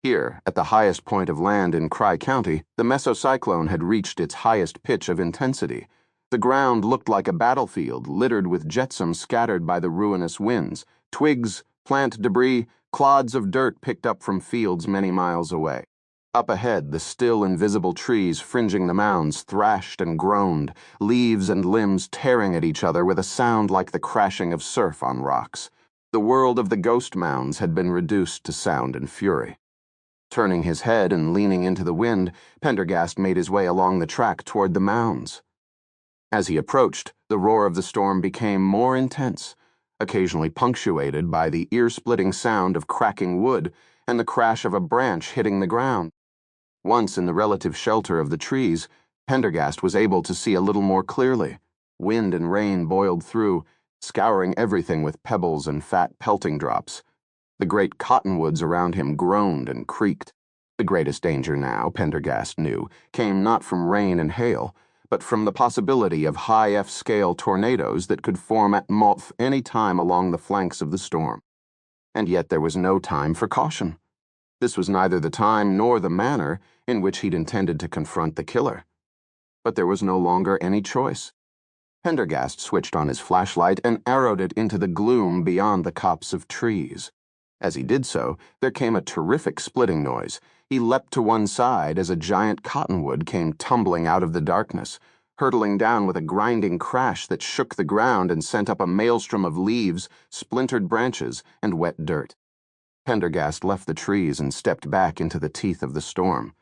Here, at the highest point of land in Cry County, the mesocyclone had reached its highest pitch of intensity. The ground looked like a battlefield littered with jetsam scattered by the ruinous winds, twigs, plant debris, clods of dirt picked up from fields many miles away. Up ahead, the still invisible trees fringing the mounds thrashed and groaned, leaves and limbs tearing at each other with a sound like the crashing of surf on rocks. The world of the ghost mounds had been reduced to sound and fury. Turning his head and leaning into the wind, Pendergast made his way along the track toward the mounds. As he approached, the roar of the storm became more intense, occasionally punctuated by the ear-splitting sound of cracking wood and the crash of a branch hitting the ground. Once in the relative shelter of the trees, Pendergast was able to see a little more clearly. Wind and rain boiled through, scouring everything with pebbles and fat pelting drops. The great cottonwoods around him groaned and creaked. The greatest danger now, Pendergast knew, came not from rain and hail, but from the possibility of high F-scale tornadoes that could form at Moth any time along the flanks of the storm. And yet there was no time for caution. This was neither the time nor the manner in which he'd intended to confront the killer. But there was no longer any choice. Pendergast switched on his flashlight and arrowed it into the gloom beyond the copse of trees. As he did so, there came a terrific splitting noise. He leapt to one side as a giant cottonwood came tumbling out of the darkness, hurtling down with a grinding crash that shook the ground and sent up a maelstrom of leaves, splintered branches, and wet dirt. Pendergast left the trees and stepped back into the teeth of the storm.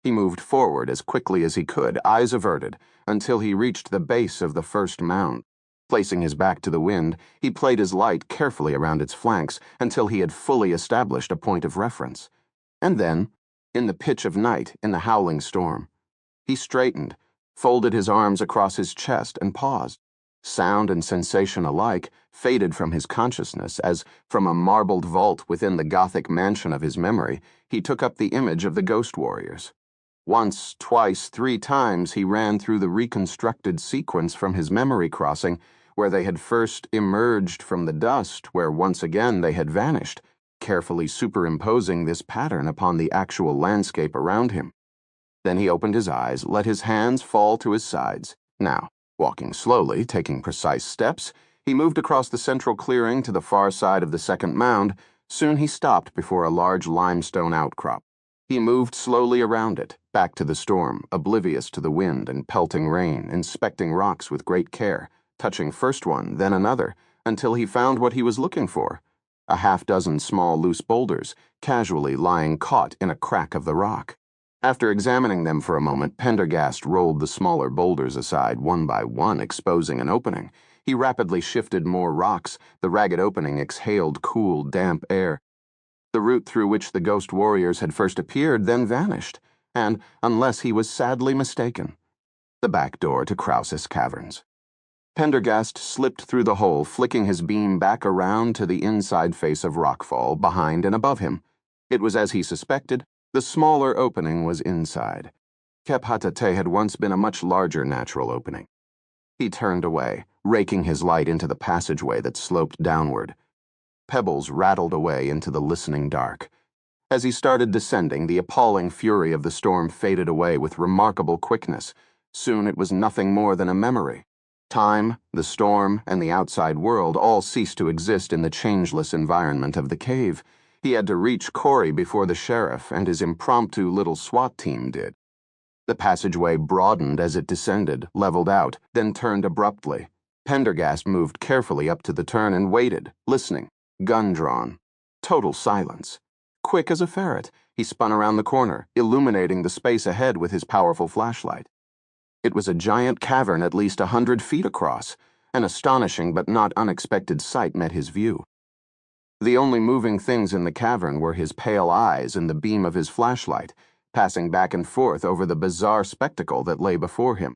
He moved forward as quickly as he could, eyes averted, until he reached the base of the first mound. Placing his back to the wind, he played his light carefully around its flanks until he had fully established a point of reference. And then, in the pitch of night, in the howling storm, he straightened, folded his arms across his chest, and paused. Sound and sensation alike faded from his consciousness as, from a marbled vault within the Gothic mansion of his memory, he took up the image of the ghost warriors. Once, twice, 3 times he ran through the reconstructed sequence from his memory crossing, where they had first emerged from the dust, where once again they had vanished, carefully superimposing this pattern upon the actual landscape around him. Then he opened his eyes, let his hands fall to his sides. Now, walking slowly, taking precise steps, he moved across the central clearing to the far side of the second mound. Soon he stopped before a large limestone outcrop. He moved slowly around it, back to the storm, oblivious to the wind and pelting rain, inspecting rocks with great care, touching first one, then another, until he found what he was looking for, a half-dozen small loose boulders, casually lying caught in a crack of the rock. After examining them for a moment, Pendergast rolled the smaller boulders aside one by one, exposing an opening. He rapidly shifted more rocks. The ragged opening exhaled cool, damp air. The route through which the ghost warriors had first appeared then vanished, and, unless he was sadly mistaken, the back door to Krause's caverns. Pendergast slipped through the hole, flicking his beam back around to the inside face of rockfall behind and above him. It was as he suspected. The smaller opening was inside. Kep Hatate had once been a much larger natural opening. He turned away, raking his light into the passageway that sloped downward. Pebbles rattled away into the listening dark. As he started descending, the appalling fury of the storm faded away with remarkable quickness. Soon it was nothing more than a memory. Time, the storm, and the outside world all ceased to exist in the changeless environment of the cave. He had to reach Corey before the sheriff and his impromptu little SWAT team did. The passageway broadened as it descended, leveled out, then turned abruptly. Pendergast moved carefully up to the turn and waited, listening, gun drawn. Total silence. Quick as a ferret, he spun around the corner, illuminating the space ahead with his powerful flashlight. It was a giant cavern at least 100 feet across. An astonishing but not unexpected sight met his view. The only moving things in the cavern were his pale eyes and the beam of his flashlight, passing back and forth over the bizarre spectacle that lay before him.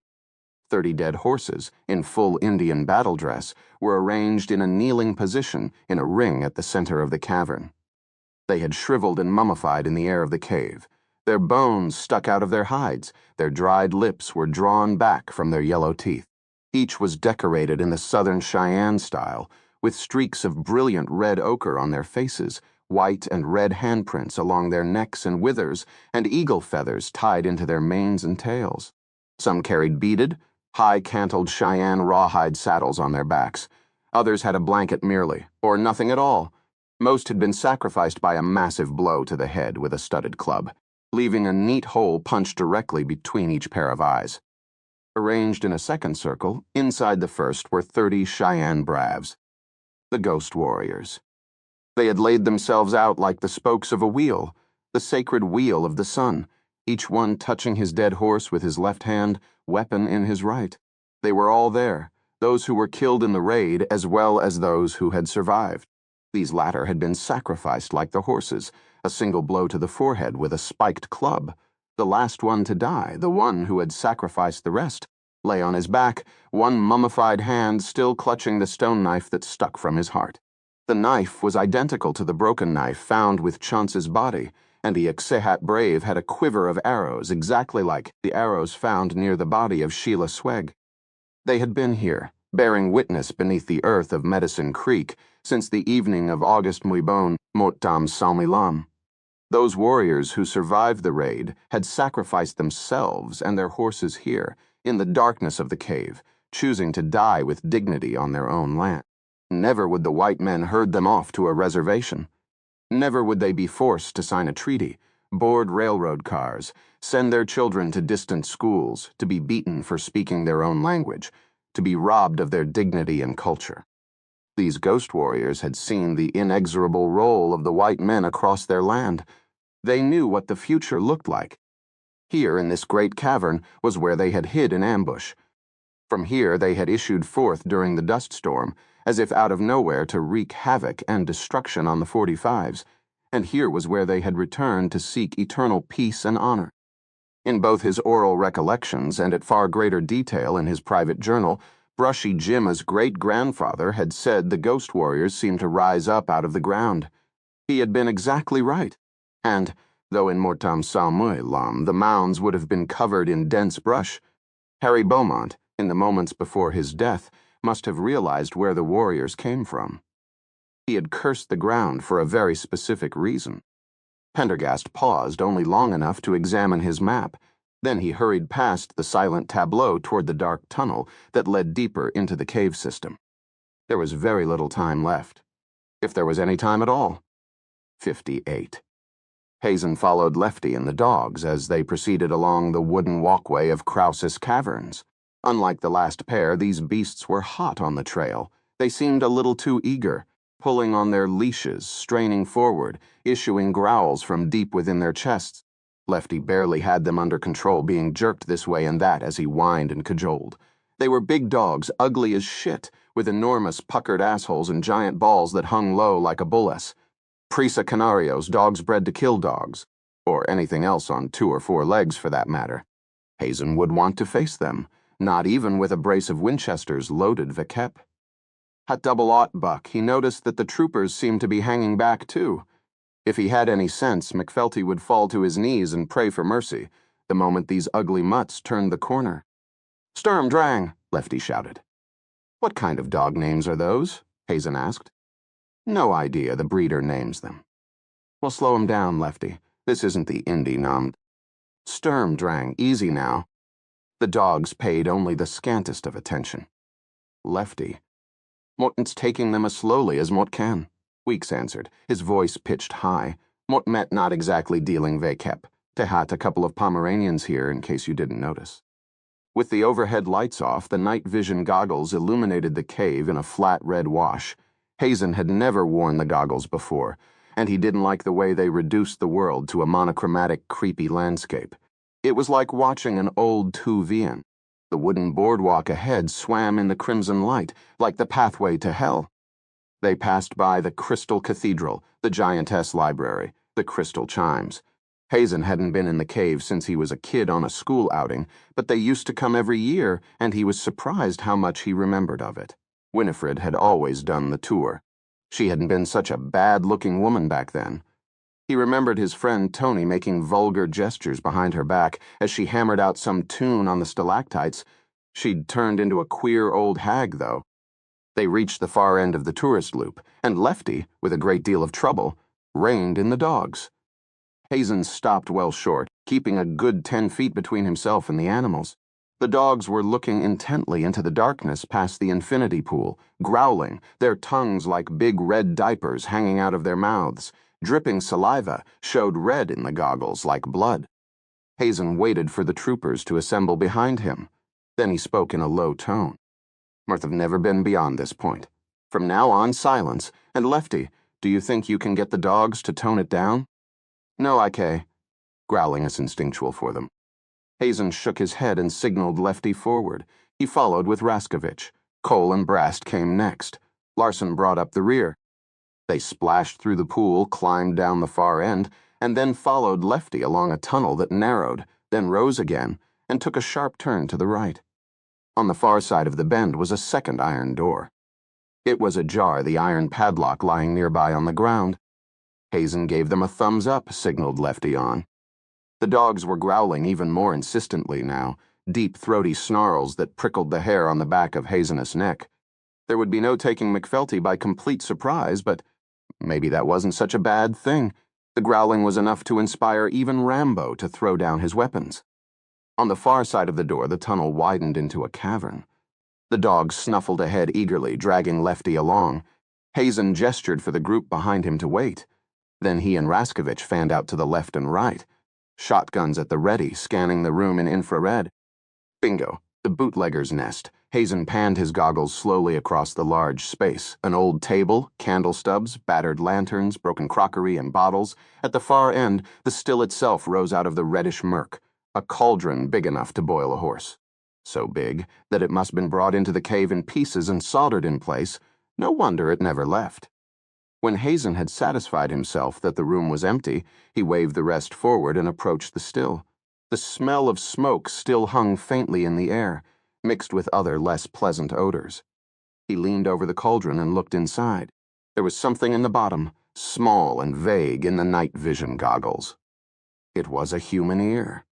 30 dead horses, in full Indian battle dress, were arranged in a kneeling position in a ring at the center of the cavern. They had shriveled and mummified in the air of the cave. Their bones stuck out of their hides, their dried lips were drawn back from their yellow teeth. Each was decorated in the Southern Cheyenne style, with streaks of brilliant red ochre on their faces, white and red handprints along their necks and withers, and eagle feathers tied into their manes and tails. Some carried beaded, high-cantled Cheyenne rawhide saddles on their backs. Others had a blanket merely, or nothing at all. Most had been sacrificed by a massive blow to the head with a studded club, leaving a neat hole punched directly between each pair of eyes. Arranged in a second circle, inside the first were 30 Cheyenne bravs, the ghost warriors. They had laid themselves out like the spokes of a wheel, the sacred wheel of the sun, each one touching his dead horse with his left hand, weapon in his right. They were all there, those who were killed in the raid as well as those who had survived. These latter had been sacrificed like the horses, a single blow to the forehead with a spiked club. The last one to die, the one who had sacrificed the rest, lay on his back, one mummified hand still clutching the stone knife that stuck from his heart. The knife was identical to the broken knife found with Chance's body, and the Ixehat brave had a quiver of arrows exactly like the arrows found near the body of Sheila Sweg. They had been here, bearing witness beneath the earth of Medicine Creek, since the evening of August Muibon Motam Salmilam. Those warriors who survived the raid had sacrificed themselves and their horses here, in the darkness of the cave, choosing to die with dignity on their own land. Never would the white men herd them off to a reservation. Never would they be forced to sign a treaty, board railroad cars, send their children to distant schools, to be beaten for speaking their own language, to be robbed of their dignity and culture. These ghost warriors had seen the inexorable roll of the white men across their land. They knew what the future looked like. Here in this great cavern was where they had hid in ambush. From here they had issued forth during the dust storm, as if out of nowhere to wreak havoc and destruction on the 45s, and here was where they had returned to seek eternal peace and honor. In both his oral recollections and at far greater detail in his private journal, Brushy Jima's great-grandfather had said the ghost warriors seemed to rise up out of the ground. He had been exactly right, and, though in Mortam Salmuelam the mounds would have been covered in dense brush, Harry Beaumont, in the moments before his death, must have realized where the warriors came from. He had cursed the ground for a very specific reason. Pendergast paused only long enough to examine his map. Then he hurried past the silent tableau toward the dark tunnel that led deeper into the cave system. There was very little time left, if there was any time at all. 58. Hazen followed Lefty and the dogs as they proceeded along the wooden walkway of Krause's Caverns. Unlike the last pair, these beasts were hot on the trail. They seemed a little too eager, pulling on their leashes, straining forward, issuing growls from deep within their chests. Lefty barely had them under control, being jerked this way and that as he whined and cajoled. They were big dogs, ugly as shit, with enormous puckered assholes and giant balls that hung low like a bulless. Presa Canarios, dogs bred to kill dogs, or anything else on 2 or 4 legs for that matter. Hazen would want to face them, not even with a brace of Winchesters loaded Vekep. At double-aught buck, he noticed that the troopers seemed to be hanging back too. If he had any sense, McFelty would fall to his knees and pray for mercy, the moment these ugly mutts turned the corner. "Sturm Drang," Lefty shouted. "What kind of dog names are those?" Hazen asked. "No idea, the breeder names them." "Well, slow him down, Lefty. This isn't the Indy nom." "Sturm Drang, easy now." The dogs paid only the scantest of attention. Lefty. Morton's taking them as slowly as Mort can. Weeks answered, his voice pitched high. Mot met not exactly dealing vekep. Tehat a couple of Pomeranians here, in case you didn't notice. With the overhead lights off, the night vision goggles illuminated the cave in a flat red wash. Hazen had never worn the goggles before, and he didn't like the way they reduced the world to a monochromatic, creepy landscape. It was like watching an old 2VN. The wooden boardwalk ahead swam in the crimson light, like the pathway to hell. They passed by the Crystal Cathedral, the Giantess Library, the Crystal Chimes. Hazen hadn't been in the cave since he was a kid on a school outing, but they used to come every year, and he was surprised how much he remembered of it. Winifred had always done the tour. She hadn't been such a bad-looking woman back then. He remembered his friend Tony making vulgar gestures behind her back as she hammered out some tune on the stalactites. She'd turned into a queer old hag, though. They reached the far end of the tourist loop, and Lefty, with a great deal of trouble, reined in the dogs. Hazen stopped well short, keeping a good 10 feet between himself and the animals. The dogs were looking intently into the darkness past the infinity pool, growling, their tongues like big red diapers hanging out of their mouths. Dripping saliva showed red in the goggles like blood. Hazen waited for the troopers to assemble behind him. Then he spoke in a low tone. Mirth have never been beyond this point. From now on, silence. And Lefty, do you think you can get the dogs to tone it down? No, IK. Growling is instinctual for them. Hazen shook his head and signaled Lefty forward. He followed with Raskovich. Cole and Brast came next. Larson brought up the rear. They splashed through the pool, climbed down the far end, and then followed Lefty along a tunnel that narrowed, then rose again, and took a sharp turn to the right. On the far side of the bend was a second iron door. It was ajar, the iron padlock lying nearby on the ground. Hazen gave them a thumbs up, signaled Lefty on. The dogs were growling even more insistently now, deep throaty snarls that prickled the hair on the back of Hazen's neck. There would be no taking McFelty by complete surprise, but maybe that wasn't such a bad thing. The growling was enough to inspire even Rambo to throw down his weapons. On the far side of the door, the tunnel widened into a cavern. The dogs snuffled ahead eagerly, dragging Lefty along. Hazen gestured for the group behind him to wait. Then he and Raskovich fanned out to the left and right, shotguns at the ready, scanning the room in infrared. Bingo, the bootlegger's nest. Hazen panned his goggles slowly across the large space. An old table, candle stubs, battered lanterns, broken crockery, and bottles. At the far end, the still itself rose out of the reddish murk, a cauldron big enough to boil a horse. So big that it must have been brought into the cave in pieces and soldered in place. No wonder it never left. When Hazen had satisfied himself that the room was empty, he waved the rest forward and approached the still. The smell of smoke still hung faintly in the air, mixed with other less pleasant odors. He leaned over the cauldron and looked inside. There was something in the bottom, small and vague in the night vision goggles. It was a human ear.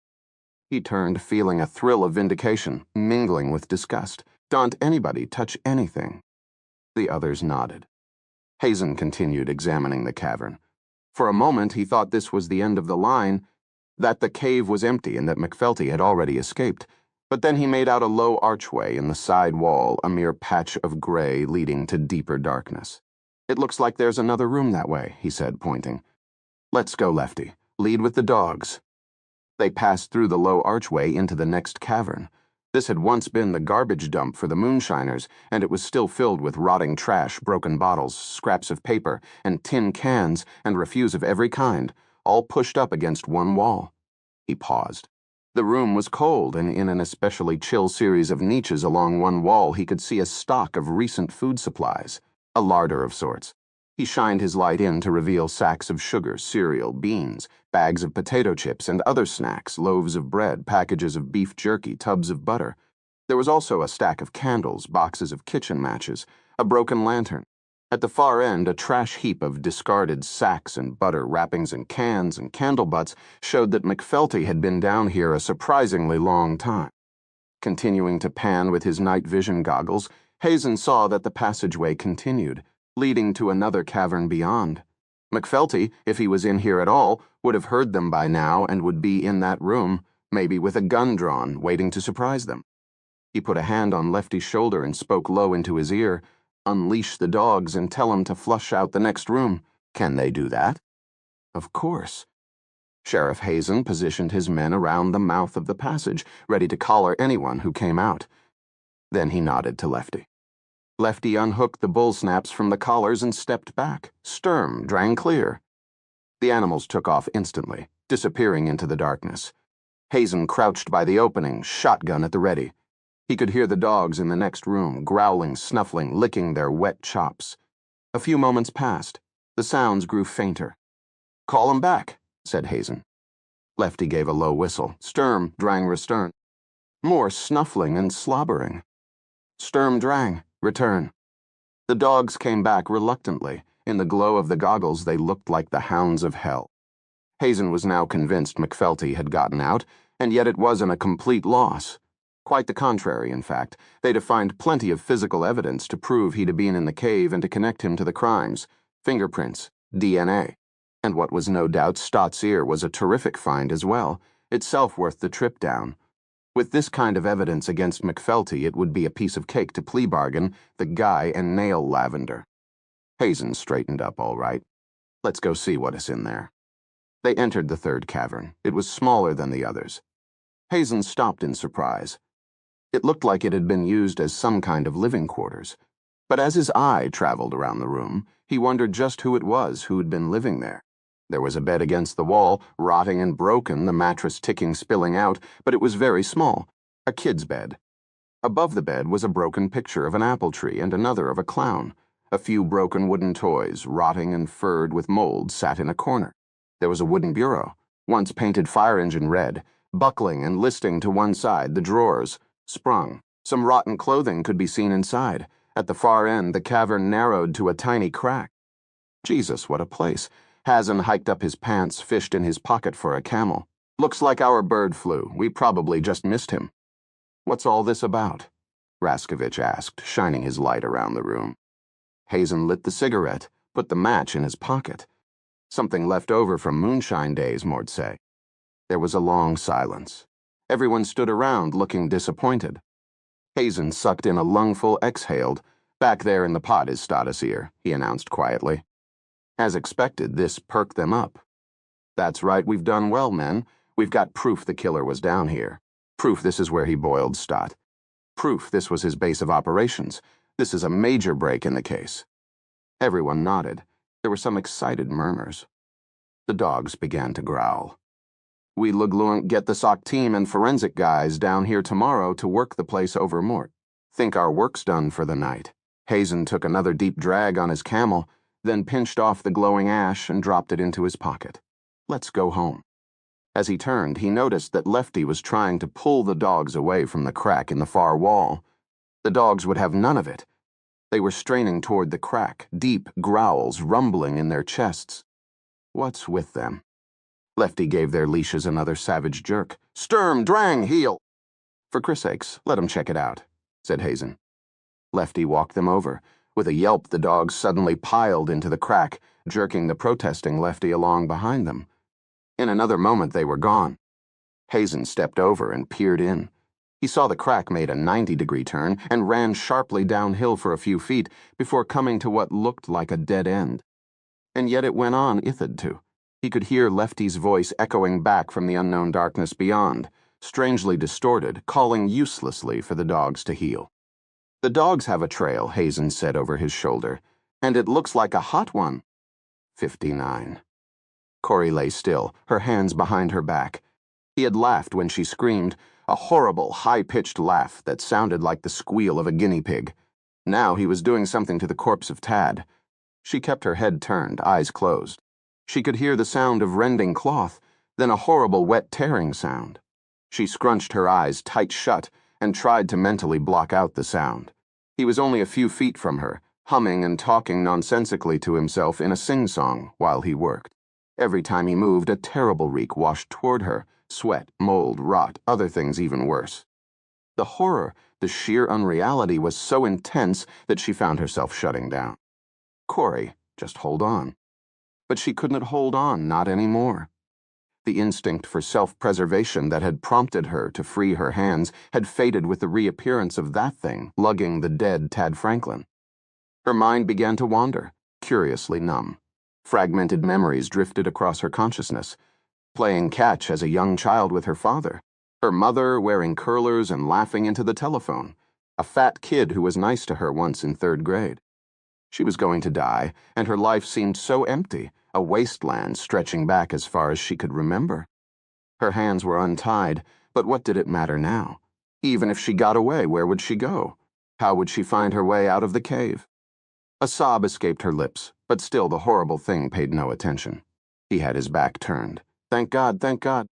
He turned, feeling a thrill of vindication, mingling with disgust. Don't anybody touch anything. The others nodded. Hazen continued examining the cavern. For a moment he thought this was the end of the line, that the cave was empty and that McFelty had already escaped, but then he made out a low archway in the side wall, a mere patch of gray leading to deeper darkness. It looks like there's another room that way, he said, pointing. Let's go, Lefty. Lead with the dogs. They passed through the low archway into the next cavern. This had once been the garbage dump for the moonshiners, and it was still filled with rotting trash, broken bottles, scraps of paper, and tin cans, and refuse of every kind, all pushed up against one wall. He paused. The room was cold, and in an especially chill series of niches along one wall he could see a stock of recent food supplies, a larder of sorts. He shined his light in to reveal sacks of sugar, cereal, beans, bags of potato chips and other snacks, loaves of bread, packages of beef jerky, tubs of butter. There was also a stack of candles, boxes of kitchen matches, a broken lantern. At the far end, a trash heap of discarded sacks and butter wrappings and cans and candle butts showed that McFelty had been down here a surprisingly long time. Continuing to pan with his night vision goggles, Hazen saw that the passageway continued, leading to another cavern beyond. McFelty, if he was in here at all, would have heard them by now and would be in that room, maybe with a gun drawn, waiting to surprise them. He put a hand on Lefty's shoulder and spoke low into his ear. unleash the dogs and tell them to flush out the next room. Can they do that? Of course. Sheriff Hazen positioned his men around the mouth of the passage, ready to collar anyone who came out. Then he nodded to Lefty. Lefty unhooked the bull snaps from the collars and stepped back. Sturm drang clear. The animals took off instantly, disappearing into the darkness. Hazen crouched by the opening, shotgun at the ready. He could hear the dogs in the next room, growling, snuffling, licking their wet chops. A few moments passed. The sounds grew fainter. "Call 'em back," said Hazen. Lefty gave a low whistle. Sturm drang return. More snuffling and slobbering. Sturm drang, return. The dogs came back reluctantly. In the glow of the goggles, they looked like the hounds of hell. Hazen was now convinced McFelty had gotten out, and yet it wasn't a complete loss. Quite the contrary, in fact. They'd have found plenty of physical evidence to prove he'd been in the cave and to connect him to the crimes. Fingerprints, DNA. And what was no doubt Stott's ear was a terrific find as well, itself worth the trip down. With this kind of evidence against McFelty, it would be a piece of cake to plea bargain the guy and nail lavender. Hazen straightened up all right. Let's go see what is in there. They entered the third cavern. It was smaller than the others. Hazen stopped in surprise. It looked like it had been used as some kind of living quarters. But as his eye traveled around the room, he wondered just who it was who had been living there. There was a bed against the wall, rotting and broken, the mattress ticking, spilling out, but it was very small, a kid's bed. Above the bed was a broken picture of an apple tree and another of a clown. A few broken wooden toys, rotting and furred with mold, sat in a corner. There was a wooden bureau, once painted fire engine red, buckling and listing to one side, the drawers sprung. Some rotten clothing could be seen inside. At the far end, the cavern narrowed to a tiny crack. Jesus, what a place. Hazen hiked up his pants, fished in his pocket for a camel. "Looks like our bird flew. We probably just missed him." "What's all this about?" Raskovich asked, shining his light around the room. Hazen lit the cigarette, put the match in his pocket. Something left over from moonshine days, Mort say. There was a long silence. Everyone stood around, looking disappointed. Hazen sucked in a lungful, exhaled. "Back there in the pot is Stott's ear," he announced quietly. As expected, this perked them up. "That's right, we've done well, men. We've got proof the killer was down here. Proof this is where he boiled Stott. Proof this was his base of operations. This is a major break in the case." Everyone nodded. There were some excited murmurs. The dogs began to growl. "We Lugluent get the SOC team and forensic guys down here tomorrow to work the place over Mort. Think our work's done for the night." Hazen took another deep drag on his camel, then pinched off the glowing ash and dropped it into his pocket. "Let's go home." As he turned, he noticed that Lefty was trying to pull the dogs away from the crack in the far wall. The dogs would have none of it. They were straining toward the crack, deep growls rumbling in their chests. What's with them? Lefty gave their leashes another savage jerk. "Sturm, drang, heel!" "For Chris' sakes, let 'em check it out," said Hazen. Lefty walked them over. With a yelp, the dogs suddenly piled into the crack, jerking the protesting Lefty along behind them. In another moment, they were gone. Hazen stepped over and peered in. He saw the crack made a 90-degree turn and ran sharply downhill for a few feet before coming to what looked like a dead end. And yet it went on ithid. He could hear Lefty's voice echoing back from the unknown darkness beyond, strangely distorted, calling uselessly for the dogs to heel. "The dogs have a trail," Hazen said over his shoulder, "and it looks like a hot one." 59. Corey lay still, her hands behind her back. He had laughed when she screamed, a horrible, high-pitched laugh that sounded like the squeal of a guinea pig. Now he was doing something to the corpse of Tad. She kept her head turned, eyes closed. She could hear the sound of rending cloth, then a horrible wet tearing sound. She scrunched her eyes tight shut and tried to mentally block out the sound. He was only a few feet from her, humming and talking nonsensically to himself in a sing-song while he worked. Every time he moved, a terrible reek washed toward her, sweat, mold, rot, other things even worse. The horror, the sheer unreality was so intense that she found herself shutting down. Corey, just hold on. But she couldn't hold on, not anymore. The instinct for self-preservation that had prompted her to free her hands had faded with the reappearance of that thing lugging the dead Tad Franklin. Her mind began to wander, curiously numb. Fragmented memories drifted across her consciousness. Playing catch as a young child with her father. Her mother wearing curlers and laughing into the telephone. A fat kid who was nice to her once in third grade. She was going to die, and her life seemed so empty, a wasteland stretching back as far as she could remember. Her hands were untied, but what did it matter now? Even if she got away, where would she go? How would she find her way out of the cave? A sob escaped her lips, but still the horrible thing paid no attention. He had his back turned. Thank God, thank God.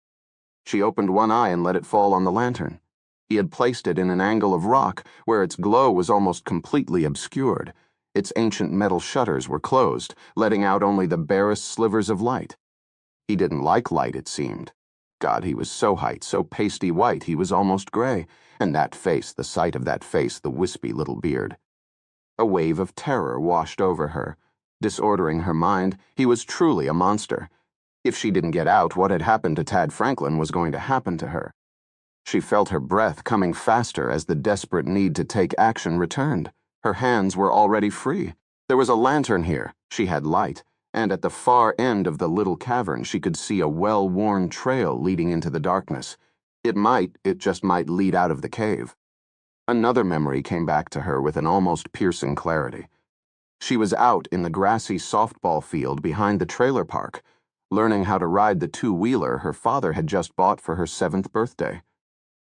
She opened one eye and let it fall on the lantern. He had placed it in an angle of rock where its glow was almost completely obscured. Its ancient metal shutters were closed, letting out only the barest slivers of light. He didn't like light, it seemed. God, he was so pasty white he was almost gray, and that face, the sight of that face, the wispy little beard. A wave of terror washed over her. Disordering her mind, he was truly a monster. If she didn't get out, what had happened to Tad Franklin was going to happen to her. She felt her breath coming faster as the desperate need to take action returned. Her hands were already free. There was a lantern here. She had light, and at the far end of the little cavern she could see a well-worn trail leading into the darkness. It just might lead out of the cave. Another memory came back to her with an almost piercing clarity. She was out in the grassy softball field behind the trailer park, learning how to ride the two-wheeler her father had just bought for her 7th birthday.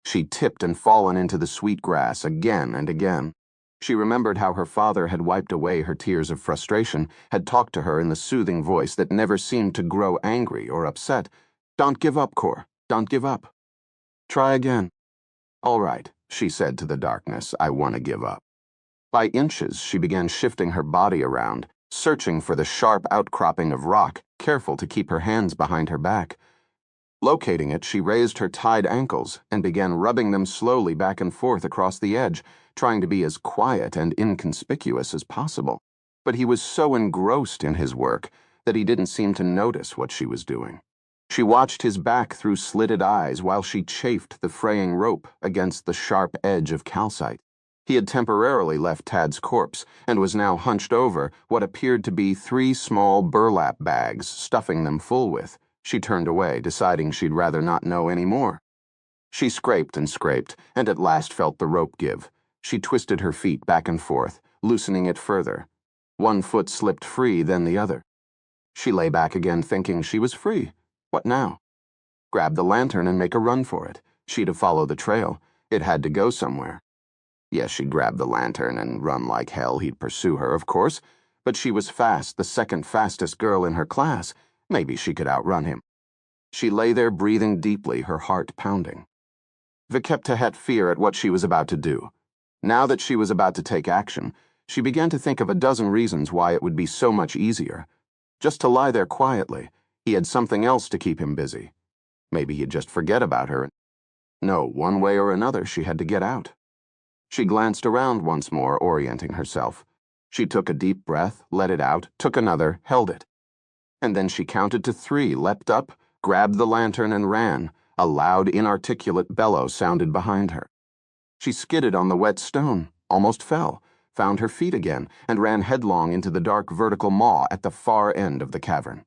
She'd tipped and fallen into the sweet grass again and again. She remembered how her father had wiped away her tears of frustration, had talked to her in the soothing voice that never seemed to grow angry or upset. Don't give up, Cor. Don't give up. Try again. All right, she said to the darkness, I want to give up. By inches, she began shifting her body around, searching for the sharp outcropping of rock, careful to keep her hands behind her back. Locating it, she raised her tied ankles and began rubbing them slowly back and forth across the edge, trying to be as quiet and inconspicuous as possible. But he was so engrossed in his work that he didn't seem to notice what she was doing. She watched his back through slitted eyes while she chafed the fraying rope against the sharp edge of calcite. He had temporarily left Tad's corpse and was now hunched over what appeared to be 3 small burlap bags, stuffing them full with. She turned away, deciding she'd rather not know any more. She scraped and scraped, and at last felt the rope give. She twisted her feet back and forth, loosening it further. One foot slipped free, then the other. She lay back again, thinking she was free. What now? Grab the lantern and make a run for it. She'd have followed the trail. It had to go somewhere. Yes, she'd grab the lantern and run like hell. He'd pursue her, of course. But she was fast, the second fastest girl in her class. Maybe she could outrun him. She lay there breathing deeply, her heart pounding. Vikepta had fear at what she was about to do. Now that she was about to take action, she began to think of a dozen reasons why it would be so much easier. Just to lie there quietly. He had something else to keep him busy. Maybe he'd just forget about her. No, one way or another, she had to get out. She glanced around once more, orienting herself. She took a deep breath, let it out, took another, held it. And then she counted to 3, leapt up, grabbed the lantern and ran. A loud, inarticulate bellow sounded behind her. She skidded on the wet stone, almost fell, found her feet again, and ran headlong into the dark vertical maw at the far end of the cavern.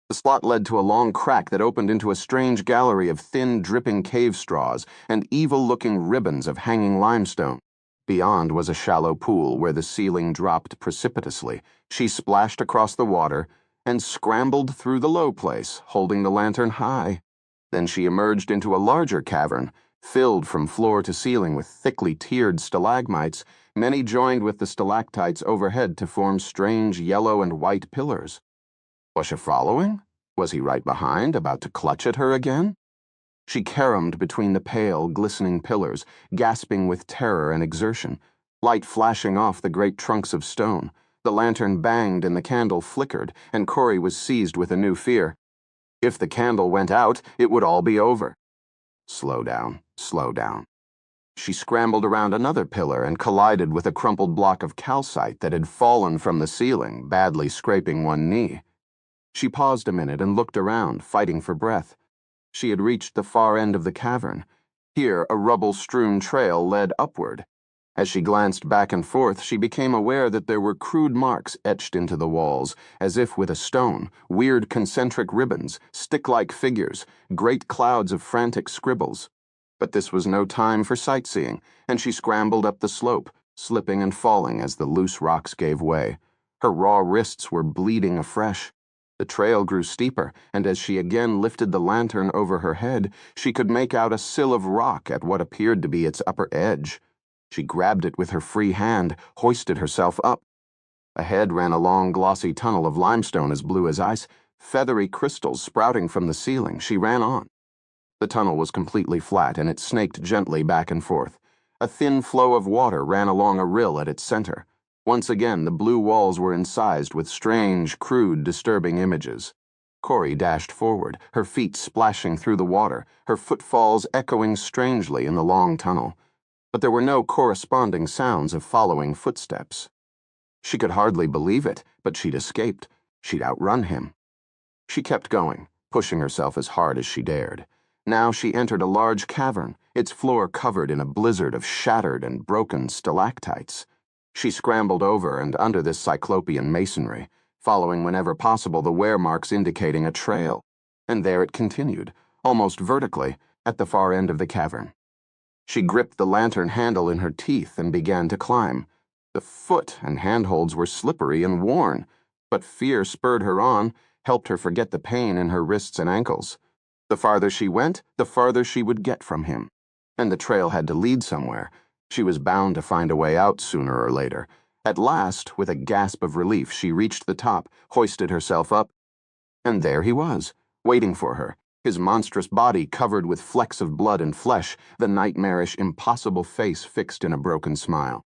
The slot led to a long crack that opened into a strange gallery of thin, dripping cave straws and evil-looking ribbons of hanging limestone. Beyond was a shallow pool where the ceiling dropped precipitously. She splashed across the water and scrambled through the low place, holding the lantern high. Then she emerged into a larger cavern, filled from floor to ceiling with thickly tiered stalagmites, many joined with the stalactites overhead to form strange yellow and white pillars. Was she following? Was he right behind, about to clutch at her again? She caromed between the pale, glistening pillars, gasping with terror and exertion, light flashing off the great trunks of stone. The lantern banged and the candle flickered, and Corey was seized with a new fear. If the candle went out, it would all be over. Slow down, slow down. She scrambled around another pillar and collided with a crumpled block of calcite that had fallen from the ceiling, badly scraping one knee. She paused a minute and looked around, fighting for breath. She had reached the far end of the cavern. Here, a rubble-strewn trail led upward, As she glanced back and forth, she became aware that there were crude marks etched into the walls, as if with a stone, weird concentric ribbons, stick-like figures, great clouds of frantic scribbles. But this was no time for sightseeing, and she scrambled up the slope, slipping and falling as the loose rocks gave way. Her raw wrists were bleeding afresh. The trail grew steeper, and as she again lifted the lantern over her head, she could make out a sill of rock at what appeared to be its upper edge. She grabbed it with her free hand, hoisted herself up. Ahead ran a long, glossy tunnel of limestone as blue as ice, feathery crystals sprouting from the ceiling. She ran on. The tunnel was completely flat, and it snaked gently back and forth. A thin flow of water ran along a rill at its center. Once again, the blue walls were incised with strange, crude, disturbing images. Corey dashed forward, her feet splashing through the water, her footfalls echoing strangely in the long tunnel. But there were no corresponding sounds of following footsteps. She could hardly believe it, but she'd escaped. She'd outrun him. She kept going, pushing herself as hard as she dared. Now she entered a large cavern, its floor covered in a blizzard of shattered and broken stalactites. She scrambled over and under this cyclopean masonry, following whenever possible the wear marks indicating a trail. And there it continued, almost vertically, at the far end of the cavern. She gripped the lantern handle in her teeth and began to climb. The foot and handholds were slippery and worn, but fear spurred her on, helped her forget the pain in her wrists and ankles. The farther she went, the farther she would get from him. And the trail had to lead somewhere. She was bound to find a way out sooner or later. At last, with a gasp of relief, she reached the top, hoisted herself up, and there he was, waiting for her. His monstrous body covered with flecks of blood and flesh, the nightmarish, impossible face fixed in a broken smile.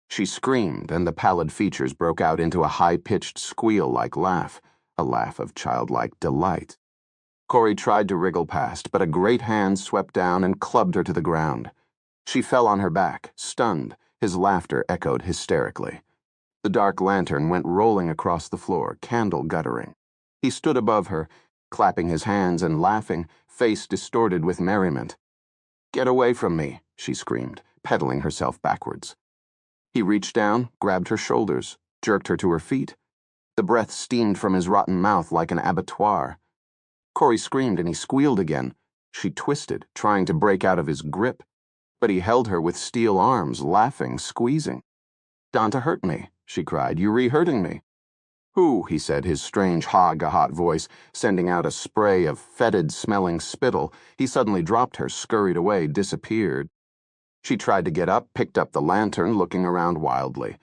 She screamed, and the pallid features broke out into a high-pitched squeal-like laugh, a laugh of childlike delight. Corey tried to wriggle past, but a great hand swept down and clubbed her to the ground. She fell on her back, stunned. His laughter echoed hysterically. The dark lantern went rolling across the floor, candle guttering. He stood above her, clapping his hands and laughing, face distorted with merriment. "Get away from me," she screamed, pedaling herself backwards. He reached down, grabbed her shoulders, jerked her to her feet. The breath steamed from his rotten mouth like an abattoir. Corey screamed and he squealed again. She twisted, trying to break out of his grip, but he held her with steel arms, laughing, squeezing. "Don't hurt me," she cried. "You're re-hurting me." "Who?" he said, his strange ha-ga-hot voice sending out a spray of fetid-smelling spittle. He suddenly dropped her, scurried away, disappeared. She tried to get up, picked up the lantern, looking around wildly.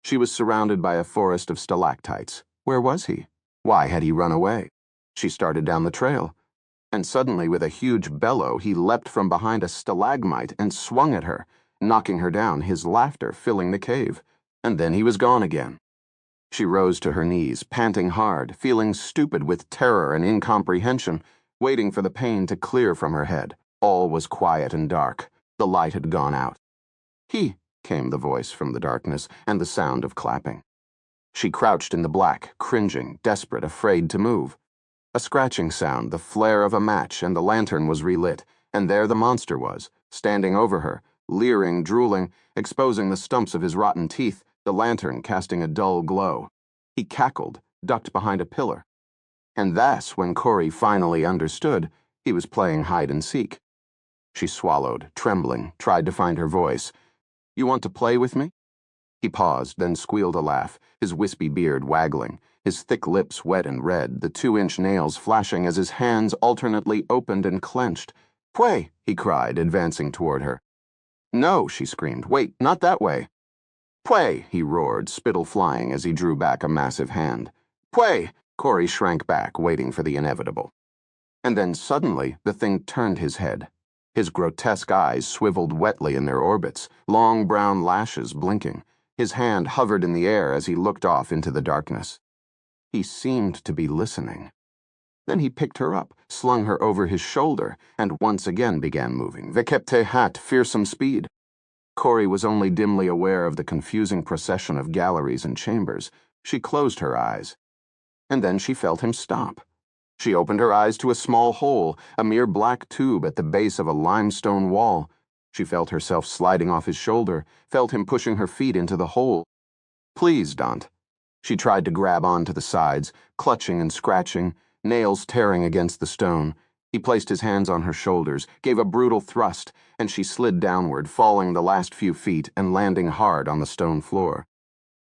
She was surrounded by a forest of stalactites. Where was he? Why had he run away? She started down the trail. And suddenly, with a huge bellow, he leapt from behind a stalagmite and swung at her, knocking her down, his laughter filling the cave. And then he was gone again. She rose to her knees, panting hard, feeling stupid with terror and incomprehension, waiting for the pain to clear from her head. All was quiet and dark. The light had gone out. "He," came the voice from the darkness, and the sound of clapping. She crouched in the black, cringing, desperate, afraid to move. A scratching sound, the flare of a match, and the lantern was relit, and there the monster was, standing over her, leering, drooling, exposing the stumps of his rotten teeth, the lantern casting a dull glow. He cackled, ducked behind a pillar. And that's when Corey finally understood he was playing hide-and-seek. She swallowed, trembling, tried to find her voice. "You want to play with me?" He paused, then squealed a laugh, his wispy beard waggling, his thick lips wet and red, the 2-inch nails flashing as his hands alternately opened and clenched. "Pway!" he cried, advancing toward her. "No," she screamed. "Wait, not that way." "Pway!" he roared, spittle flying as he drew back a massive hand. "Pway!" Corey shrank back, waiting for the inevitable. And then suddenly the thing turned his head. His grotesque eyes swiveled wetly in their orbits, long brown lashes blinking. His hand hovered in the air as he looked off into the darkness. He seemed to be listening. Then he picked her up, slung her over his shoulder, and once again began moving, vekepte hat, fearsome speed. Corey was only dimly aware of the confusing procession of galleries and chambers. She closed her eyes. And then she felt him stop. She opened her eyes to a small hole, a mere black tube at the base of a limestone wall. She felt herself sliding off his shoulder, felt him pushing her feet into the hole. Please, don't. She tried to grab onto the sides, clutching and scratching, nails tearing against the stone. He placed his hands on her shoulders, gave a brutal thrust, and she slid downward, falling the last few feet and landing hard on the stone floor.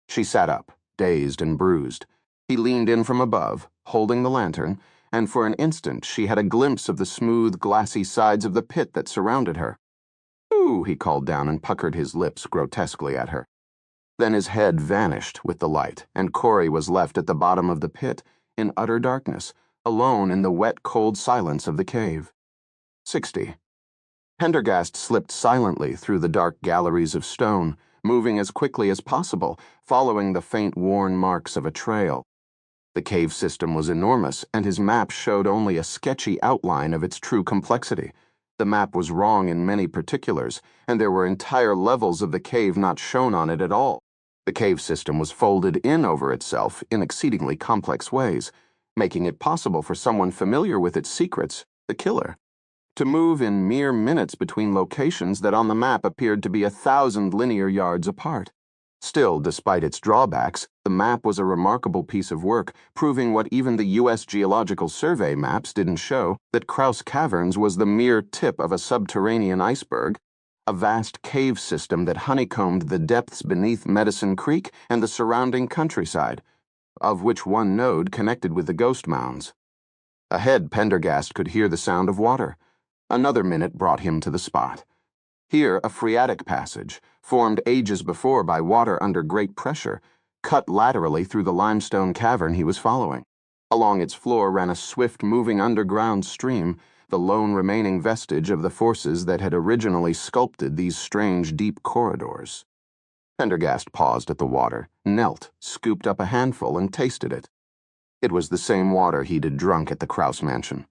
She sat up, dazed and bruised. He leaned in from above, holding the lantern, and for an instant she had a glimpse of the smooth, glassy sides of the pit that surrounded her. "Ooh," he called down and puckered his lips grotesquely at her. Then his head vanished with the light, and Corey was left at the bottom of the pit, in utter darkness, alone in the wet, cold silence of the cave. 60. Pendergast slipped silently through the dark galleries of stone, moving as quickly as possible, following the faint worn marks of a trail. The cave system was enormous, and his map showed only a sketchy outline of its true complexity. The map was wrong in many particulars, and there were entire levels of the cave not shown on it at all. The cave system was folded in over itself in exceedingly complex ways, making it possible for someone familiar with its secrets, the killer, to move in mere minutes between locations that on the map appeared to be 1,000 linear yards apart. Still, despite its drawbacks, the map was a remarkable piece of work, proving what even the U.S. Geological Survey maps didn't show, that Krause Caverns was the mere tip of a subterranean iceberg, a vast cave system that honeycombed the depths beneath Medicine Creek and the surrounding countryside, of which one node connected with the ghost mounds. Ahead, Pendergast could hear the sound of water. Another minute brought him to the spot. Here, a phreatic passage, formed ages before by water under great pressure, cut laterally through the limestone cavern he was following. Along its floor ran a swift-moving underground stream, the lone remaining vestige of the forces that had originally sculpted these strange deep corridors. Pendergast paused at the water, knelt, scooped up a handful, and tasted it. It was the same water he'd drunk at the Krause mansion.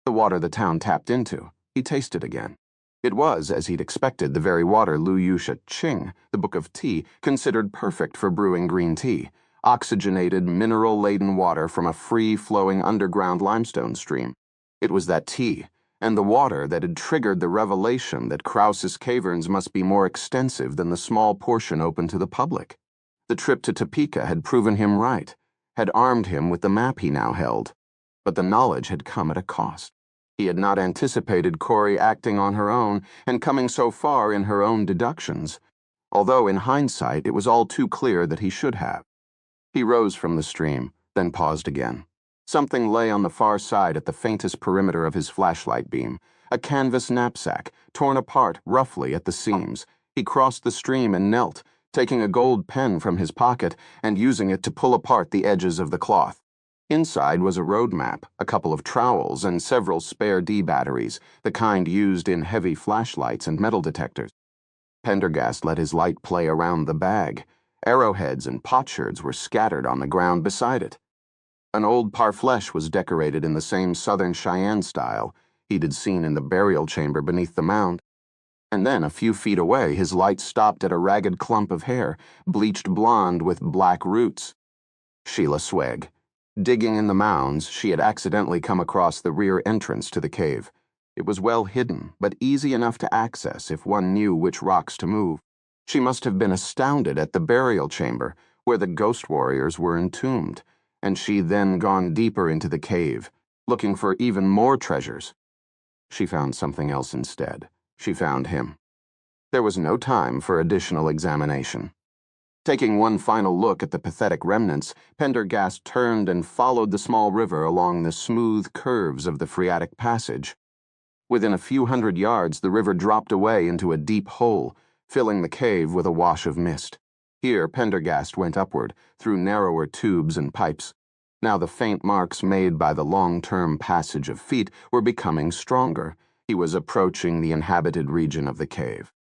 The water the town tapped into. He tasted again. It was, as he'd expected, the very water Lu Yusha Ching, the Book of Tea, considered perfect for brewing green tea, oxygenated, mineral-laden water from a free-flowing underground limestone stream. It was that tea, and the water that had triggered the revelation that Krause's caverns must be more extensive than the small portion open to the public. The trip to Topeka had proven him right, had armed him with the map he now held, but the knowledge had come at a cost. He had not anticipated Corey acting on her own and coming so far in her own deductions, although in hindsight it was all too clear that he should have. He rose from the stream, then paused again. Something lay on the far side at the faintest perimeter of his flashlight beam, a canvas knapsack, torn apart roughly at the seams. He crossed the stream and knelt, taking a gold pen from his pocket and using it to pull apart the edges of the cloth. Inside was a road map, a couple of trowels, and several spare D batteries, the kind used in heavy flashlights and metal detectors. Pendergast let his light play around the bag. Arrowheads and potsherds were scattered on the ground beside it. An old parfleche was decorated in the same Southern Cheyenne style he'd seen in the burial chamber beneath the mound. And then, a few feet away, his light stopped at a ragged clump of hair, bleached blonde with black roots. Sheila Sweg. Digging in the mounds, she had accidentally come across the rear entrance to the cave. It was well hidden, but easy enough to access if one knew which rocks to move. She must have been astounded at the burial chamber, where the ghost warriors were entombed, and she'd then gone deeper into the cave, looking for even more treasures. She found something else instead. She found him. There was no time for additional examination. Taking one final look at the pathetic remnants, Pendergast turned and followed the small river along the smooth curves of the phreatic passage. Within a few hundred yards, the river dropped away into a deep hole, filling the cave with a wash of mist. Here, Pendergast went upward, through narrower tubes and pipes. Now the faint marks made by the long-term passage of feet were becoming stronger. He was approaching the inhabited region of the cave.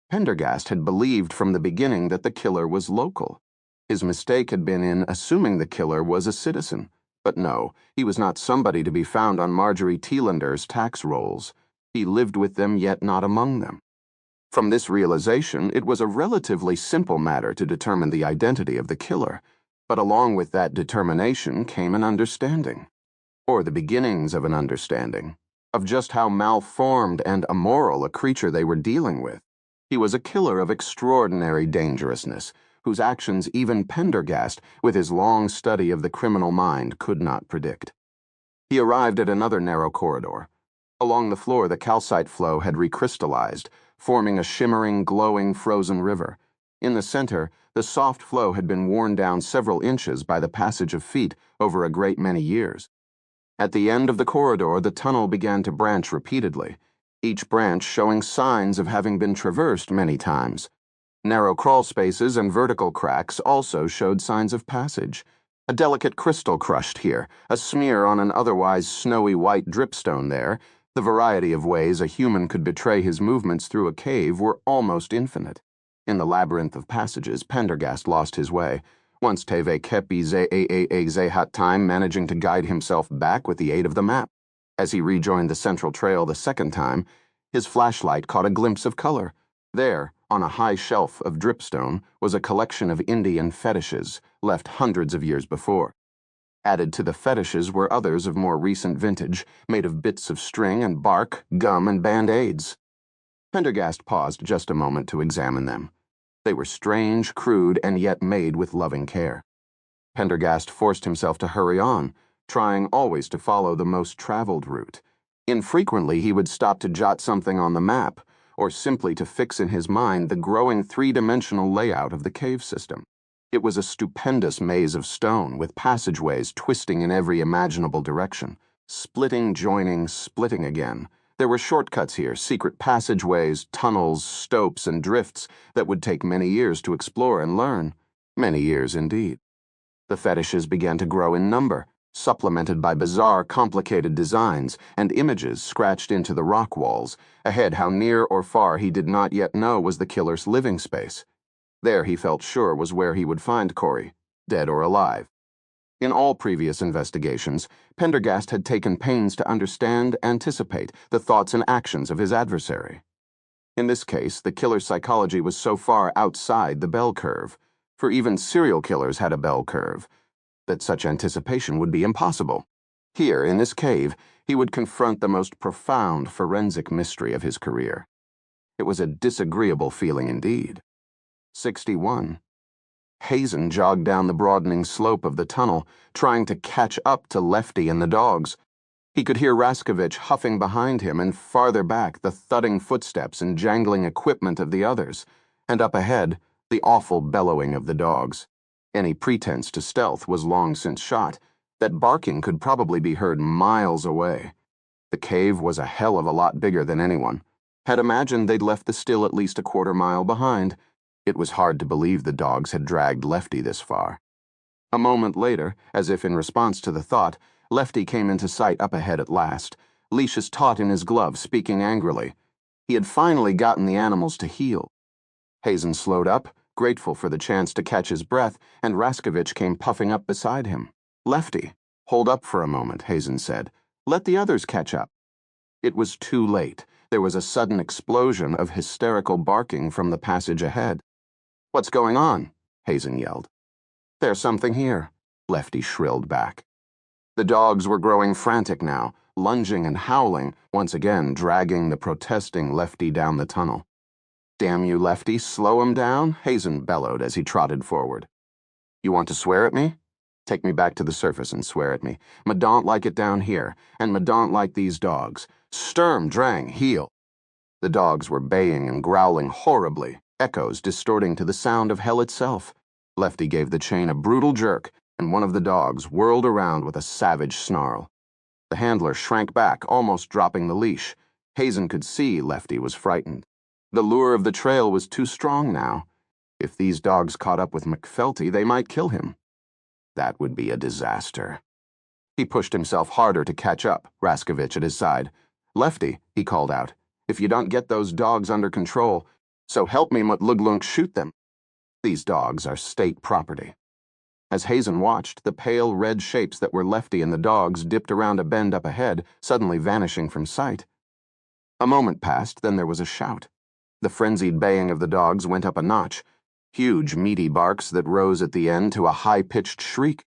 Pendergast had believed from the beginning that the killer was local. His mistake had been in assuming the killer was a citizen. But no, he was not somebody to be found on Marjorie Thielander's tax rolls. He lived with them, yet not among them. From this realization, it was a relatively simple matter to determine the identity of the killer, but along with that determination came an understanding, or the beginnings of an understanding. of just how malformed and immoral a creature they were dealing with. He was a killer of extraordinary dangerousness, whose actions even Pendergast, with his long study of the criminal mind, could not predict. He arrived at another narrow corridor. Along the floor, the calcite flow had recrystallized, forming a shimmering, glowing, frozen river. In the center, the soft flow had been worn down several inches by the passage of feet over a great many years. At the end of the corridor, the tunnel began to branch repeatedly, each branch showing signs of having been traversed many times. Narrow crawl spaces and vertical cracks also showed signs of passage. A delicate crystal crushed here, a smear on an otherwise snowy white dripstone there. The variety of ways a human could betray his movements through a cave were almost infinite. In the labyrinth of passages, Pendergast lost his way. Once Teve kepi ze hat time managing to guide himself back with the aid of the map. As he rejoined the central trail the second time, his flashlight caught a glimpse of color. There, on a high shelf of dripstone, was a collection of Indian fetishes, left hundreds of years before. Added to the fetishes were others of more recent vintage, made of bits of string and bark, gum and band-aids. Pendergast paused just a moment to examine them. They were strange, crude, and yet made with loving care. Pendergast forced himself to hurry on, trying always to follow the most traveled route. Infrequently, he would stop to jot something on the map, or simply to fix in his mind the growing three-dimensional layout of the cave system. It was a stupendous maze of stone, with passageways twisting in every imaginable direction, splitting, joining, splitting again. There were shortcuts here, secret passageways, tunnels, stopes, and drifts that would take many years to explore and learn. Many years indeed. The fetishes began to grow in number, supplemented by bizarre, complicated designs and images scratched into the rock walls, ahead how near or far he did not yet know was the killer's living space. There he felt sure was where he would find Corey, dead or alive. In all previous investigations, Pendergast had taken pains to understand, anticipate the thoughts and actions of his adversary. In this case, the killer's psychology was so far outside the bell curve, for even serial killers had a bell curve, that such anticipation would be impossible. Here, in this cave, he would confront the most profound forensic mystery of his career. It was a disagreeable feeling indeed. 61. Hazen jogged down the broadening slope of the tunnel, trying to catch up to Lefty and the dogs. He could hear Raskovich huffing behind him, and farther back the thudding footsteps and jangling equipment of the others, and up ahead the awful bellowing of the dogs. Any pretense to stealth was long since shot. That barking could probably be heard miles away. The cave was a hell of a lot bigger than anyone had imagined. They'd left the still at least a quarter-mile behind. It was hard to believe the dogs had dragged Lefty this far. A moment later, as if in response to the thought, Lefty came into sight up ahead at last, leashes taut in his glove, speaking angrily. He had finally gotten the animals to heel. Hazen slowed up, grateful for the chance to catch his breath, and Raskovich came puffing up beside him. Lefty, hold up for a moment, Hazen said. Let the others catch up. It was too late. There was a sudden explosion of hysterical barking from the passage ahead. What's going on? Hazen yelled. There's something here, Lefty shrilled back. The dogs were growing frantic now, lunging and howling, once again dragging the protesting Lefty down the tunnel. Damn you, Lefty, slow him down, Hazen bellowed as he trotted forward. You want to swear at me? Take me back to the surface and swear at me. Ma don't like it down here, and ma don't like these dogs. Sturm, drang, heel. The dogs were baying and growling horribly, echoes distorting to the sound of hell itself. Lefty gave the chain a brutal jerk, and one of the dogs whirled around with a savage snarl. The handler shrank back, almost dropping the leash. Hazen could see Lefty was frightened. The lure of the trail was too strong now. If these dogs caught up with McFelty, they might kill him. That would be a disaster. He pushed himself harder to catch up, Raskovich at his side. Lefty, he called out, if you don't get those dogs under control, so help me Mutluglunk shoot them. These dogs are state property. As Hazen watched, the pale red shapes that were Lefty and the dogs dipped around a bend up ahead, suddenly vanishing from sight. A moment passed, then there was a shout. The frenzied baying of the dogs went up a notch, huge, meaty barks that rose at the end to a high-pitched shriek.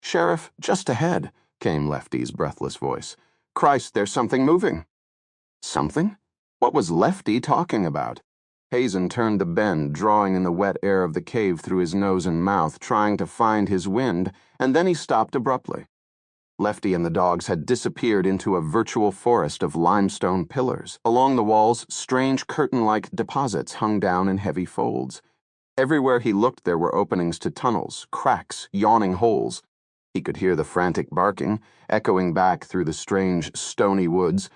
Sheriff, just ahead, came Lefty's breathless voice. Christ, there's something moving. Something? What was Lefty talking about? Hazen turned the bend, drawing in the wet air of the cave through his nose and mouth, trying to find his wind, and then he stopped abruptly. Lefty and the dogs had disappeared into a virtual forest of limestone pillars. Along the walls, strange curtain-like deposits hung down in heavy folds. Everywhere he looked there were openings to tunnels, cracks, yawning holes. He could hear the frantic barking, echoing back through the strange, stony woods,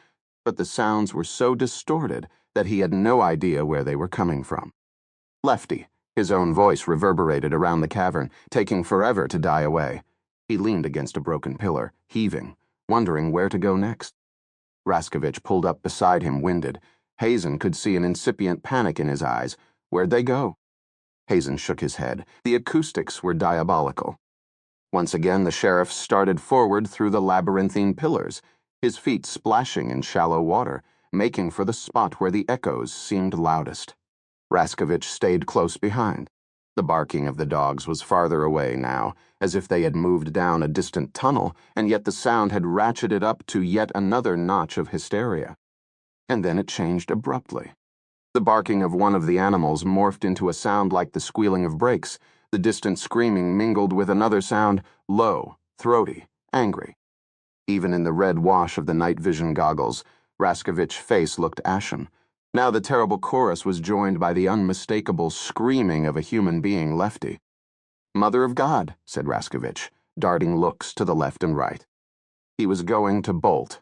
but the sounds were so distorted that he had no idea where they were coming from. Lefty, his own voice reverberated around the cavern, taking forever to die away. He leaned against a broken pillar, heaving, wondering where to go next. Raskovich pulled up beside him, winded. Hazen could see an incipient panic in his eyes. Where'd they go? Hazen shook his head. The acoustics were diabolical. Once again, the sheriff started forward through the labyrinthine pillars, his feet splashing in shallow water, making for the spot where the echoes seemed loudest. Raskovich stayed close behind. The barking of the dogs was farther away now, as if they had moved down a distant tunnel, and yet the sound had ratcheted up to yet another notch of hysteria. And then it changed abruptly. The barking of one of the animals morphed into a sound like the squealing of brakes. The distant screaming mingled with another sound, low, throaty, angry. Even in the red wash of the night vision goggles, Raskovich's face looked ashen. Now the terrible chorus was joined by the unmistakable screaming of a human being, Lefty. "Mother of God," said Raskovich, darting looks to the left and right. He was going to bolt.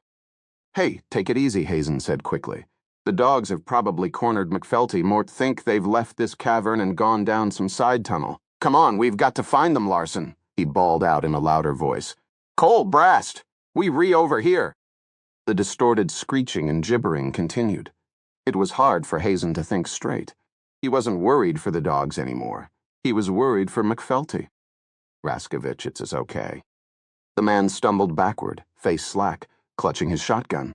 "Hey, take it easy," Hazen said quickly. "The dogs have probably cornered McFelty. Mort think they've left this cavern and gone down some side tunnel. Come on, we've got to find them, Larson," he bawled out in a louder voice. "Cole, Brast! We over here!" The distorted screeching and gibbering continued. It was hard for Hazen to think straight. He wasn't worried for the dogs anymore. He was worried for McFelty. "Raskovich, it's okay." The man stumbled backward, face slack, clutching his shotgun.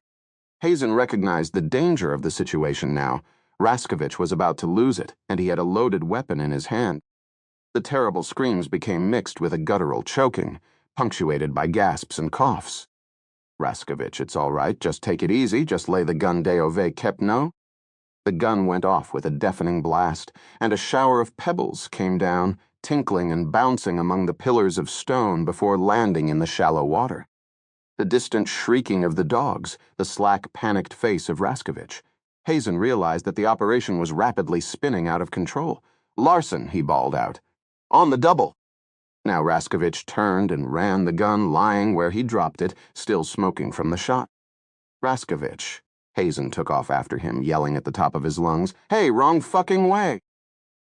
Hazen recognized the danger of the situation now. Raskovich was about to lose it, and he had a loaded weapon in his hand. The terrible screams became mixed with a guttural choking, punctuated by gasps and coughs. "Raskovich, it's all right. Just take it easy. Just lay the gun Deove kept no." The gun went off with a deafening blast, and a shower of pebbles came down, tinkling and bouncing among the pillars of stone before landing in the shallow water. The distant shrieking of the dogs, the slack, panicked face of Raskovich. Hazen realized that the operation was rapidly spinning out of control. "Larson," he bawled out. "On the double." Now Raskovich turned and ran, the gun lying where he dropped it, still smoking from the shot. "Raskovich." Hazen took off after him, yelling at the top of his lungs, "Hey, wrong fucking way!"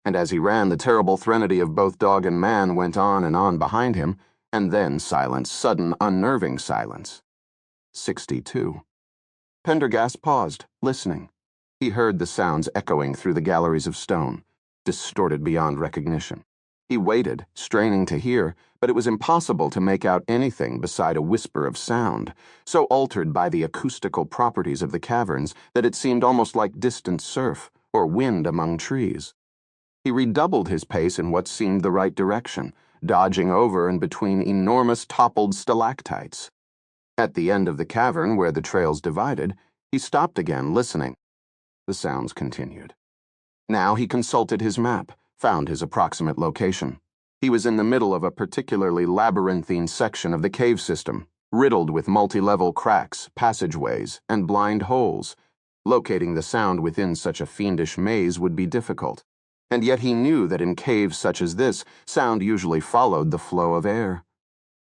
And as he ran, the terrible threnody of both dog and man went on and on behind him, and then silence, sudden, unnerving silence. 62. Pendergast paused, listening. He heard the sounds echoing through the galleries of stone, distorted beyond recognition. He waited, straining to hear, but it was impossible to make out anything beside a whisper of sound, so altered by the acoustical properties of the caverns that it seemed almost like distant surf or wind among trees. He redoubled his pace in what seemed the right direction, dodging over and between enormous toppled stalactites. At the end of the cavern, where the trails divided, he stopped again, listening. The sounds continued. Now he consulted his map, found his approximate location. He was in the middle of a particularly labyrinthine section of the cave system, riddled with multi-level cracks, passageways, and blind holes. Locating the sound within such a fiendish maze would be difficult, and yet he knew that in caves such as this, sound usually followed the flow of air.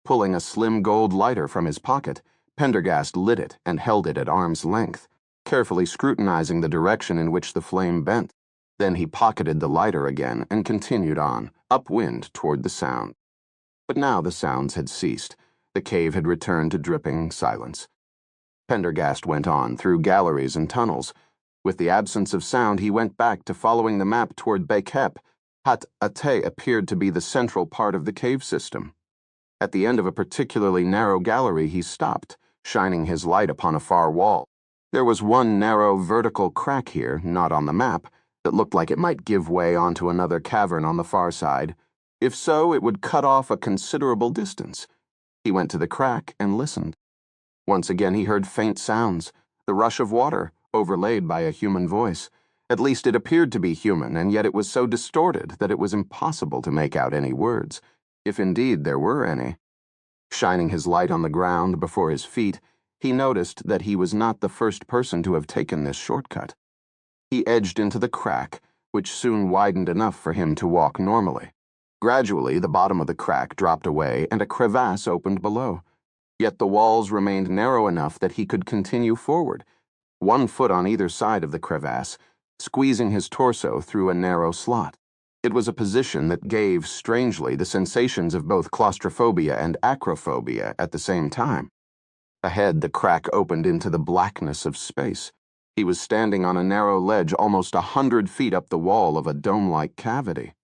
Pulling a slim gold lighter from his pocket, Pendergast lit it and held it at arm's length, carefully scrutinizing the direction in which the flame bent. Then he pocketed the lighter again and continued on, upwind toward the sound. But now the sounds had ceased. The cave had returned to dripping silence. Pendergast went on through galleries and tunnels. With the absence of sound, he went back to following the map toward Bekep. Hat Ate appeared to be the central part of the cave system. At the end of a particularly narrow gallery, he stopped, shining his light upon a far wall. There was one narrow vertical crack here, not on the map, that looked like it might give way onto another cavern on the far side. If so, it would cut off a considerable distance. He went to the crack and listened. Once again he heard faint sounds, the rush of water, overlaid by a human voice. At least it appeared to be human, and yet it was so distorted that it was impossible to make out any words, if indeed there were any. Shining his light on the ground before his feet, he noticed that he was not the first person to have taken this shortcut. He edged into the crack, which soon widened enough for him to walk normally. Gradually, the bottom of the crack dropped away and a crevasse opened below. Yet the walls remained narrow enough that he could continue forward, 1 foot on either side of the crevasse, squeezing his torso through a narrow slot. It was a position that gave, strangely, the sensations of both claustrophobia and acrophobia at the same time. Ahead, the crack opened into the blackness of space. He was standing on a narrow ledge almost 100 feet up the wall of a dome-like cavity.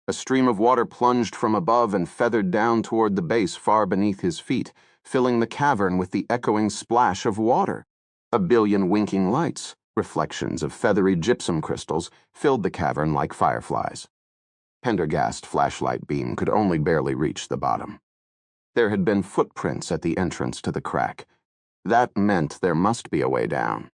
A stream of water plunged from above and feathered down toward the base far beneath his feet, filling the cavern with the echoing splash of water. A billion winking lights, reflections of feathery gypsum crystals, filled the cavern like fireflies. Pendergast's flashlight beam could only barely reach the bottom. There had been footprints at the entrance to the crack. That meant there must be a way down.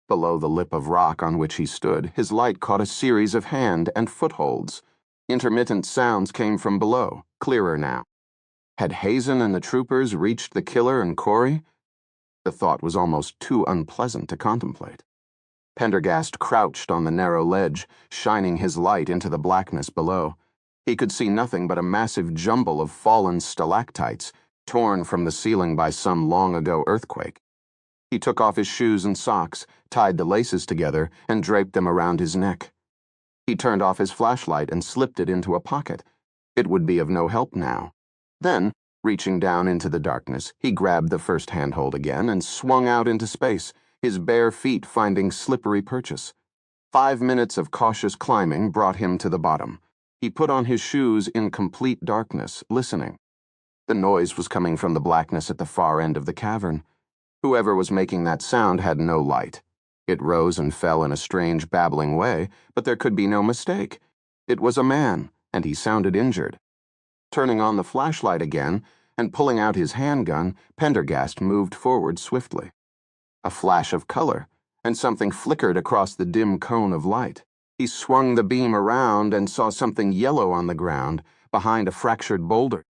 Below the lip of rock on which he stood, his light caught a series of hand and footholds. Intermittent sounds came from below, clearer now. Had Hazen and the troopers reached the killer and Corey? The thought was almost too unpleasant to contemplate. Pendergast crouched on the narrow ledge, shining his light into the blackness below. He could see nothing but a massive jumble of fallen stalactites, torn from the ceiling by some long-ago earthquake. He took off his shoes and socks, tied the laces together, and draped them around his neck. He turned off his flashlight and slipped it into a pocket. It would be of no help now. Then, reaching down into the darkness, he grabbed the first handhold again and swung out into space, his bare feet finding slippery purchase. 5 minutes of cautious climbing brought him to the bottom. He put on his shoes in complete darkness, listening. The noise was coming from the blackness at the far end of the cavern. Whoever was making that sound had no light. It rose and fell in a strange, babbling way, but there could be no mistake. It was a man, and he sounded injured. Turning on the flashlight again, and pulling out his handgun, Pendergast moved forward swiftly. A flash of color, and something flickered across the dim cone of light. He swung the beam around and saw something yellow on the ground, behind a fractured boulder.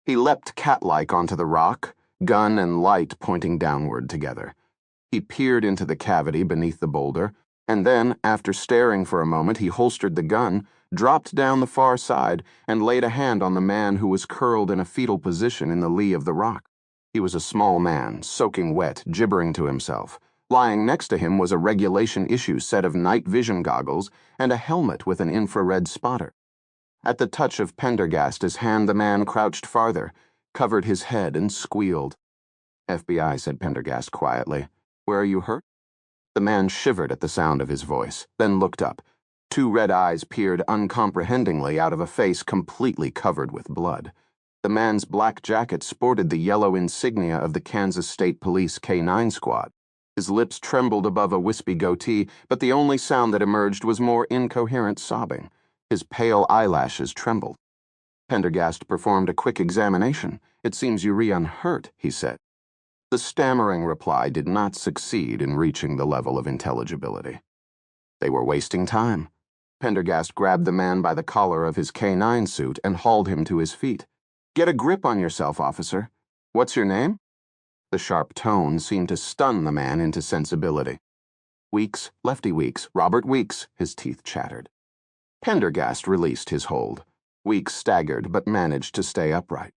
He leapt cat-like onto the rock, gun and light pointing downward together. He peered into the cavity beneath the boulder, and then, after staring for a moment, he holstered the gun, dropped down the far side, and laid a hand on the man who was curled in a fetal position in the lee of the rock. He was a small man, soaking wet, gibbering to himself. Lying next to him was a regulation-issue set of night vision goggles and a helmet with an infrared spotter. At the touch of Pendergast's hand, the man crouched farther, covered his head, and squealed. "FBI," said Pendergast quietly. "Where are you hurt?" The man shivered at the sound of his voice, then looked up. 2 red eyes peered uncomprehendingly out of a face completely covered with blood. The man's black jacket sported the yellow insignia of the Kansas State Police K-9 squad. His lips trembled above a wispy goatee, but the only sound that emerged was more incoherent sobbing. His pale eyelashes trembled. Pendergast performed a quick examination. "It seems you re unhurt," he said. The stammering reply did not succeed in reaching the level of intelligibility. They were wasting time. Pendergast grabbed the man by the collar of his K-9 suit and hauled him to his feet. "Get a grip on yourself, officer. What's your name?" The sharp tone seemed to stun the man into sensibility. "Weeks, Lefty Weeks, Robert Weeks," his teeth chattered. Pendergast released his hold. Weeks staggered but managed to stay upright.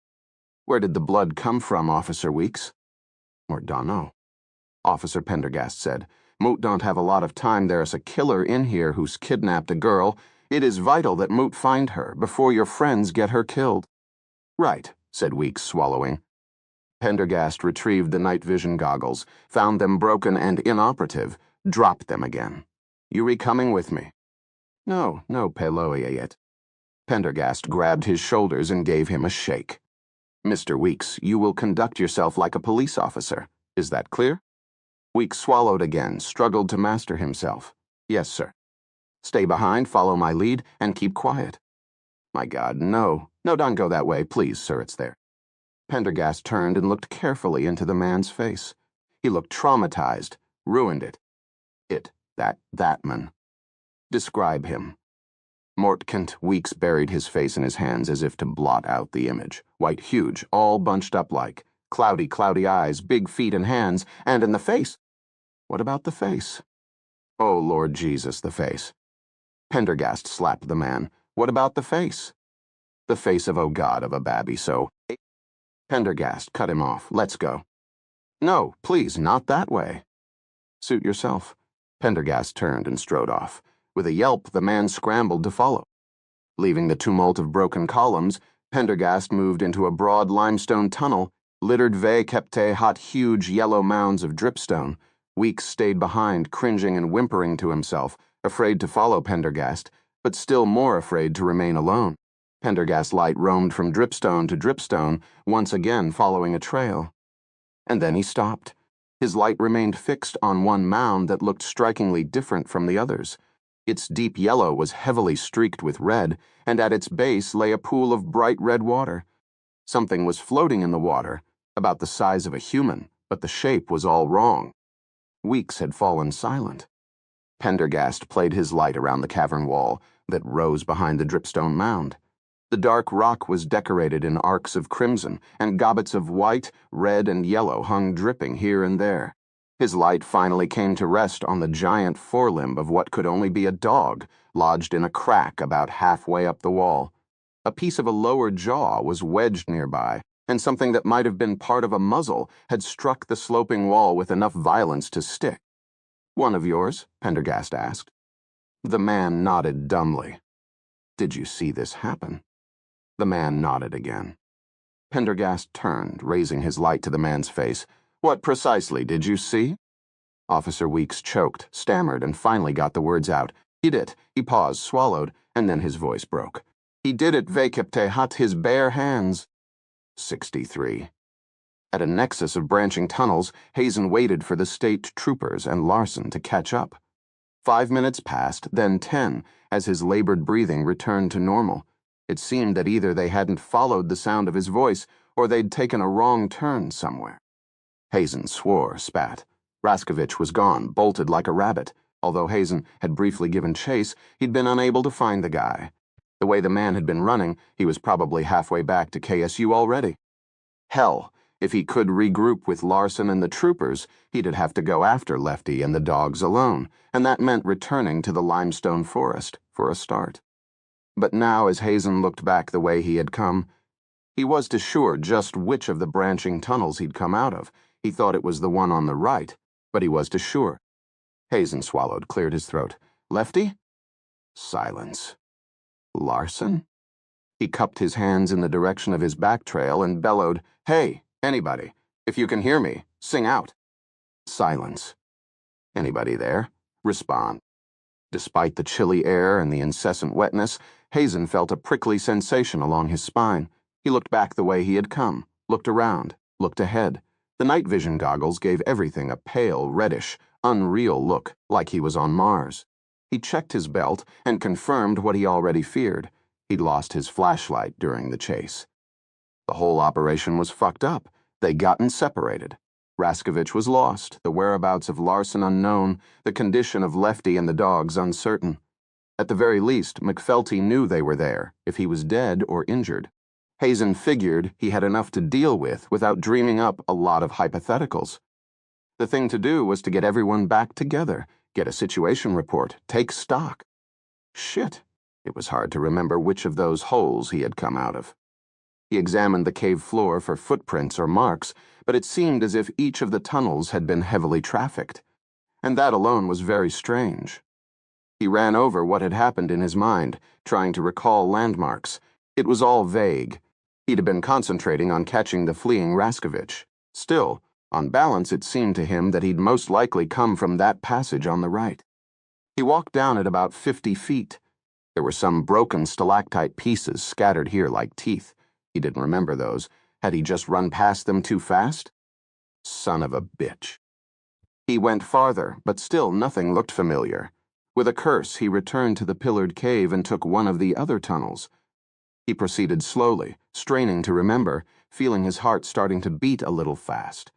"Where did the blood come from, Officer Weeks?" "Or dunno." Officer Pendergast said, "Moot don't have a lot of time. There's a killer in here who's kidnapped a girl. It is vital that Moot find her before your friends get her killed." "Right," said Weeks, swallowing. Pendergast retrieved the night vision goggles, found them broken and inoperative, dropped them again. "You coming with me?" "No, Peloia yet." Pendergast grabbed his shoulders and gave him a shake. "Mr. Weeks, you will conduct yourself like a police officer. Is that clear?" Weeks swallowed again, struggled to master himself. "Yes, sir." "Stay behind, follow my lead, and keep quiet." "My God, no. No, don't go that way, please, sir, it's there." Pendergast turned and looked carefully into the man's face. He looked traumatized, ruined it. That man. Describe him. Mortkent Weeks buried his face in his hands as if to blot out the image. White, huge, all bunched up like. Cloudy eyes, big feet and hands, and in the face. What about the face? Oh, Lord Jesus, the face. Pendergast slapped the man. What about the face? The face of, oh God, of a babby, so. Pendergast cut him off. Let's go. No, please, not that way. Suit yourself. Pendergast turned and strode off. With a yelp, the man scrambled to follow. Leaving the tumult of broken columns, Pendergast moved into a broad limestone tunnel, littered ve-kepte hot huge yellow mounds of dripstone. Weeks stayed behind, cringing and whimpering to himself, afraid to follow Pendergast, but still more afraid to remain alone. Pendergast's light roamed from dripstone to dripstone, once again following a trail. And then he stopped. His light remained fixed on one mound that looked strikingly different from the others. Its deep yellow was heavily streaked with red, and at its base lay a pool of bright red water. Something was floating in the water, about the size of a human, but the shape was all wrong. Weeks had fallen silent. Pendergast played his light around the cavern wall that rose behind the dripstone mound. The dark rock was decorated in arcs of crimson, and gobbets of white, red, and yellow hung dripping here and there. His light finally came to rest on the giant forelimb of what could only be a dog, lodged in a crack about halfway up the wall. A piece of a lower jaw was wedged nearby, and something that might have been part of a muzzle had struck the sloping wall with enough violence to stick. One of yours? Pendergast asked. The man nodded dumbly. Did you see this happen? The man nodded again. Pendergast turned, raising his light to the man's face. What precisely did you see? Officer Weeks choked, stammered, and finally got the words out. He did. He paused, swallowed, and then his voice broke. He did it, ve-kepte hat, his bare hands. 63. At a nexus of branching tunnels, Hazen waited for the state troopers and Larson to catch up. 5 minutes passed, then 10, as his labored breathing returned to normal. It seemed that either they hadn't followed the sound of his voice, or they'd taken a wrong turn somewhere. Hazen swore, spat. Raskovich was gone, bolted like a rabbit. Although Hazen had briefly given chase, he'd been unable to find the guy. The way the man had been running, he was probably halfway back to KSU already. Hell, if he could regroup with Larson and the troopers, he'd have to go after Lefty and the dogs alone, and that meant returning to the limestone forest for a start. But now, as Hazen looked back the way he had come, he was to sure just which of the branching tunnels he'd come out of. He thought it was the one on the right, but he was to sure. Hazen swallowed, cleared his throat. Lefty? Silence. Larson? He cupped his hands in the direction of his back trail and bellowed, Hey, anybody, if you can hear me, sing out. Silence. Anybody there? Respond. Despite the chilly air and the incessant wetness, Hazen felt a prickly sensation along his spine. He looked back the way he had come, looked around, looked ahead. The night vision goggles gave everything a pale, reddish, unreal look, like he was on Mars. He checked his belt and confirmed what he already feared. He'd lost his flashlight during the chase. The whole operation was fucked up. They'd gotten separated. Raskovich was lost, the whereabouts of Larson unknown, the condition of Lefty and the dogs uncertain. At the very least, McFelty knew they were there, if he was dead or injured. Hazen figured he had enough to deal with without dreaming up a lot of hypotheticals. The thing to do was to get everyone back together, get a situation report, take stock. Shit, it was hard to remember which of those holes he had come out of. He examined the cave floor for footprints or marks, but it seemed as if each of the tunnels had been heavily trafficked. And that alone was very strange. He ran over what had happened in his mind, trying to recall landmarks. It was all vague. He'd been concentrating on catching the fleeing Raskovich. Still, on balance, it seemed to him that he'd most likely come from that passage on the right. He walked down at about 50 feet. There were some broken stalactite pieces scattered here like teeth. He didn't remember those. Had he just run past them too fast? Son of a bitch. He went farther, but still nothing looked familiar. With a curse, he returned to the pillared cave and took one of the other tunnels. He proceeded slowly, straining to remember, feeling his heart starting to beat a little fast.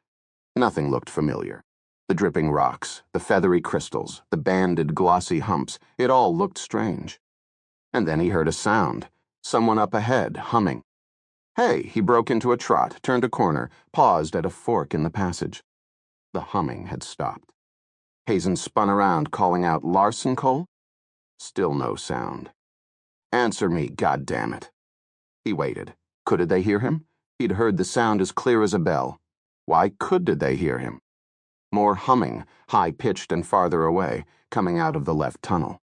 Nothing looked familiar. The dripping rocks, the feathery crystals, the banded, glossy humps, it all looked strange. And then he heard a sound. Someone up ahead, humming. Hey, he broke into a trot, turned a corner, paused at a fork in the passage. The humming had stopped. Hazen spun around, calling out, "Larson, Cole?" Still no sound. "Answer me, goddammit." He waited. Could they hear him? He'd heard the sound as clear as a bell. Why could they hear him? More humming, high-pitched and farther away, coming out of the left tunnel.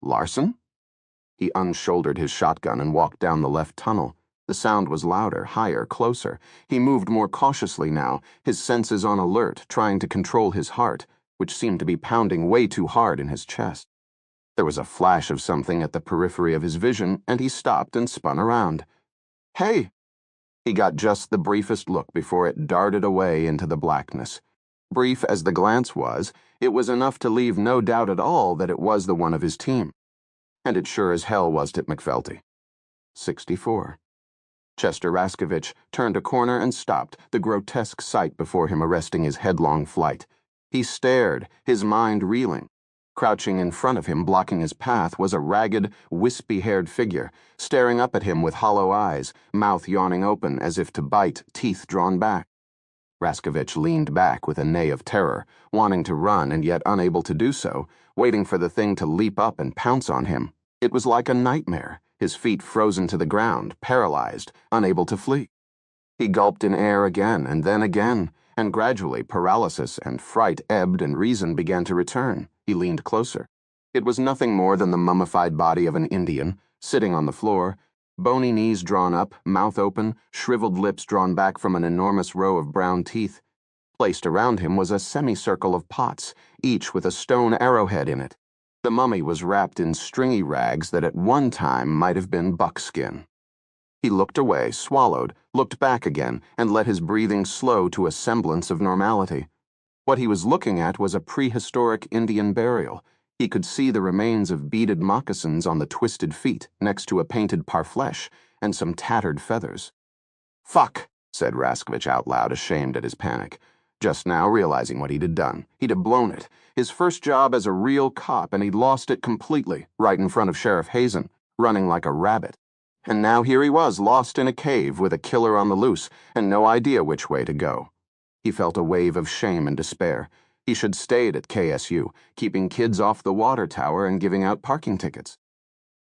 Larson? He unshouldered his shotgun and walked down the left tunnel. The sound was louder, higher, closer. He moved more cautiously now, his senses on alert, trying to control his heart, which seemed to be pounding way too hard in his chest. There was a flash of something at the periphery of his vision, and he stopped and spun around. "Hey!" He got just the briefest look before it darted away into the blackness. Brief as the glance was, it was enough to leave no doubt at all that it was the one of his team. And it sure as hell was to McFelty. 64. Chester Raskovich turned a corner and stopped, the grotesque sight before him arresting his headlong flight. He stared, his mind reeling. Crouching in front of him, blocking his path, was a ragged, wispy-haired figure, staring up at him with hollow eyes, mouth yawning open as if to bite, teeth drawn back. Raskovich leaned back with a neigh of terror, wanting to run and yet unable to do so, waiting for the thing to leap up and pounce on him. It was like a nightmare, his feet frozen to the ground, paralyzed, unable to flee. He gulped in air again, and gradually paralysis and fright ebbed and reason began to return. He leaned closer. It was nothing more than the mummified body of an Indian, sitting on the floor, bony knees drawn up, mouth open, shriveled lips drawn back from an enormous row of brown teeth. Placed around him was a semicircle of pots, each with a stone arrowhead in it. The mummy was wrapped in stringy rags that at one time might have been buckskin. He looked away, swallowed, looked back again, and let his breathing slow to a semblance of normality. What he was looking at was a prehistoric Indian burial. He could see the remains of beaded moccasins on the twisted feet next to a painted parfleche and some tattered feathers. "Fuck," said Raskovich out loud, ashamed at his panic. Just now realizing what he'd done. He'd have blown it. His first job as a real cop, and he'd lost it completely, right in front of Sheriff Hazen, running like a rabbit. And now here he was, lost in a cave with a killer on the loose, and no idea which way to go. He felt a wave of shame and despair. He should stayed at KSU, keeping kids off the water tower and giving out parking tickets.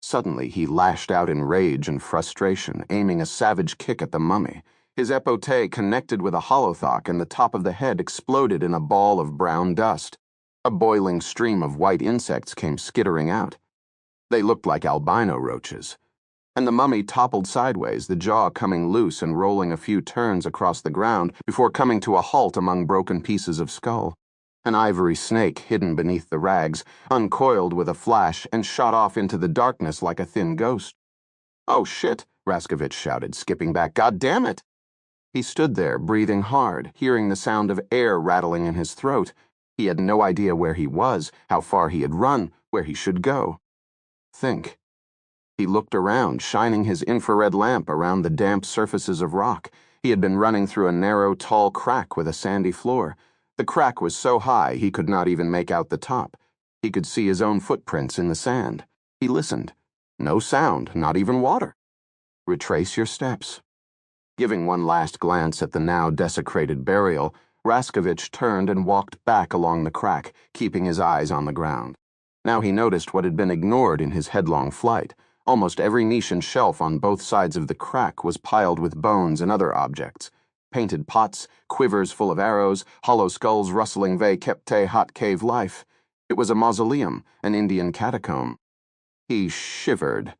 Suddenly, he lashed out in rage and frustration, aiming a savage kick at the mummy. His epaulette connected with a holothock, and the top of the head exploded in a ball of brown dust. A boiling stream of white insects came skittering out. They looked like albino roaches. And the mummy toppled sideways, the jaw coming loose and rolling a few turns across the ground before coming to a halt among broken pieces of skull. An ivory snake hidden beneath the rags, uncoiled with a flash and shot off into the darkness like a thin ghost. "Oh shit," Raskovich shouted, skipping back. "God damn it!" He stood there, breathing hard, hearing the sound of air rattling in his throat. He had no idea where he was, how far he had run, where he should go. Think. He looked around, shining his infrared lamp around the damp surfaces of rock. He had been running through a narrow, tall crack with a sandy floor. The crack was so high he could not even make out the top. He could see his own footprints in the sand. He listened. No sound, not even water. Retrace your steps. Giving one last glance at the now desecrated burial, Raskovich turned and walked back along the crack, keeping his eyes on the ground. Now he noticed what had been ignored in his headlong flight. Almost every niche and shelf on both sides of the crack was piled with bones and other objects. Painted pots, quivers full of arrows, hollow skulls rustling Ve-Kepte hot cave life. It was a mausoleum, an Indian catacomb. He shivered.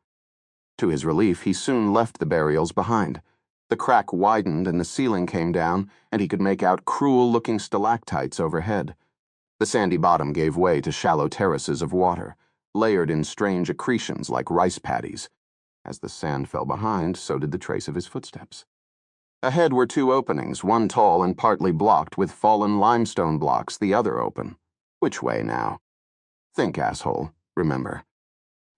To his relief, he soon left the burials behind. The crack widened and the ceiling came down, and he could make out cruel-looking stalactites overhead. The sandy bottom gave way to shallow terraces of water, layered in strange accretions like rice paddies. As the sand fell behind, so did the trace of his footsteps. Ahead were two openings, one tall and partly blocked with fallen limestone blocks, the other open. Which way now? Think, asshole. Remember.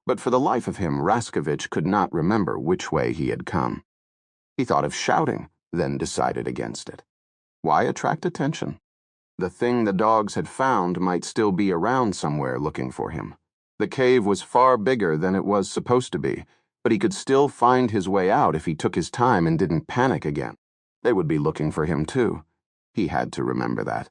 But for the life of him, Raskovich could not remember which way he had come. He thought of shouting. then decided against it. Why attract attention? The thing the dogs had found might still be around somewhere looking for him. The cave was far bigger than it was supposed to be, but he could still find his way out if he took his time and didn't panic again. They would be looking for him too. He had to remember that.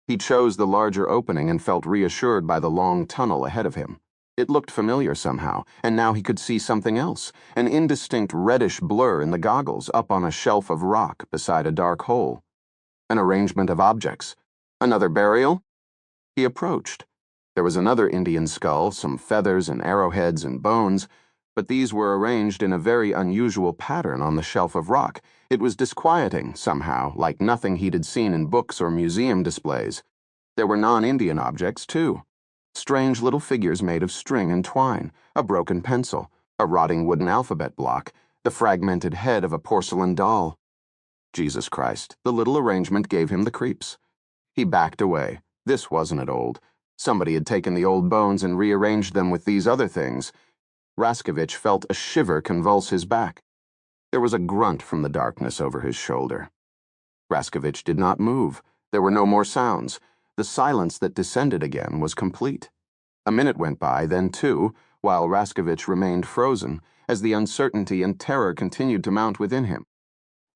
He chose the larger opening and felt reassured by the long tunnel ahead of him. It looked familiar somehow, and now he could see something else, an indistinct reddish blur in the goggles up on a shelf of rock beside a dark hole. An arrangement of objects. Another burial? He approached. There was another Indian skull, some feathers and arrowheads and bones, but these were arranged in a very unusual pattern on the shelf of rock. It was disquieting, somehow, like nothing he'd had seen in books or museum displays. There were non-Indian objects, too. Strange little figures made of string and twine, a broken pencil, a rotting wooden alphabet block, the fragmented head of a porcelain doll. Jesus Christ, the little arrangement gave him the creeps. He backed away. This wasn't it, old. Somebody had taken the old bones and rearranged them with these other things. Raskovich felt a shiver convulse his back. There was a grunt from the darkness over his shoulder. Raskovich did not move. There were no more sounds. The silence that descended again was complete. A minute went by, then two, while Raskovich remained frozen, as the uncertainty and terror continued to mount within him.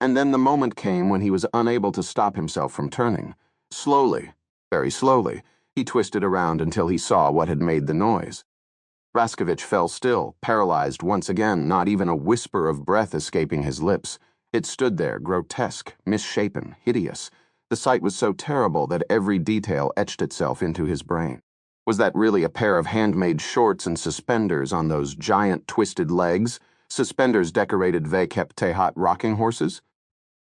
And then the moment came when he was unable to stop himself from turning. Slowly, very slowly, he twisted around until he saw what had made the noise. Raskovich fell still, paralyzed once again, not even a whisper of breath escaping his lips. It stood there, grotesque, misshapen, hideous. The sight was so terrible that every detail etched itself into his brain. Was that really a pair of handmade shorts and suspenders on those giant twisted legs? Suspenders decorated Tehat rocking horses?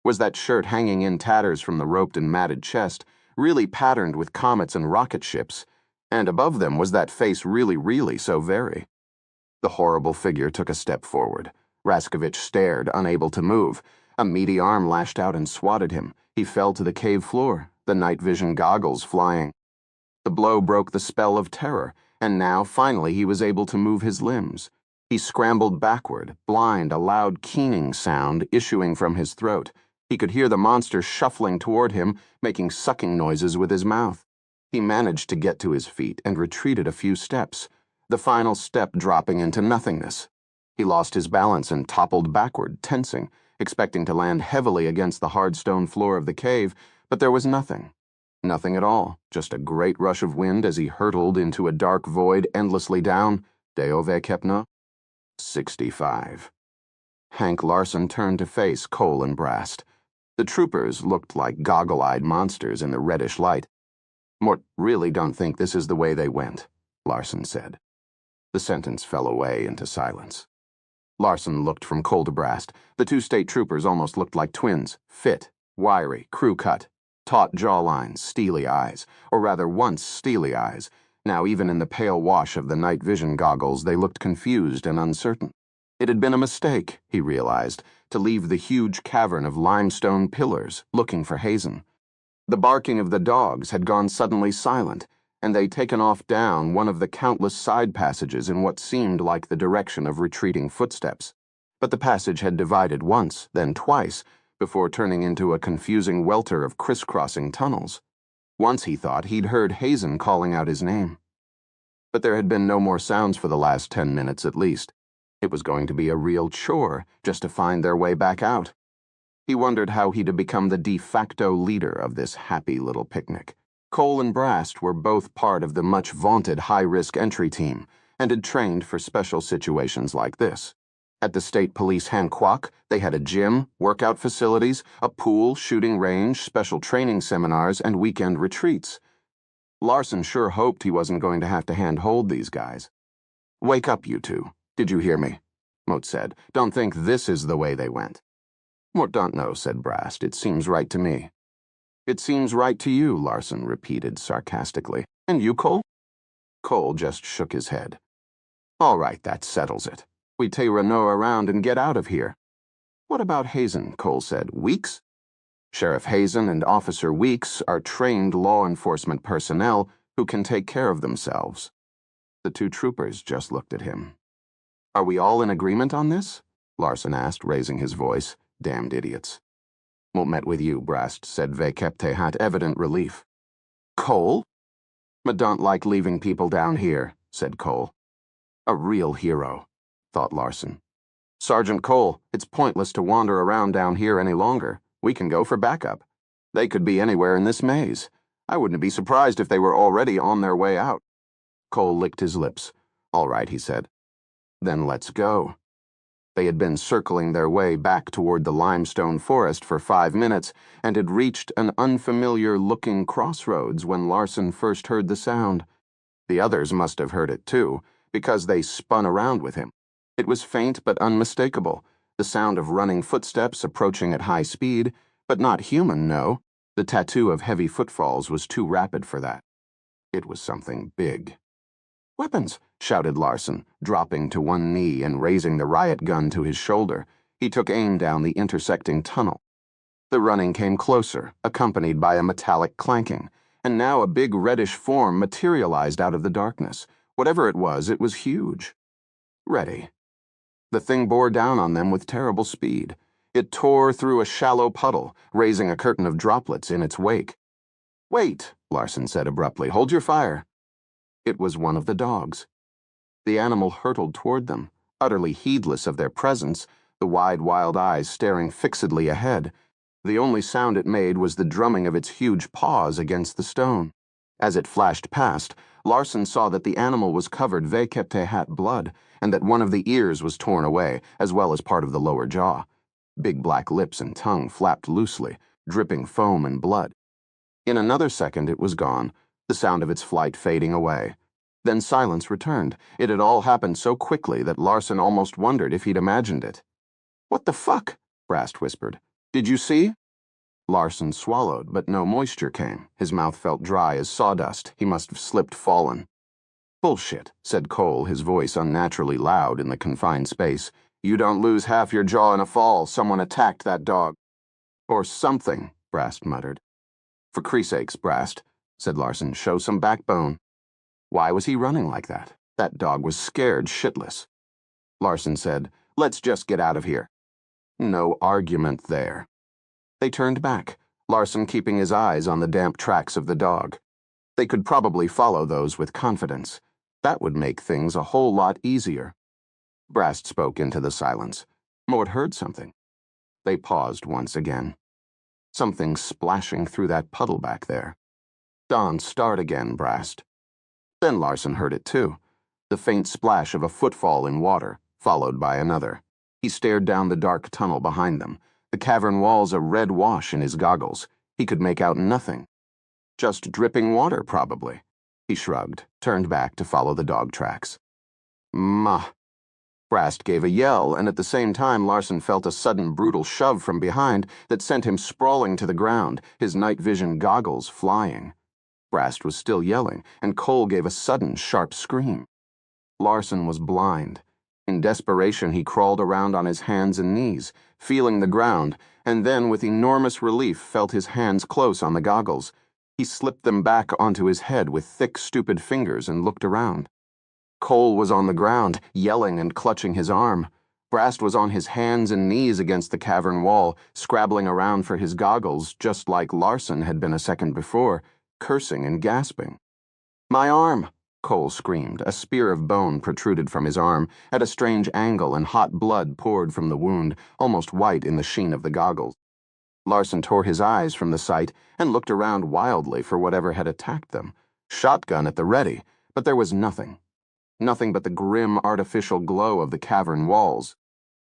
Was that shirt hanging in tatters from the roped and matted chest really patterned with comets and rocket ships? And above them was that face really so very? The horrible figure took a step forward. Raskovich stared, unable to move. A meaty arm lashed out and swatted him. He fell to the cave floor, the night vision goggles flying. The blow broke the spell of terror, and now, finally, he was able to move his limbs. He scrambled backward, blind, a loud keening sound issuing from his throat. He could hear the monster shuffling toward him, making sucking noises with his mouth. He managed to get to his feet and retreated a few steps, the final step dropping into nothingness. He lost his balance and toppled backward, tensing, expecting to land heavily against the hard stone floor of the cave, but there was nothing. Nothing at all, just a great rush of wind as he hurtled into a dark void endlessly down. Deo ve Kepna? 65. Hank Larson turned to face Cole and Brast. The troopers looked like goggle-eyed monsters in the reddish light. Mort, really don't think this is the way they went, Larson said. The sentence fell away into silence. Larson looked from Cole to Brast. The two state troopers almost looked like twins, fit, wiry, crew-cut, taut jawlines, steely eyes, or rather once steely eyes. Now, even in the pale wash of the night vision goggles, they looked confused and uncertain. It had been a mistake, he realized, to leave the huge cavern of limestone pillars, looking for Hazen. The barking of the dogs had gone suddenly silent, and they'd taken off down one of the countless side passages in what seemed like the direction of retreating footsteps. But the passage had divided once, then twice, before turning into a confusing welter of crisscrossing tunnels. Once he thought he'd heard Hazen calling out his name. But there had been no more sounds for the last 10 minutes at least. It was going to be a real chore just to find their way back out. He wondered how he'd have become the de facto leader of this happy little picnic. Cole and Brast were both part of the much-vaunted high-risk entry team and had trained for special situations like this. At the state police Hancock, they had a gym, workout facilities, a pool, shooting range, special training seminars, and weekend retreats. Larson sure hoped he wasn't going to have to hand-hold these guys. "Wake up, you two. Did you hear me?" Moat said. "Don't think this is the way they went." "Mort don't know," said Brast. "It seems right to me." "It seems right to you," Larson repeated sarcastically. "And you, Cole?" Cole just shook his head. "All right, that settles it. We take Renault around and get out of here." "What about Hazen?" Cole said. "Weeks?" "Sheriff Hazen and Officer Weeks are trained law enforcement personnel who can take care of themselves." The two troopers just looked at him. "Are we all in agreement on this?" Larson asked, raising his voice. Damned idiots. Won't met with you, Brast said Vekeptehat, evident relief. Cole? "I don't like leaving people down here," said Cole. A real hero, thought Larson. "Sergeant Cole, it's pointless to wander around down here any longer. We can go for backup. They could be anywhere in this maze. I wouldn't be surprised if they were already on their way out." Cole licked his lips. "All right," he said. "Then let's go." They had been circling their way back toward the limestone forest for 5 minutes and had reached an unfamiliar-looking crossroads when Larson first heard the sound. The others must have heard it too, because they spun around with him. It was faint but unmistakable, the sound of running footsteps approaching at high speed, but not human, no. The tattoo of heavy footfalls was too rapid for that. It was something big. "Weapons!" shouted Larson, dropping to one knee and raising the riot gun to his shoulder. He took aim down the intersecting tunnel. The running came closer, accompanied by a metallic clanking, and now a big reddish form materialized out of the darkness. Whatever it was huge. Ready. The thing bore down on them with terrible speed. It tore through a shallow puddle, raising a curtain of droplets in its wake. "Wait," Larson said abruptly. "Hold your fire." It was one of the dogs. The animal hurtled toward them, utterly heedless of their presence, the wide, wild eyes staring fixedly ahead. The only sound it made was the drumming of its huge paws against the stone. As it flashed past, Larson saw that the animal was covered Vekeptehat blood, and that one of the ears was torn away, as well as part of the lower jaw. Big black lips and tongue flapped loosely, dripping foam and blood. In another second it was gone, the sound of its flight fading away. Then silence returned. It had all happened so quickly that Larson almost wondered if he'd imagined it. "What the fuck?" Brast whispered. "Did you see?" Larson swallowed, but no moisture came. His mouth felt dry as sawdust. He must have slipped fallen. "Bullshit," said Cole, his voice unnaturally loud in the confined space. "You don't lose half your jaw in a fall. Someone attacked that dog." "Or something," Brast muttered. "For creeksakes, Brast," said Larson, "show some backbone." Why was he running like that? That dog was scared shitless. Larson said, "Let's just get out of here." No argument there. They turned back, Larson keeping his eyes on the damp tracks of the dog. They could probably follow those with confidence. That would make things a whole lot easier. Brast spoke into the silence. Maud heard something. They paused once again. Something splashing through that puddle back there. "Don, start again, Brast." Then Larson heard it too. The faint splash of a footfall in water, followed by another. He stared down the dark tunnel behind them, the cavern walls a red wash in his goggles. He could make out nothing. Just dripping water, probably. He shrugged, turned back to follow the dog tracks. "Ma." Brast gave a yell, and at the same time Larson felt a sudden brutal shove from behind that sent him sprawling to the ground, his night vision goggles flying. Brast was still yelling, and Cole gave a sudden, sharp scream. Larson was blind. In desperation, he crawled around on his hands and knees, feeling the ground, and then, with enormous relief, felt his hands close on the goggles. He slipped them back onto his head with thick, stupid fingers and looked around. Cole was on the ground, yelling and clutching his arm. Brast was on his hands and knees against the cavern wall, scrabbling around for his goggles, just like Larson had been a second before, cursing and gasping. "My arm!" Cole screamed. A spear of bone protruded from his arm, at a strange angle, and hot blood poured from the wound, almost white in the sheen of the goggles. Larson tore his eyes from the sight and looked around wildly for whatever had attacked them. Shotgun at the ready, but there was nothing. Nothing but the grim artificial glow of the cavern walls.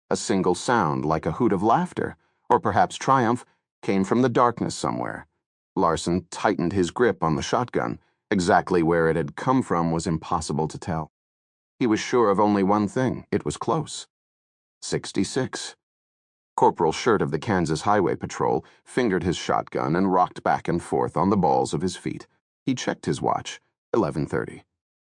A single sound, like a hoot of laughter, or perhaps triumph, came from the darkness somewhere. Larson tightened his grip on the shotgun. Exactly where it had come from was impossible to tell. He was sure of only one thing: it was close. 66. Corporal Shirt of the Kansas Highway Patrol fingered his shotgun and rocked back and forth on the balls of his feet. He checked his watch. 11:30.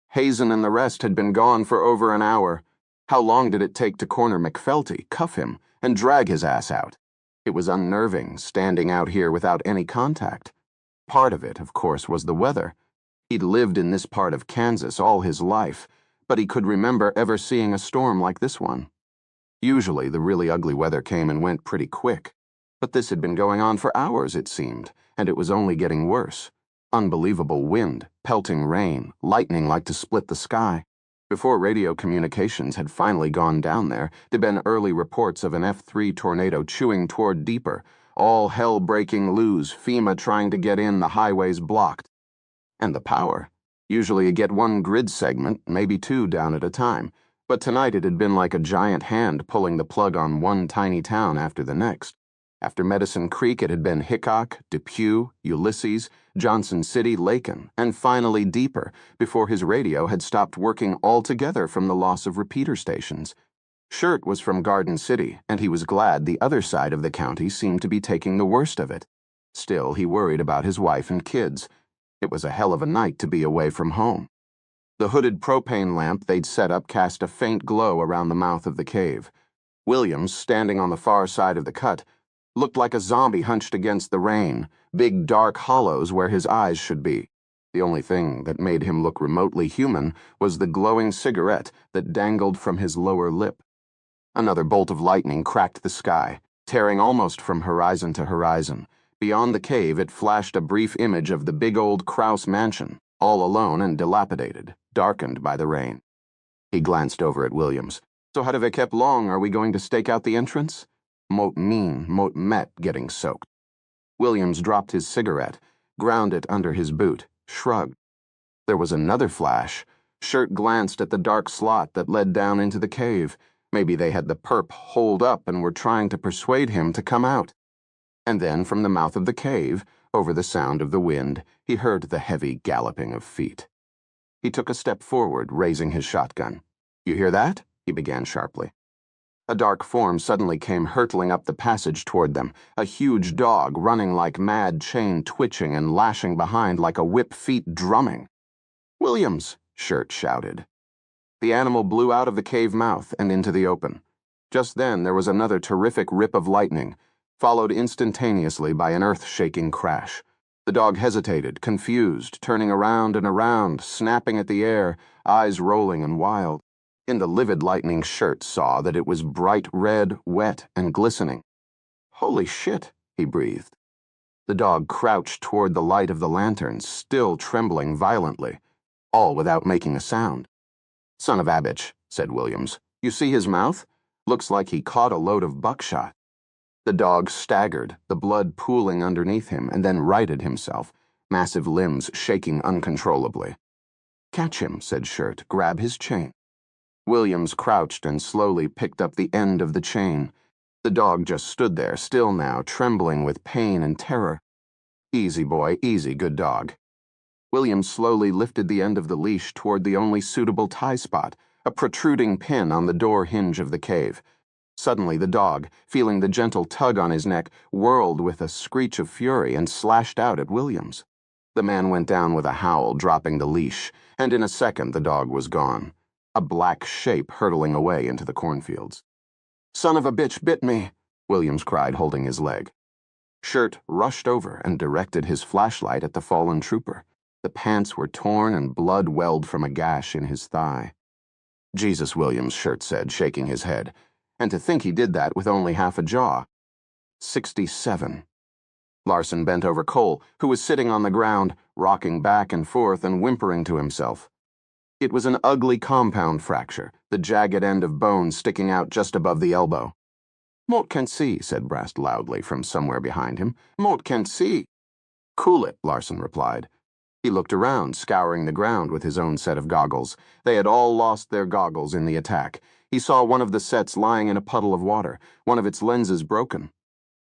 Hazen and the rest had been gone for over an hour. How long did it take to corner McFelty, cuff him, and drag his ass out? It was unnerving, standing out here without any contact. Part of it, of course, was the weather. He'd lived in this part of Kansas all his life, but he could remember ever seeing a storm like this one. Usually, the really ugly weather came and went pretty quick. But this had been going on for hours, it seemed, and it was only getting worse. Unbelievable wind, pelting rain, lightning like to split the sky. Before radio communications had finally gone down there'd been early reports of an F3 tornado chewing toward deeper, all hell breaking loose, FEMA trying to get in, the highways blocked. And the power. Usually you get one grid segment, maybe two down at a time, but tonight it had been like a giant hand pulling the plug on one tiny town after the next. After Medicine Creek, it had been Hickok, Depew, Ulysses, Johnson City, Lakin, and finally Deeper, before his radio had stopped working altogether from the loss of repeater stations. Shirt was from Garden City, and he was glad the other side of the county seemed to be taking the worst of it. Still, he worried about his wife and kids. It was a hell of a night to be away from home. The hooded propane lamp they'd set up cast a faint glow around the mouth of the cave. Williams, standing on the far side of the cut, looked like a zombie hunched against the rain, big dark hollows where his eyes should be. The only thing that made him look remotely human was the glowing cigarette that dangled from his lower lip. Another bolt of lightning cracked the sky, tearing almost from horizon to horizon. Beyond the cave, it flashed a brief image of the big old Kraus mansion, all alone and dilapidated, darkened by the rain. He glanced over at Williams. "So how have kept long? Are we going to stake out the entrance?" Mote met getting soaked. Williams dropped his cigarette, ground it under his boot, shrugged. There was another flash. Shirt glanced at the dark slot that led down into the cave. Maybe they had the perp holed up and were trying to persuade him to come out. And then from the mouth of the cave, over the sound of the wind, he heard the heavy galloping of feet. He took a step forward, raising his shotgun. "You hear that?" he began sharply. A dark form suddenly came hurtling up the passage toward them, a huge dog running like mad, chain twitching and lashing behind like a whip feet drumming. "Williams!" Shirt shouted. The animal blew out of the cave mouth and into the open. Just then there was another terrific rip of lightning, followed instantaneously by an earth-shaking crash. The dog hesitated, confused, turning around and around, snapping at the air, eyes rolling and wild. In the livid lightning, Shirt saw that it was bright red, wet, and glistening. "Holy shit," he breathed. The dog crouched toward the light of the lantern, still trembling violently, all without making a sound. "Son of a bitch," said Williams. "You see his mouth? Looks like he caught a load of buckshot." The dog staggered, the blood pooling underneath him, and then righted himself, massive limbs shaking uncontrollably. "Catch him," said Shirt. "Grab his chain." Williams crouched and slowly picked up the end of the chain. The dog just stood there, still now, trembling with pain and terror. "Easy, boy, easy, good dog." Williams slowly lifted the end of the leash toward the only suitable tie spot, a protruding pin on the door hinge of the cave. Suddenly the dog, feeling the gentle tug on his neck, whirled with a screech of fury and slashed out at Williams. The man went down with a howl, dropping the leash, and in a second the dog was gone, a black shape hurtling away into the cornfields. "Son of a bitch bit me," Williams cried, holding his leg. Shirt rushed over and directed his flashlight at the fallen trooper. The pants were torn and blood welled from a gash in his thigh. "Jesus, Williams," Shirt said, shaking his head. "And to think he did that with only half a jaw." 67. Larson bent over Cole, who was sitting on the ground, rocking back and forth and whimpering to himself. It was an ugly compound fracture, the jagged end of bone sticking out just above the elbow. "Mote can't see," said Brast loudly from somewhere behind him. "Mote can't see." "Cool it," Larson replied. He looked around, scouring the ground with his own set of goggles. They had all lost their goggles in the attack. He saw one of the sets lying in a puddle of water, one of its lenses broken.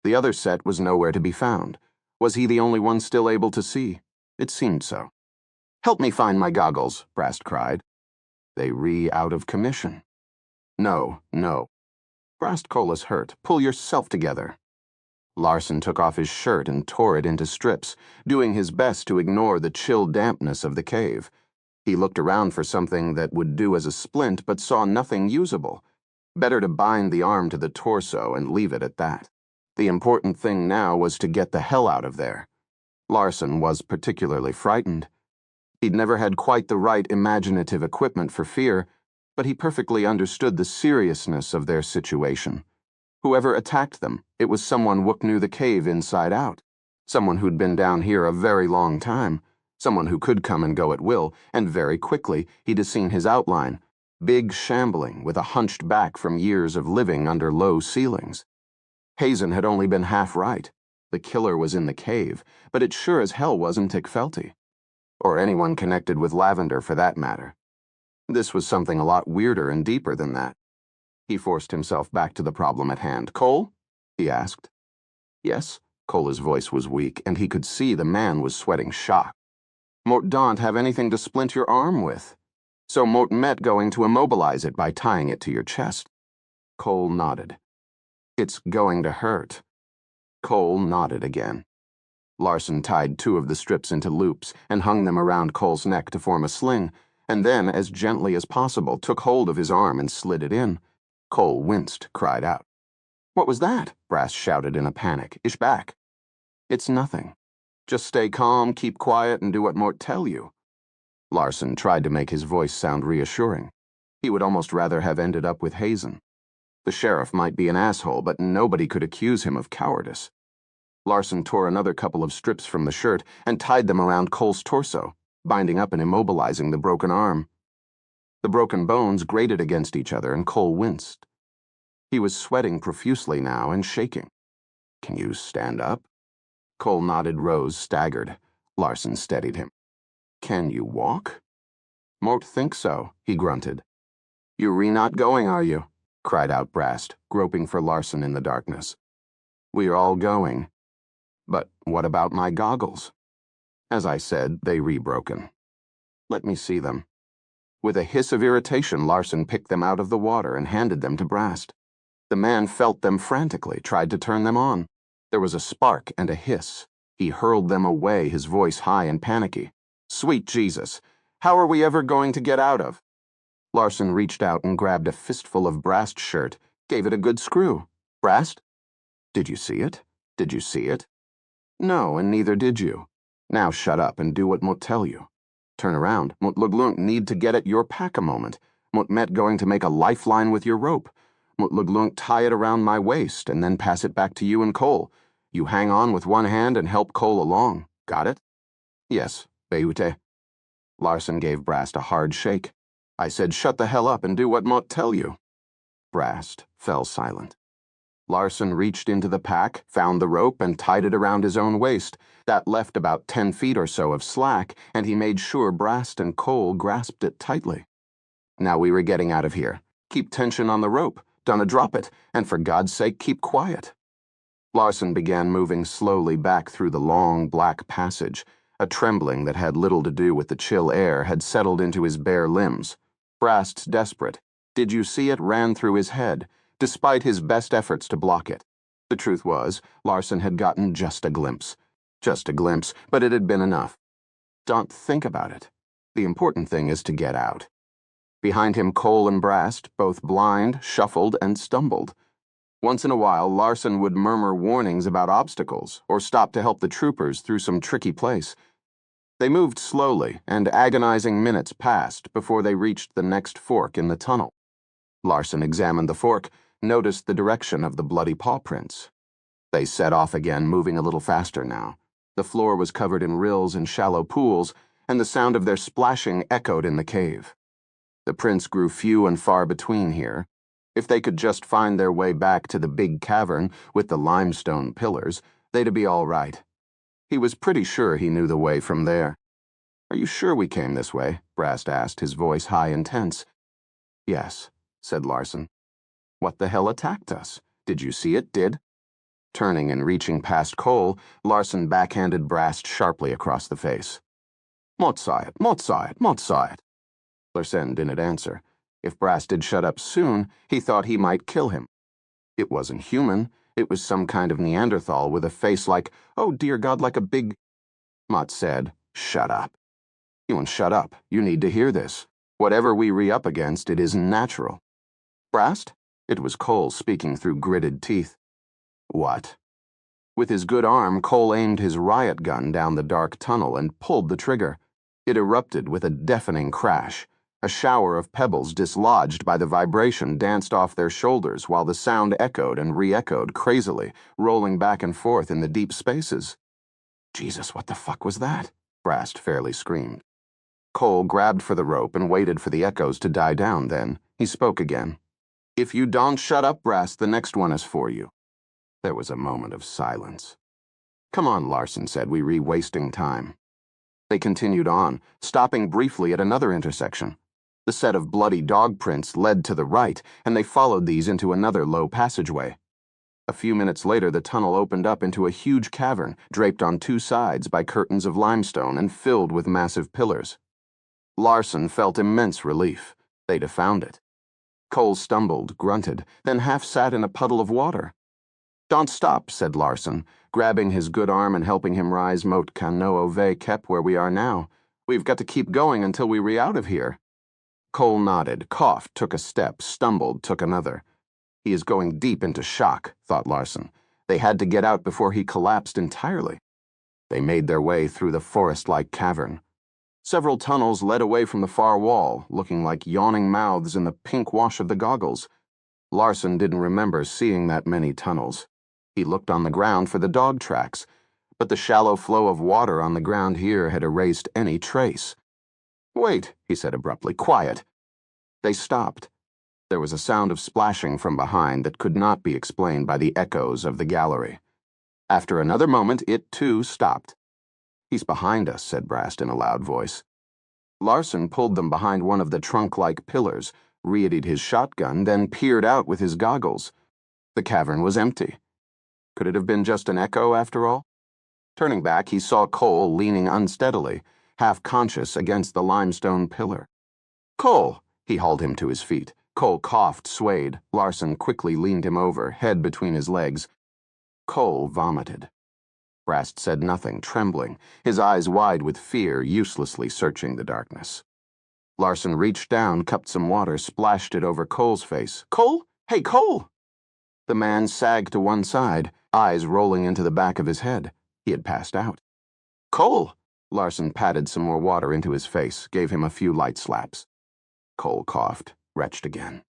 The other set was nowhere to be found. Was he the only one still able to see? It seemed so. "Help me find my goggles," Brast cried. "They out of commission." "No. Brast Colas hurt. Pull yourself together." Larson took off his shirt and tore it into strips, doing his best to ignore the chill dampness of the cave. He looked around for something that would do as a splint, but saw nothing usable. Better to bind the arm to the torso and leave it at that. The important thing now was to get the hell out of there. Larson was particularly frightened. He'd never had quite the right imaginative equipment for fear, but he perfectly understood the seriousness of their situation. Whoever attacked them, it was someone Wook knew the cave inside out. Someone who'd been down here a very long time. Someone who could come and go at will, and very quickly he'd have seen his outline. Big, shambling, with a hunched back from years of living under low ceilings. Hazen had only been half right. The killer was in the cave, but it sure as hell wasn't Tickfelty. Or anyone connected with Lavender, for that matter. This was something a lot weirder and deeper than that. He forced himself back to the problem at hand. "Cole?" he asked. "Yes?" Cole's voice was weak, and he could see the man was sweating shock. "Mort don't have anything to splint your arm with. So Mort met going to immobilize it by tying it to your chest." Cole nodded. "It's going to hurt." Cole nodded again. Larson tied 2 of the strips into loops and hung them around Cole's neck to form a sling, and then, as gently as possible, took hold of his arm and slid it in. Cole winced, cried out. "What was that?" Brass shouted in a panic. "Ish back." "It's nothing. Just stay calm, keep quiet, and do what Mort tell you." Larson tried to make his voice sound reassuring. He would almost rather have ended up with Hazen. The sheriff might be an asshole, but nobody could accuse him of cowardice. Larson tore another couple of strips from the shirt and tied them around Cole's torso, binding up and immobilizing the broken arm. The broken bones grated against each other, and Cole winced. He was sweating profusely now and shaking. "Can you stand up?" Cole nodded, rose, staggered. Larson steadied him. "Can you walk?" "Mort think so," he grunted. "You not going, are you?" cried out Brast, groping for Larson in the darkness. "We're all going. But what about my goggles?" As I said, they rebroken. "Let me see them." With a hiss of irritation, Larson picked them out of the water and handed them to Brast. The man felt them frantically, tried to turn them on. There was a spark and a hiss. He hurled them away, his voice high and panicky. "Sweet Jesus, how are we ever going to get out of?" Larson reached out and grabbed a fistful of Brast's shirt, gave it a good screw. "Brast? Did you see it? Did you see it?" "No, and neither did you. Now shut up and do what Mot tell you. Turn around. Mot Luglunk need to get at your pack a moment. Mot met going to make a lifeline with your rope. Mot Luglunk tie it around my waist and then pass it back to you and Cole. You hang on with one hand and help Cole along. Got it?" "Yes, Beute." Larson gave Brast a hard shake. "I said shut the hell up and do what Mot tell you." Brast fell silent. Larson reached into the pack, found the rope, and tied it around his own waist. That left about 10 feet or so of slack, and he made sure Brast and Cole grasped it tightly. Now we were getting out of here. Keep tension on the rope. Don't drop it, and for God's sake, keep quiet. Larson began moving slowly back through the long, black passage. A trembling that had little to do with the chill air had settled into his bare limbs. Brast's desperate "Did you see it?" ran through his head, despite his best efforts to block it. The truth was, Larson had gotten just a glimpse. Just a glimpse, but it had been enough. Don't think about it. The important thing is to get out. Behind him, Cole and Brast, both blind, shuffled and stumbled. Once in a while, Larson would murmur warnings about obstacles or stop to help the troopers through some tricky place. They moved slowly, and agonizing minutes passed before they reached the next fork in the tunnel. Larson examined the fork, noticed the direction of the bloody paw prints. They set off again, moving a little faster now. The floor was covered in rills and shallow pools, and the sound of their splashing echoed in the cave. The prints grew few and far between here. If they could just find their way back to the big cavern with the limestone pillars, they'd be all right. He was pretty sure he knew the way from there. "Are you sure we came this way?" Brast asked, his voice high and tense. "Yes," said Larson. "What the hell attacked us? Did you see it, did?" Turning and reaching past Cole, Larson backhanded Brast sharply across the face. "Mot saw it, Mot saw it, Mot saw it." Larsen didn't answer. If Brast did shut up soon, he thought he might kill him. It wasn't human. It was some kind of Neanderthal with a face like, oh dear God, like a big... Mott said, "Shut up." "You won't shut up. You need to hear this. Whatever we re-up against, it isn't natural." "Brast?" It was Cole speaking through gritted teeth. "What?" With his good arm, Cole aimed his riot gun down the dark tunnel and pulled the trigger. It erupted with a deafening crash. A shower of pebbles dislodged by the vibration danced off their shoulders while the sound echoed and re-echoed crazily, rolling back and forth in the deep spaces. Jesus, what the fuck was that? Brast fairly screamed. Cole grabbed for the rope and waited for the echoes to die down. Then he spoke again. If you don't shut up, Brast, the next one is for you. There was a moment of silence. Come on, Larson said, we're wasting time. They continued on, stopping briefly at another intersection. The set of bloody dog prints led to the right, and they followed these into another low passageway. A few minutes later, the tunnel opened up into a huge cavern, draped on two sides by curtains of limestone and filled with massive pillars. Larson felt immense relief. They'd have found it. Cole stumbled, grunted, then half sat in a puddle of water. Don't stop, said Larson, grabbing his good arm and helping him rise. Mot can no ove kep where we are now. We've got to keep going until we're out of here. Cole nodded, coughed, took a step, stumbled, took another. He is going deep into shock, thought Larson. They had to get out before he collapsed entirely. They made their way through the forest-like cavern. Several tunnels led away from the far wall, looking like yawning mouths in the pink wash of the goggles. Larson didn't remember seeing that many tunnels. He looked on the ground for the dog tracks, but the shallow flow of water on the ground here had erased any trace. Wait, he said abruptly. Quiet. They stopped. There was a sound of splashing from behind that could not be explained by the echoes of the gallery. After another moment, it too stopped. He's behind us, said Brast in a loud voice. Larson pulled them behind one of the trunk-like pillars, readied his shotgun, then peered out with his goggles. The cavern was empty. Could it have been just an echo, after all? Turning back, he saw Cole leaning unsteadily, half-conscious against the limestone pillar. Cole! He hauled him to his feet. Cole coughed, swayed. Larson quickly leaned him over, head between his legs. Cole vomited. Brast said nothing, trembling, his eyes wide with fear, uselessly searching the darkness. Larson reached down, cupped some water, splashed it over Cole's face. Cole? Hey, Cole! The man sagged to one side, eyes rolling into the back of his head. He had passed out. Cole! Larson patted some more water into his face, gave him a few light slaps. Cole coughed, retched again.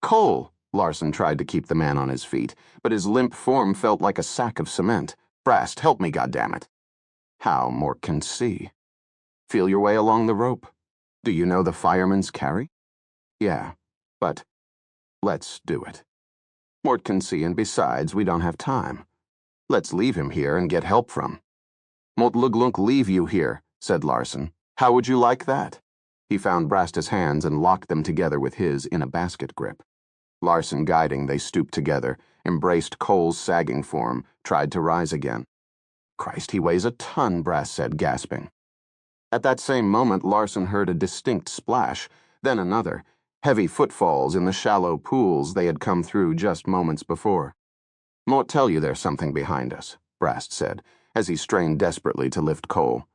Cole! Larson tried to keep the man on his feet, but his limp form felt like a sack of cement. Brast, help me, goddammit. How, Mort can see. Feel your way along the rope. Do you know the fireman's carry? Yeah, but let's do it. Mort can see, and besides, we don't have time. Let's leave him here and get help from. Mot luglunk leave you here, said Larson. How would you like that? He found Brast's hands and locked them together with his in a basket grip. Larson guiding, they stooped together, embraced Cole's sagging form, tried to rise again. Christ, he weighs a ton, Brast said, gasping. At that same moment, Larson heard a distinct splash, then another, heavy footfalls in the shallow pools they had come through just moments before. Mort tell you there's something behind us, Brast said, as he strained desperately to lift Cole.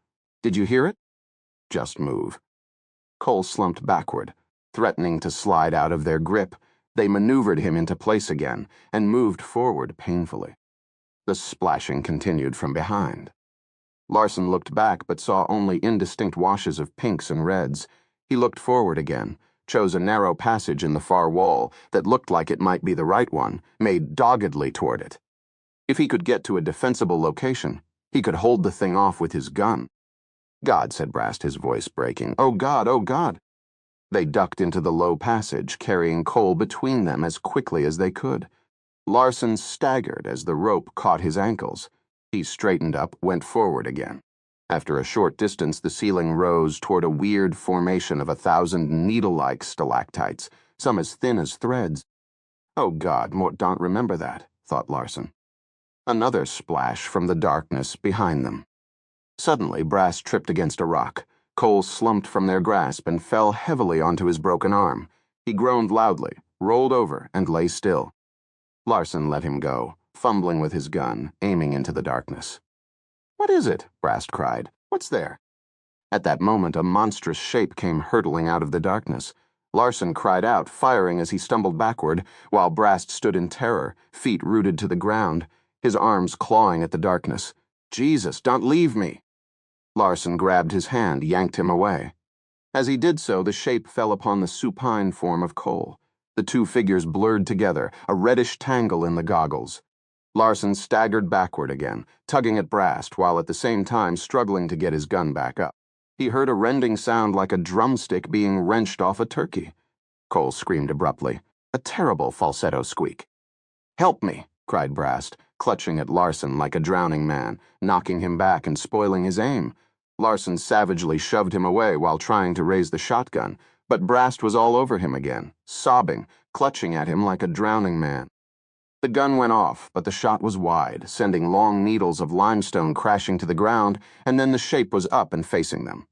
Did you hear it? Just move. Cole slumped backward, threatening to slide out of their grip. They maneuvered him into place again and moved forward painfully. The splashing continued from behind. Larson looked back but saw only indistinct washes of pinks and reds. He looked forward again, chose a narrow passage in the far wall that looked like it might be the right one, made doggedly toward it. If he could get to a defensible location, he could hold the thing off with his gun. God, said Brast, his voice breaking. Oh, God, oh, God. They ducked into the low passage, carrying Cole between them as quickly as they could. Larson staggered as the rope caught his ankles. He straightened up, went forward again. After a short distance, the ceiling rose toward a weird formation of 1,000 needle-like stalactites, some as thin as threads. Oh, God, Mort don't remember that, thought Larson. Another splash from the darkness behind them. Suddenly, Brast tripped against a rock. Cole slumped from their grasp and fell heavily onto his broken arm. He groaned loudly, rolled over, and lay still. Larson let him go, fumbling with his gun, aiming into the darkness. What is it? Brast cried. What's there? At that moment, a monstrous shape came hurtling out of the darkness. Larson cried out, firing as he stumbled backward, while Brast stood in terror, feet rooted to the ground, his arms clawing at the darkness. Jesus, don't leave me! Larson grabbed his hand, yanked him away. As he did so, the shape fell upon the supine form of Cole. The two figures blurred together, a reddish tangle in the goggles. Larson staggered backward again, tugging at Brast while at the same time struggling to get his gun back up. He heard a rending sound like a drumstick being wrenched off a turkey. Cole screamed abruptly, a terrible falsetto squeak. "Help me!" cried Brast, clutching at Larson like a drowning man, knocking him back and spoiling his aim. Larson savagely shoved him away while trying to raise the shotgun, but Brast was all over him again, sobbing, clutching at him like a drowning man. The gun went off, but the shot was wide, sending long needles of limestone crashing to the ground, and then the shape was up and facing them.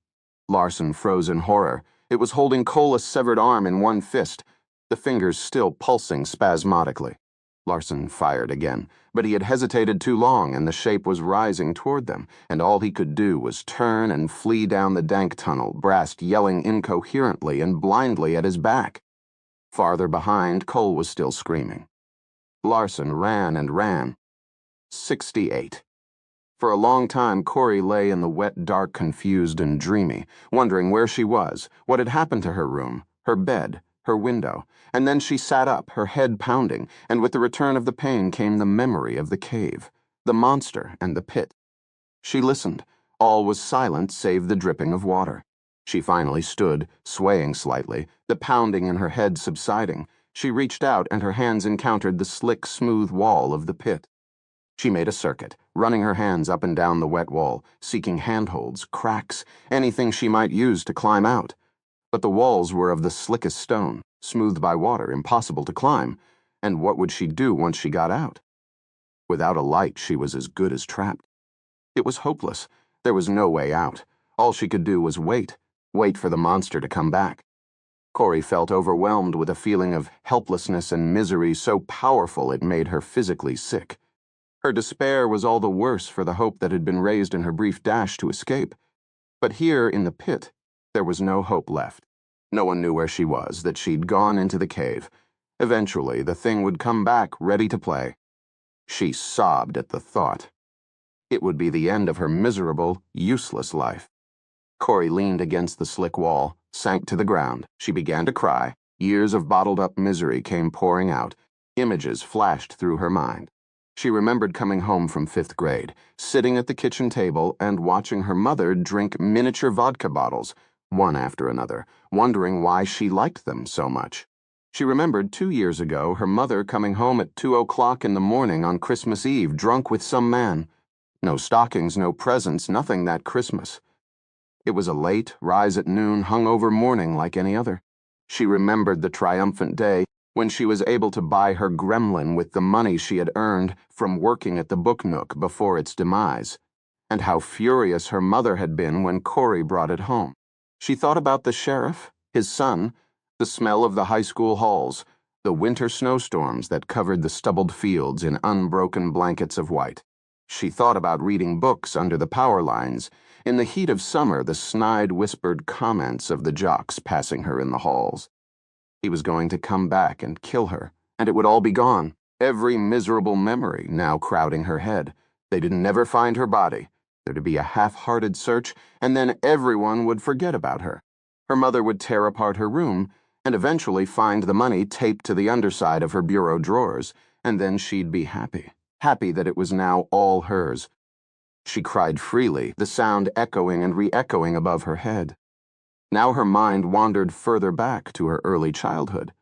Larson froze in horror. It was holding Cole's severed arm in one fist, the fingers still pulsing spasmodically. Larson fired again, but he had hesitated too long, and the shape was rising toward them, and all he could do was turn and flee down the dank tunnel, Brast yelling incoherently and blindly at his back. Farther behind, Cole was still screaming. Larson ran and ran. 68. For a long time, Corey lay in the wet dark, confused and dreamy, wondering where she was, what had happened to her room, her bed, her window, and then she sat up, her head pounding, and with the return of the pain came the memory of the cave, the monster and the pit. She listened. All was silent save the dripping of water. She finally stood, swaying slightly, the pounding in her head subsiding. She reached out and her hands encountered the slick, smooth wall of the pit. She made a circuit, running her hands up and down the wet wall, seeking handholds, cracks, anything she might use to climb out. But the walls were of the slickest stone, smoothed by water, impossible to climb, and what would she do once she got out? Without a light, she was as good as trapped. It was hopeless. There was no way out. All she could do was wait for the monster to come back. Corey felt overwhelmed with a feeling of helplessness and misery so powerful it made her physically sick. Her despair was all the worse for the hope that had been raised in her brief dash to escape. But here in the pit, there was no hope left. No one knew where she was, that she'd gone into the cave. Eventually, the thing would come back ready to play. She sobbed at the thought. It would be the end of her miserable, useless life. Corey leaned against the slick wall, sank to the ground. She began to cry. Years of bottled-up misery came pouring out. Images flashed through her mind. She remembered coming home from 5th grade, sitting at the kitchen table and watching her mother drink miniature vodka bottles, one after another, wondering why she liked them so much. She remembered 2 years ago her mother coming home at 2:00 in the morning on Christmas Eve, drunk with some man. No stockings, no presents, nothing that Christmas. It was a late, rise-at-noon, hungover morning like any other. She remembered the triumphant day when she was able to buy her gremlin with the money she had earned from working at the Book Nook before its demise, and how furious her mother had been when Corey brought it home. She thought about the sheriff, his son, the smell of the high school halls, the winter snowstorms that covered the stubbled fields in unbroken blankets of white. She thought about reading books under the power lines, in the heat of summer, the snide whispered comments of the jocks passing her in the halls. He was going to come back and kill her, and it would all be gone, every miserable memory now crowding her head. They'd never find her body. There'd be a half-hearted search, and then everyone would forget about her. Her mother would tear apart her room, and eventually find the money taped to the underside of her bureau drawers, and then she'd be happy that it was now all hers. She cried freely, the sound echoing and re-echoing above her head. Now her mind wandered further back to her early childhood.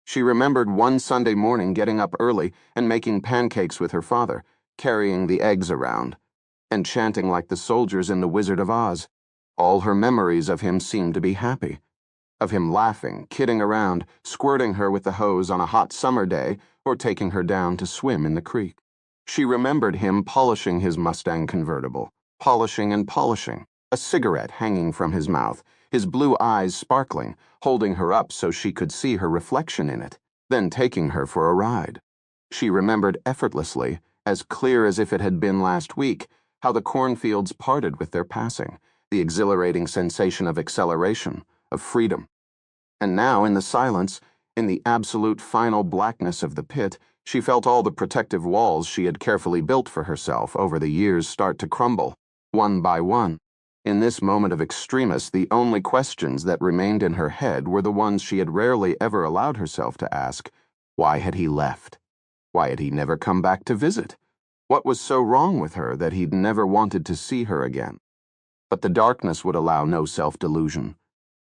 She remembered one Sunday morning getting up early and making pancakes with her father, carrying the eggs around, and chanting like the soldiers in The Wizard of Oz. All her memories of him seemed to be happy, of him laughing, kidding around, squirting her with the hose on a hot summer day, or taking her down to swim in the creek. She remembered him polishing his Mustang convertible, polishing and polishing, a cigarette hanging from his mouth, his blue eyes sparkling, holding her up so she could see her reflection in it, then taking her for a ride. She remembered effortlessly, as clear as if it had been last week, how the cornfields parted with their passing, the exhilarating sensation of acceleration, of freedom. And now, in the silence, in the absolute final blackness of the pit, she felt all the protective walls she had carefully built for herself over the years start to crumble, one by one. In this moment of extremis, the only questions that remained in her head were the ones she had rarely ever allowed herself to ask. Why had he left? Why had he never come back to visit? What was so wrong with her that he'd never wanted to see her again? But the darkness would allow no self-delusion.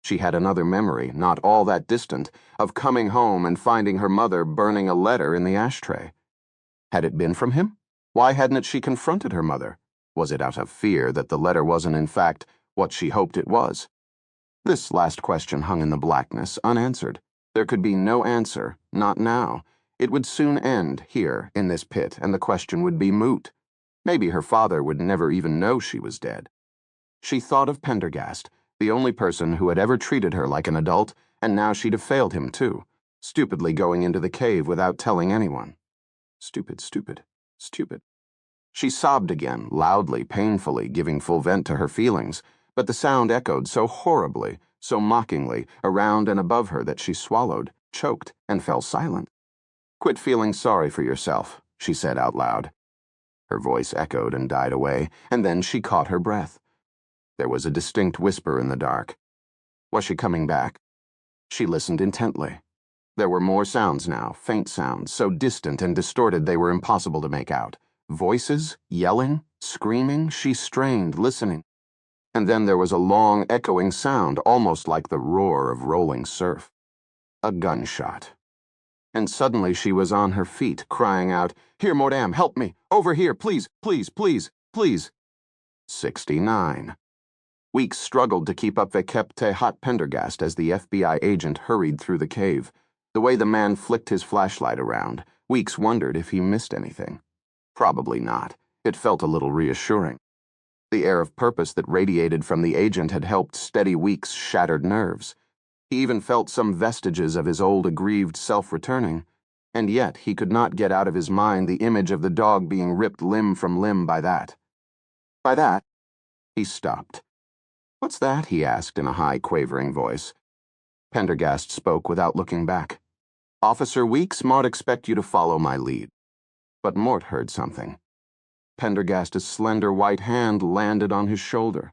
She had another memory, not all that distant, of coming home and finding her mother burning a letter in the ashtray. Had it been from him? Why hadn't she confronted her mother? Was it out of fear that the letter wasn't, in fact, what she hoped it was? This last question hung in the blackness, unanswered. There could be no answer, not now. It would soon end, here, in this pit, and the question would be moot. Maybe her father would never even know she was dead. She thought of Pendergast, the only person who had ever treated her like an adult, and now she'd have failed him, too, stupidly going into the cave without telling anyone. Stupid, stupid, stupid. She sobbed again, loudly, painfully, giving full vent to her feelings, but the sound echoed so horribly, so mockingly, around and above her that she swallowed, choked, and fell silent. "Quit feeling sorry for yourself," she said out loud. Her voice echoed and died away, and then she caught her breath. There was a distinct whisper in the dark. Was she coming back? She listened intently. There were more sounds now, faint sounds, so distant and distorted they were impossible to make out. Voices, yelling, screaming, she strained, listening. And then there was a long, echoing sound, almost like the roar of rolling surf. A gunshot. And suddenly she was on her feet, crying out, "Here, Madame, help me! Over here, please, please, please, please!" 69. Weeks struggled to keep up Vekepte Hot Pendergast as the FBI agent hurried through the cave. The way the man flicked his flashlight around, Weeks wondered if he missed anything. Probably not. It felt a little reassuring. The air of purpose that radiated from the agent had helped steady Weeks' shattered nerves. He even felt some vestiges of his old aggrieved self returning, and yet he could not get out of his mind the image of the dog being ripped limb from limb by that. By that, he stopped. "What's that?" he asked in a high, quavering voice. Pendergast spoke without looking back. "Officer Weeks, Maud expect you to follow my lead." But Mort heard something. Pendergast's slender white hand landed on his shoulder.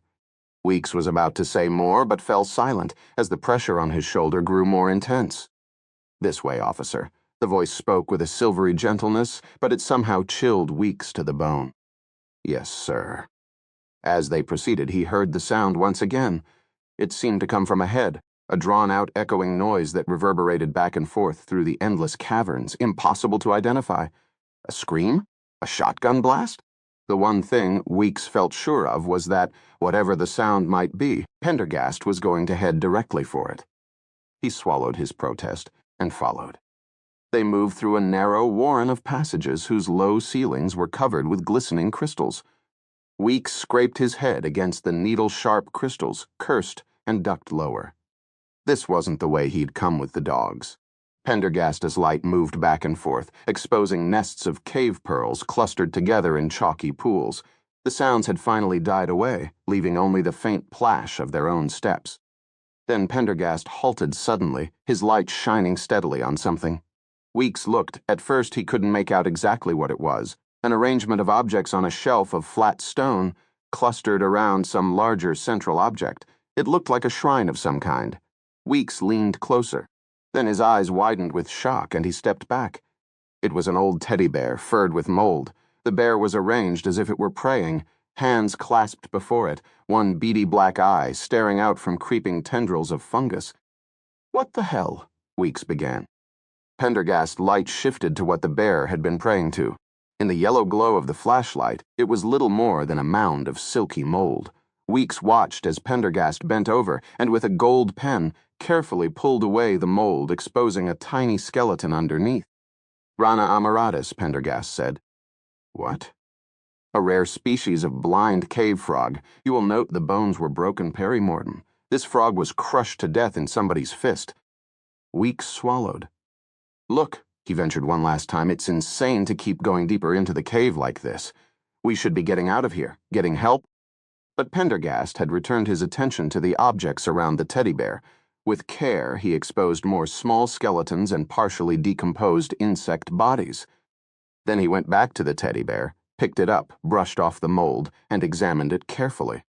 Weeks was about to say more, but fell silent as the pressure on his shoulder grew more intense. "This way, officer." The voice spoke with a silvery gentleness, but it somehow chilled Weeks to the bone. "Yes, sir." As they proceeded, he heard the sound once again. It seemed to come from ahead, a drawn-out, echoing noise that reverberated back and forth through the endless caverns, impossible to identify. A scream? A shotgun blast? The one thing Weeks felt sure of was that, whatever the sound might be, Pendergast was going to head directly for it. He swallowed his protest and followed. They moved through a narrow warren of passages whose low ceilings were covered with glistening crystals. Weeks scraped his head against the needle-sharp crystals, cursed, and ducked lower. This wasn't the way he'd come with the dogs. Pendergast's light moved back and forth, exposing nests of cave pearls clustered together in chalky pools. The sounds had finally died away, leaving only the faint plash of their own steps. Then Pendergast halted suddenly, his light shining steadily on something. Weeks looked. At first he couldn't make out exactly what it was. An arrangement of objects on a shelf of flat stone, clustered around some larger central object. It looked like a shrine of some kind. Weeks leaned closer. Then his eyes widened with shock, and he stepped back. It was an old teddy bear, furred with mold. The bear was arranged as if it were praying, hands clasped before it, one beady black eye staring out from creeping tendrils of fungus. "What the hell?" Weeks began. Pendergast's light shifted to what the bear had been praying to. In the yellow glow of the flashlight, it was little more than a mound of silky mold. Weeks watched as Pendergast bent over and, with a gold pen, carefully pulled away the mold, exposing a tiny skeleton underneath. "Rana amaratus," Pendergast said. "What?" "A rare species of blind cave frog. You will note the bones were broken perimortem. This frog was crushed to death in somebody's fist." Weeks swallowed. "Look," he ventured one last time, "it's insane to keep going deeper into the cave like this. We should be getting out of here, getting help." But Pendergast had returned his attention to the objects around the teddy bear. With care, he exposed more small skeletons and partially decomposed insect bodies. Then he went back to the teddy bear, picked it up, brushed off the mold, and examined it carefully.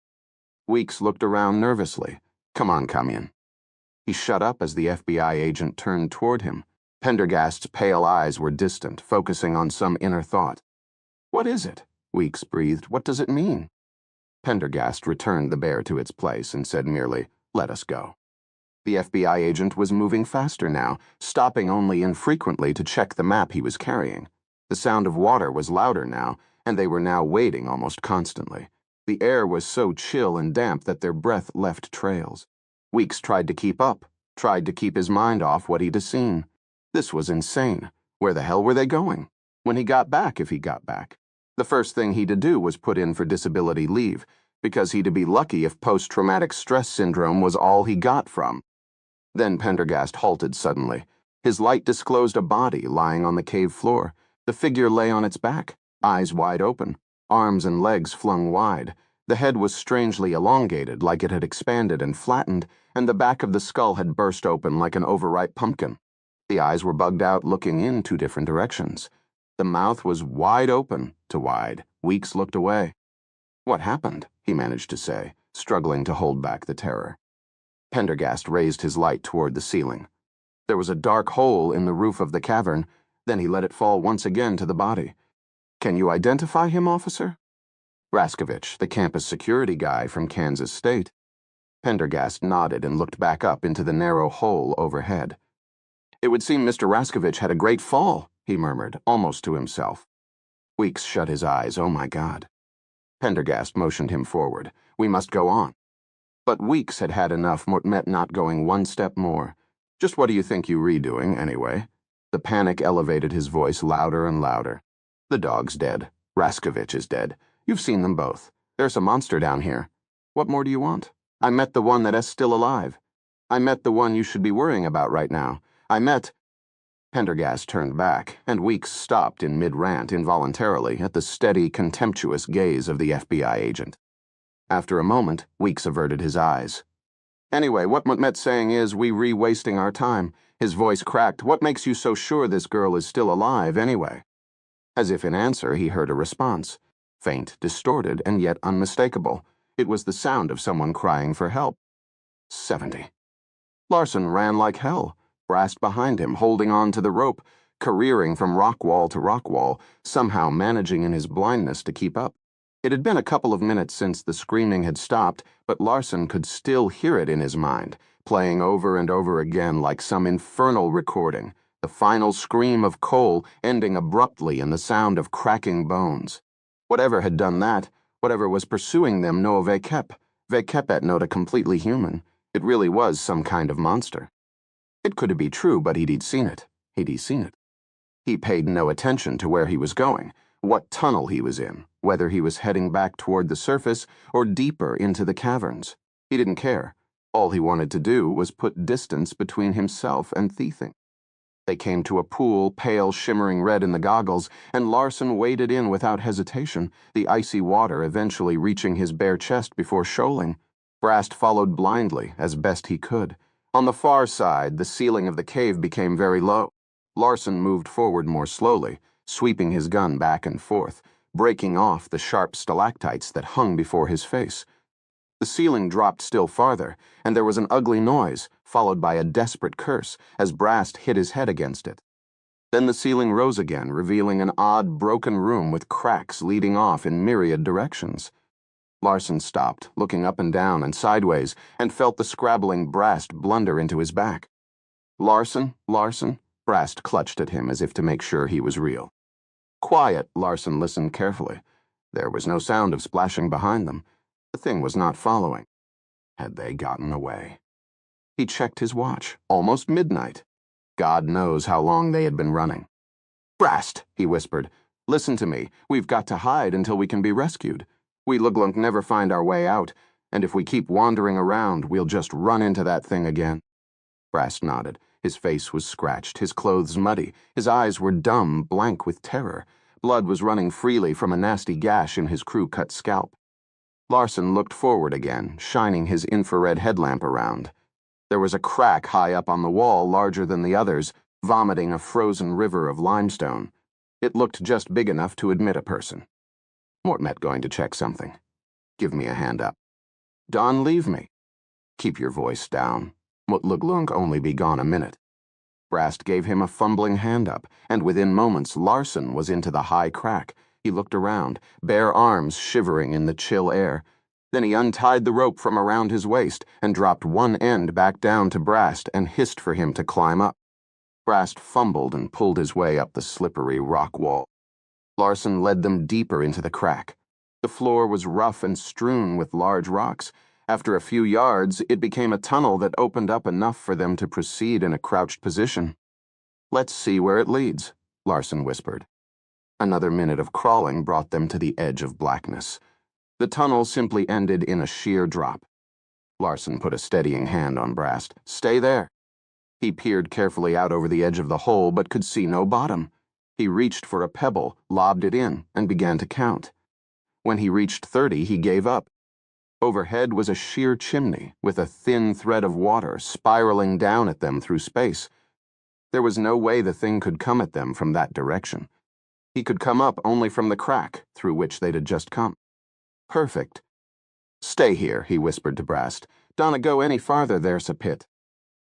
Weeks looked around nervously. Come on, come in. He shut up as the FBI agent turned toward him. Pendergast's pale eyes were distant, focusing on some inner thought. What is it? Weeks breathed. What does it mean? Pendergast returned the bear to its place and said merely, "Let us go." The FBI agent was moving faster now, stopping only infrequently to check the map he was carrying. The sound of water was louder now, and they were now wading almost constantly. The air was so chill and damp that their breath left trails. Weeks tried to keep up, tried to keep his mind off what he'd seen. This was insane. Where the hell were they going? When he got back, if he got back. The first thing he'd do was put in for disability leave, because he'd be lucky if post-traumatic stress syndrome was all he got from. Then Pendergast halted suddenly. His light disclosed a body lying on the cave floor. The figure lay on its back, eyes wide open, arms and legs flung wide. The head was strangely elongated, like it had expanded and flattened, and the back of the skull had burst open like an overripe pumpkin. The eyes were bugged out, looking in 2 different directions. The mouth was wide open to wide. Weeks looked away. "What happened?" he managed to say, struggling to hold back the terror. Pendergast raised his light toward the ceiling. There was a dark hole in the roof of the cavern, then he let it fall once again to the body. "Can you identify him, officer?" Raskovich, the campus security guy from Kansas State. Pendergast nodded and looked back up into the narrow hole overhead. "It would seem Mr. Raskovich had a great fall," he murmured, almost to himself. Weeks shut his eyes. Oh my God. Pendergast motioned him forward. "We must go on." But Weeks had had enough, Mortmet not going one step more. "Just what do you think you redoing, anyway?" The panic elevated his voice louder and louder. "The dog's dead. Raskovich is dead. You've seen them both. There's a monster down here. What more do you want? I met the one that's still alive. I met the one you should be worrying about right now. I met—" Pendergast turned back, and Weeks stopped in mid-rant involuntarily at the steady, contemptuous gaze of the FBI agent. After a moment, Weeks averted his eyes. "Anyway, what Mortmet's saying is we wasting our time." His voice cracked. "What makes you so sure this girl is still alive, anyway?" As if in answer, he heard a response. Faint, distorted, and yet unmistakable. It was the sound of someone crying for help. 70. Larson ran like hell, Brast behind him, holding on to the rope, careering from rock wall to rock wall, somehow managing in his blindness to keep up. It had been a couple of minutes since the screaming had stopped, but Larson could still hear it in his mind, playing over and over again like some infernal recording, the final scream of Cole ending abruptly in the sound of cracking bones. Whatever had done that, whatever was pursuing them, no vekep not completely human. It really was some kind of monster. It could be true, but he'd seen it. He'd seen it. He paid no attention to where he was going, what tunnel he was in, whether he was heading back toward the surface or deeper into the caverns. He didn't care. All he wanted to do was put distance between himself and thieving. They came to a pool, pale shimmering red in the goggles, and Larson waded in without hesitation, the icy water eventually reaching his bare chest before shoaling. Brast followed blindly, as best he could. On the far side, the ceiling of the cave became very low. Larson moved forward more slowly, sweeping his gun back and forth, breaking off the sharp stalactites that hung before his face. The ceiling dropped still farther, and there was an ugly noise, followed by a desperate curse, as Brast hit his head against it. Then the ceiling rose again, revealing an odd, broken room with cracks leading off in myriad directions. Larson stopped, looking up and down and sideways, and felt the scrabbling Brast blunder into his back. "Larson, Larson?" Brast clutched at him as if to make sure he was real. "Quiet," Larson listened carefully. There was no sound of splashing behind them. The thing was not following. Had they gotten away? He checked his watch. Almost midnight. God knows how long they had been running. "Brast," he whispered. "Listen to me. We've got to hide until we can be rescued. We Luglunk never find our way out, and if we keep wandering around, we'll just run into that thing again." Brast nodded. His face was scratched, his clothes muddy, his eyes were dumb, blank with terror. Blood was running freely from a nasty gash in his crew-cut scalp. Larson looked forward again, shining his infrared headlamp around. There was a crack high up on the wall, larger than the others, vomiting a frozen river of limestone. It looked just big enough to admit a person. Mortmet going to check something. Give me a hand up. Don, leave me. Keep your voice down. Mutlughlunk only be gone a minute. Brast gave him a fumbling hand up, and within moments Larson was into the high crack. He looked around, bare arms shivering in the chill air. Then he untied the rope from around his waist and dropped one end back down to Brast and hissed for him to climb up. Brast fumbled and pulled his way up the slippery rock wall. Larson led them deeper into the crack. The floor was rough and strewn with large rocks. After a few yards, it became a tunnel that opened up enough for them to proceed in a crouched position. "Let's see where it leads," Larson whispered. Another minute of crawling brought them to the edge of blackness. The tunnel simply ended in a sheer drop. Larson put a steadying hand on Brast. "Stay there." He peered carefully out over the edge of the hole but could see no bottom. He reached for a pebble, lobbed it in, and began to count. When he reached 30, he gave up. Overhead was a sheer chimney with a thin thread of water spiraling down at them through space. There was no way the thing could come at them from that direction. He could come up only from the crack through which they'd had just come. Perfect. "Stay here," he whispered to Brast. "Donna go any farther, there's a pit."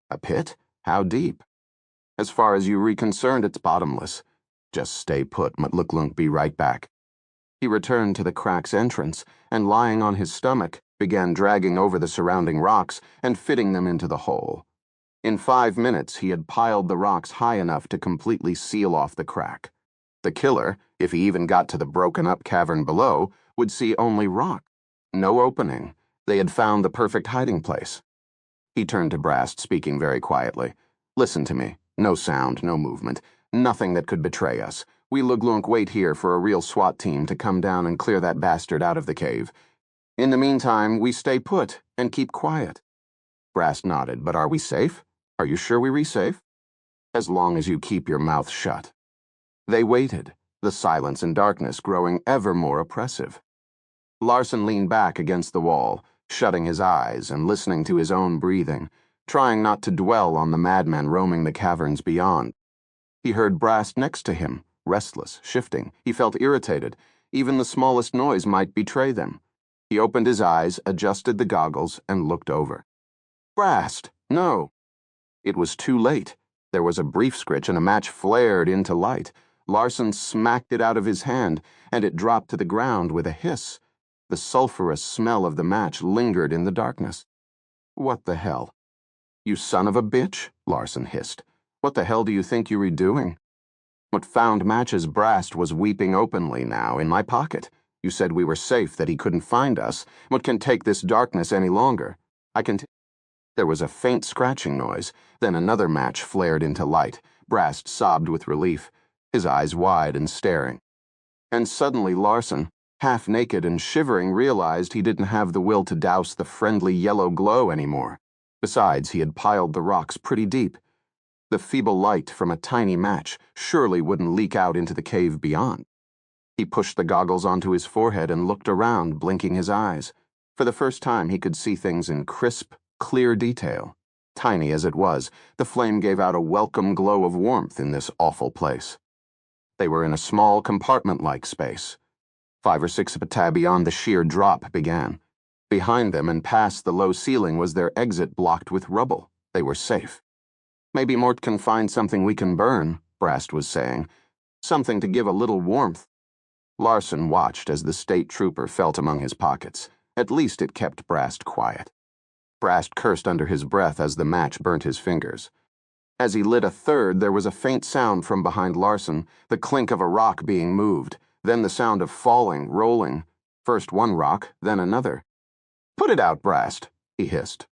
"A pit? How deep?" "As far as you concerned, it's bottomless. Just stay put, Mutlughlunk be right back." He returned to the crack's entrance, and lying on his stomach, began dragging over the surrounding rocks and fitting them into the hole. In 5 minutes, he had piled the rocks high enough to completely seal off the crack. The killer, if he even got to the broken-up cavern below, would see only rock. No opening. They had found the perfect hiding place. He turned to Brast, speaking very quietly. "Listen to me. No sound, no movement. Nothing that could betray us. We Luglunk wait here for a real SWAT team to come down and clear that bastard out of the cave. In the meantime, we stay put and keep quiet." Brast nodded. "But are we safe? Are you sure we're safe?" "As long as you keep your mouth shut." They waited, the silence and darkness growing ever more oppressive. Larson leaned back against the wall, shutting his eyes and listening to his own breathing, trying not to dwell on the madman roaming the caverns beyond. He heard Brast next to him, restless, shifting. He felt irritated. Even the smallest noise might betray them. He opened his eyes, adjusted the goggles, and looked over. "Brast, no." It was too late. There was a brief scritch and a match flared into light. Larson smacked it out of his hand, and it dropped to the ground with a hiss. The sulphurous smell of the match lingered in the darkness. "What the hell?" "You son of a bitch," Larson hissed. "What the hell do you think you were doing?" "What found matches Brast was weeping openly now in my pocket. You said we were safe, that he couldn't find us. What can take this darkness any longer? I can There was a faint scratching noise, then another match flared into light. Brast sobbed with relief, his eyes wide and staring. And suddenly Larson, half naked and shivering, realized he didn't have the will to douse the friendly yellow glow anymore. Besides, he had piled the rocks pretty deep. The feeble light from a tiny match surely wouldn't leak out into the cave beyond. He pushed the goggles onto his forehead and looked around, blinking his eyes. For the first time, he could see things in crisp, clear detail. Tiny as it was, the flame gave out a welcome glow of warmth in this awful place. They were in a small compartment-like space. 5 or 6 pata beyond the sheer drop began. Behind them and past the low ceiling was their exit blocked with rubble. They were safe. "Maybe Mort can find something we can burn," Brast was saying. "Something to give a little warmth." Larson watched as the state trooper felt among his pockets. At least it kept Brast quiet. Brast cursed under his breath as the match burnt his fingers. As he lit a third, there was a faint sound from behind Larson, the clink of a rock being moved, then the sound of falling, rolling. First one rock, then another. "Put it out, Brast," he hissed.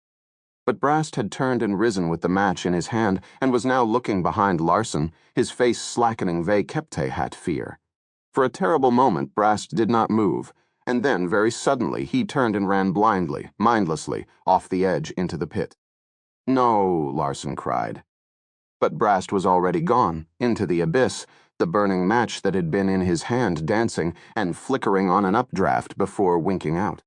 But Brast had turned and risen with the match in his hand and was now looking behind Larson, his face slackening Vay-Kepte hat fear. For a terrible moment, Brast did not move, and then, very suddenly, he turned and ran blindly, mindlessly, off the edge into the pit. "No," Larson cried. But Brast was already gone, into the abyss, the burning match that had been in his hand dancing and flickering on an updraft before winking out.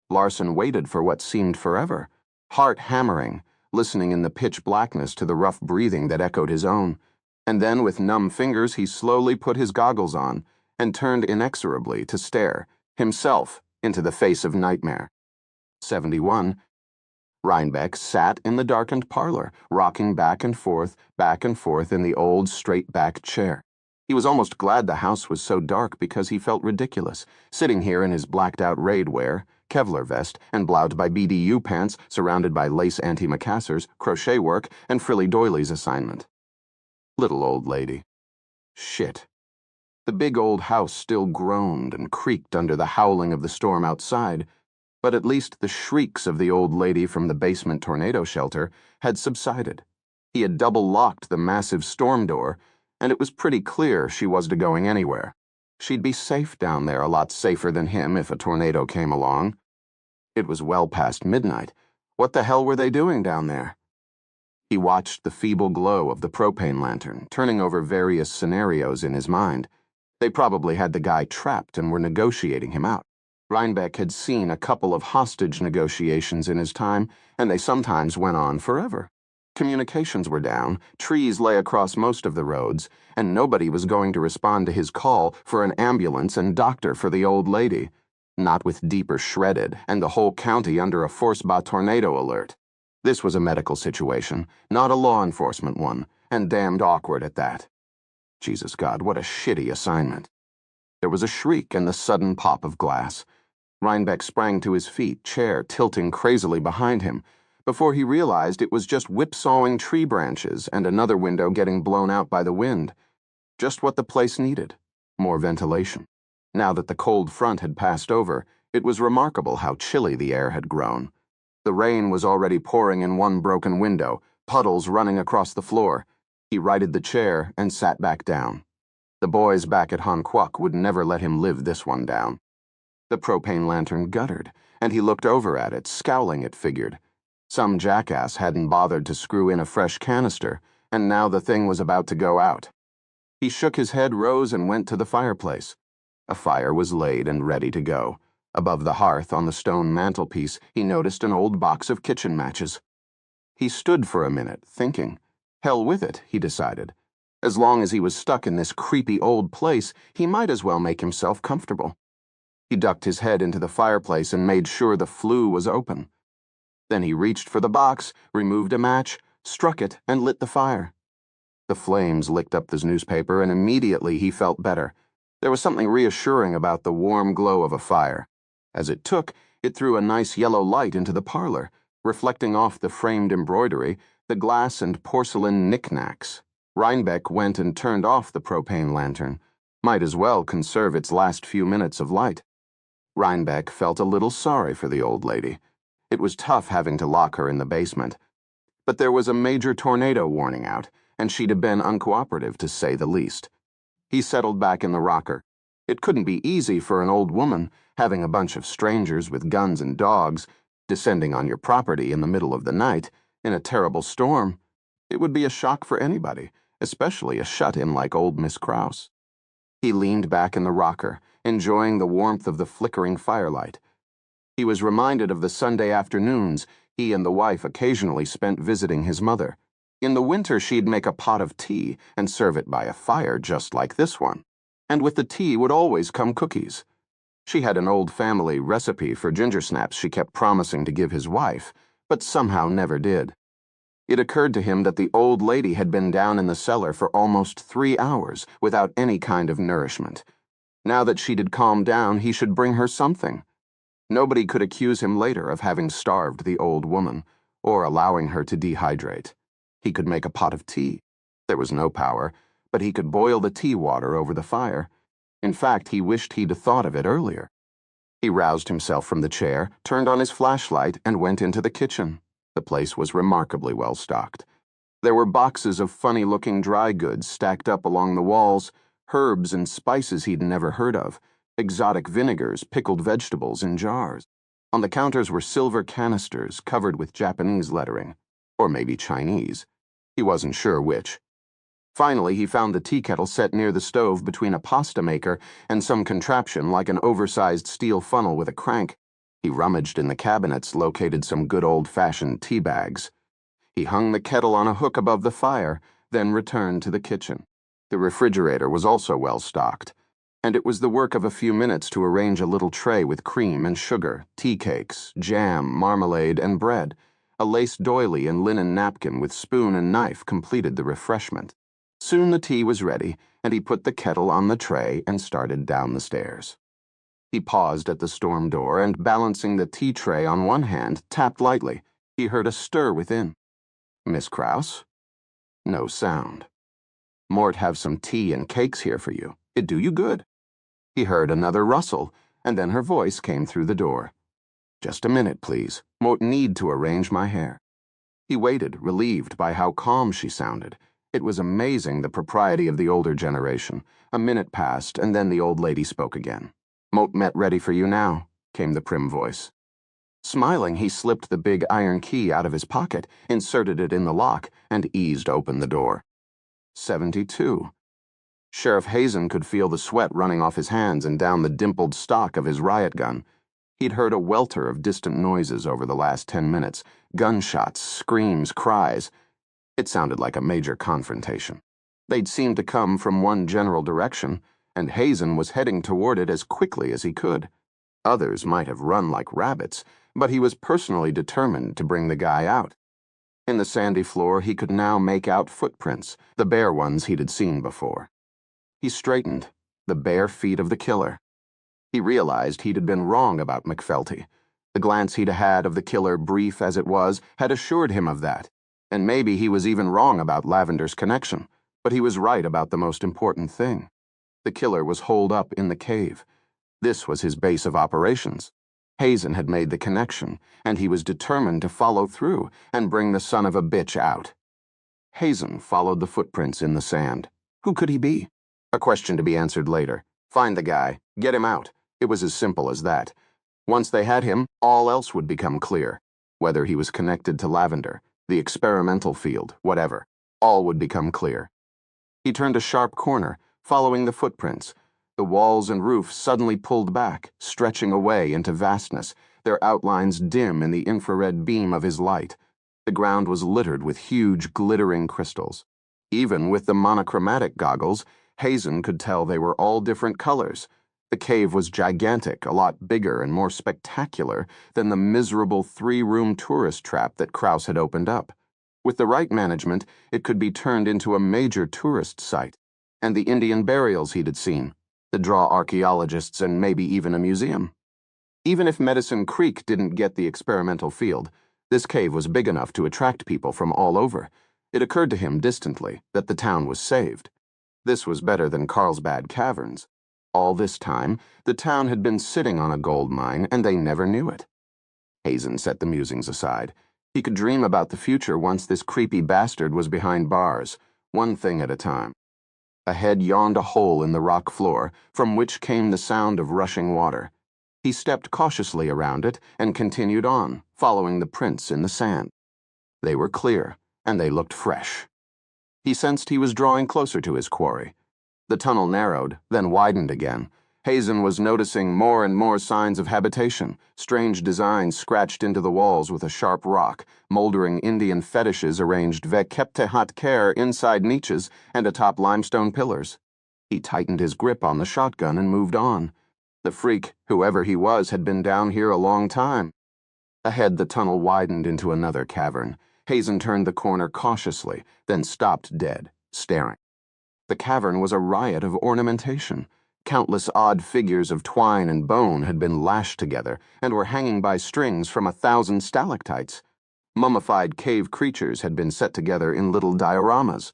Larson waited for what seemed forever, heart hammering, listening in the pitch blackness to the rough breathing that echoed his own, and then with numb fingers he slowly put his goggles on and turned inexorably to stare, himself, into the face of nightmare. 71. Rhinebeck sat in the darkened parlor, rocking back and forth in the old straight-backed chair. He was almost glad the house was so dark because he felt ridiculous, sitting here in his blacked-out raid wear, Kevlar vest, and bloused by BDU pants, surrounded by lace antimacassars, crochet work, and frilly doilies assignment. Little old lady. Shit. The big old house still groaned and creaked under the howling of the storm outside, but at least the shrieks of the old lady from the basement tornado shelter had subsided. He had double-locked the massive storm door, and it was pretty clear she wasn't going anywhere. She'd be safe down there, a lot safer than him if a tornado came along. It was well past midnight. What the hell were they doing down there? He watched the feeble glow of the propane lantern, turning over various scenarios in his mind. They probably had the guy trapped and were negotiating him out. Rhinebeck had seen a couple of hostage negotiations in his time, and they sometimes went on forever. Communications were down, trees lay across most of the roads, and nobody was going to respond to his call for an ambulance and doctor for the old lady. Not with Deeper shredded, and the whole county under a force-bah tornado alert. This was a medical situation, not a law enforcement one, and damned awkward at that. Jesus God, what a shitty assignment. There was a shriek and the sudden pop of glass. Rhinebeck sprang to his feet, chair tilting crazily behind him, before he realized it was just whipsawing tree branches and another window getting blown out by the wind. Just what the place needed. More ventilation. Now that the cold front had passed over, it was remarkable how chilly the air had grown. The rain was already pouring in one broken window, puddles running across the floor. He righted the chair and sat back down. The boys back at Hanquok would never let him live this one down. The propane lantern guttered, and he looked over at it, scowling, it figured. Some jackass hadn't bothered to screw in a fresh canister, and now the thing was about to go out. He shook his head, rose, and went to the fireplace. A fire was laid and ready to go. Above the hearth on the stone mantelpiece, he noticed an old box of kitchen matches. He stood for a minute, thinking. Hell with it, he decided. As long as he was stuck in this creepy old place, he might as well make himself comfortable. He ducked his head into the fireplace and made sure the flue was open. Then he reached for the box, removed a match, struck it, and lit the fire. The flames licked up the newspaper, and immediately he felt better. There was something reassuring about the warm glow of a fire. As it took, it threw a nice yellow light into the parlor, reflecting off the framed embroidery, the glass and porcelain knickknacks. Rhinebeck went and turned off the propane lantern. Might as well conserve its last few minutes of light. Rhinebeck felt a little sorry for the old lady. It was tough having to lock her in the basement. But there was a major tornado warning out, and she'd have been uncooperative to say the least. He settled back in the rocker. It couldn't be easy for an old woman, having a bunch of strangers with guns and dogs, descending on your property in the middle of the night, in a terrible storm. It would be a shock for anybody, especially a shut-in like old Miss Krause. He leaned back in the rocker, enjoying the warmth of the flickering firelight. He was reminded of the Sunday afternoons he and the wife occasionally spent visiting his mother. In the winter, she'd make a pot of tea and serve it by a fire just like this one. And with the tea would always come cookies. She had an old family recipe for ginger snaps she kept promising to give his wife, but somehow never did. It occurred to him that the old lady had been down in the cellar for almost 3 hours without any kind of nourishment. Now that she'd calmed down, he should bring her something. Nobody could accuse him later of having starved the old woman, or allowing her to dehydrate. He could make a pot of tea. There was no power, but he could boil the tea water over the fire. In fact, he wished he'd thought of it earlier. He roused himself from the chair, turned on his flashlight, and went into the kitchen. The place was remarkably well stocked. There were boxes of funny-looking dry goods stacked up along the walls, herbs and spices he'd never heard of, exotic vinegars, pickled vegetables in jars. On the counters were silver canisters covered with Japanese lettering, or maybe Chinese. He wasn't sure which. Finally, he found the tea kettle set near the stove between a pasta maker and some contraption like an oversized steel funnel with a crank. He rummaged in the cabinets, located some good old-fashioned tea bags. He hung the kettle on a hook above the fire, then returned to the kitchen. The refrigerator was also well stocked. and it was the work of a few minutes to arrange a little tray with cream and sugar, tea cakes, jam, marmalade, and bread. A lace doily and linen napkin with spoon and knife completed the refreshment. Soon the tea was ready, and he put the kettle on the tray and started down the stairs. He paused at the storm door and, balancing the tea tray on one hand, tapped lightly. He heard a stir within. "Miss Krause?" No sound. "Mort have some tea and cakes here for you. It'd do you good." He heard another rustle, and then her voice came through the door. "Just a minute, please. Mort need to arrange my hair." He waited, relieved by how calm she sounded. It was amazing, the propriety of the older generation. A minute passed, and then the old lady spoke again. "Mort met ready for you now," came the prim voice. Smiling, he slipped the big iron key out of his pocket, inserted it in the lock, and eased open the door. 72. Sheriff Hazen could feel the sweat running off his hands and down the dimpled stock of his riot gun. He'd heard a welter of distant noises over the last 10 minutes. Gunshots, screams, cries. It sounded like a major confrontation. They'd seemed to come from one general direction, and Hazen was heading toward it as quickly as he could. Others might have run like rabbits, but he was personally determined to bring the guy out. In the sandy floor, he could now make out footprints, the bare ones he'd seen before. He straightened, the bare feet of the killer. He realized he'd been wrong about McFelty. The glance he'd had of the killer, brief as it was, had assured him of that. And maybe he was even wrong about Lavender's connection, but he was right about the most important thing. The killer was holed up in the cave. This was his base of operations. Hazen had made the connection, and he was determined to follow through and bring the son of a bitch out. Hazen followed the footprints in the sand. Who could he be? A question to be answered later. Find the guy. Get him out. It was as simple as that. Once they had him, all else would become clear. Whether he was connected to Lavender, the experimental field, whatever. All would become clear. He turned a sharp corner, following the footprints. The walls and roof suddenly pulled back, stretching away into vastness, their outlines dim in the infrared beam of his light. The ground was littered with huge, glittering crystals. Even with the monochromatic goggles, Hazen could tell they were all different colors. The cave was gigantic, a lot bigger and more spectacular than the miserable 3-room tourist trap that Krause had opened up. With the right management, it could be turned into a major tourist site. And the Indian burials he'd seen, the draw archaeologists, and maybe even a museum. Even if Medicine Creek didn't get the experimental field, this cave was big enough to attract people from all over. It occurred to him distantly that the town was saved. This was better than Carlsbad Caverns. All this time, the town had been sitting on a gold mine, and they never knew it. Hazen set the musings aside. He could dream about the future once this creepy bastard was behind bars, one thing at a time. Ahead yawned a hole in the rock floor, from which came the sound of rushing water. He stepped cautiously around it and continued on, following the prints in the sand. They were clear, and they looked fresh. He sensed he was drawing closer to his quarry. The tunnel narrowed, then widened again. Hazen was noticing more and more signs of habitation, strange designs scratched into the walls with a sharp rock, moldering Indian fetishes arranged avec haute care inside niches and atop limestone pillars. He tightened his grip on the shotgun and moved on. The freak, whoever he was, had been down here a long time. Ahead, the tunnel widened into another cavern. Hazen turned the corner cautiously, then stopped dead, staring. The cavern was a riot of ornamentation. Countless odd figures of twine and bone had been lashed together and were hanging by strings from 1,000 stalactites. Mummified cave creatures had been set together in little dioramas.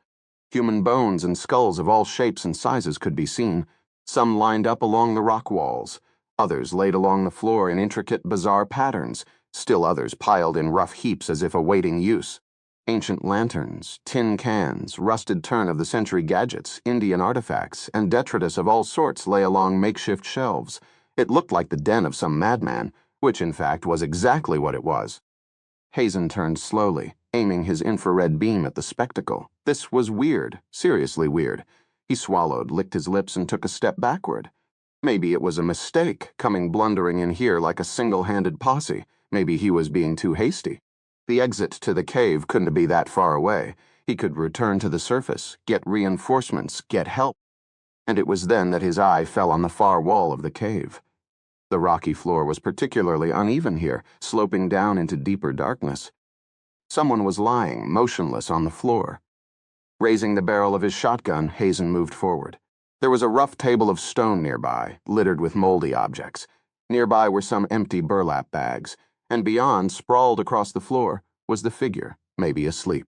Human bones and skulls of all shapes and sizes could be seen, some lined up along the rock walls, others laid along the floor in intricate, bizarre patterns, still others piled in rough heaps as if awaiting use. Ancient lanterns, tin cans, rusted turn-of-the-century gadgets, Indian artifacts, and detritus of all sorts lay along makeshift shelves. It looked like the den of some madman, which in fact was exactly what it was. Hazen turned slowly, aiming his infrared beam at the spectacle. This was weird, seriously weird. He swallowed, licked his lips, and took a step backward. Maybe it was a mistake, coming blundering in here like a single-handed posse. Maybe he was being too hasty. The exit to the cave couldn't be that far away. He could return to the surface, get reinforcements, get help. and it was then that his eye fell on the far wall of the cave. The rocky floor was particularly uneven here, sloping down into deeper darkness. Someone was lying, motionless, on the floor. Raising the barrel of his shotgun, Hazen moved forward. There was a rough table of stone nearby, littered with moldy objects. Nearby were some empty burlap bags, and beyond, sprawled across the floor, was the figure, maybe asleep.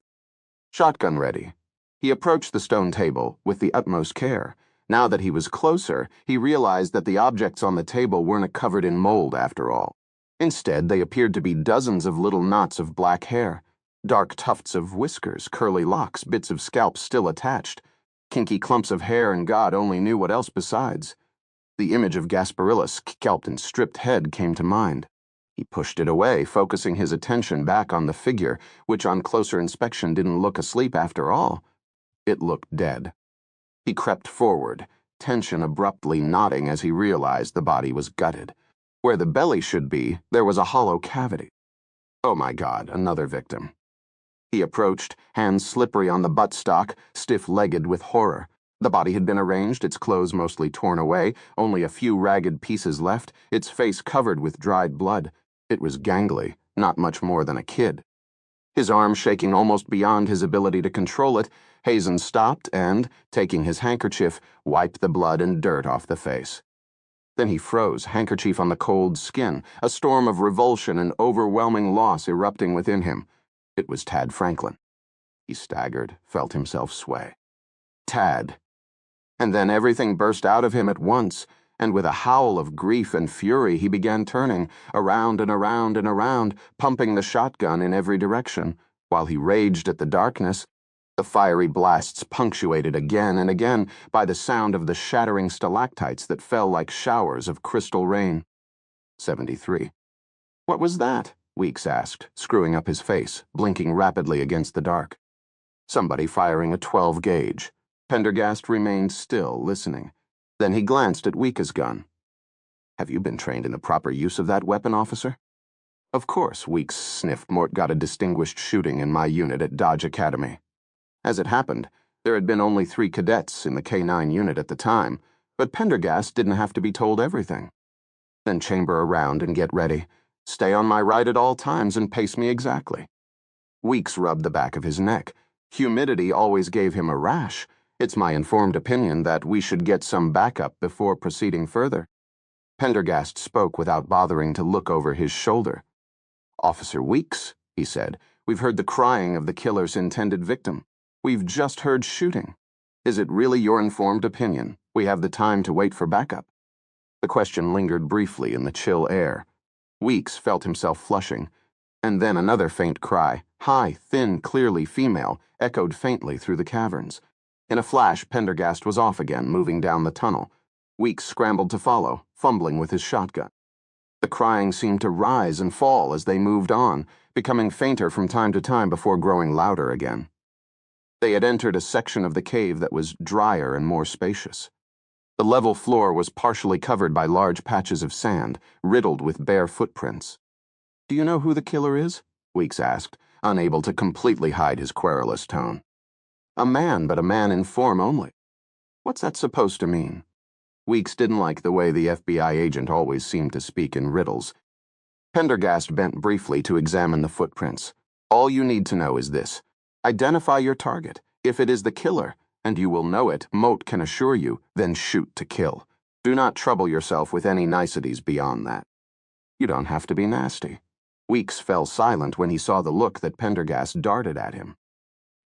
Shotgun ready, he approached the stone table with the utmost care. Now that he was closer, he realized that the objects on the table weren't covered in mold after all. Instead, they appeared to be dozens of little knots of black hair, dark tufts of whiskers, curly locks, bits of scalp still attached, kinky clumps of hair, and God only knew what else besides. The image of Gasparilla's scalped and stripped head came to mind. He pushed it away, focusing his attention back on the figure, which on closer inspection didn't look asleep after all. It looked dead. He crept forward, tension abruptly knotting as he realized the body was gutted. Where the belly should be, there was a hollow cavity. Oh my God, another victim. He approached, hands slippery on the buttstock, stiff-legged with horror. The body had been arranged, its clothes mostly torn away, only a few ragged pieces left, its face covered with dried blood. It was gangly, not much more than a kid. His arm shaking almost beyond his ability to control it, Hazen stopped and, taking his handkerchief, wiped the blood and dirt off the face. Then he froze, handkerchief on the cold skin, a storm of revulsion and overwhelming loss erupting within him. It was Tad Franklin. He staggered, felt himself sway. Tad. And then everything burst out of him at once, and with a howl of grief and fury he began turning, around and around and around, pumping the shotgun in every direction. While he raged at the darkness, the fiery blasts punctuated again and again by the sound of the shattering stalactites that fell like showers of crystal rain. 73. What was that? Weeks asked, screwing up his face, blinking rapidly against the dark. Somebody firing a 12 gauge. Pendergast remained still, listening. Then he glanced at Weeka's gun. Have you been trained in the proper use of that weapon, officer? Of course, Weeks sniffed. Mort got a distinguished shooting in my unit at Dodge Academy. As it happened, there had been only 3 cadets in the K-9 unit at the time, but Pendergast didn't have to be told everything. Then chamber around and get ready. Stay on my right at all times and pace me exactly. Weeks rubbed the back of his neck. Humidity always gave him a rash. It's my informed opinion that we should get some backup before proceeding further. Pendergast spoke without bothering to look over his shoulder. Officer Weeks, he said, we've heard the crying of the killer's intended victim. We've just heard shooting. Is it really your informed opinion we have the time to wait for backup? The question lingered briefly in the chill air. Weeks felt himself flushing, and then another faint cry, high, thin, clearly female, echoed faintly through the caverns. In a flash, Pendergast was off again, moving down the tunnel. Weeks scrambled to follow, fumbling with his shotgun. The crying seemed to rise and fall as they moved on, becoming fainter from time to time before growing louder again. They had entered a section of the cave that was drier and more spacious. The level floor was partially covered by large patches of sand, riddled with bare footprints. Do you know who the killer is? Weeks asked, unable to completely hide his querulous tone. A man, but a man in form only. What's that supposed to mean? Weeks didn't like the way the FBI agent always seemed to speak in riddles. Pendergast bent briefly to examine the footprints. All you need to know is this. Identify your target. If it is the killer, and you will know it, Moat can assure you, then shoot to kill. Do not trouble yourself with any niceties beyond that. You don't have to be nasty. Weeks fell silent when he saw the look that Pendergast darted at him.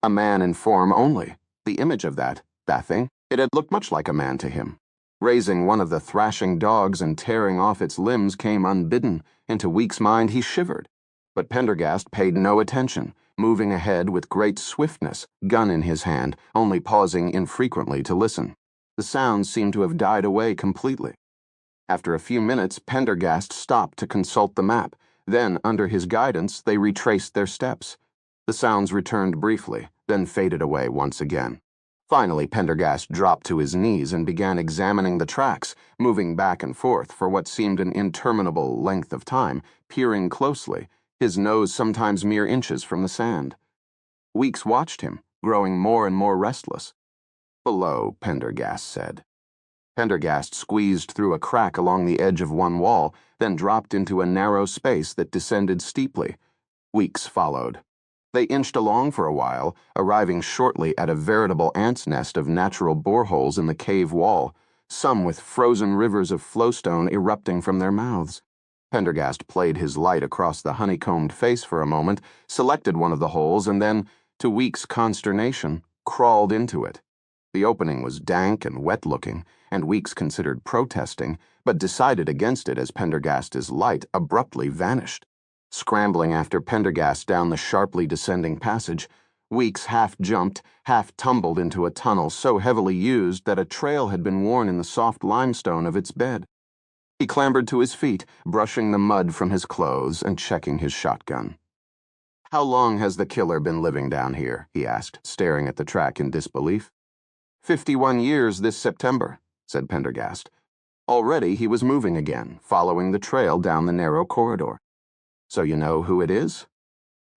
A man in form only. The image of that thing, it had looked much like a man to him. Raising one of the thrashing dogs and tearing off its limbs came unbidden. Into Weeks' mind he shivered. But Pendergast paid no attention, moving ahead with great swiftness, gun in his hand, only pausing infrequently to listen. The sounds seemed to have died away completely. After a few minutes, Pendergast stopped to consult the map. Then, under his guidance, they retraced their steps. The sounds returned briefly, then faded away once again. Finally, Pendergast dropped to his knees and began examining the tracks, moving back and forth for what seemed an interminable length of time, peering closely, his nose sometimes mere inches from the sand. Weeks watched him, growing more and more restless. Below, Pendergast said. Pendergast squeezed through a crack along the edge of one wall, then dropped into a narrow space that descended steeply. Weeks followed. They inched along for a while, arriving shortly at a veritable ant's nest of natural boreholes in the cave wall, some with frozen rivers of flowstone erupting from their mouths. Pendergast played his light across the honeycombed face for a moment, selected one of the holes, and then, to Weeks' consternation, crawled into it. The opening was dank and wet-looking, and Weeks considered protesting, but decided against it as Pendergast's light abruptly vanished. Scrambling after Pendergast down the sharply descending passage, Weeks half jumped, half tumbled into a tunnel so heavily used that a trail had been worn in the soft limestone of its bed. He clambered to his feet, brushing the mud from his clothes and checking his shotgun. "How long has the killer been living down here?" he asked, staring at the track in disbelief. 51 years this September, said Pendergast. Already he was moving again, following the trail down the narrow corridor. "So you know who it is?"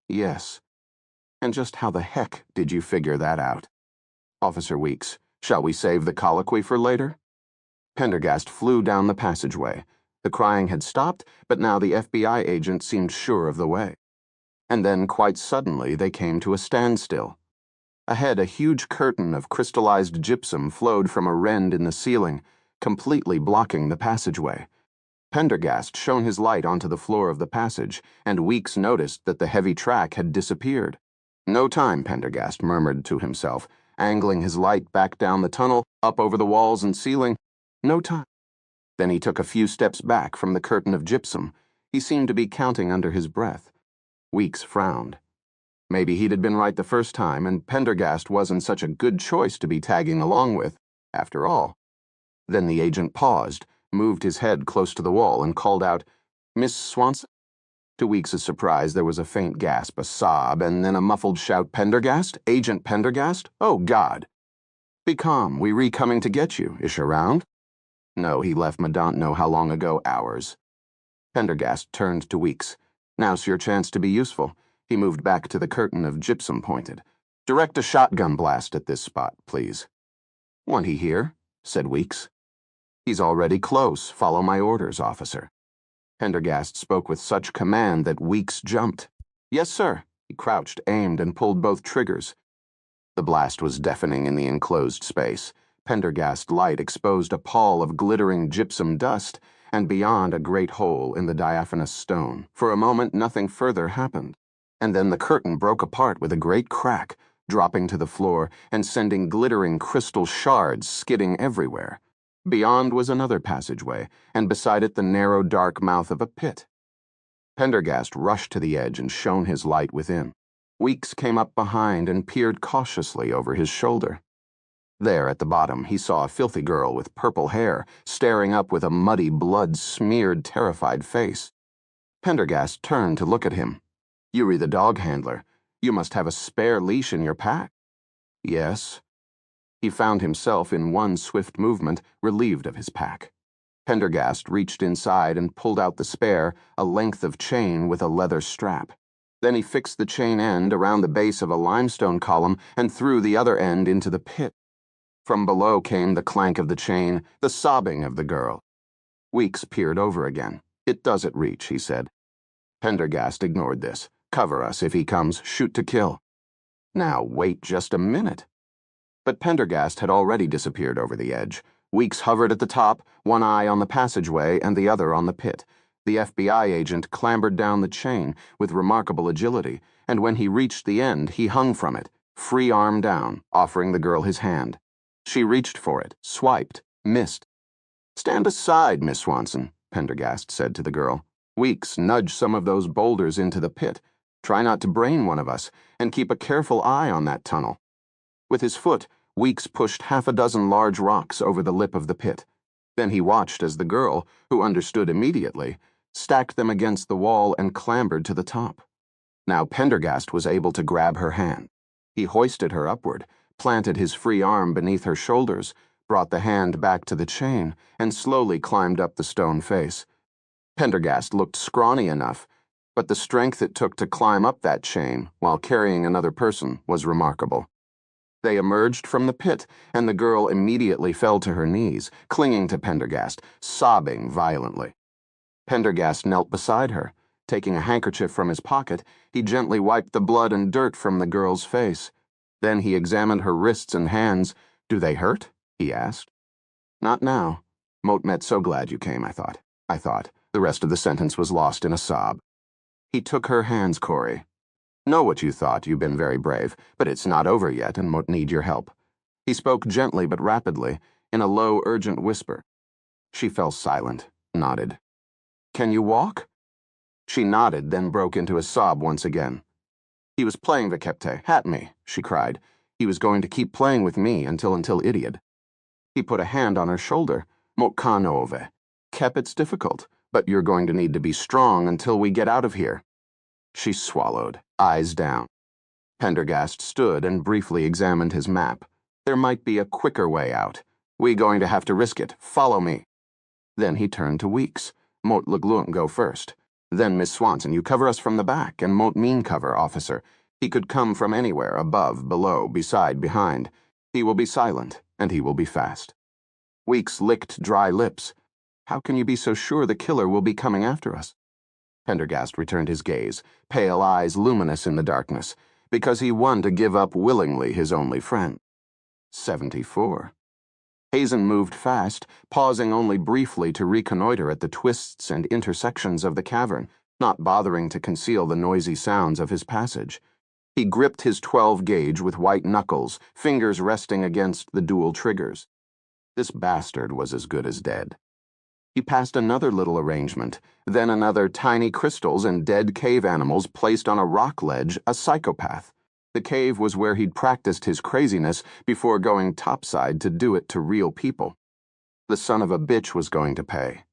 "Yes." "And just how the heck did you figure that out?" "Officer Weeks, shall we save the colloquy for later?" Pendergast flew down the passageway. The crying had stopped, but now the FBI agent seemed sure of the way. And then, quite suddenly, they came to a standstill. Ahead, a huge curtain of crystallized gypsum flowed from a rend in the ceiling, completely blocking the passageway. Pendergast shone his light onto the floor of the passage, and Weeks noticed that the heavy track had disappeared. "No time," Pendergast murmured to himself, angling his light back down the tunnel, up over the walls and ceiling. "No time." Then he took a few steps back from the curtain of gypsum. He seemed to be counting under his breath. Weeks frowned. Maybe he'd been right the first time, and Pendergast wasn't such a good choice to be tagging along with, after all. Then the agent paused, moved his head close to the wall, and called out, "Miss Swanson?" To Weeks' surprise, there was a faint gasp, a sob, and then a muffled shout. "Pendergast? Agent Pendergast? Oh, God!" "Be calm. We re-coming to get you. Ish around?" "No, he left Madont know how long ago, hours." Pendergast turned to Weeks. "Now's your chance to be useful." He moved back to the curtain of gypsum pointed. "Direct a shotgun blast at this spot, please." "Want he here?" said Weeks. "He's already close. Follow my orders, officer." Pendergast spoke with such command that Weeks jumped. "Yes, sir." He crouched, aimed, and pulled both triggers. The blast was deafening in the enclosed space. Pendergast's light exposed a pall of glittering gypsum dust, and beyond a great hole in the diaphanous stone. For a moment, nothing further happened. And then the curtain broke apart with a great crack, dropping to the floor and sending glittering crystal shards skidding everywhere. Beyond was another passageway, and beside it the narrow, dark mouth of a pit. Pendergast rushed to the edge and shone his light within. Weeks came up behind and peered cautiously over his shoulder. There, at the bottom, he saw a filthy girl with purple hair, staring up with a muddy, blood-smeared, terrified face. Pendergast turned to look at him. "Yuri the dog handler. You must have a spare leash in your pack." "Yes." He found himself, in one swift movement, relieved of his pack. Pendergast reached inside and pulled out the spare, a length of chain with a leather strap. Then he fixed the chain end around the base of a limestone column and threw the other end into the pit. From below came the clank of the chain, the sobbing of the girl. Weeks peered over again. "It doesn't reach," he said. Pendergast ignored this. "Cover us. If he comes, shoot to kill." "Now, wait just a minute." But Pendergast had already disappeared over the edge. Weeks hovered at the top, one eye on the passageway and the other on the pit. The FBI agent clambered down the chain with remarkable agility, and when he reached the end, he hung from it, free arm down, offering the girl his hand. She reached for it, swiped, missed. "Stand aside, Miss Swanson," Pendergast said to the girl. "Weeks, nudge some of those boulders into the pit. Try not to brain one of us, and keep a careful eye on that tunnel." With his foot, Weeks pushed half a dozen large rocks over the lip of the pit. Then he watched as the girl, who understood immediately, stacked them against the wall and clambered to the top. Now Pendergast was able to grab her hand. He hoisted her upward, planted his free arm beneath her shoulders, brought the hand back to the chain, and slowly climbed up the stone face. Pendergast looked scrawny enough, but the strength it took to climb up that chain while carrying another person was remarkable. They emerged from the pit, and the girl immediately fell to her knees, clinging to Pendergast, sobbing violently. Pendergast knelt beside her. Taking a handkerchief from his pocket, he gently wiped the blood and dirt from the girl's face. Then he examined her wrists and hands. "Do they hurt?" he asked. "Not now. Motmet, so glad you came, I thought. The rest of the sentence was lost in a sob. He took her hands, Corey. "Know what you thought, you've been very brave, but it's not over yet and Mot need your help." He spoke gently but rapidly, in a low, urgent whisper. She fell silent, nodded. "Can you walk?" She nodded, then broke into a sob once again. "He was playing Vikepte, at me," she cried. "He was going to keep playing with me until idiot." He put a hand on her shoulder. "Mot kan ove. Kep, it's difficult, but you're going to need to be strong until we get out of here." She swallowed, eyes down. Pendergast stood and briefly examined his map. "There might be a quicker way out. We going to have to risk it. Follow me." Then he turned to Weeks. "Mot Leglun go first. Then Miss Swanson, you cover us from the back, and Mot mean cover, officer. He could come from anywhere, above, below, beside, behind. He will be silent, and he will be fast." Weeks licked dry lips. "How can you be so sure the killer will be coming after us?" Pendergast returned his gaze, pale eyes luminous in the darkness, because he won to give up willingly his only friend. 74. Hazen moved fast, pausing only briefly to reconnoiter at the twists and intersections of the cavern, not bothering to conceal the noisy sounds of his passage. He gripped his 12-gauge with white knuckles, fingers resting against the dual triggers. This bastard was as good as dead. He passed another little arrangement, then another tiny crystals and dead cave animals placed on a rock ledge, a psychopath. The cave was where he'd practiced his craziness before going topside to do it to real people. The son of a bitch was going to pay.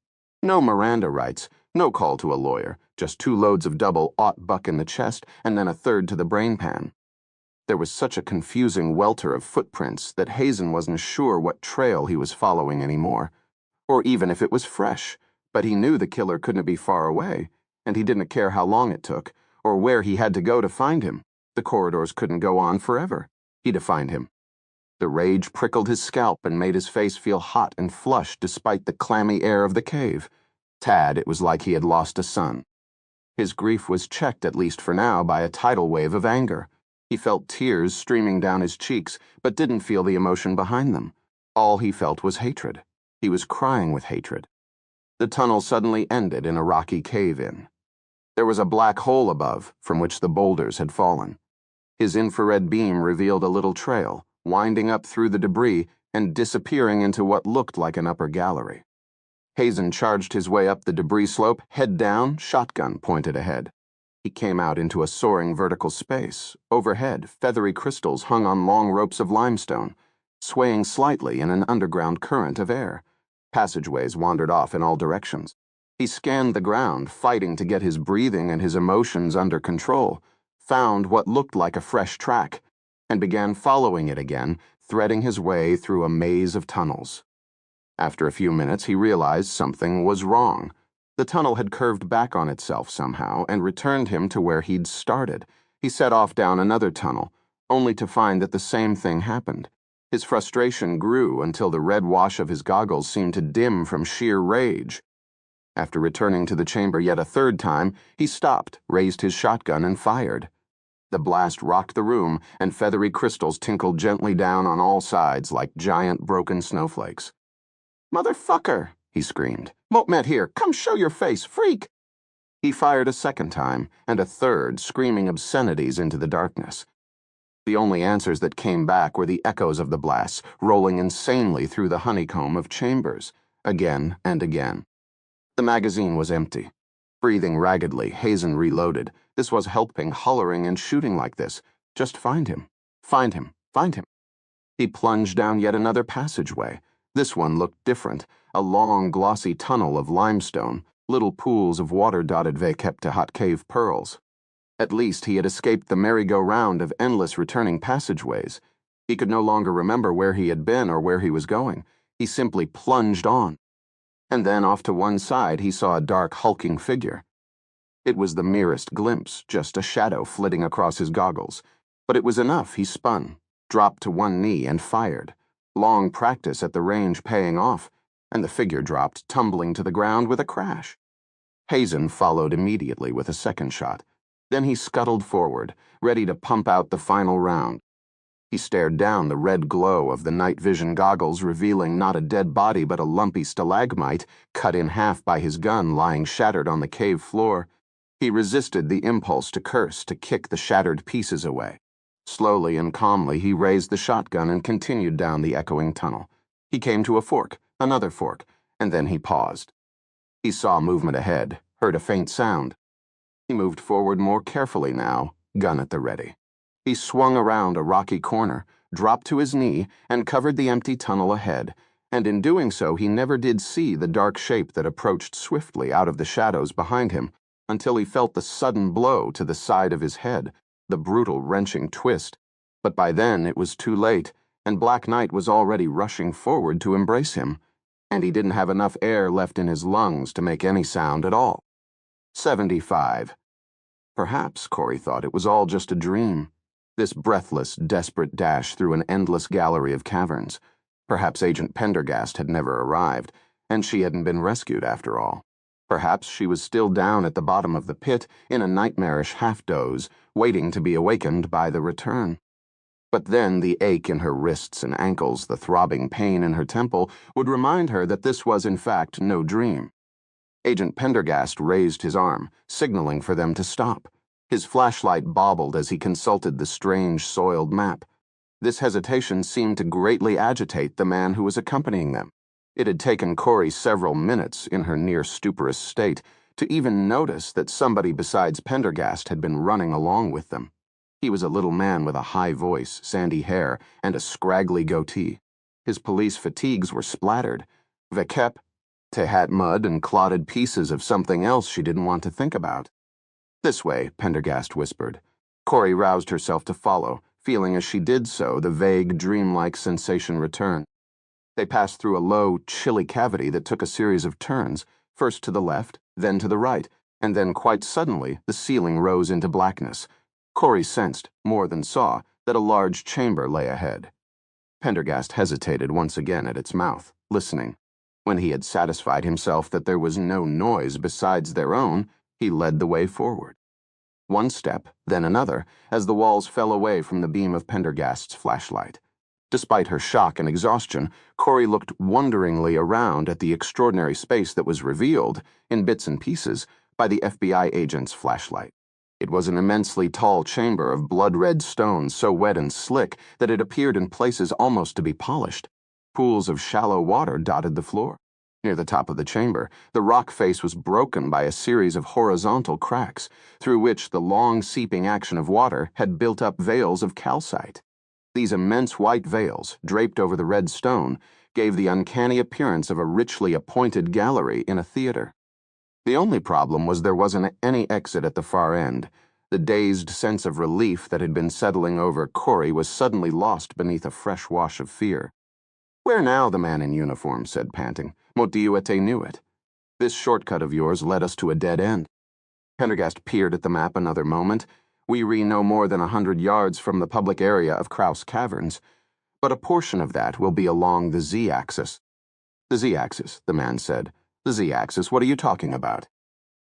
No Miranda rights, no call to a lawyer, just 2 loads of double buck in the chest and then a third to the brain pan. There was such a confusing welter of footprints that Hazen wasn't sure what trail he was following anymore, or even if it was fresh, but he knew the killer couldn't be far away, and he didn't care how long it took, or where he had to go to find him. The corridors couldn't go on forever. He'd find him. The rage prickled his scalp and made his face feel hot and flushed despite the clammy air of the cave. Tad, it was like he had lost a son. His grief was checked, at least for now, by a tidal wave of anger. He felt tears streaming down his cheeks, but didn't feel the emotion behind them. All he felt was hatred. He was crying with hatred. The tunnel suddenly ended in a rocky cave-in. There was a black hole above, from which the boulders had fallen. His infrared beam revealed a little trail, winding up through the debris and disappearing into what looked like an upper gallery. Hazen charged his way up the debris slope, head down, shotgun pointed ahead. He came out into a soaring vertical space. Overhead, feathery crystals hung on long ropes of limestone, swaying slightly in an underground current of air. Passageways wandered off in all directions. He scanned the ground, fighting to get his breathing and his emotions under control, found what looked like a fresh track, and began following it again, threading his way through a maze of tunnels. After a few minutes, he realized something was wrong. The tunnel had curved back on itself somehow and returned him to where he'd started. He set off down another tunnel, only to find that the same thing happened. His frustration grew until the red wash of his goggles seemed to dim from sheer rage. After returning to the chamber yet a third time, he stopped, raised his shotgun, and fired. The blast rocked the room, and feathery crystals tinkled gently down on all sides like giant broken snowflakes. "Motherfucker!" he screamed. "Motmet here! Come show your face, freak!" He fired a second time, and a third, screaming obscenities into the darkness. The only answers that came back were the echoes of the blasts, rolling insanely through the honeycomb of chambers, again and again. The magazine was empty. Breathing raggedly, Hazen reloaded. This was helping, hollering and shooting like this. Just find him. Find him. Find him. He plunged down yet another passageway. This one looked different, a long, glossy tunnel of limestone, little pools of water-dotted Vekepta hot cave pearls. At least he had escaped the merry-go-round of endless returning passageways. He could no longer remember where he had been or where he was going. He simply plunged on. And then off to one side he saw a dark, hulking figure. It was the merest glimpse, just a shadow flitting across his goggles. But it was enough. He spun, dropped to one knee and fired, long practice at the range paying off, and the figure dropped, tumbling to the ground with a crash. Hazen followed immediately with a second shot. Then he scuttled forward, ready to pump out the final round. He stared down the red glow of the night vision goggles, revealing not a dead body but a lumpy stalagmite cut in half by his gun lying shattered on the cave floor. He resisted the impulse to curse, to kick the shattered pieces away. Slowly and calmly he raised the shotgun and continued down the echoing tunnel. He came to a fork, another fork, and then he paused. He saw movement ahead, heard a faint sound. He moved forward more carefully now, gun at the ready. He swung around a rocky corner, dropped to his knee, and covered the empty tunnel ahead, and in doing so he never did see the dark shape that approached swiftly out of the shadows behind him until he felt the sudden blow to the side of his head, the brutal, wrenching twist. But by then it was too late, and Black Knight was already rushing forward to embrace him, and he didn't have enough air left in his lungs to make any sound at all. 75. Perhaps, Corey thought, it was all just a dream. This breathless, desperate dash through an endless gallery of caverns. Perhaps Agent Pendergast had never arrived, and she hadn't been rescued after all. Perhaps she was still down at the bottom of the pit in a nightmarish half-doze, waiting to be awakened by the return. But then the ache in her wrists and ankles, the throbbing pain in her temple, would remind her that this was in fact no dream. Agent Pendergast raised his arm, signaling for them to stop. His flashlight bobbled as he consulted the strange, soiled map. This hesitation seemed to greatly agitate the man who was accompanying them. It had taken Corey several minutes, in her near-stuporous state, to even notice that somebody besides Pendergast had been running along with them. He was a little man with a high voice, sandy hair, and a scraggly goatee. His police fatigues were splattered. Vekep, Tehat mud and clotted pieces of something else she didn't want to think about. This way, Pendergast whispered. Corey roused herself to follow, feeling as she did so the vague, dreamlike sensation return. They passed through a low, chilly cavity that took a series of turns, first to the left, then to the right, and then quite suddenly the ceiling rose into blackness. Corey sensed, more than saw, that a large chamber lay ahead. Pendergast hesitated once again at its mouth, listening. When he had satisfied himself that there was no noise besides their own, he led the way forward. One step, then another, as the walls fell away from the beam of Pendergast's flashlight. Despite her shock and exhaustion, Corey looked wonderingly around at the extraordinary space that was revealed, in bits and pieces, by the FBI agent's flashlight. It was an immensely tall chamber of blood-red stone so wet and slick that it appeared in places almost to be polished. Pools of shallow water dotted the floor. Near the top of the chamber, the rock face was broken by a series of horizontal cracks, through which the long seeping action of water had built up veils of calcite. These immense white veils, draped over the red stone, gave the uncanny appearance of a richly appointed gallery in a theater. The only problem was there wasn't any exit at the far end. The dazed sense of relief that had been settling over Corey was suddenly lost beneath a fresh wash of fear. "Where now?" the man in uniform said, panting. "Motiuete knew it. This shortcut of yours led us to a dead end." Pendergast peered at the map another moment. "We re no more than 100 yards from the public area of Kraus Caverns, but a portion of that will be along the Z-axis." "The Z-axis," the man said. "The Z-axis, what are you talking about?"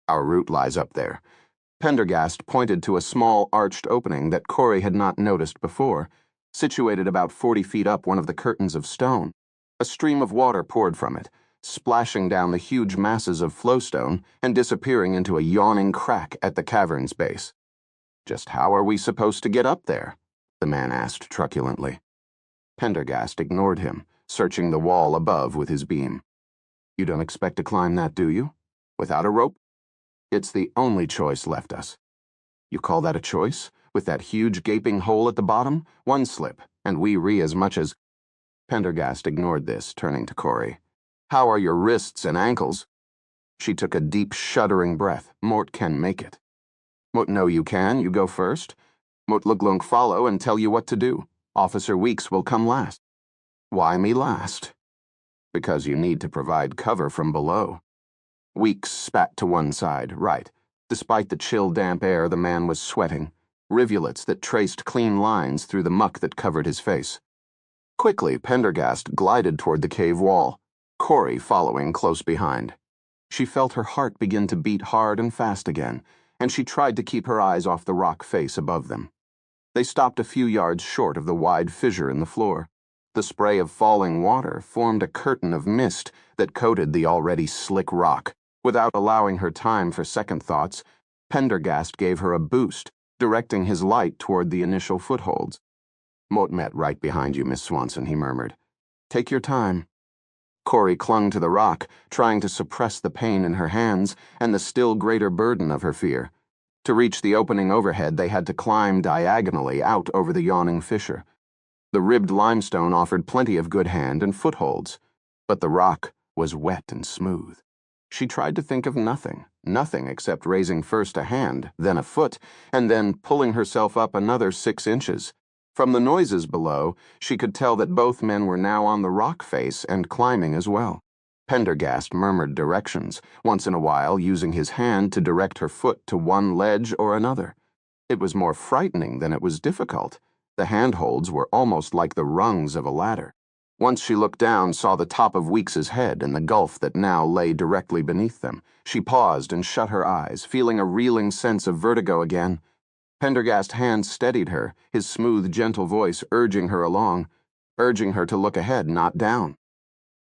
"Our route lies up there." Pendergast pointed to a small arched opening that Corey had not noticed before, situated about 40 feet up one of the curtains of stone. A stream of water poured from it, splashing down the huge masses of flowstone and disappearing into a yawning crack at the cavern's base. "Just how are we supposed to get up there?" the man asked truculently. Pendergast ignored him, searching the wall above with his beam. "You don't expect to climb that, do you? Without a rope? It's the only choice left us." "You call that a choice? With that huge gaping hole at the bottom? One slip, and we re as much as—" Pendergast ignored this, turning to Corey. "How are your wrists and ankles?" She took a deep, shuddering breath. "Mort can make it." "Mort know you can, you go first. Mort Luglunk follow and tell you what to do. Officer Weeks will come last." "Why me last?" "Because you need to provide cover from below." Weeks spat to one side. Right. Despite the chill, damp air, the man was sweating. rivulets that traced clean lines through the muck that covered his face. Quickly, Pendergast glided toward the cave wall, Corey following close behind. She felt her heart begin to beat hard and fast again, and she tried to keep her eyes off the rock face above them. They stopped a few yards short of the wide fissure in the floor. The spray of falling water formed a curtain of mist that coated the already slick rock. Without allowing her time for second thoughts, Pendergast gave her a boost, directing his light toward the initial footholds. "Motmet right behind you, Miss Swanson," he murmured. "Take your time." Corey clung to the rock, trying to suppress the pain in her hands and the still greater burden of her fear. To reach the opening overhead, they had to climb diagonally out over the yawning fissure. The ribbed limestone offered plenty of good hand and footholds, but the rock was wet and smooth. She tried to think of nothing except raising first a hand, then a foot, and then pulling herself up another 6 inches. From the noises below, she could tell that both men were now on the rock face and climbing as well. Pendergast murmured directions, once in a while using his hand to direct her foot to one ledge or another. It was more frightening than it was difficult. The handholds were almost like the rungs of a ladder. Once she looked down, saw the top of Weeks's head and the gulf that now lay directly beneath them. She paused and shut her eyes, feeling a reeling sense of vertigo again. Pendergast's hand steadied her, his smooth, gentle voice urging her along, urging her to look ahead, not down.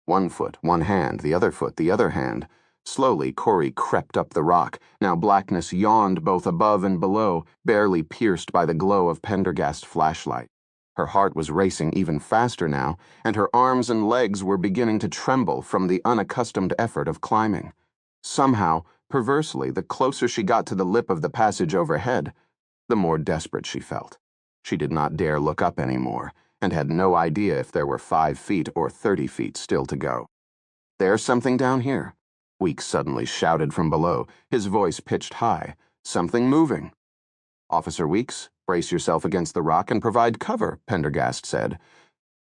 One foot, one hand, the other foot, the other hand. Slowly, Corey crept up the rock. Now blackness yawned both above and below, barely pierced by the glow of Pendergast's flashlight. Her heart was racing even faster now, and her arms and legs were beginning to tremble from the unaccustomed effort of climbing. Somehow, perversely, the closer she got to the lip of the passage overhead, the more desperate she felt. She did not dare look up anymore, and had no idea if there were 5 feet or 30 feet still to go. "There's something down here," Weeks suddenly shouted from below, his voice pitched high. "Something moving." "Officer Weeks, brace yourself against the rock and provide cover," Pendergast said.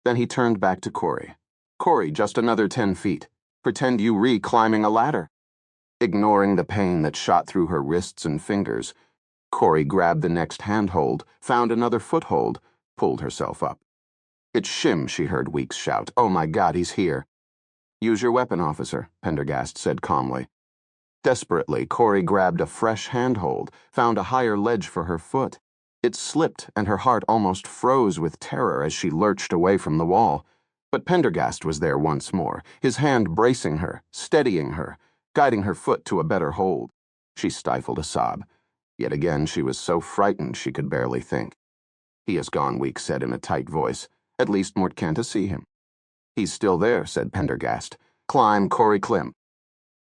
Then he turned back to Corey. "Corey, just another 10 feet. Pretend you re-climbing a ladder." Ignoring the pain that shot through her wrists and fingers, Corey grabbed the next handhold, found another foothold, pulled herself up. "It's Shim," she heard Weeks shout. "Oh my God, he's here." "Use your weapon, officer," Pendergast said calmly. Desperately, Corey grabbed a fresh handhold, found a higher ledge for her foot. It slipped, and her heart almost froze with terror as she lurched away from the wall. But Pendergast was there once more, his hand bracing her, steadying her, guiding her foot to a better hold. She stifled a sob. Yet again she was so frightened she could barely think. "He has gone," Weeks said in a tight voice. "At least Mort can't see him." "He's still there," said Pendergast. "Climb, Corey Klim."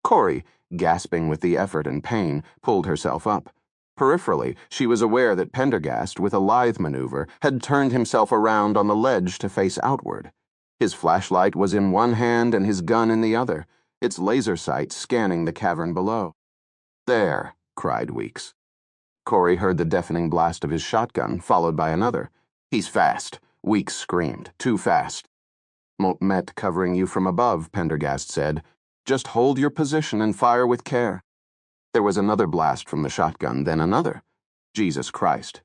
Corey, gasping with the effort and pain, pulled herself up. Peripherally, she was aware that Pendergast, with a lithe maneuver, had turned himself around on the ledge to face outward. His flashlight was in one hand and his gun in the other, its laser sight scanning the cavern below. "There," cried Weeks. Corey heard the deafening blast of his shotgun, followed by another. "He's fast," Weeks screamed. "Too fast." "Motmet covering you from above," Pendergast said. "Just hold your position and fire with care." There was another blast from the shotgun, then another. Jesus Christ,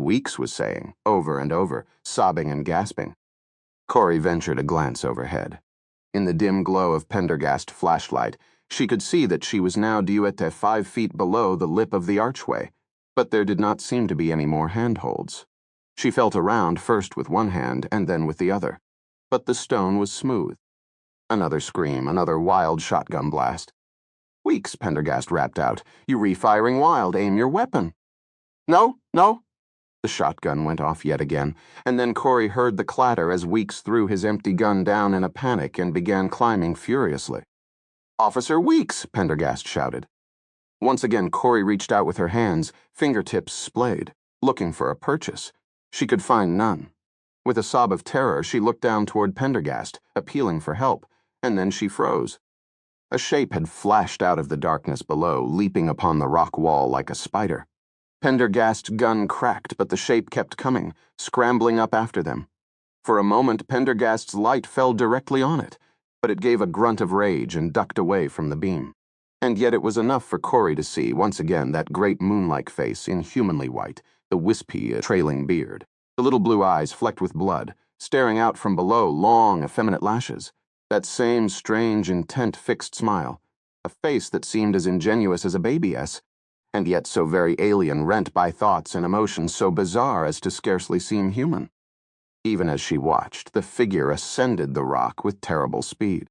Weeks was saying, over and over, sobbing and gasping. Corey ventured a glance overhead. In the dim glow of Pendergast's flashlight, she could see that she was now due at 5 feet below the lip of the archway, but there did not seem to be any more handholds. She felt around first with one hand and then with the other, but the stone was smooth. Another scream, another wild shotgun blast. "Weeks," Pendergast rapped out, "you refiring wild, aim your weapon." "No, no." The shotgun went off yet again, and then Corey heard the clatter as Weeks threw his empty gun down in a panic and began climbing furiously. "Officer Weeks," Pendergast shouted. Once again Corey reached out with her hands, fingertips splayed, looking for a purchase. She could find none. With a sob of terror, she looked down toward Pendergast, appealing for help, and then she froze. A shape had flashed out of the darkness below, leaping upon the rock wall like a spider. Pendergast's gun cracked, but the shape kept coming, scrambling up after them. For a moment, Pendergast's light fell directly on it, but it gave a grunt of rage and ducked away from the beam. And yet it was enough for Corey to see, once again, that great moon-like face, inhumanly white, the wispy, trailing beard, the little blue eyes flecked with blood, staring out from below long, effeminate lashes, that same strange, intent, fixed smile, a face that seemed as ingenuous as a baby's, and yet so very alien, rent by thoughts and emotions so bizarre as to scarcely seem human. Even as she watched, the figure ascended the rock with terrible speed.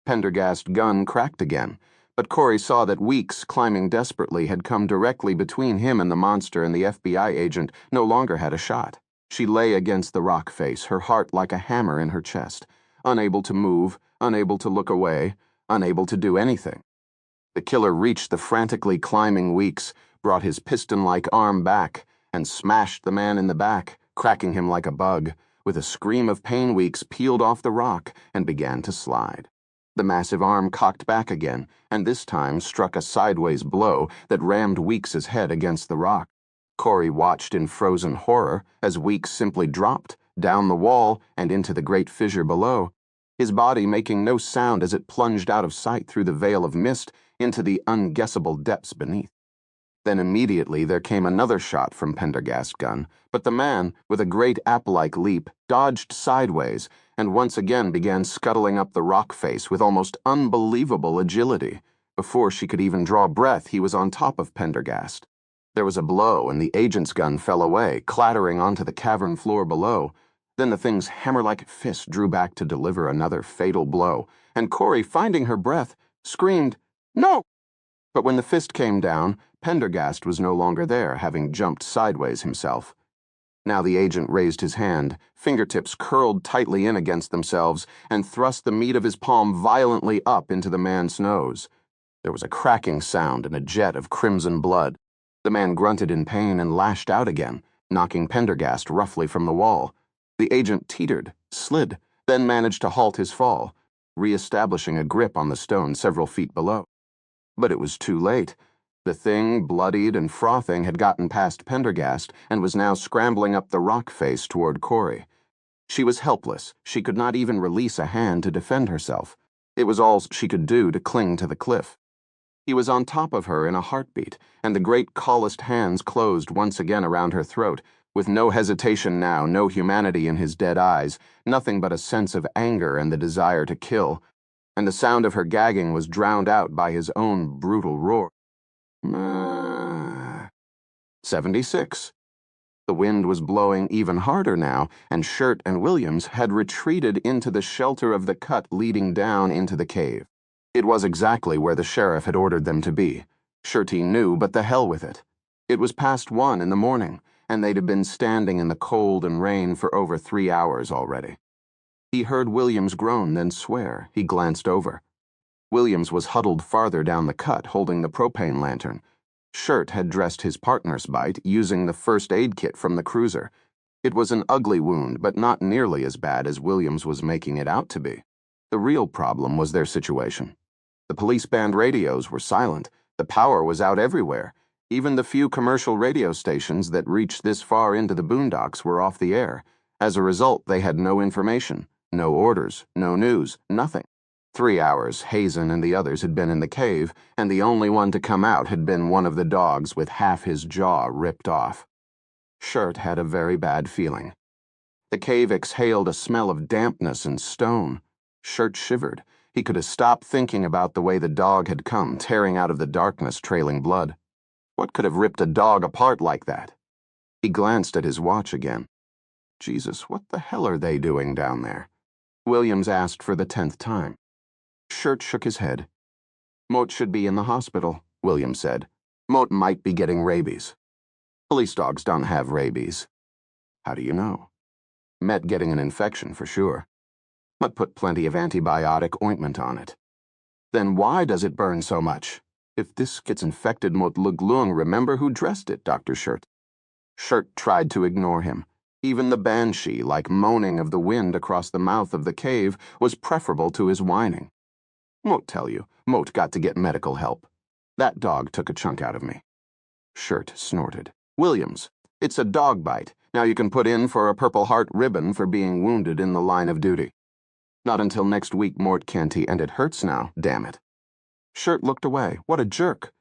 Pendergast's gun cracked again, but Corey saw that Weeks, climbing desperately, had come directly between him and the monster, and the FBI agent no longer had a shot. She lay against the rock face, her heart like a hammer in her chest, unable to move, unable to look away, unable to do anything. The killer reached the frantically climbing Weeks, brought his piston-like arm back, and smashed the man in the back, cracking him like a bug. With a scream of pain, Weeks peeled off the rock and began to slide. The massive arm cocked back again, and this time struck a sideways blow that rammed Weeks's head against the rock. Corey watched in frozen horror as Weeks simply dropped, down the wall and into the great fissure below, his body making no sound as it plunged out of sight through the veil of mist into the unguessable depths beneath. Then immediately there came another shot from Pendergast's gun, but the man, with a great ape-like leap, dodged sideways and once again began scuttling up the rock face with almost unbelievable agility. Before she could even draw breath, he was on top of Pendergast. There was a blow, and the agent's gun fell away, clattering onto the cavern floor below. Then the thing's hammer-like fist drew back to deliver another fatal blow, and Corey, finding her breath, screamed, "No!" But when the fist came down, Pendergast was no longer there, having jumped sideways himself. Now the agent raised his hand, fingertips curled tightly in against themselves, and thrust the meat of his palm violently up into the man's nose. There was a cracking sound and a jet of crimson blood. The man grunted in pain and lashed out again, knocking Pendergast roughly from the wall. The agent teetered, slid, then managed to halt his fall, re-establishing a grip on the stone several feet below. But it was too late. The thing, bloodied and frothing, had gotten past Pendergast and was now scrambling up the rock face toward Corey. She was helpless. She could not even release a hand to defend herself. It was all she could do to cling to the cliff. He was on top of her in a heartbeat, and the great calloused hands closed once again around her throat, with no hesitation now, no humanity in his dead eyes, nothing but a sense of anger and the desire to kill, and the sound of her gagging was drowned out by his own brutal roar. 76. The wind was blowing even harder now, and Shirt and Williams had retreated into the shelter of the cut leading down into the cave. It was exactly where the sheriff had ordered them to be. Shirty knew, but the hell with it. It was past 1 in the morning, and they'd have been standing in the cold and rain for over 3 hours already. He heard Williams groan, then swear. He glanced over. Williams was huddled farther down the cut, holding the propane lantern. Shirt had dressed his partner's bite using the first aid kit from the cruiser. It was an ugly wound, but not nearly as bad as Williams was making it out to be. The real problem was their situation. The police band radios were silent. The power was out everywhere. Even the few commercial radio stations that reached this far into the boondocks were off the air. As a result, they had no information, no orders, no news, nothing. 3 hours, Hazen and the others had been in the cave, and the only one to come out had been one of the dogs with half his jaw ripped off. Shirt had a very bad feeling. The cave exhaled a smell of dampness and stone. Shirt shivered. He could have stopped thinking about the way the dog had come, tearing out of the darkness, trailing blood. What could have ripped a dog apart like that? He glanced at his watch again. Jesus, what the hell are they doing down there? Williams asked for the 10th time. Shirt shook his head. Moat should be in the hospital, Williams said. Moat might be getting rabies. Police dogs don't have rabies. How do you know? Met getting an infection for sure. But put plenty of antibiotic ointment on it. Then why does it burn so much? If this gets infected, Moat Luglung, remember who dressed it, Dr. Shirt. Shirt tried to ignore him. Even the banshee-like moaning of the wind across the mouth of the cave was preferable to his whining. Moat tell you, Moat got to get medical help. That dog took a chunk out of me. Shirt snorted. Williams, it's a dog bite. Now you can put in for a Purple Heart ribbon for being wounded in the line of duty. Not until next week, Mort Canty, and it hurts now, damn it. Shirt looked away. What a jerk.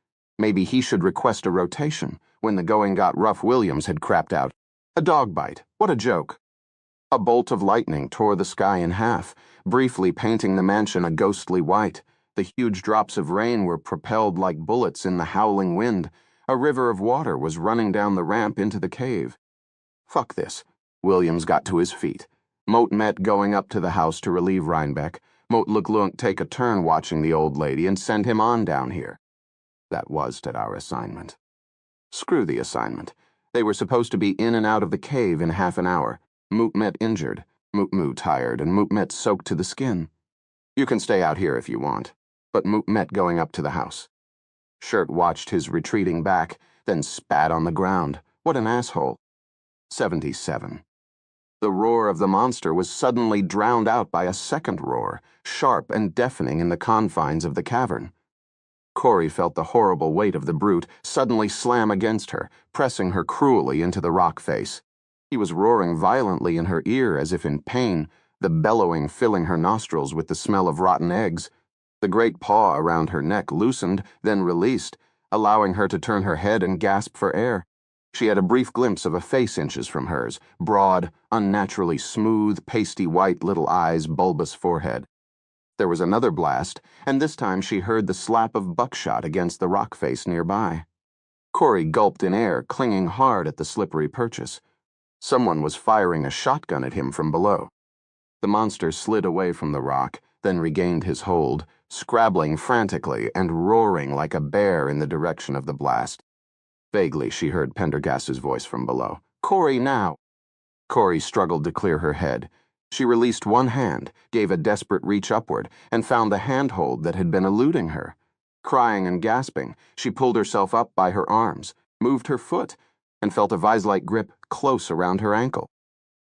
Maybe he should request a rotation. When the going got rough, Williams had crapped out. A dog bite. What a joke. A bolt of lightning tore the sky in half, briefly painting the mansion a ghostly white. The huge drops of rain were propelled like bullets in the howling wind. A river of water was running down the ramp into the cave. Fuck this. Williams got to his feet. Moat met going up to the house to relieve Rhinebeck. Moat look take a turn watching the old lady and send him on down here. That was our assignment. Screw the assignment. They were supposed to be in and out of the cave in half an hour. Moot injured, Moot tired, and Moot soaked to the skin. You can stay out here if you want, but Moot going up to the house. Shirt watched his retreating back, then spat on the ground. What an asshole. 77. The roar of the monster was suddenly drowned out by a second roar, sharp and deafening in the confines of the cavern. Corey felt the horrible weight of the brute suddenly slam against her, pressing her cruelly into the rock face. He was roaring violently in her ear as if in pain, the bellowing filling her nostrils with the smell of rotten eggs. The great paw around her neck loosened, then released, allowing her to turn her head and gasp for air. She had a brief glimpse of a face inches from hers, broad, unnaturally smooth, pasty white little eyes, bulbous forehead. There was another blast, and this time she heard the slap of buckshot against the rock face nearby. Corey gulped in air, clinging hard at the slippery purchase. Someone was firing a shotgun at him from below. The monster slid away from the rock, then regained his hold, scrabbling frantically and roaring like a bear in the direction of the blast. Vaguely, she heard Pendergast's voice from below. Corey, now! Corey struggled to clear her head. She released one hand, gave a desperate reach upward, and found the handhold that had been eluding her. Crying and gasping, she pulled herself up by her arms, moved her foot, and felt a vise-like grip close around her ankle.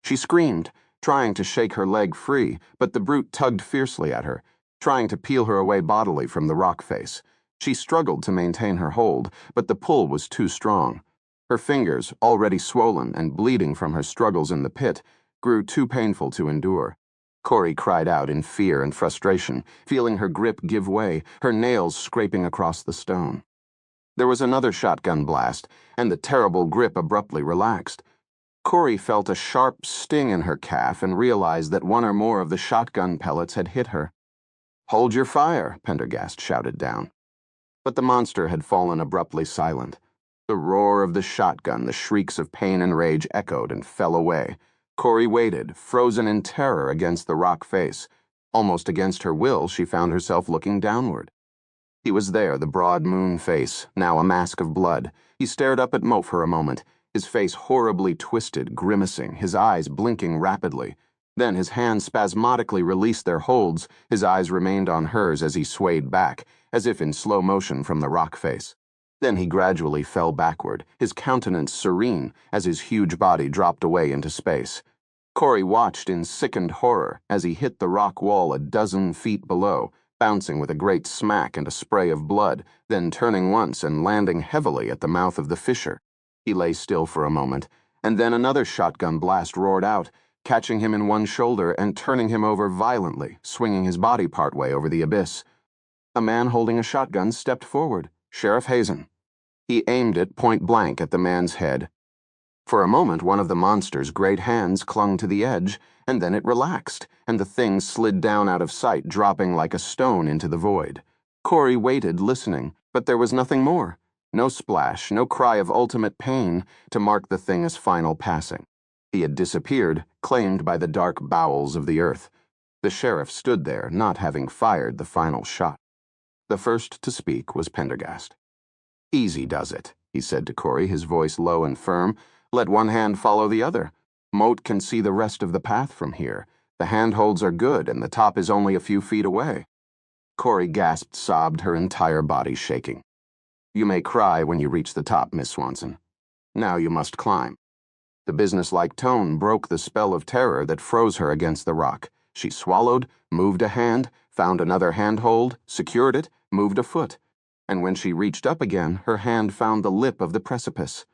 She screamed, trying to shake her leg free, but the brute tugged fiercely at her, trying to peel her away bodily from the rock face. She struggled to maintain her hold, but the pull was too strong. Her fingers, already swollen and bleeding from her struggles in the pit, grew too painful to endure. Corey cried out in fear and frustration, feeling her grip give way, her nails scraping across the stone. There was another shotgun blast, and the terrible grip abruptly relaxed. Corey felt a sharp sting in her calf and realized that one or more of the shotgun pellets had hit her. Hold your fire, Pendergast shouted down. But the monster had fallen abruptly silent. The roar of the shotgun, the shrieks of pain and rage echoed and fell away. Corey waited, frozen in terror against the rock face. Almost against her will, she found herself looking downward. He was there, the broad moon face, now a mask of blood. He stared up at Moat for a moment, his face horribly twisted, grimacing, his eyes blinking rapidly. Then his hands spasmodically released their holds, his eyes remained on hers as he swayed back, as if in slow motion from the rock face. Then he gradually fell backward, his countenance serene, as his huge body dropped away into space. Corey watched in sickened horror as he hit the rock wall a dozen feet below, bouncing with a great smack and a spray of blood, then turning once and landing heavily at the mouth of the fissure. He lay still for a moment, and then another shotgun blast roared out, catching him in one shoulder and turning him over violently, swinging his body partway over the abyss. A man holding a shotgun stepped forward, Sheriff Hazen. He aimed it point blank at the man's head. For a moment, one of the monster's great hands clung to the edge, and then it relaxed, and the thing slid down out of sight, dropping like a stone into the void. Corey waited, listening, but there was nothing more. No splash, no cry of ultimate pain to mark the thing as final passing. He had disappeared, claimed by the dark bowels of the earth. The sheriff stood there, not having fired the final shot. The first to speak was Pendergast. Easy does it, he said to Corey, his voice low and firm. Let one hand follow the other. Moat can see the rest of the path from here. The handholds are good, and the top is only a few feet away. Corey gasped, sobbed, her entire body shaking. You may cry when you reach the top, Miss Swanson. Now you must climb. The businesslike tone broke the spell of terror that froze her against the rock. She swallowed, moved a hand, found another handhold, secured it, moved a foot. And when she reached up again, her hand found the lip of the precipice.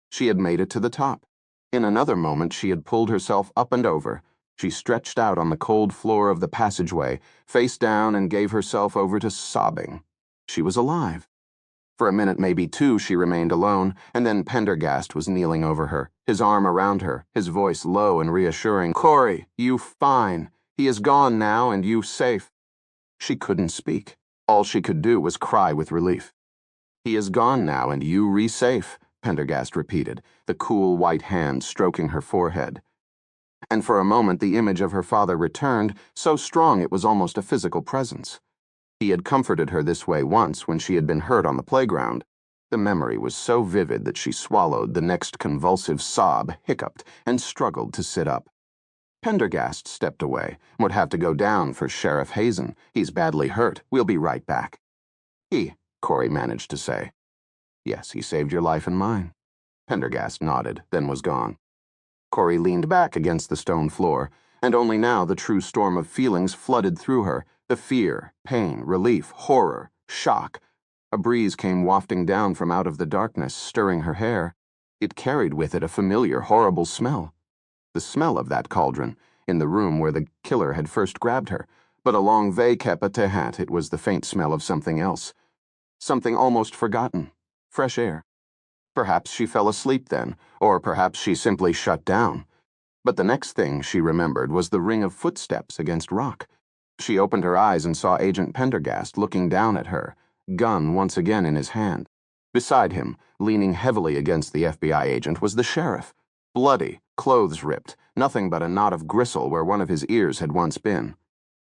She had made it to the top. In another moment, she had pulled herself up and over. She stretched out on the cold floor of the passageway, face down, and gave herself over to sobbing. She was alive. For a minute, maybe two, she remained alone, and then Pendergast was kneeling over her, his arm around her, his voice low and reassuring. "Corey, you fine. He is gone now, and you safe." She couldn't speak. All she could do was cry with relief. "He is gone now, and you re-safe," Pendergast repeated, the cool white hand stroking her forehead. And for a moment the image of her father returned, so strong it was almost a physical presence. He had comforted her this way once when she had been hurt on the playground. The memory was so vivid that she swallowed the next convulsive sob, hiccuped, and struggled to sit up. Pendergast stepped away. "Would have to go down for Sheriff Hazen. He's badly hurt. We'll be right back." Corey managed to say. "Yes, he saved your life and mine." Pendergast nodded, then was gone. Corey leaned back against the stone floor, and only now the true storm of feelings flooded through her. The fear, pain, relief, horror, shock. A breeze came wafting down from out of the darkness, stirring her hair. It carried with it a familiar, horrible smell. The smell of that cauldron, in the room where the killer had first grabbed her. But along Vkepa Tehat it was the faint smell of something else. Something almost forgotten. Fresh air. Perhaps she fell asleep then, or perhaps she simply shut down. But the next thing she remembered was the ring of footsteps against rock. She opened her eyes and saw Agent Pendergast looking down at her, gun once again in his hand. Beside him, leaning heavily against the FBI agent, was the sheriff. Bloody, clothes ripped, nothing but a knot of gristle where one of his ears had once been.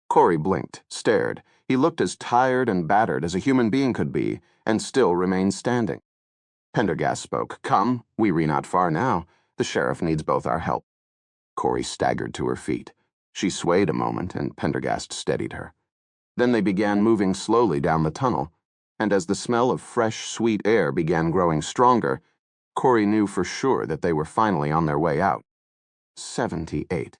Corey blinked, stared. He looked as tired and battered as a human being could be, and still remained standing. Pendergast spoke. "Come, we re not far now. The sheriff needs both our help." Corey staggered to her feet. She swayed a moment, and Pendergast steadied her. Then they began moving slowly down the tunnel, and as the smell of fresh, sweet air began growing stronger, Corey knew for sure that they were finally on their way out. 78.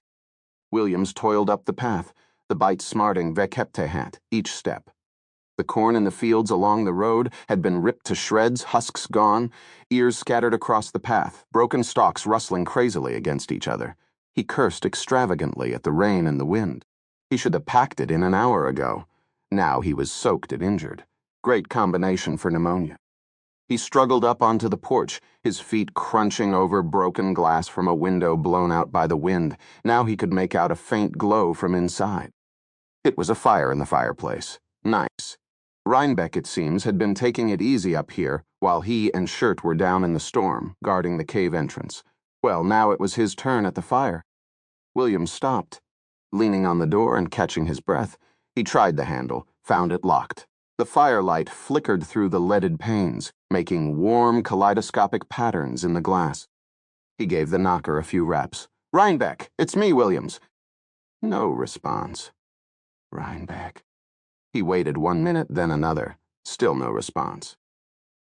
Williams toiled up the path, the bite smarting Vkepa each step. The corn in the fields along the road had been ripped to shreds, husks gone, ears scattered across the path, broken stalks rustling crazily against each other. He cursed extravagantly at the rain and the wind. He should have packed it in an hour ago. Now he was soaked and injured. Great combination for pneumonia. He struggled up onto the porch, his feet crunching over broken glass from a window blown out by the wind. Now he could make out a faint glow from inside. It was a fire in the fireplace. Nice. Rhinebeck, it seems, had been taking it easy up here while he and Shirt were down in the storm, guarding the cave entrance. Well, now it was his turn at the fire. Williams stopped. Leaning on the door and catching his breath, he tried the handle, found it locked. The firelight flickered through the leaded panes, making warm, kaleidoscopic patterns in the glass. He gave the knocker a few raps. "Rhinebeck, it's me, Williams." No response. Rhinebeck. He waited 1 minute, then another. Still no response.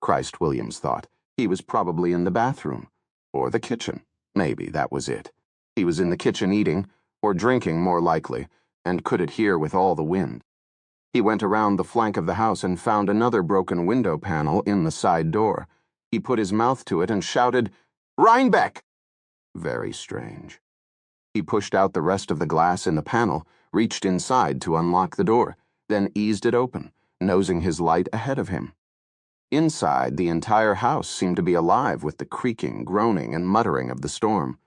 Christ, Williams thought. He was probably in the bathroom. Or the kitchen. Maybe that was it. He was in the kitchen eating, or drinking more likely, and could it hear with all the wind. He went around the flank of the house and found another broken window panel in the side door. He put his mouth to it and shouted, "Rhinebeck!" Very strange. He pushed out the rest of the glass in the panel, reached inside to unlock the door, then eased it open, nosing his light ahead of him. Inside, the entire house seemed to be alive with the creaking, groaning, and muttering of the storm.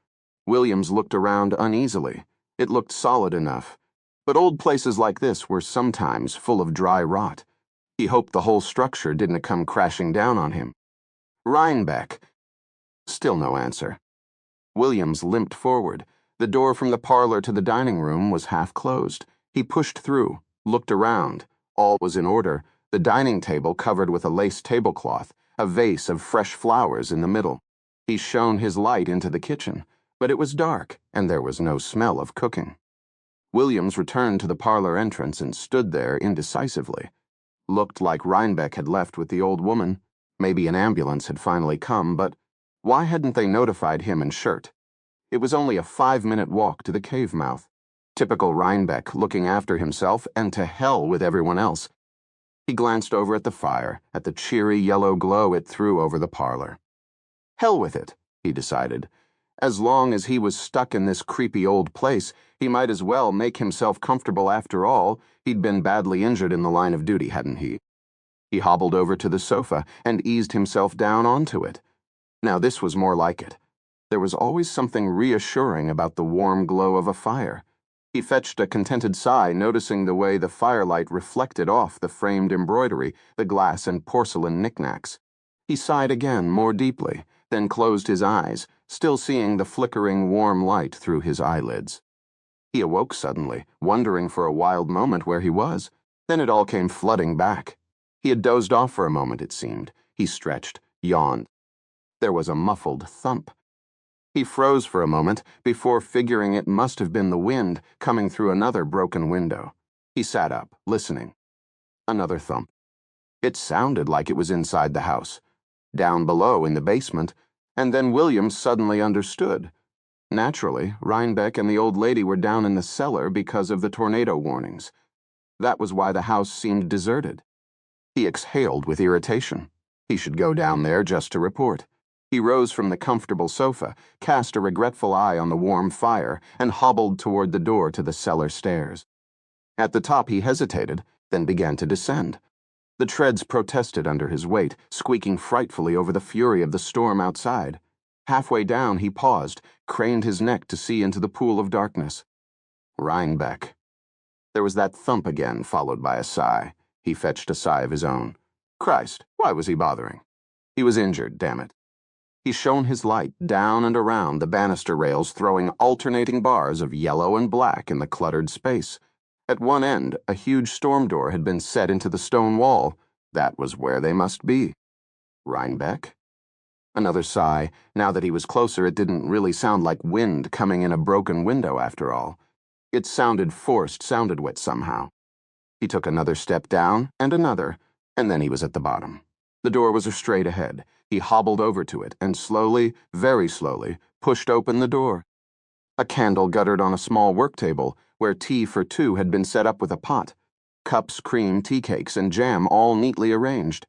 Williams looked around uneasily. It looked solid enough. But old places like this were sometimes full of dry rot. He hoped the whole structure didn't come crashing down on him. Rhinebeck. Still no answer. Williams limped forward. The door from the parlor to the dining room was half closed. He pushed through, looked around. All was in order. The dining table covered with a lace tablecloth, a vase of fresh flowers in the middle. He shone his light into the kitchen, but it was dark, and there was no smell of cooking. Williams returned to the parlor entrance and stood there indecisively. Looked like Rhinebeck had left with the old woman. Maybe an ambulance had finally come, but why hadn't they notified him and Shirt? It was only a 5-minute walk to the cave mouth. Typical Rhinebeck, looking after himself, and to hell with everyone else. He glanced over at the fire, at the cheery yellow glow it threw over the parlor. Hell with it, he decided. As long as he was stuck in this creepy old place, he might as well make himself comfortable after all. He'd been badly injured in the line of duty, hadn't he? He hobbled over to the sofa and eased himself down onto it. Now this was more like it. There was always something reassuring about the warm glow of a fire. He fetched a contented sigh, noticing the way the firelight reflected off the framed embroidery, the glass and porcelain knickknacks. He sighed again, more deeply, then closed his eyes, still seeing the flickering warm light through his eyelids. He awoke suddenly, wondering for a wild moment where he was. Then it all came flooding back. He had dozed off for a moment, it seemed. He stretched, yawned. There was a muffled thump. He froze for a moment before figuring it must have been the wind coming through another broken window. He sat up, listening. Another thump. It sounded like it was inside the house, down below in the basement, and then Williams suddenly understood. Naturally, Rhinebeck and the old lady were down in the cellar because of the tornado warnings. That was why the house seemed deserted. He exhaled with irritation. He should go down there just to report. He rose from the comfortable sofa, cast a regretful eye on the warm fire, and hobbled toward the door to the cellar stairs. At the top he hesitated, then began to descend. The treads protested under his weight, squeaking frightfully over the fury of the storm outside. Halfway down he paused, craned his neck to see into the pool of darkness. Rhinebeck. There was that thump again, followed by a sigh. He fetched a sigh of his own. Christ, why was he bothering? He was injured, damn it. He shone his light down and around the banister rails, throwing alternating bars of yellow and black in the cluttered space. At one end, a huge storm door had been set into the stone wall. That was where they must be. Rhinebeck? Another sigh. Now that he was closer, it didn't really sound like wind coming in a broken window after all. It sounded forced, sounded wet somehow. He took another step down, and another, and then he was at the bottom. The door was straight ahead. He hobbled over to it and slowly, very slowly, pushed open the door. A candle guttered on a small work table where tea for two had been set up with a pot. Cups, cream, tea cakes, and jam all neatly arranged.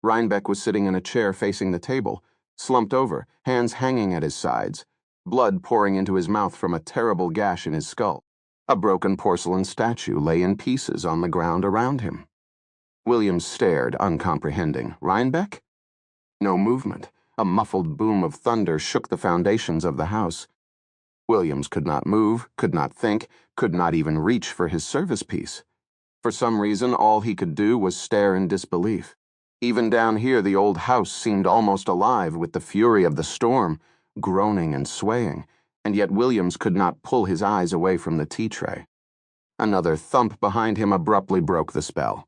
Rhinebeck was sitting in a chair facing the table, slumped over, hands hanging at his sides, blood pouring into his mouth from a terrible gash in his skull. A broken porcelain statue lay in pieces on the ground around him. Williams stared, uncomprehending. Rhinebeck? No movement. A muffled boom of thunder shook the foundations of the house. Williams could not move, could not think, could not even reach for his service piece. For some reason, all he could do was stare in disbelief. Even down here, the old house seemed almost alive with the fury of the storm, groaning and swaying, and yet Williams could not pull his eyes away from the tea tray. Another thump behind him abruptly broke the spell.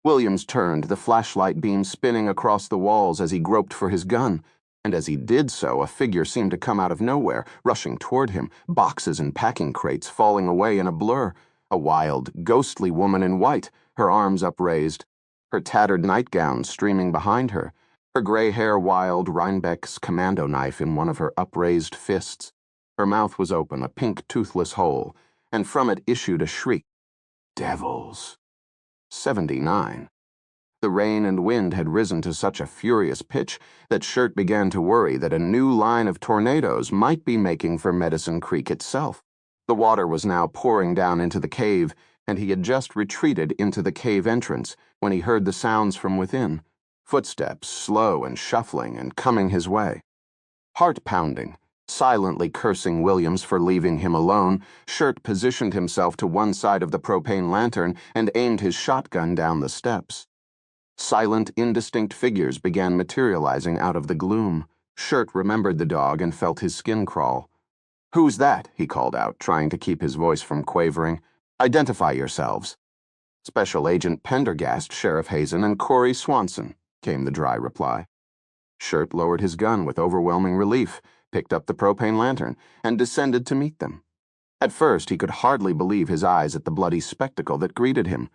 Williams turned, the flashlight beam spinning across the walls as he groped for his gun, and as he did so, a figure seemed to come out of nowhere, rushing toward him, boxes and packing crates falling away in a blur. A wild, ghostly woman in white, her arms upraised, her tattered nightgown streaming behind her, her gray hair wild, Rhinebeck's commando knife in one of her upraised fists. Her mouth was open, a pink, toothless hole, and from it issued a shriek. Devils. 79. The rain and wind had risen to such a furious pitch that Shirt began to worry that a new line of tornadoes might be making for Medicine Creek itself. The water was now pouring down into the cave, and he had just retreated into the cave entrance when he heard the sounds from within, footsteps, slow and shuffling and coming his way. Heart-pounding, silently cursing Williams for leaving him alone, Shirt positioned himself to one side of the propane lantern and aimed his shotgun down the steps. Silent, indistinct figures began materializing out of the gloom. Shirt remembered the dog and felt his skin crawl. "Who's that?" he called out, trying to keep his voice from quavering. "Identify yourselves." "Special Agent Pendergast, Sheriff Hazen, and Corey Swanson," came the dry reply. Shirt lowered his gun with overwhelming relief, picked up the propane lantern, and descended to meet them. At first, he could hardly believe his eyes at the bloody spectacle that greeted him.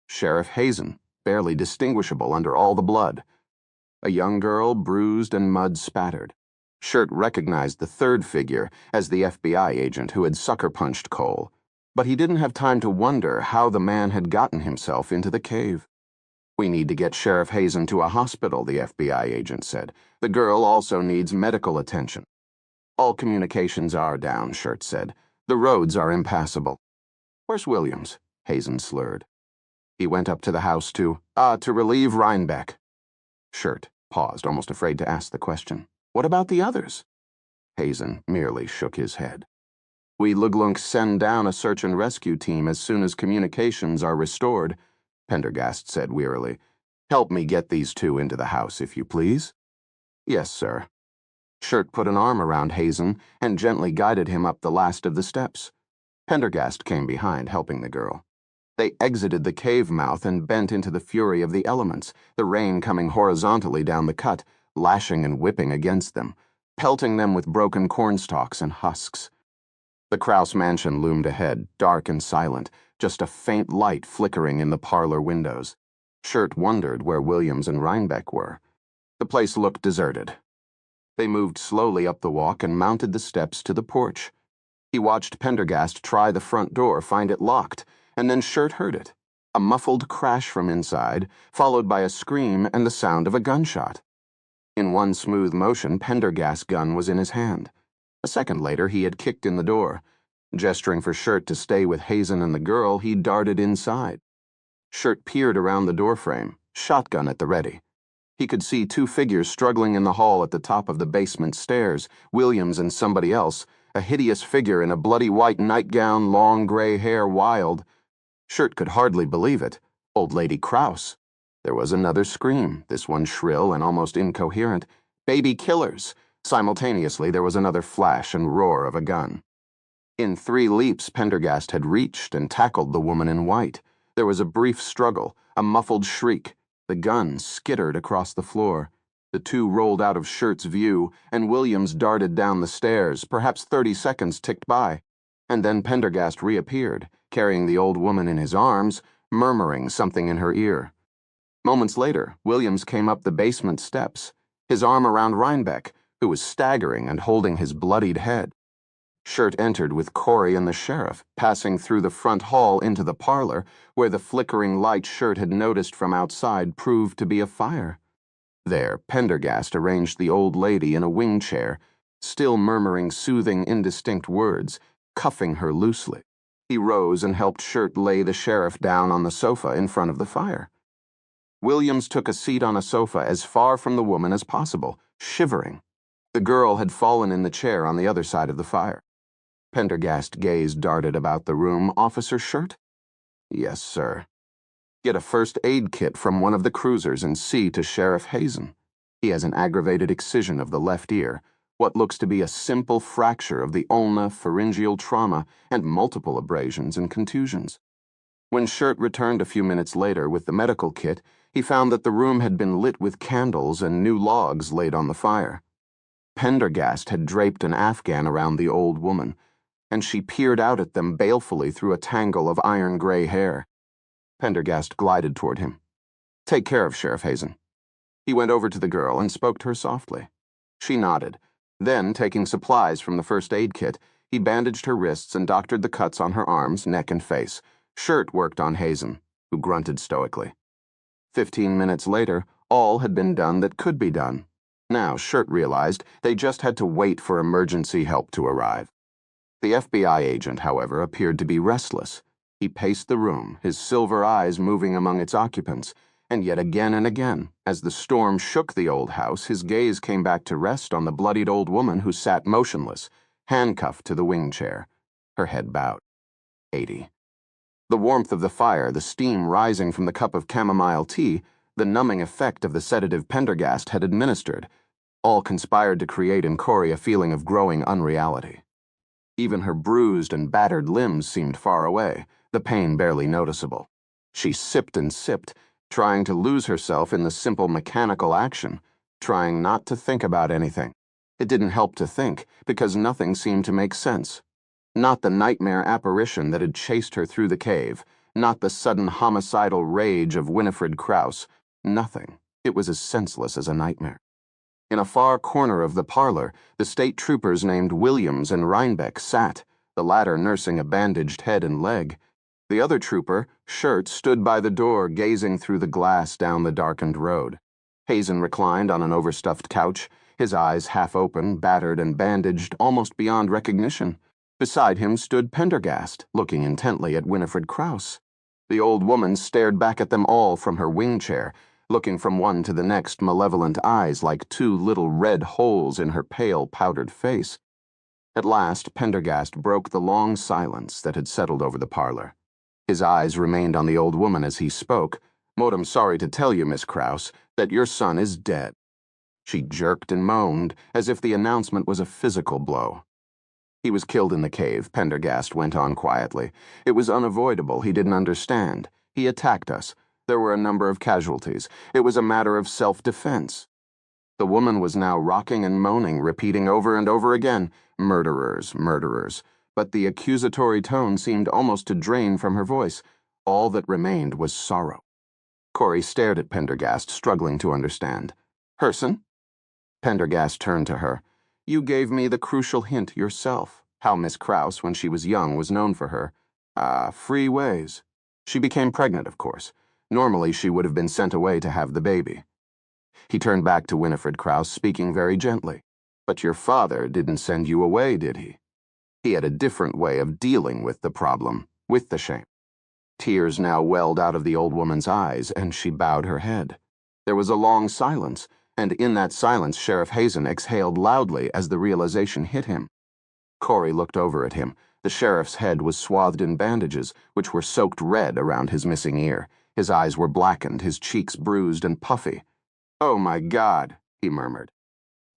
Sheriff Hazen, barely distinguishable under all the blood. A young girl, bruised and mud-spattered. Shirt recognized the third figure as the FBI agent who had sucker-punched Cole, but he didn't have time to wonder how the man had gotten himself into the cave. "We need to get Sheriff Hazen to a hospital," the FBI agent said. "The girl also needs medical attention." "All communications are down," Shirt said. "The roads are impassable." "Where's Williams?" Hazen slurred. He went up to the house to relieve Rhinebeck. Shirt paused, almost afraid to ask the question. What about the others? Hazen merely shook his head. We Luglunks send down a search and rescue team as soon as communications are restored, Pendergast said wearily. Help me get these two into the house, if you please. Yes, sir. Shirt put an arm around Hazen and gently guided him up the last of the steps. Pendergast came behind, helping the girl. They exited the cave mouth and bent into the fury of the elements, the rain coming horizontally down the cut, lashing and whipping against them, pelting them with broken cornstalks and husks. The Kraus mansion loomed ahead, dark and silent, just a faint light flickering in the parlor windows. Shirt wondered where Williams and Rhinebeck were. The place looked deserted. They moved slowly up the walk and mounted the steps to the porch. He watched Pendergast try the front door, find it locked, and then Shirt heard it. A muffled crash from inside, followed by a scream and the sound of a gunshot. In one smooth motion, Pendergast's gun was in his hand. A second later, he had kicked in the door. Gesturing for Shirt to stay with Hazen and the girl, he darted inside. Shirt peered around the doorframe, shotgun at the ready. He could see two figures struggling in the hall at the top of the basement stairs, Williams and somebody else, a hideous figure in a bloody white nightgown, long gray hair, wild. Shirt could hardly believe it. Old Lady Kraus. There was another scream, this one shrill and almost incoherent. Baby killers. Simultaneously, there was another flash and roar of a gun. In 3 leaps, Pendergast had reached and tackled the woman in white. There was a brief struggle, a muffled shriek. The gun skittered across the floor. The two rolled out of Shirt's view, and Williams darted down the stairs. Perhaps 30 seconds ticked by. And then Pendergast reappeared, carrying the old woman in his arms, murmuring something in her ear. Moments later, Williams came up the basement steps, his arm around Rhinebeck, who was staggering and holding his bloodied head. Shirt entered with Corey and the sheriff, passing through the front hall into the parlor, where the flickering light Shirt had noticed from outside proved to be a fire. There, Pendergast arranged the old lady in a wing chair, still murmuring soothing, indistinct words, cuffing her loosely. He rose and helped Shirt lay the sheriff down on the sofa in front of the fire. Williams took a seat on a sofa as far from the woman as possible, shivering. The girl had fallen in the chair on the other side of the fire. Pendergast's gaze darted about the room. Officer Shirt? Yes, sir. Get a first aid kit from one of the cruisers and see to Sheriff Hazen. He has an aggravated excision of the left ear, what looks to be a simple fracture of the ulna, pharyngeal trauma, and multiple abrasions and contusions. When Shirt returned a few minutes later with the medical kit, he found that the room had been lit with candles and new logs laid on the fire. Pendergast had draped an afghan around the old woman, and she peered out at them balefully through a tangle of iron-gray hair. Pendergast glided toward him. Take care of Sheriff Hazen. He went over to the girl and spoke to her softly. She nodded. Then, taking supplies from the first aid kit, he bandaged her wrists and doctored the cuts on her arms, neck, and face. Shirt worked on Hazen, who grunted stoically. 15 minutes later, all had been done that could be done. Now, Shirt realized they just had to wait for emergency help to arrive. The FBI agent, however, appeared to be restless. He paced the room, his silver eyes moving among its occupants, and yet again and again, as the storm shook the old house, his gaze came back to rest on the bloodied old woman who sat motionless, handcuffed to the wing chair, her head bowed. 80. The warmth of the fire, the steam rising from the cup of chamomile tea, the numbing effect of the sedative Pendergast had administered, all conspired to create in Corey a feeling of growing unreality. Even her bruised and battered limbs seemed far away, the pain barely noticeable. She sipped and sipped, trying to lose herself in the simple mechanical action, trying not to think about anything. It didn't help to think, because nothing seemed to make sense. Not the nightmare apparition that had chased her through the cave, not the sudden homicidal rage of Winifred Kraus. Nothing. It was as senseless as a nightmare. In a far corner of the parlor, the state troopers named Williams and Rhinebeck sat, the latter nursing a bandaged head and leg. The other trooper, Shirt, stood by the door, gazing through the glass down the darkened road. Hazen reclined on an overstuffed couch, his eyes half open, battered and bandaged, almost beyond recognition. Beside him stood Pendergast, looking intently at Winifred Kraus. The old woman stared back at them all from her wing chair, looking from one to the next, malevolent eyes like two little red holes in her pale, powdered face. At last, Pendergast broke the long silence that had settled over the parlor. His eyes remained on the old woman as he spoke. "I'm sorry to tell you, Miss Krause, that your son is dead." She jerked and moaned, as if the announcement was a physical blow. "He was killed in the cave," Pendergast went on quietly. "It was unavoidable. He didn't understand. He attacked us. There were a number of casualties. It was a matter of self-defense." The woman was now rocking and moaning, repeating over and over again, "Murderers, murderers." But the accusatory tone seemed almost to drain from her voice. All that remained was sorrow. Corey stared at Pendergast, struggling to understand. "Herson?" Pendergast turned to her. "You gave me the crucial hint yourself, how Miss Krause, when she was young, was known for her, free ways. She became pregnant, of course. Normally, she would have been sent away to have the baby." He turned back to Winifred Krause, speaking very gently. "But your father didn't send you away, did he? He had a different way of dealing with the problem, with the shame." Tears now welled out of the old woman's eyes, and she bowed her head. There was a long silence, and in that silence Sheriff Hazen exhaled loudly as the realization hit him. Corey looked over at him. The sheriff's head was swathed in bandages, which were soaked red around his missing ear. His eyes were blackened, his cheeks bruised and puffy. "Oh, my God," he murmured.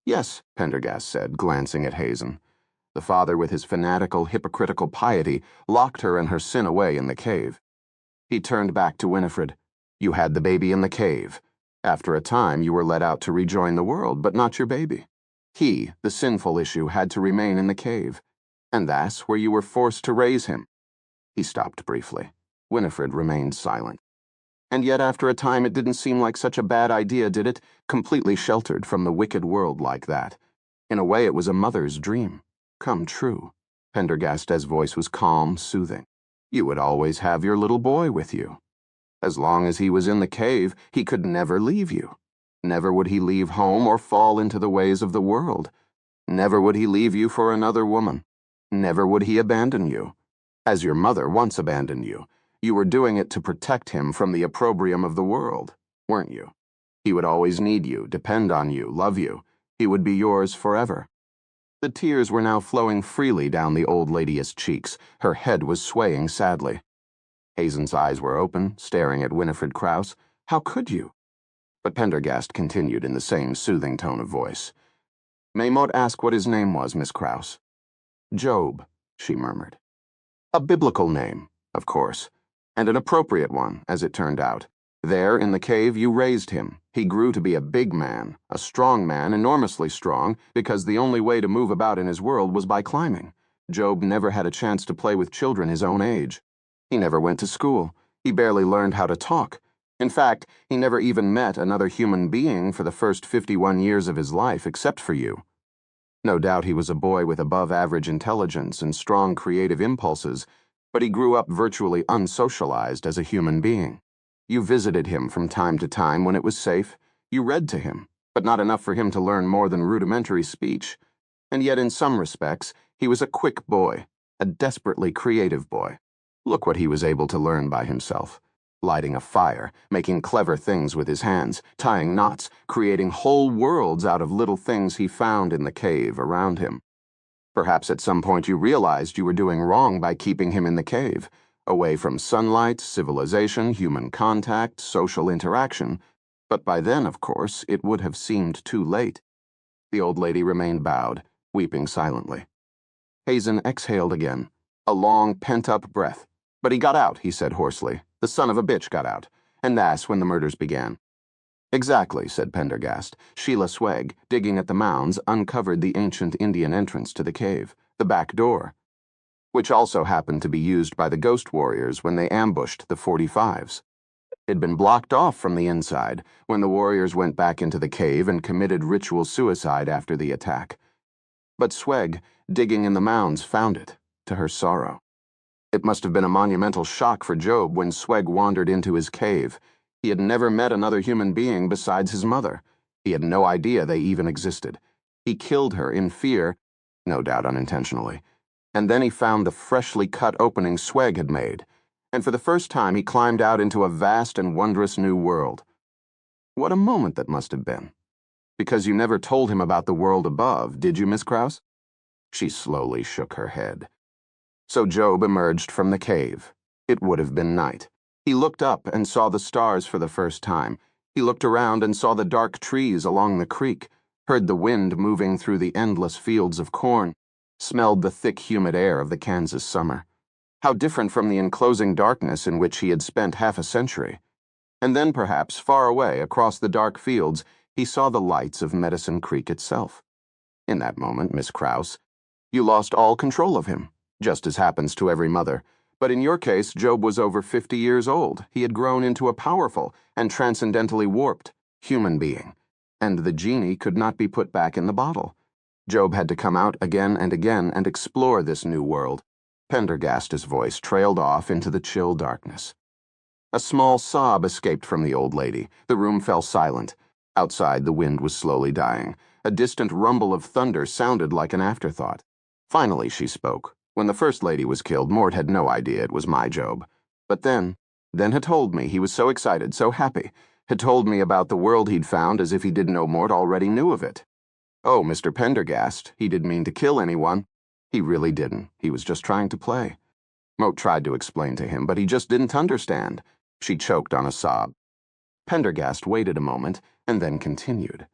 "Yes," Pendergast said, glancing at Hazen. The father, with his fanatical, hypocritical piety, locked her and her sin away in the cave. He turned back to Winifred. "You had the baby in the cave. After a time, you were let out to rejoin the world, but not your baby. He, the sinful issue, had to remain in the cave. And that's where you were forced to raise him." He stopped briefly. Winifred remained silent. "And yet after a time it didn't seem like such a bad idea, did it? Completely sheltered from the wicked world like that. In a way it was a mother's dream. Come true." Pendergast's voice was calm, soothing. "You would always have your little boy with you. As long as he was in the cave, he could never leave you. Never would he leave home or fall into the ways of the world. Never would he leave you for another woman. Never would he abandon you. As your mother once abandoned you. You were doing it to protect him from the opprobrium of the world, weren't you? He would always need you, depend on you, love you. He would be yours forever." The tears were now flowing freely down the old lady's cheeks. Her head was swaying sadly. Hazen's eyes were open, staring at Winifred Krause. "How could you?" But Pendergast continued in the same soothing tone of voice. "May Maud ask what his name was, Miss Krause?" "Job," she murmured. A biblical name, of course, and an appropriate one, as it turned out. There, in the cave, you raised him. He grew to be a big man, a strong man, enormously strong, because the only way to move about in his world was by climbing. Job never had a chance to play with children his own age. He never went to school. He barely learned how to talk. In fact, he never even met another human being for the first 51 years of his life, except for you. No doubt he was a boy with above-average intelligence and strong creative impulses, but he grew up virtually unsocialized as a human being. You visited him from time to time when it was safe. You read to him, but not enough for him to learn more than rudimentary speech. And yet, in some respects, he was a quick boy, a desperately creative boy. Look what he was able to learn by himself. Lighting a fire, making clever things with his hands, tying knots, creating whole worlds out of little things he found in the cave around him. Perhaps at some point you realized you were doing wrong by keeping him in the cave, away from sunlight, civilization, human contact, social interaction. But by then, of course, it would have seemed too late. The old lady remained bowed, weeping silently. Hazen exhaled again, a long, pent-up breath. "But he got out," he said hoarsely. "The son of a bitch got out. And that's when the murders began." "Exactly," said Pendergast. "Sheila Swegg, digging at the mounds, uncovered the ancient Indian entrance to the cave, the back door, which also happened to be used by the ghost warriors when they ambushed the 45s. It'd been blocked off from the inside when the warriors went back into the cave and committed ritual suicide after the attack. But Swegg, digging in the mounds, found it, to her sorrow. It must have been a monumental shock for Job when Swegg wandered into his cave. He had never met another human being besides his mother. He had no idea they even existed. He killed her in fear, no doubt unintentionally, and then he found the freshly cut opening Swegg had made, and for the first time he climbed out into a vast and wondrous new world. What a moment that must have been. Because you never told him about the world above, did you, Miss Krause? She slowly shook her head. So Job emerged from the cave. It would have been night. He looked up and saw the stars for the first time. He looked around and saw the dark trees along the creek, heard the wind moving through the endless fields of corn, smelled the thick, humid air of the Kansas summer. How different from the enclosing darkness in which he had spent half a century. And then, perhaps, far away, across the dark fields, he saw the lights of Medicine Creek itself. In that moment, Miss Krause, you lost all control of him, just as happens to every mother. But in your case, Job was over 50 years old. He had grown into a powerful and transcendently warped human being, and the genie could not be put back in the bottle. Job had to come out again and explore this new world. Pendergast's voice trailed off into the chill darkness. A small sob escaped from the old lady. The room fell silent. Outside, the wind was slowly dying. A distant rumble of thunder sounded like an afterthought. Finally, she spoke. When the first lady was killed, Mort had no idea it was my Job. But then had told me he was so excited, so happy, had told me about the world he'd found as if he didn't know Mort already knew of it. Oh, Mr. Pendergast, he didn't mean to kill anyone. He really didn't. He was just trying to play. Moat tried to explain to him, but he just didn't understand. She choked on a sob. Pendergast waited a moment and then continued.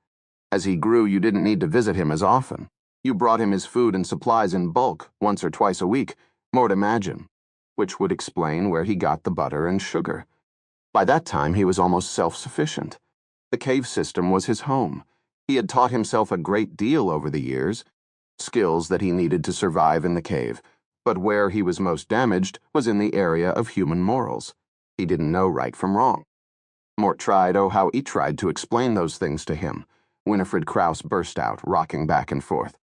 As he grew, you didn't need to visit him as often. You brought him his food and supplies in bulk, once or twice a week, Mort imagine, which would explain where he got the butter and sugar. By that time, he was almost self-sufficient. The cave system was his home. He had taught himself a great deal over the years, skills that he needed to survive in the cave, but where he was most damaged was in the area of human morals. He didn't know right from wrong. Mort tried, oh how he tried to explain those things to him. Winifred Krause burst out, rocking back and forth.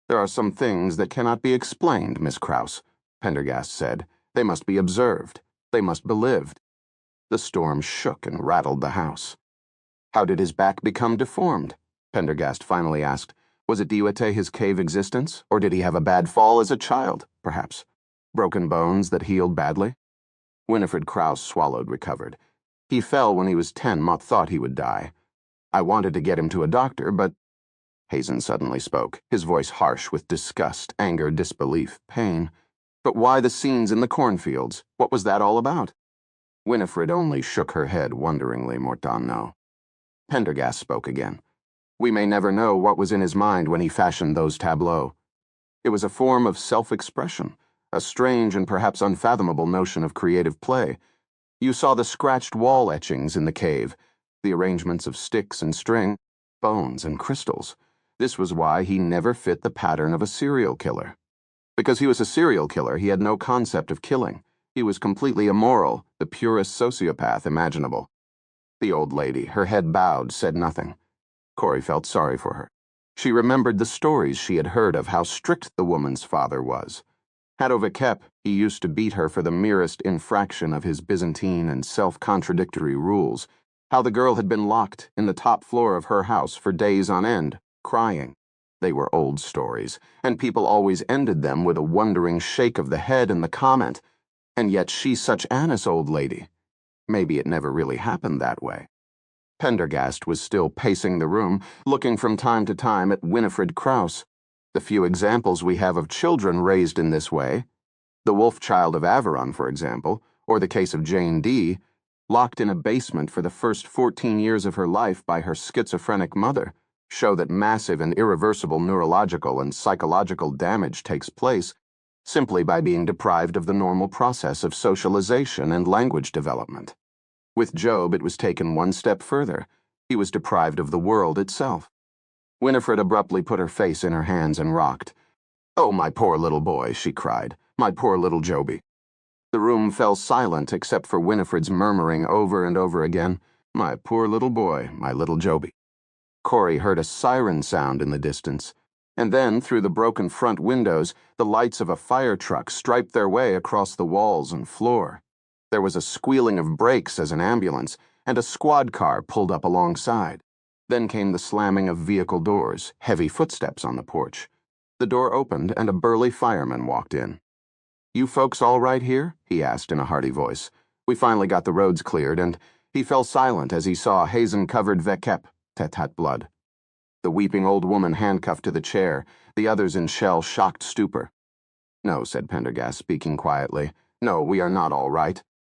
There are some things that cannot be explained, Miss Krause, Pendergast said. They must be observed. They must be lived. The storm shook and rattled the house. How did his back become deformed? Pendergast finally asked. Was it due to his cave existence, or did he have a bad fall as a child, perhaps? Broken bones that healed badly? Winifred Krause swallowed, recovered. He fell when he was 10. Mott thought he would die. I wanted to get him to a doctor, but... Hazen suddenly spoke, his voice harsh with disgust, anger, disbelief, pain. But why the scenes in the cornfields? What was that all about? Winifred only shook her head wonderingly, Mortano. Pendergast spoke again. We may never know what was in his mind when he fashioned those tableaux. It was a form of self-expression, a strange and perhaps unfathomable notion of creative play. You saw the scratched wall etchings in the cave, the arrangements of sticks and string, bones and crystals. This was why he never fit the pattern of a serial killer. Because he was a serial killer, he had no concept of killing. He was completely immoral, the purest sociopath imaginable. The old lady, her head bowed, said nothing. Corey felt sorry for her. She remembered the stories she had heard of how strict the woman's father was. Hadovakep, he used to beat her for the merest infraction of his Byzantine and self-contradictory rules. How the girl had been locked in the top floor of her house for days on end, crying. They were old stories, and people always ended them with a wondering shake of the head and the comment, and yet she's such Annis, old lady. Maybe it never really happened that way. Pendergast was still pacing the room, looking from time to time at Winifred Krause. The few examples we have of children raised in this way, the wolf child of Averon, for example, or the case of Jane D., locked in a basement for the first 14 years of her life by her schizophrenic mother, show that massive and irreversible neurological and psychological damage takes place simply by being deprived of the normal process of socialization and language development. With Job, it was taken one step further. He was deprived of the world itself. Winifred abruptly put her face in her hands and rocked. "Oh, my poor little boy," she cried. "My poor little Joby." The room fell silent except for Winifred's murmuring over and over again, "My poor little boy, my little Joby." Corey heard a siren sound in the distance, and then, through the broken front windows, the lights of a fire truck striped their way across the walls and floor. There was a squealing of brakes as an ambulance, and a squad car pulled up alongside. Then came the slamming of vehicle doors, heavy footsteps on the porch. The door opened, and a burly fireman walked in. You folks all right here? He asked in a hearty voice. We finally got the roads cleared, and he fell silent as he saw Hazen-covered Vekep, Tetat blood. The weeping old woman handcuffed to the chair, the others in shell-shocked stupor. No, said Pendergast, speaking quietly. No, we are not all right.